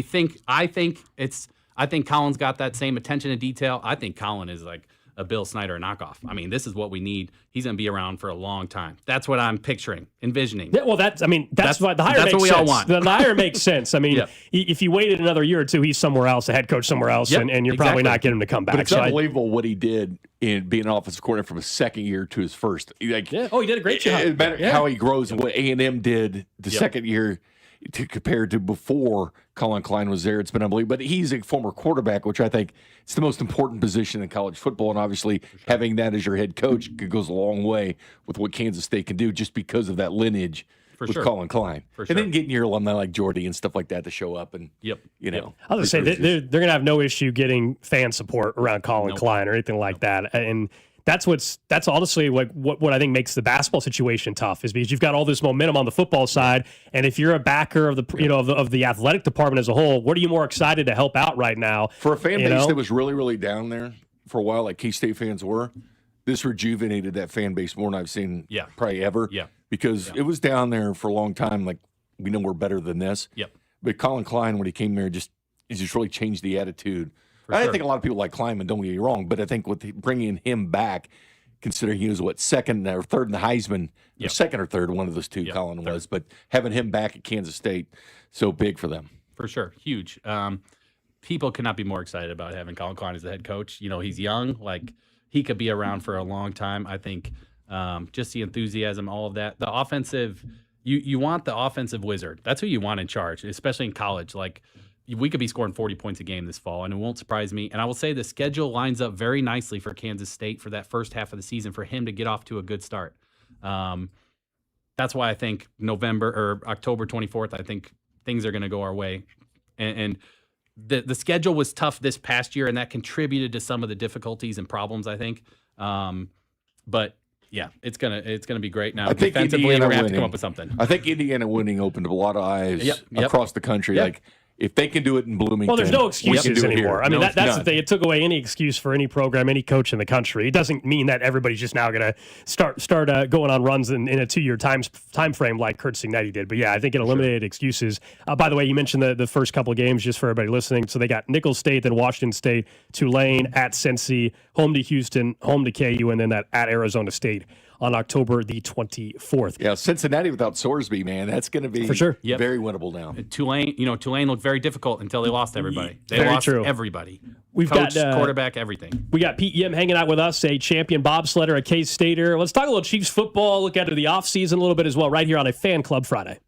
Speaker 9: I think Colin's got that same attention to detail. I think Colin is like a Bill Snyder knockoff. I mean, this is what we need. He's going to be around for a long time. That's what I'm picturing, envisioning.
Speaker 1: Yeah, well, that's what the hire makes
Speaker 9: what we
Speaker 1: sense.
Speaker 9: all want.
Speaker 1: The hire makes sense. I mean, if you waited another year or two, he's somewhere else, a head coach somewhere else, and you're probably not getting him to come back.
Speaker 2: But it's unbelievable what he did in being an offensive coordinator from his second year to his first. Like,
Speaker 1: Oh, he did a great job.
Speaker 2: It matters how he grows and what A&M did the second year to compare to before Colin Klein was there. It's been unbelievable. But he's a former quarterback, which I think is the most important position in college football. And obviously, having that as your head coach goes a long way with what Kansas State can do just because of that lineage with Colin Klein. And then getting your alumni like Jordy and stuff like that to show up. And, you know.
Speaker 1: I was going to say, they're going to have no issue getting fan support around Colin Klein or anything like that. And that's honestly like what I think makes the basketball situation tough, is because you've got all this momentum on the football side, and if you're a backer of the of the athletic department as a whole, what are you more excited to help out right now?
Speaker 2: For a fan base that was really, really down there for a while, like K-State fans were, this rejuvenated that fan base more than I've seen probably ever. Because it was down there for a long time. Like, we know we're better than this. But Colin Klein, when he came there, he just really changed the attitude. I think a lot of people like Kleiman, don't get me wrong, but I think with bringing him back, considering he was, second or third in the Heisman, second or third, one of those two, Colin was, but having him back at Kansas State, so big for them.
Speaker 9: For sure. Huge. People cannot be more excited about having Colin Klein as the head coach. You know, he's young. Like, he could be around for a long time. I think just the enthusiasm, all of that. The offensive, you want the offensive wizard. That's who you want in charge, especially in college. Like, we could be scoring 40 points a game this fall, and it won't surprise me. And I will say the schedule lines up very nicely for Kansas State for that first half of the season for him to get off to a good start. That's why I think November or October 24th, I think things are going to go our way. And the schedule was tough this past year, and that contributed to some of the difficulties and problems, I think. But yeah, it's gonna be great now.
Speaker 2: I think
Speaker 9: defensively, we're
Speaker 2: Indiana
Speaker 9: gonna have to
Speaker 2: winning.
Speaker 9: come up with something.
Speaker 2: I think Indiana winning opened up a lot of eyes across the country. Like, if they can do it in Bloomington,
Speaker 1: Well, there's no excuses anymore. I mean, that's
Speaker 2: none.
Speaker 1: the thing. It took away any excuse for any program, any coach in the country. It doesn't mean that everybody's just now going to start going on runs in a 2-year time frame like Kurt Signetti did. But yeah, I think it eliminated excuses. By the way, you mentioned the first couple of games just for everybody listening. So they got Nicholls State, then Washington State, Tulane, at Cincy, home to Houston, home to KU, and then that at Arizona State on October the 24th.
Speaker 2: Yeah, Cincinnati without Sorsby, man, that's going to be
Speaker 1: for sure
Speaker 2: very winnable now.
Speaker 9: Tulane looked very difficult until they lost everybody. They
Speaker 1: Very
Speaker 9: lost
Speaker 1: true.
Speaker 9: everybody.
Speaker 1: We've
Speaker 9: Coach,
Speaker 1: got
Speaker 9: quarterback, everything.
Speaker 1: We got Pete Yemm hanging out with us, a champion bobsledder, a K-Stater. Let's talk a little Chiefs football, look at the offseason a little bit as well, right here on a Fan Club Friday.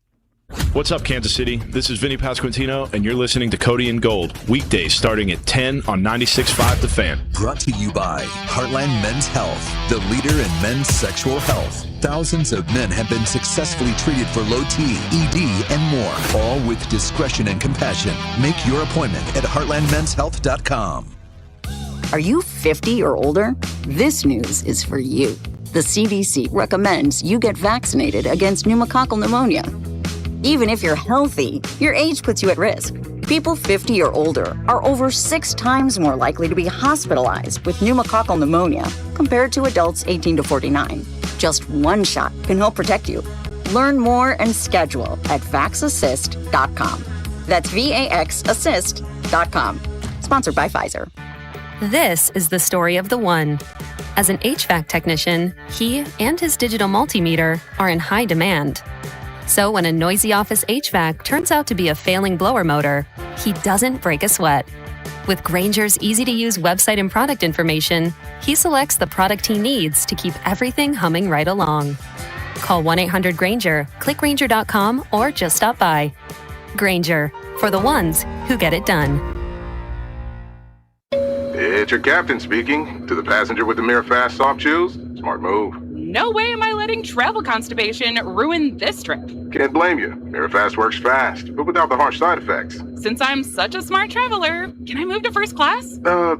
Speaker 10: What's up, Kansas City? This is Vinny Pasquantino, and you're listening to Cody and Gold, weekdays starting at 10 on 96.5 The Fan.
Speaker 5: Brought to you by Heartland Men's Health, the leader in men's sexual health. Thousands of men have been successfully treated for low T, ED, and more, all with discretion and compassion. Make your appointment at heartlandmenshealth.com.
Speaker 11: Are you 50 or older? This news is for you. The CDC recommends you get vaccinated against pneumococcal pneumonia. Even if you're healthy, your age puts you at risk. People 50 or older are over 6 times more likely to be hospitalized with pneumococcal pneumonia compared to adults 18 to 49. Just one shot can help protect you. Learn more and schedule at vaxassist.com. That's VAXassist.com. Sponsored by Pfizer.
Speaker 29: This is the story of the one. As an HVAC technician, he and his digital multimeter are in high demand. So when a noisy office HVAC turns out to be a failing blower motor, he doesn't break a sweat. With Grainger's easy-to-use website and product information, he selects the product he needs to keep everything humming right along. Call 1-800-GRAINGER, click Grainger.com, or just stop by. Grainger, for the ones who get it done.
Speaker 12: It's your captain speaking. To the passenger with the Mirror Fast soft chews, smart move.
Speaker 13: No way am I letting travel constipation ruin this trip.
Speaker 12: Can't blame you. Mirror Fast works fast, but without the harsh side effects.
Speaker 13: Since I'm such a smart traveler, can I move to first class?
Speaker 12: No.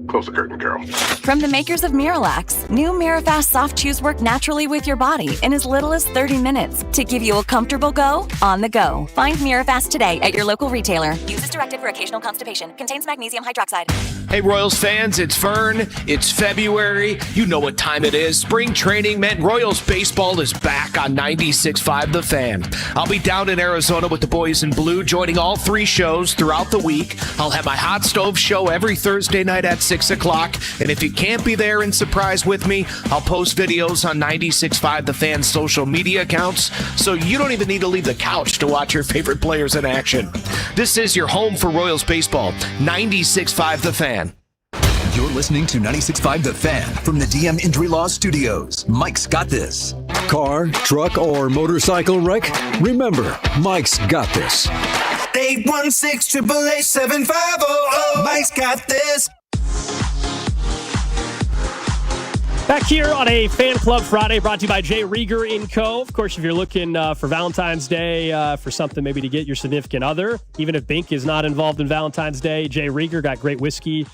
Speaker 12: Close the curtain, Carol.
Speaker 14: From the makers of Miralax, new Mirafast soft chews work naturally with your body in as little as 30 minutes to give you a comfortable go on the go. Find Mirafast today at your local retailer. Use as directed for occasional constipation. Contains magnesium hydroxide.
Speaker 15: Hey, Royals fans, it's Vern. It's February. You know what time it is. Spring training meant Royals baseball is back on 96.5 The Fan. I'll be down in Arizona with the boys in blue, joining all 3 shows throughout the week. I'll have my hot stove show every Thursday night at 6 o'clock. And if you can't be there and surprise with me, I'll post videos on 96.5 The Fan's social media accounts, so you don't even need to leave the couch to watch your favorite players in action. This is your home for Royals baseball, 96.5 The Fan.
Speaker 5: You're listening to 96.5 The Fan from the DM Injury Law Studios. Mike's got this.
Speaker 19: Car, truck, or motorcycle wreck? Remember, Mike's got this.
Speaker 16: 816-888-7500. Mike's got this.
Speaker 1: Back here on a Fan Club Friday, brought to you by Jay Rieger & Co. Of course, if you're looking for Valentine's Day, for something maybe to get your significant other, even if Bink is not involved in Valentine's Day, Jay Rieger got great whiskey.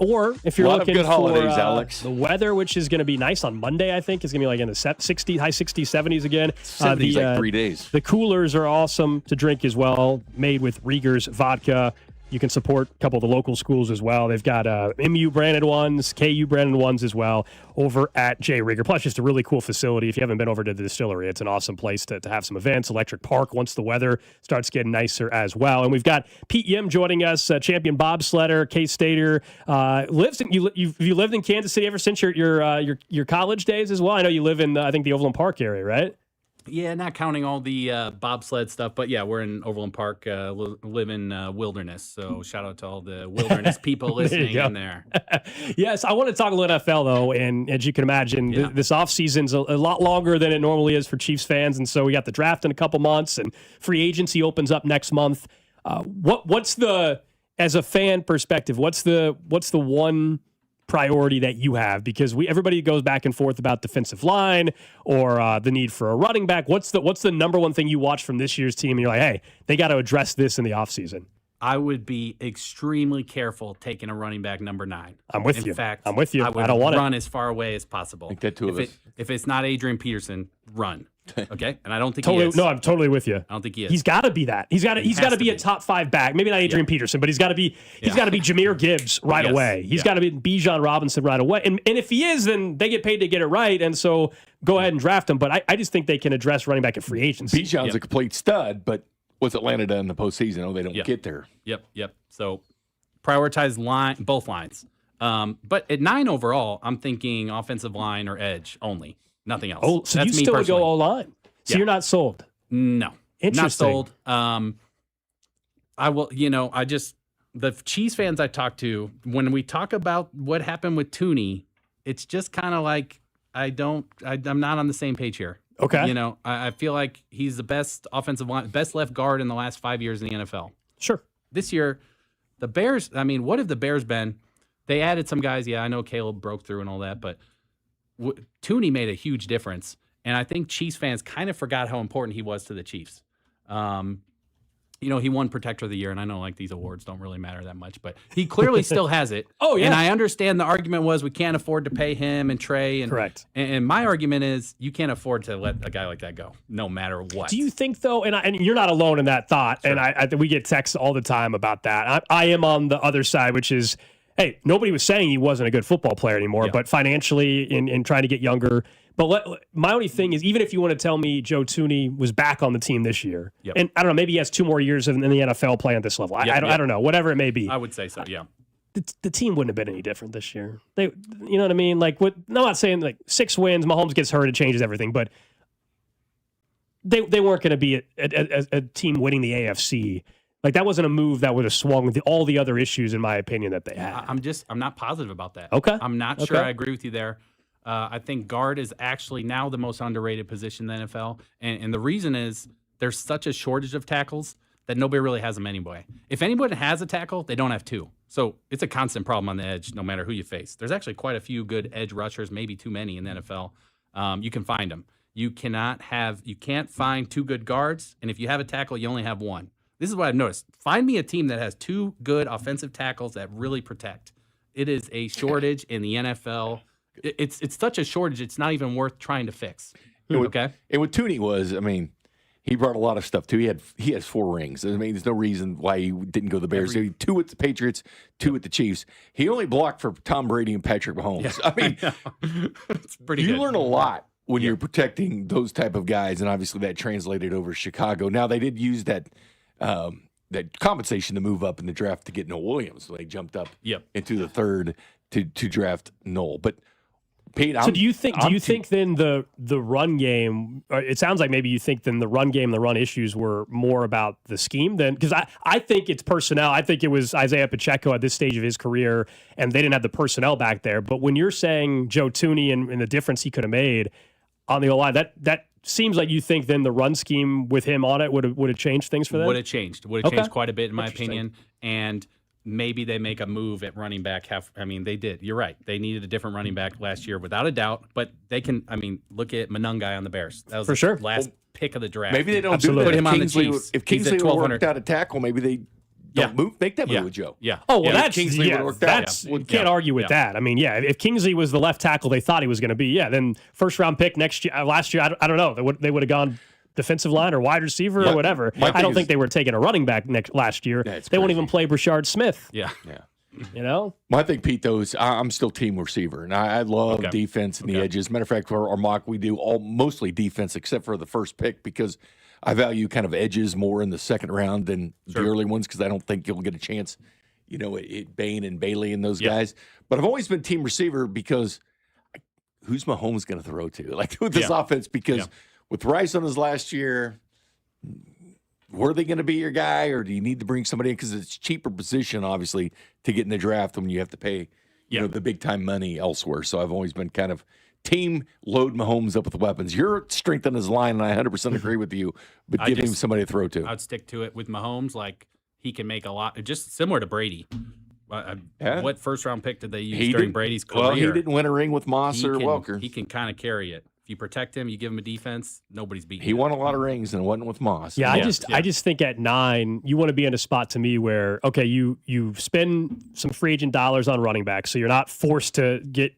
Speaker 1: Or if you're looking
Speaker 2: good
Speaker 1: for
Speaker 2: holidays, Alex.
Speaker 1: The weather, which is going to be nice on Monday, I think, is going to be like in the high 60s, 70s again.
Speaker 2: 70s, like 3 days.
Speaker 1: The coolers are awesome to drink as well, made with Rieger's vodka. You can support a couple of the local schools as well. They've got MU branded ones, KU branded ones as well over at Jay Rieger. Plus, just a really cool facility. If you haven't been over to the distillery, it's an awesome place to have some events. Electric Park once the weather starts getting nicer as well. And we've got Pete Yemm joining us, champion bobsledder, K-Stater. Lives in you lived in Kansas City ever since your college days as well. I know you live in I think the Overland Park area, right?
Speaker 9: Yeah, not counting all the bobsled stuff, but yeah, we're in Overland Park, live in wilderness. So shout out to all the wilderness people listening in there.
Speaker 1: Yes, I want to talk a little NFL though, and as you can imagine, this offseason's a lot longer than it normally is for Chiefs fans, and so we got the draft in a couple months, and free agency opens up next month. What's the, as a fan perspective, what's the one priority that you have? Because everybody goes back and forth about defensive line or the need for a running back. What's the number one thing you watch from this year's team and you're like, hey, they got to address this in the offseason?
Speaker 9: I would be extremely careful taking a running back number 9.
Speaker 1: I'm with you.
Speaker 9: In fact,
Speaker 1: I'm with you.
Speaker 9: I would
Speaker 1: don't want
Speaker 9: run as far away as possible.
Speaker 2: I think that two of us.
Speaker 9: If it's not Adrian Peterson, run. Okay, and I don't think
Speaker 1: totally,
Speaker 9: he is.
Speaker 1: No, I'm totally with you.
Speaker 9: I don't think he is.
Speaker 1: He's got to be that. He's got to be a top 5 back. Maybe not Adrian Peterson, but he's got to be. He's got to be Jameer Gibbs right away. He's got to be Bijan Robinson right away. And if he is, then they get paid to get it right. And so go ahead and draft him. But I just think they can address running back in free agency.
Speaker 2: Bijan's a complete stud, but what's Atlanta done in the postseason? Oh, they don't get there.
Speaker 9: Yep. So prioritize both lines. But at 9 overall, I'm thinking offensive line or edge only. Nothing else.
Speaker 1: Oh, so
Speaker 9: that's
Speaker 1: you
Speaker 9: me
Speaker 1: still would
Speaker 9: personally.
Speaker 1: go all-line. So you're not sold?
Speaker 9: No.
Speaker 1: Interesting.
Speaker 9: Not sold. I will, the Chiefs fans I talk to, when we talk about what happened with Tooney, it's just kind of like, I'm not on the same page here.
Speaker 1: Okay.
Speaker 9: I feel like he's the best offensive line, best left guard in the last 5 years in the NFL.
Speaker 1: Sure.
Speaker 9: This year, the Bears, what have the Bears been? They added some guys. Yeah, I know Caleb broke through and all that, but Tooney made a huge difference. And I think Chiefs fans kind of forgot how important he was to the Chiefs. He won Protector of the Year, and I know these awards don't really matter that much, but he clearly still has it.
Speaker 1: Oh, yeah.
Speaker 9: And I understand the argument was we can't afford to pay him and Trey. And,
Speaker 1: correct.
Speaker 9: And my argument is you can't afford to let a guy like that go, no matter what.
Speaker 1: Do you think, though, and you're not alone in that thought, sure. And we get texts all the time about that. I am on the other side, which is, hey, nobody was saying he wasn't a good football player anymore, but financially in trying to get younger. But my only thing is, even if you want to tell me Joe Tooney was back on the team this year, and I don't know, maybe he has 2 more years in the NFL playing at this level. I don't know, whatever it may be.
Speaker 9: I would say so, yeah.
Speaker 1: The team wouldn't have been any different this year. You know what I mean? I'm not saying 6 wins, Mahomes gets hurt, it changes everything, but they weren't going to be a team winning the AFC Like, that wasn't a move that would have swung all the other issues, in my opinion, that they had.
Speaker 9: I'm not positive about that.
Speaker 1: Okay.
Speaker 9: I'm not sure I agree with you there. I think guard is actually now the most underrated position in the NFL. And the reason is there's such a shortage of tackles that nobody really has them anyway. If anyone has a tackle, they don't have two. So it's a constant problem on the edge, no matter who you face. There's actually quite a few good edge rushers, maybe too many in the NFL. You can find them. You can't find two good guards. And if you have a tackle, you only have one. This is what I've noticed. Find me a team that has two good offensive tackles that really protect. It is a shortage in the NFL. It's such a shortage, it's not even worth trying to fix. Okay?
Speaker 2: And what Tooney was, I mean, he brought a lot of stuff too. He has 4 rings. I mean, there's no reason why he didn't go to the Bears. He had 2 with the Patriots, 2 with the Chiefs. He only blocked for Tom Brady and Patrick Mahomes. Yeah, I mean,
Speaker 9: it's pretty
Speaker 2: you
Speaker 9: good.
Speaker 2: learn a lot when you're protecting those type of guys, and obviously that translated over Chicago. Now, they did use that compensation to move up in the draft to get Noel Williams. So they jumped up into the 3rd to draft Noel. But Pete,
Speaker 1: so do you think then the run game? It sounds like maybe you think then the run game, the run issues were more about the scheme than, because I think it's personnel. I think it was Isaiah Pacheco at this stage of his career, and they didn't have the personnel back there. But when you're saying Joe Tooney and the difference he could have made on the O-line, that seems like you think then the run scheme with him on it would have changed things for them?
Speaker 9: Would have changed quite a bit, in my opinion. And maybe they make a move at running back. They did. You're right. They needed a different running back last year, without a doubt. But they can, look at Monungai on the Bears. That was
Speaker 1: for sure
Speaker 9: last pick of the draft.
Speaker 2: Maybe they don't do that. Put him on the Chiefs. If Kingsley would have worked out a tackle, maybe they don't make that move with Joe.
Speaker 9: Yeah.
Speaker 1: Oh, well, that's
Speaker 2: Kingsley
Speaker 1: you can't argue with that. I mean, if Kingsley was the left tackle they thought he was going to be, then first round pick last year, I don't know. They would have gone defensive line or wide receiver or whatever. I don't think they were taking a running back last year. They won't even play Brashard Smith.
Speaker 9: Yeah.
Speaker 1: You know?
Speaker 2: Well, I think, Pete, I'm still team receiver, and I love defense and the edges. Matter of fact, for our mock, we do mostly defense except for the first pick, because I value kind of edges more in the second round than the early ones, because I don't think you'll get a chance, at Bain and Bailey and those guys. But I've always been team receiver, because who's Mahomes going to throw to? Like, with this offense, because with Rice on his last year, were they going to be your guy, or do you need to bring somebody in? Because it's a cheaper position, obviously, to get in the draft when you have to pay the big-time money elsewhere. So I've always been kind of team load Mahomes up with weapons. You're strengthening his line, and I 100% agree with you, but give him somebody to throw to.
Speaker 9: I'd stick to it with Mahomes. Like, he can make a lot, just similar to Brady. What first-round pick did they use during Brady's career?
Speaker 2: Well, he didn't win a ring with Moss or Welker.
Speaker 9: He can kind of carry it. If you protect him, you give him a defense, nobody's beating him.
Speaker 2: He won a lot of rings, and it wasn't with Moss.
Speaker 1: Yeah, I just think at 9, you want to be in a spot, to me, where, okay, you spend some free agent dollars on running back, so you're not forced to get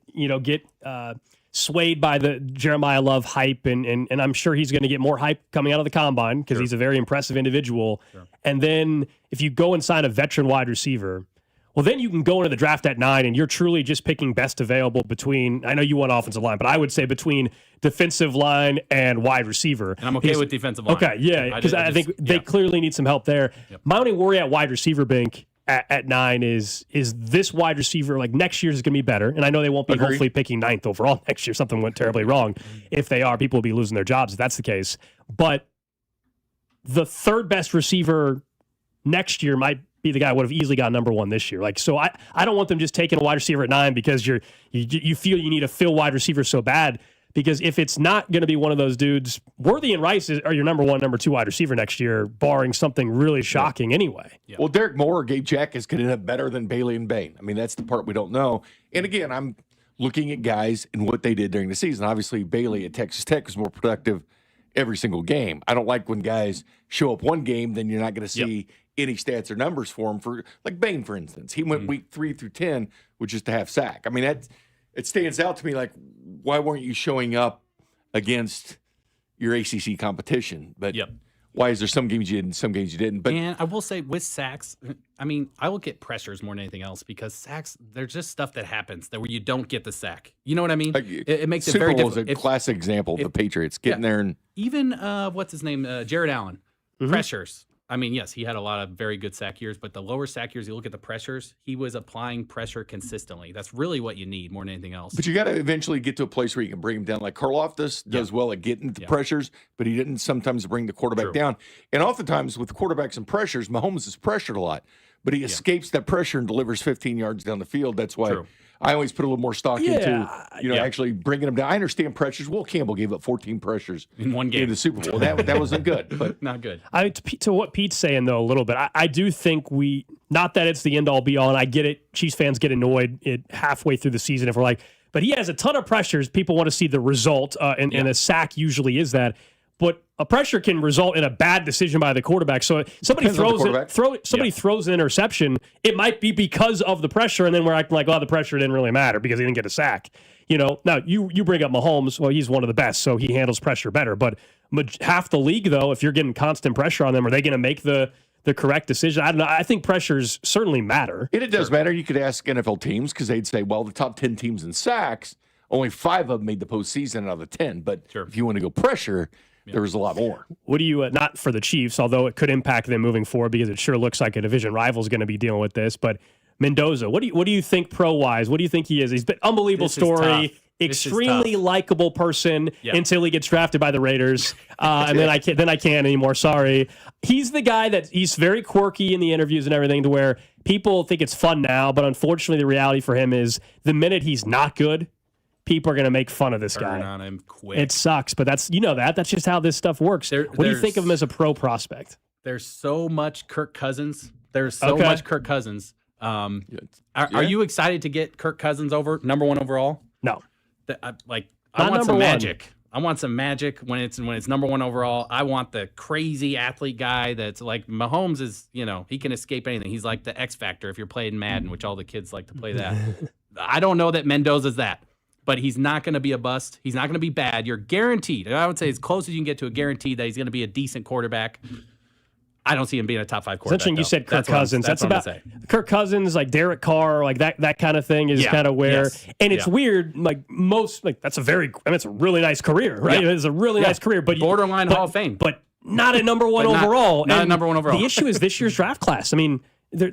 Speaker 1: swayed by the Jeremiah Love hype, and I'm sure he's going to get more hype coming out of the combine, because he's a very impressive individual. Sure. And then if you go and sign a veteran wide receiver, well, then you can go into the draft at 9, and you're truly just picking best available between, I know you want offensive line, but I would say between defensive line and wide receiver.
Speaker 9: And I'm okay with defensive line.
Speaker 1: Okay, yeah, because I think they clearly need some help there. Yep. My only worry at wide receiver, Bink, at 9 is this wide receiver, like, next year is going to be better. And I know they won't be hopefully picking 9th overall next year. Something went terribly wrong. If they are, people will be losing their jobs if that's the case. But the 3rd best receiver next year might be the guy who would have easily got number 1 this year. Like, so I don't want them just taking a wide receiver at 9 because you feel you need a fill wide receiver so bad. Because if it's not going to be one of those dudes, Worthy and Rice are your number 1, number 2 wide receiver next year, barring something really shocking anyway.
Speaker 2: Yeah. Well, Derek Moore or Gabe Jackas could end up better than Bailey and Bain. I mean, that's the part we don't know. And again, I'm looking at guys and what they did during the season. Obviously, Bailey at Texas Tech was more productive every single game. I don't like when guys show up one game, then you're not going to see any stats or numbers for him. For like Bain, for instance, he went week 3 through 10 with just a half sack. I mean, it stands out to me, like, why weren't you showing up against your ACC competition? But why is there some games you did and some games you didn't? But
Speaker 9: and I will say with sacks, I look at pressures more than anything else, because sacks, there's just stuff that happens where you don't get the sack. You know what I mean?
Speaker 2: Like,
Speaker 9: it makes
Speaker 2: Super
Speaker 9: it very
Speaker 2: Bowl
Speaker 9: difficult.
Speaker 2: is a classic example of the Patriots getting there. And
Speaker 9: even, what's his name? Jared Allen. Pressures. I mean, yes, he had a lot of very good sack years, but the lower sack years, you look at the pressures, he was applying pressure consistently. That's really what you need more than anything else.
Speaker 2: But you got to eventually get to a place where you can bring him down. Like Karlaftis does well at getting the pressures, but he didn't sometimes bring the quarterback down. And oftentimes with quarterbacks and pressures, Mahomes is pressured a lot, but he escapes that pressure and delivers 15 yards down the field. That's why I always put a little more stock into, actually bringing him down. I understand pressures. Will Campbell gave up 14 pressures
Speaker 9: in one game
Speaker 2: in the Super Bowl. That wasn't good, but
Speaker 9: not good.
Speaker 1: To what Pete's saying though, a little bit, I do think not that it's the end all be all, and I get it. Chiefs fans get annoyed halfway through the season if we're like, but he has a ton of pressures. People want to see the result, and a sack usually is that. But a pressure can result in a bad decision by the quarterback. So somebody throws an interception, it might be because of the pressure, and then we're acting like, the pressure didn't really matter because he didn't get a sack. Now you bring up Mahomes. Well, he's one of the best, so he handles pressure better. But half the league, though, if you're getting constant pressure on them, are they going to make the correct decision? I don't know. I think pressures certainly matter.
Speaker 2: And it does matter. You could ask NFL teams because they'd say, well, the top 10 teams in sacks, only 5 of them made the postseason out of the 10. But if you want to go pressure, there was a lot more.
Speaker 1: What do you, not for the Chiefs, although it could impact them moving forward because it sure looks like a division rival is going to be dealing with this, but Mendoza, what do you think pro-wise? What do you think he is? He's been unbelievable story, extremely likable person until he gets drafted by the Raiders, and then I can't anymore. Sorry. He's the guy that he's very quirky in the interviews and everything to where people think it's fun now, but unfortunately the reality for him is the minute he's not good, people are going to make fun of this guy.
Speaker 9: On him quick.
Speaker 1: It sucks, but that's just how this stuff works. What do you think of him as a pro prospect?
Speaker 9: There's so much Kirk Cousins. Are you excited to get Kirk Cousins over number 1 overall?
Speaker 1: No.
Speaker 9: I want some magic. I want some magic when it's number 1 overall. I want the crazy athlete guy that's like Mahomes is, he can escape anything. He's like the X Factor if you're playing Madden, which all the kids like to play that. I don't know that Mendoza's that. But he's not going to be a bust. He's not going to be bad. You're guaranteed. I would say as close as you can get to a guarantee that he's going to be a decent quarterback. I don't see him being a top 5 quarterback.
Speaker 1: Essentially, you said Kirk Cousins. That's about Kirk Cousins, like Derek Carr, like that kind of thing is kind of where. And it's weird. Like that's it's a really nice career, right? Yeah. It's a really nice career, but
Speaker 9: borderline Hall of Fame,
Speaker 1: but not at number 1 overall.
Speaker 9: Not at number 1 overall.
Speaker 1: The issue is this year's draft class. I mean,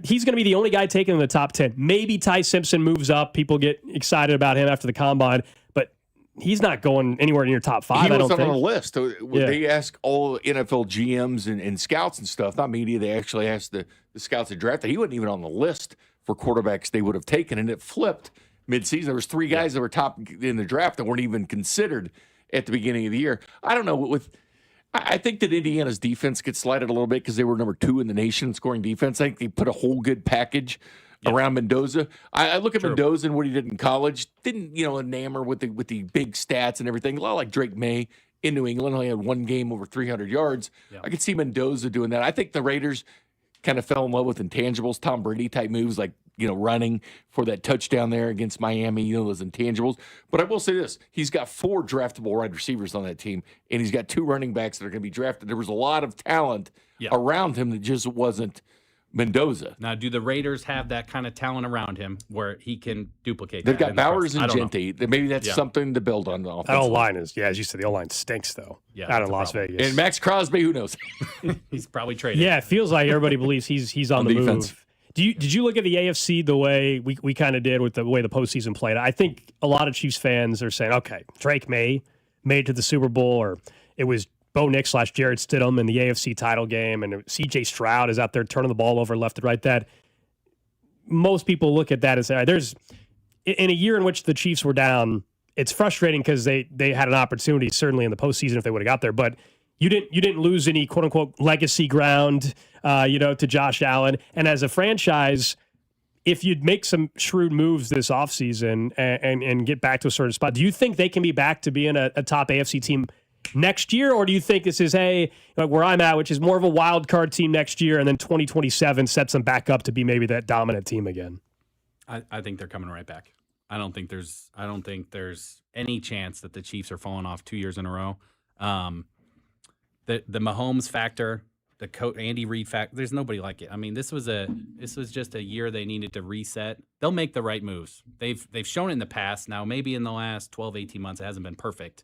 Speaker 1: he's going to be the only guy taken in the top 10. Maybe Ty Simpson moves up. People get excited about him after the combine, but he's not going anywhere near top 5.
Speaker 2: He was on the list. They ask all NFL GMs and scouts and stuff, not media. They actually asked the scouts that drafted. He wasn't even on the list for quarterbacks they would have taken, and it flipped midseason. There was 3 guys that were top in the draft that weren't even considered at the beginning of the year. I don't know. I think that Indiana's defense gets slighted a little bit because they were number 2 in the nation in scoring defense. I think they put a whole good package around Mendoza. I look at Mendoza and what he did in college. Didn't enamor with the big stats and everything. A lot like Drake May in New England. Only had 1 game over 300 yards. I could see Mendoza doing that. I think the Raiders kind of fell in love with intangibles, Tom Brady type moves like running for that touchdown there against Miami, those intangibles. But I will say this, he's got 4 draftable wide receivers on that team, and he's got 2 running backs that are going to be drafted. There was a lot of talent around him that just wasn't Mendoza.
Speaker 9: Now, do the Raiders have that kind of talent around him where he can duplicate
Speaker 2: They've got Bowers and Gente. Maybe that's something to build on the offense.
Speaker 1: That O-line is, as you said, the O-line stinks, though, out of Las Vegas.
Speaker 2: And Max Crosby, who knows?
Speaker 9: He's probably traded.
Speaker 1: Yeah, it feels like everybody believes he's on the defense. Move. Did you look at the AFC the way we kind of did with the way the postseason played? I think a lot of Chiefs fans are saying, okay, Drake May made it to the Super Bowl, or it was Bo Nix / Jarrett Stidham in the AFC title game, and C.J. Stroud is out there turning the ball over left and right. That most people look at that and say, there's in a year in which the Chiefs were down, it's frustrating because they had an opportunity certainly in the postseason if they would have got there, but you didn't lose any quote unquote legacy ground, to Josh Allen. And as a franchise, if you'd make some shrewd moves this offseason and get back to a certain spot, do you think they can be back to being a top AFC team next year? Or do you think this is, where I'm at, which is more of a wild card team next year, and then 2027 sets them back up to be maybe that dominant team again?
Speaker 9: I think they're coming right back. I don't think there's any chance that the Chiefs are falling off 2 years in a row. The Mahomes factor, the Andy Reid factor, there's nobody like it. I mean, this was just a year they needed to reset. They'll make the right moves. They've shown it in the past. Now, maybe in the last 12, 18 months, it hasn't been perfect.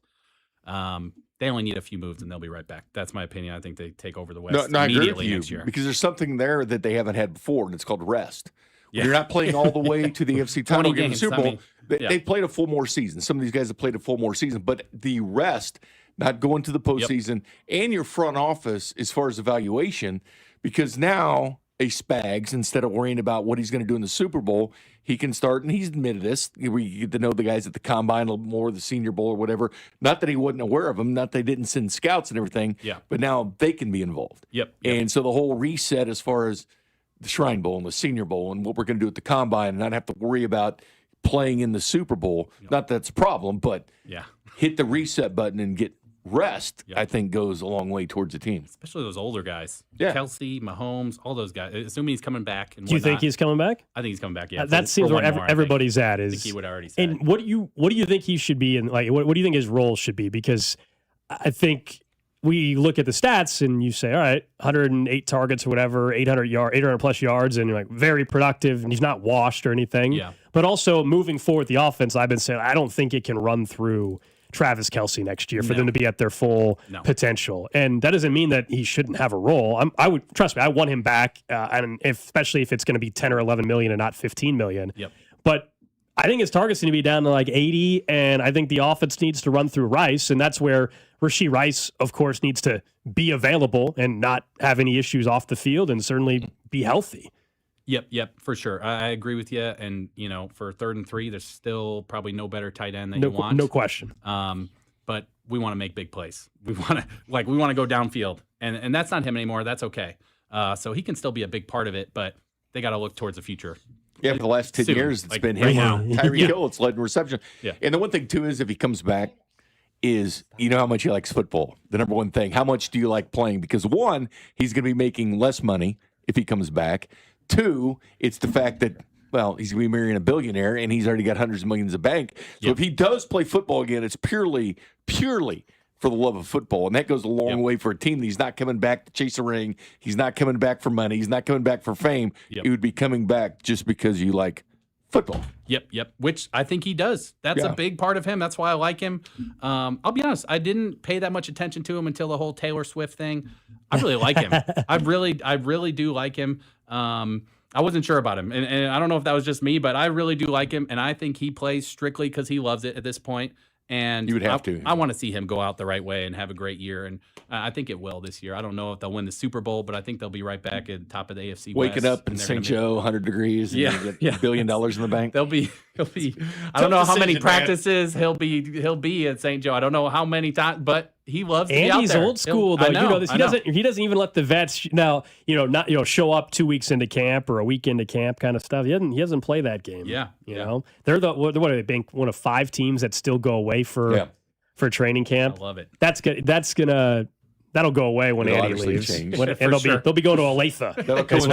Speaker 9: They only need a few moves and they'll be right back. That's my opinion. I think they take over the West
Speaker 2: No, I agree with
Speaker 9: immediately
Speaker 2: you,
Speaker 9: next year.
Speaker 2: because there's something there that they haven't had before, and it's called rest.
Speaker 9: Yeah.
Speaker 2: When you're not playing all the way to the AFC title game, the
Speaker 9: games,
Speaker 2: Super
Speaker 9: I
Speaker 2: Bowl.
Speaker 9: mean,
Speaker 2: They've played a full more season. Some of these guys have played a full more season, but the rest, not going to the postseason, and your front office as far as evaluation, because now a Spags, instead of worrying about what he's going to do in the Super Bowl, he can start, and he's admitted this. We get to know the guys at the Combine a little more, the Senior Bowl or whatever. Not that he wasn't aware of them, not that they didn't send scouts and everything, but now they can be involved.
Speaker 9: Yep.
Speaker 2: And so the whole reset as far as the Shrine Bowl and the Senior Bowl and what we're going to do at the Combine and not have to worry about playing in the Super Bowl, not that that's a problem, but hit the reset button and get rest, I think goes a long way towards the team.
Speaker 9: Especially those older guys.
Speaker 2: Yeah.
Speaker 9: Kelsey, Mahomes, all those guys. Assuming he's coming back. And
Speaker 1: Do you think he's coming back?
Speaker 9: I think he's coming back, yeah.
Speaker 1: That seems where everybody's at.
Speaker 9: I
Speaker 1: Is
Speaker 9: think he would already say.
Speaker 1: And what do you think he should be in? Like, what do you think his role should be? Because I think we look at the stats and you say, all right, 108 targets or whatever, 800 plus yards, and you're like very productive, and he's not washed or anything.
Speaker 9: Yeah.
Speaker 1: But also moving forward, the offense, I've been saying, I don't think it can run through Travis Kelce next year for them to be at their full potential. And that doesn't mean that he shouldn't have a role. I would, trust me, I want him back, and especially if it's going to be 10 or 11 million and not 15 million.
Speaker 9: Yep.
Speaker 1: But I think his target's going to be down to like 80, and I think the offense needs to run through Rice, and that's where Rashee Rice, of course, needs to be available and not have any issues off the field and certainly be healthy.
Speaker 9: Yep, for sure. I agree with you. And, for 3rd and 3, there's still probably no better tight end than you want.
Speaker 1: No question.
Speaker 9: But we want to make big plays. We want to go downfield. And that's not him anymore. That's okay. So he can still be a big part of it, but they got to look towards the future.
Speaker 2: Yeah, for the last 10 years, it's been
Speaker 9: right
Speaker 2: him
Speaker 9: now.
Speaker 2: and Tyreek Hill. It's led in reception.
Speaker 9: Yeah.
Speaker 2: And the one thing, too, is if he comes back, is you know how much he likes football. The number one thing, how much do you like playing? Because one, he's going to be making less money if he comes back. Two, it's the fact that, well, he's going to be marrying a billionaire, and he's already got hundreds of millions of bank. So if he does play football again, it's purely for the love of football. And that goes a long way for a team. He's not coming back to chase a ring. He's not coming back for money. He's not coming back for fame. He would be coming back just because you like football.
Speaker 9: Yep. Which I think he does. That's a big part of him. That's why I like him. I'll be honest. I didn't pay that much attention to him until the whole Taylor Swift thing. I really like him. I really do like him. I wasn't sure about him, and I don't know if that was just me, but I really do like him, and I think he plays strictly because he loves it at this point. And
Speaker 2: you would have to.
Speaker 9: I want to see him go out the right way and have a great year, and I think it will this year. I don't know if they'll win the Super Bowl, but I think they'll be right back at the top of the AFC West.
Speaker 2: Waking up in St. Joe, 100 degrees, and get $1 billion in the bank.
Speaker 9: He'll be. I don't know how many practices he'll be at St. Joe. I don't know how many times, but he loves to be out
Speaker 1: he's
Speaker 9: there.
Speaker 1: old school, though. You know this. He doesn't even let the vets show up 2 weeks into camp or a week into camp kind of stuff. He doesn't play that game.
Speaker 9: Yeah.
Speaker 1: You know, they're what are they being one of 5 teams that still go away for training camp.
Speaker 9: I love it.
Speaker 1: That'll go away when Andy leaves. And they'll be going to Olathe. That's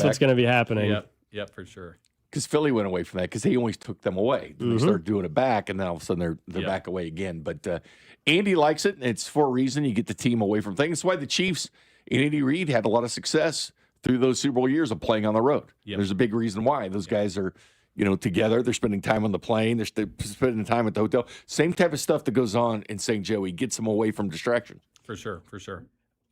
Speaker 1: what's going to be happening.
Speaker 9: Yep, for sure.
Speaker 2: Because Philly went away from that because he always took them away. They started doing it back, and then all of a sudden they're back away again. But Andy likes it, and it's for a reason. You get the team away from things. That's why the Chiefs and Andy Reid had a lot of success through those Super Bowl years of playing on the road.
Speaker 9: Yep.
Speaker 2: There's a big reason why. Those guys are, together. They're spending time on the plane. They're spending time at the hotel. Same type of stuff that goes on in St. Joe. He gets them away from distraction.
Speaker 9: For sure.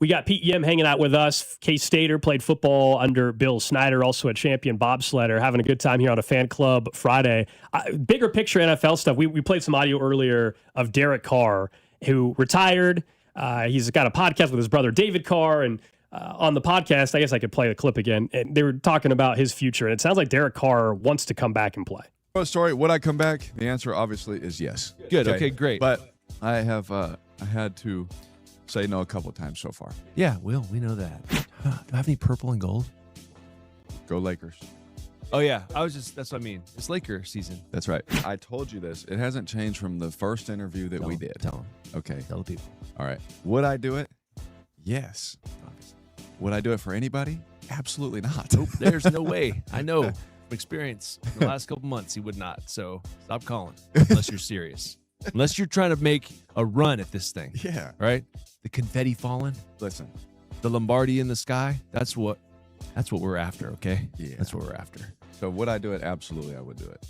Speaker 1: We got Pete Yemm hanging out with us. K-Stater, played football under Bill Snyder, also a champion bobsledder, having a good time here on a Fan Club Friday. Bigger picture NFL stuff. We played some audio earlier of Derek Carr, who retired. He's got a podcast with his brother David Carr, and on the podcast, I guess I could play the clip again. And they were talking about his future, and it sounds like Derek Carr wants to come back and play.
Speaker 3: Story, would I come back? The answer obviously is yes.
Speaker 4: Good. Okay, great.
Speaker 3: But I have I had to say no a couple of times so far.
Speaker 4: Yeah, Will, we know that. Do I have any purple and gold?
Speaker 3: Go Lakers.
Speaker 4: Oh, yeah. That's what I mean. It's Laker season.
Speaker 3: That's right. I told you this. It hasn't changed from the first interview that we did.
Speaker 4: Tell them.
Speaker 3: Okay.
Speaker 4: Tell the people.
Speaker 3: All right. Would I do it? Yes. Would I do it for anybody? Absolutely not.
Speaker 4: Nope. There's no way. I know from experience in the last couple months he would not. So stop calling unless you're serious. Unless you're trying to make a run at this thing.
Speaker 3: Yeah.
Speaker 4: Right? The confetti falling.
Speaker 3: Listen.
Speaker 4: The Lombardi in the sky. That's what we're after, okay?
Speaker 3: Yeah.
Speaker 4: That's what we're after.
Speaker 3: So would I do it? Absolutely, I would do it.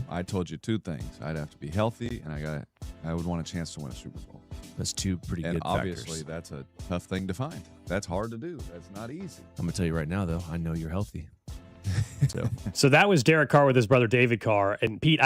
Speaker 3: I told you two things. I'd have to be healthy, and I would want a chance to win a Super Bowl.
Speaker 4: That's two pretty good
Speaker 3: obviously,
Speaker 4: factors.
Speaker 3: that's a tough thing to find. That's hard to do. That's not easy.
Speaker 4: I'm going to tell you right now, though, I know you're healthy.
Speaker 1: So that was Derek Carr with his brother David Carr. And Pete,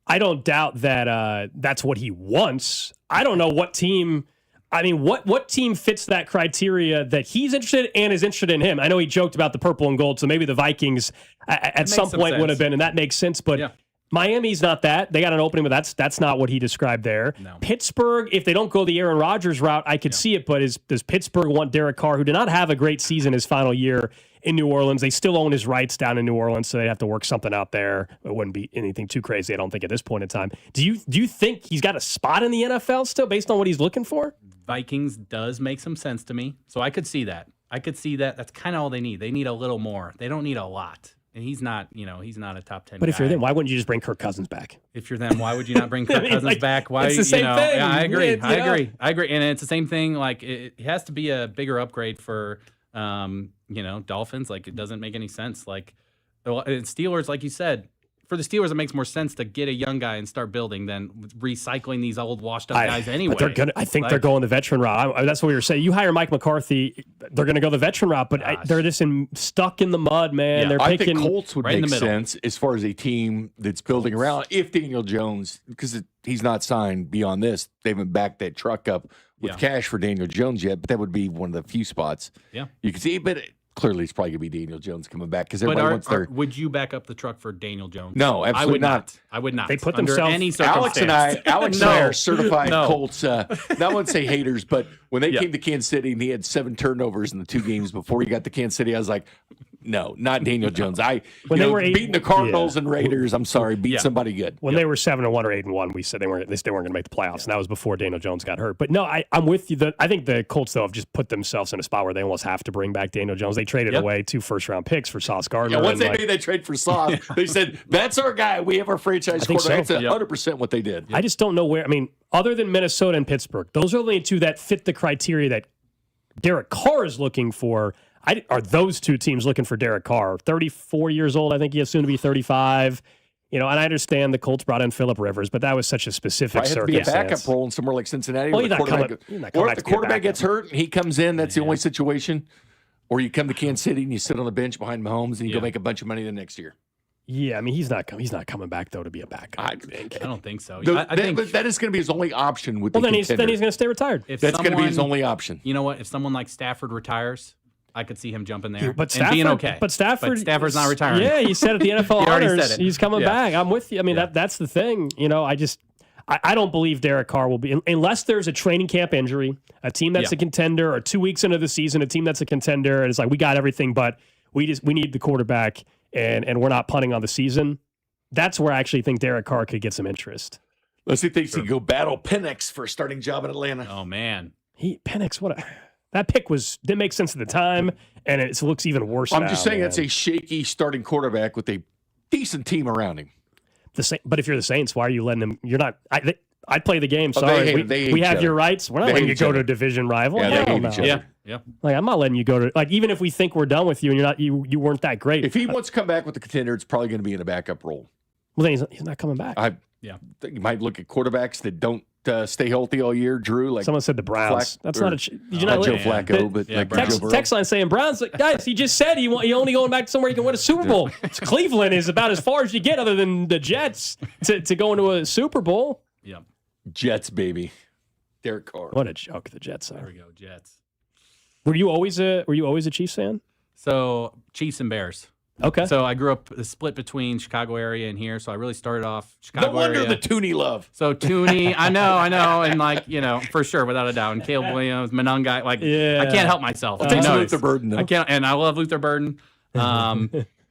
Speaker 1: I don't doubt that that's what he wants. I don't know what team. I mean, what team fits that criteria that he's interested in and is interested in him? I know he joked about the purple and gold, so maybe the Vikings at some point would have been, and that makes sense. But Miami's not that. They got an opening, but that's not what he described there. No. Pittsburgh, if they don't go the Aaron Rodgers route, I could see it. But does Pittsburgh want Derek Carr, who did not have a great season his final year in New Orleans? They still own his rights down in New Orleans, so they have to work something out there. It wouldn't be anything too crazy, I don't think, at this point in time. Do you think he's got a spot in the NFL still based on what he's looking for?
Speaker 9: Vikings does make some sense to me, so I could see that. That's kind of all they need. They need a little more. They don't need a lot. And he's not a top 10
Speaker 1: But
Speaker 9: guy.
Speaker 1: if you're them, why wouldn't you just bring Kirk Cousins back?
Speaker 9: If you're them, why would you not bring Kirk Cousins back? Why?
Speaker 1: It's the same thing.
Speaker 9: Yeah, I agree. I agree. And it's the same thing. Like it has to be a bigger upgrade for, Dolphins. Like it doesn't make any sense. Like Steelers, like you said, for the Steelers, it makes more sense to get a young guy and start building than recycling these old washed up guys anyway.
Speaker 1: But I think they're going the veteran route. That's what we were saying. You hire Mike McCarthy, they're going to go the veteran route, but they're just stuck in the mud, man.
Speaker 2: Yeah,
Speaker 1: they're
Speaker 2: I
Speaker 1: picking
Speaker 2: think Colts would make sense as far as a team that's building around. If Daniel Jones, because he's not signed beyond this, they haven't backed that truck up with cash for Daniel Jones yet, but that would be one of the few spots you can see. But clearly, it's probably going to be Daniel Jones coming back because everybody wants their.
Speaker 9: Would you back up the truck for Daniel Jones?
Speaker 2: No, absolutely not.
Speaker 9: I would not.
Speaker 1: They put
Speaker 9: under
Speaker 1: themselves.
Speaker 9: Any
Speaker 2: Alex and I are certified Colts. Not want to say haters, but when they came to Kansas City and he had 7 turnovers in the 2 games before he got to Kansas City, I was like, no, not Daniel Jones. When they were beating the Cardinals and Raiders, I'm sorry, beat somebody good.
Speaker 1: When they were 7-1 or 8-1, we said they still weren't going to make the playoffs, and that was before Daniel Jones got hurt. But no, I'm with you. I think the Colts though have just put themselves in a spot where they almost have to bring back Daniel Jones. They traded away 2 first-round picks for Sauce Gardner.
Speaker 2: Yeah, once they made that trade for Sauce, they said that's our guy. We have our franchise quarterback.
Speaker 1: So.
Speaker 2: That's 100% what they did.
Speaker 1: I just don't know where. I mean, other than Minnesota and Pittsburgh, those are the only 2 that fit the criteria that Derek Carr is looking for. Are those 2 teams looking for Derek Carr? 34 years old, I think he is soon to be 35. And I understand the Colts brought in Phillip Rivers, but that was such a specific circumstance.
Speaker 2: Be a backup role in somewhere like Cincinnati.
Speaker 1: Well,
Speaker 2: or if the quarterback gets hurt and he comes in, that's the only situation. Or you come to Kansas City and you sit on the bench behind Mahomes and you go make a bunch of money the next year.
Speaker 1: Yeah, I mean he's not coming back though to be a backup.
Speaker 9: I don't think so.
Speaker 2: I think that is going to be his only option.
Speaker 1: Then he's going to stay retired.
Speaker 2: That's going to be his only option.
Speaker 9: You know what? If someone like Stafford retires, I could see him jumping there
Speaker 1: but
Speaker 9: and being okay.
Speaker 1: But Stafford's
Speaker 9: not retiring.
Speaker 1: Yeah, he said at the NFL honors
Speaker 9: said it.
Speaker 1: He's coming back. I'm with you. I mean that's the thing. I don't believe Derek Carr will be unless there's a training camp injury, a team that's a contender, or 2 weeks into the season, a team that's a contender, and it's like we got everything, but we need the quarterback, and we're not punting on the season. That's where I actually think Derek Carr could get some interest.
Speaker 2: Let's see if they can go battle Penix for a starting job in Atlanta.
Speaker 9: Oh man,
Speaker 1: Penix, that pick didn't make sense at the time, and it looks even worse.
Speaker 2: I'm just saying that's a shaky starting quarterback with a decent team around him.
Speaker 1: But if you're the Saints, why are you letting them? You're not. I'd play the game.
Speaker 2: Oh,
Speaker 1: Sorry,
Speaker 2: they
Speaker 1: we have your rights. We're not letting you go to a division rival.
Speaker 2: Yeah, they hate each other.
Speaker 9: Yeah.
Speaker 1: Like I'm not letting you go to even if we think we're done with you and you're not you weren't that great.
Speaker 2: If he wants to come back with the contender, it's probably going to be in a backup role.
Speaker 1: Well, then he's not coming back.
Speaker 2: You might look at quarterbacks that don't stay healthy all year. Drew, like
Speaker 1: someone said, the Browns. That's not a. Did you
Speaker 2: not
Speaker 1: not
Speaker 2: Joe Flacco, but like
Speaker 1: text line saying Browns. Like, guys, he just said he only going back to somewhere he can win a Super Bowl. Cleveland is about as far as you get, other than the Jets, to go into a Super Bowl.
Speaker 9: Yeah,
Speaker 2: Jets, baby. Derek Carr.
Speaker 1: What a joke the Jets are.
Speaker 9: There we go, Jets.
Speaker 1: Were you always a Chiefs fan?
Speaker 9: So Chiefs and Bears.
Speaker 1: Okay.
Speaker 9: So I grew up split between Chicago area and here. So I really started off Chicago
Speaker 2: area. No wonder
Speaker 9: area.
Speaker 2: the Tooney love.
Speaker 9: So Tooney, I know. And for sure, without a doubt. And Caleb Williams, Monongai, I can't help myself.
Speaker 2: It takes Luther Burden, though.
Speaker 9: I can't, and I love Luther Burden.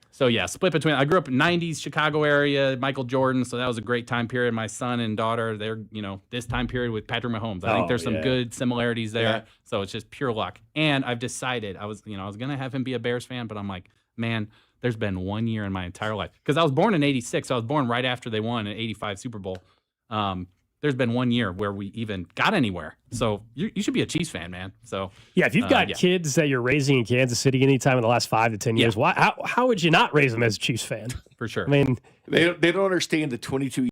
Speaker 9: So yeah, split between. I grew up in '90s Chicago area, Michael Jordan. So that was a great time period. My son and daughter, they're this time period with Patrick Mahomes. I think there's some good similarities there. Yeah. So it's just pure luck. And I've decided I was gonna have him be a Bears fan, but I'm like, man, there's been 1 year in my entire life because I was born in '86. So I was born right after they won an '85 Super Bowl. There's been 1 year where we even got anywhere. So you should be a Chiefs fan, man. So
Speaker 1: yeah, if you've got kids that you're raising in Kansas City anytime in the last 5 to 10 years, how would you not raise them as a Chiefs fan?
Speaker 9: For sure.
Speaker 1: I mean,
Speaker 2: They don't understand the 22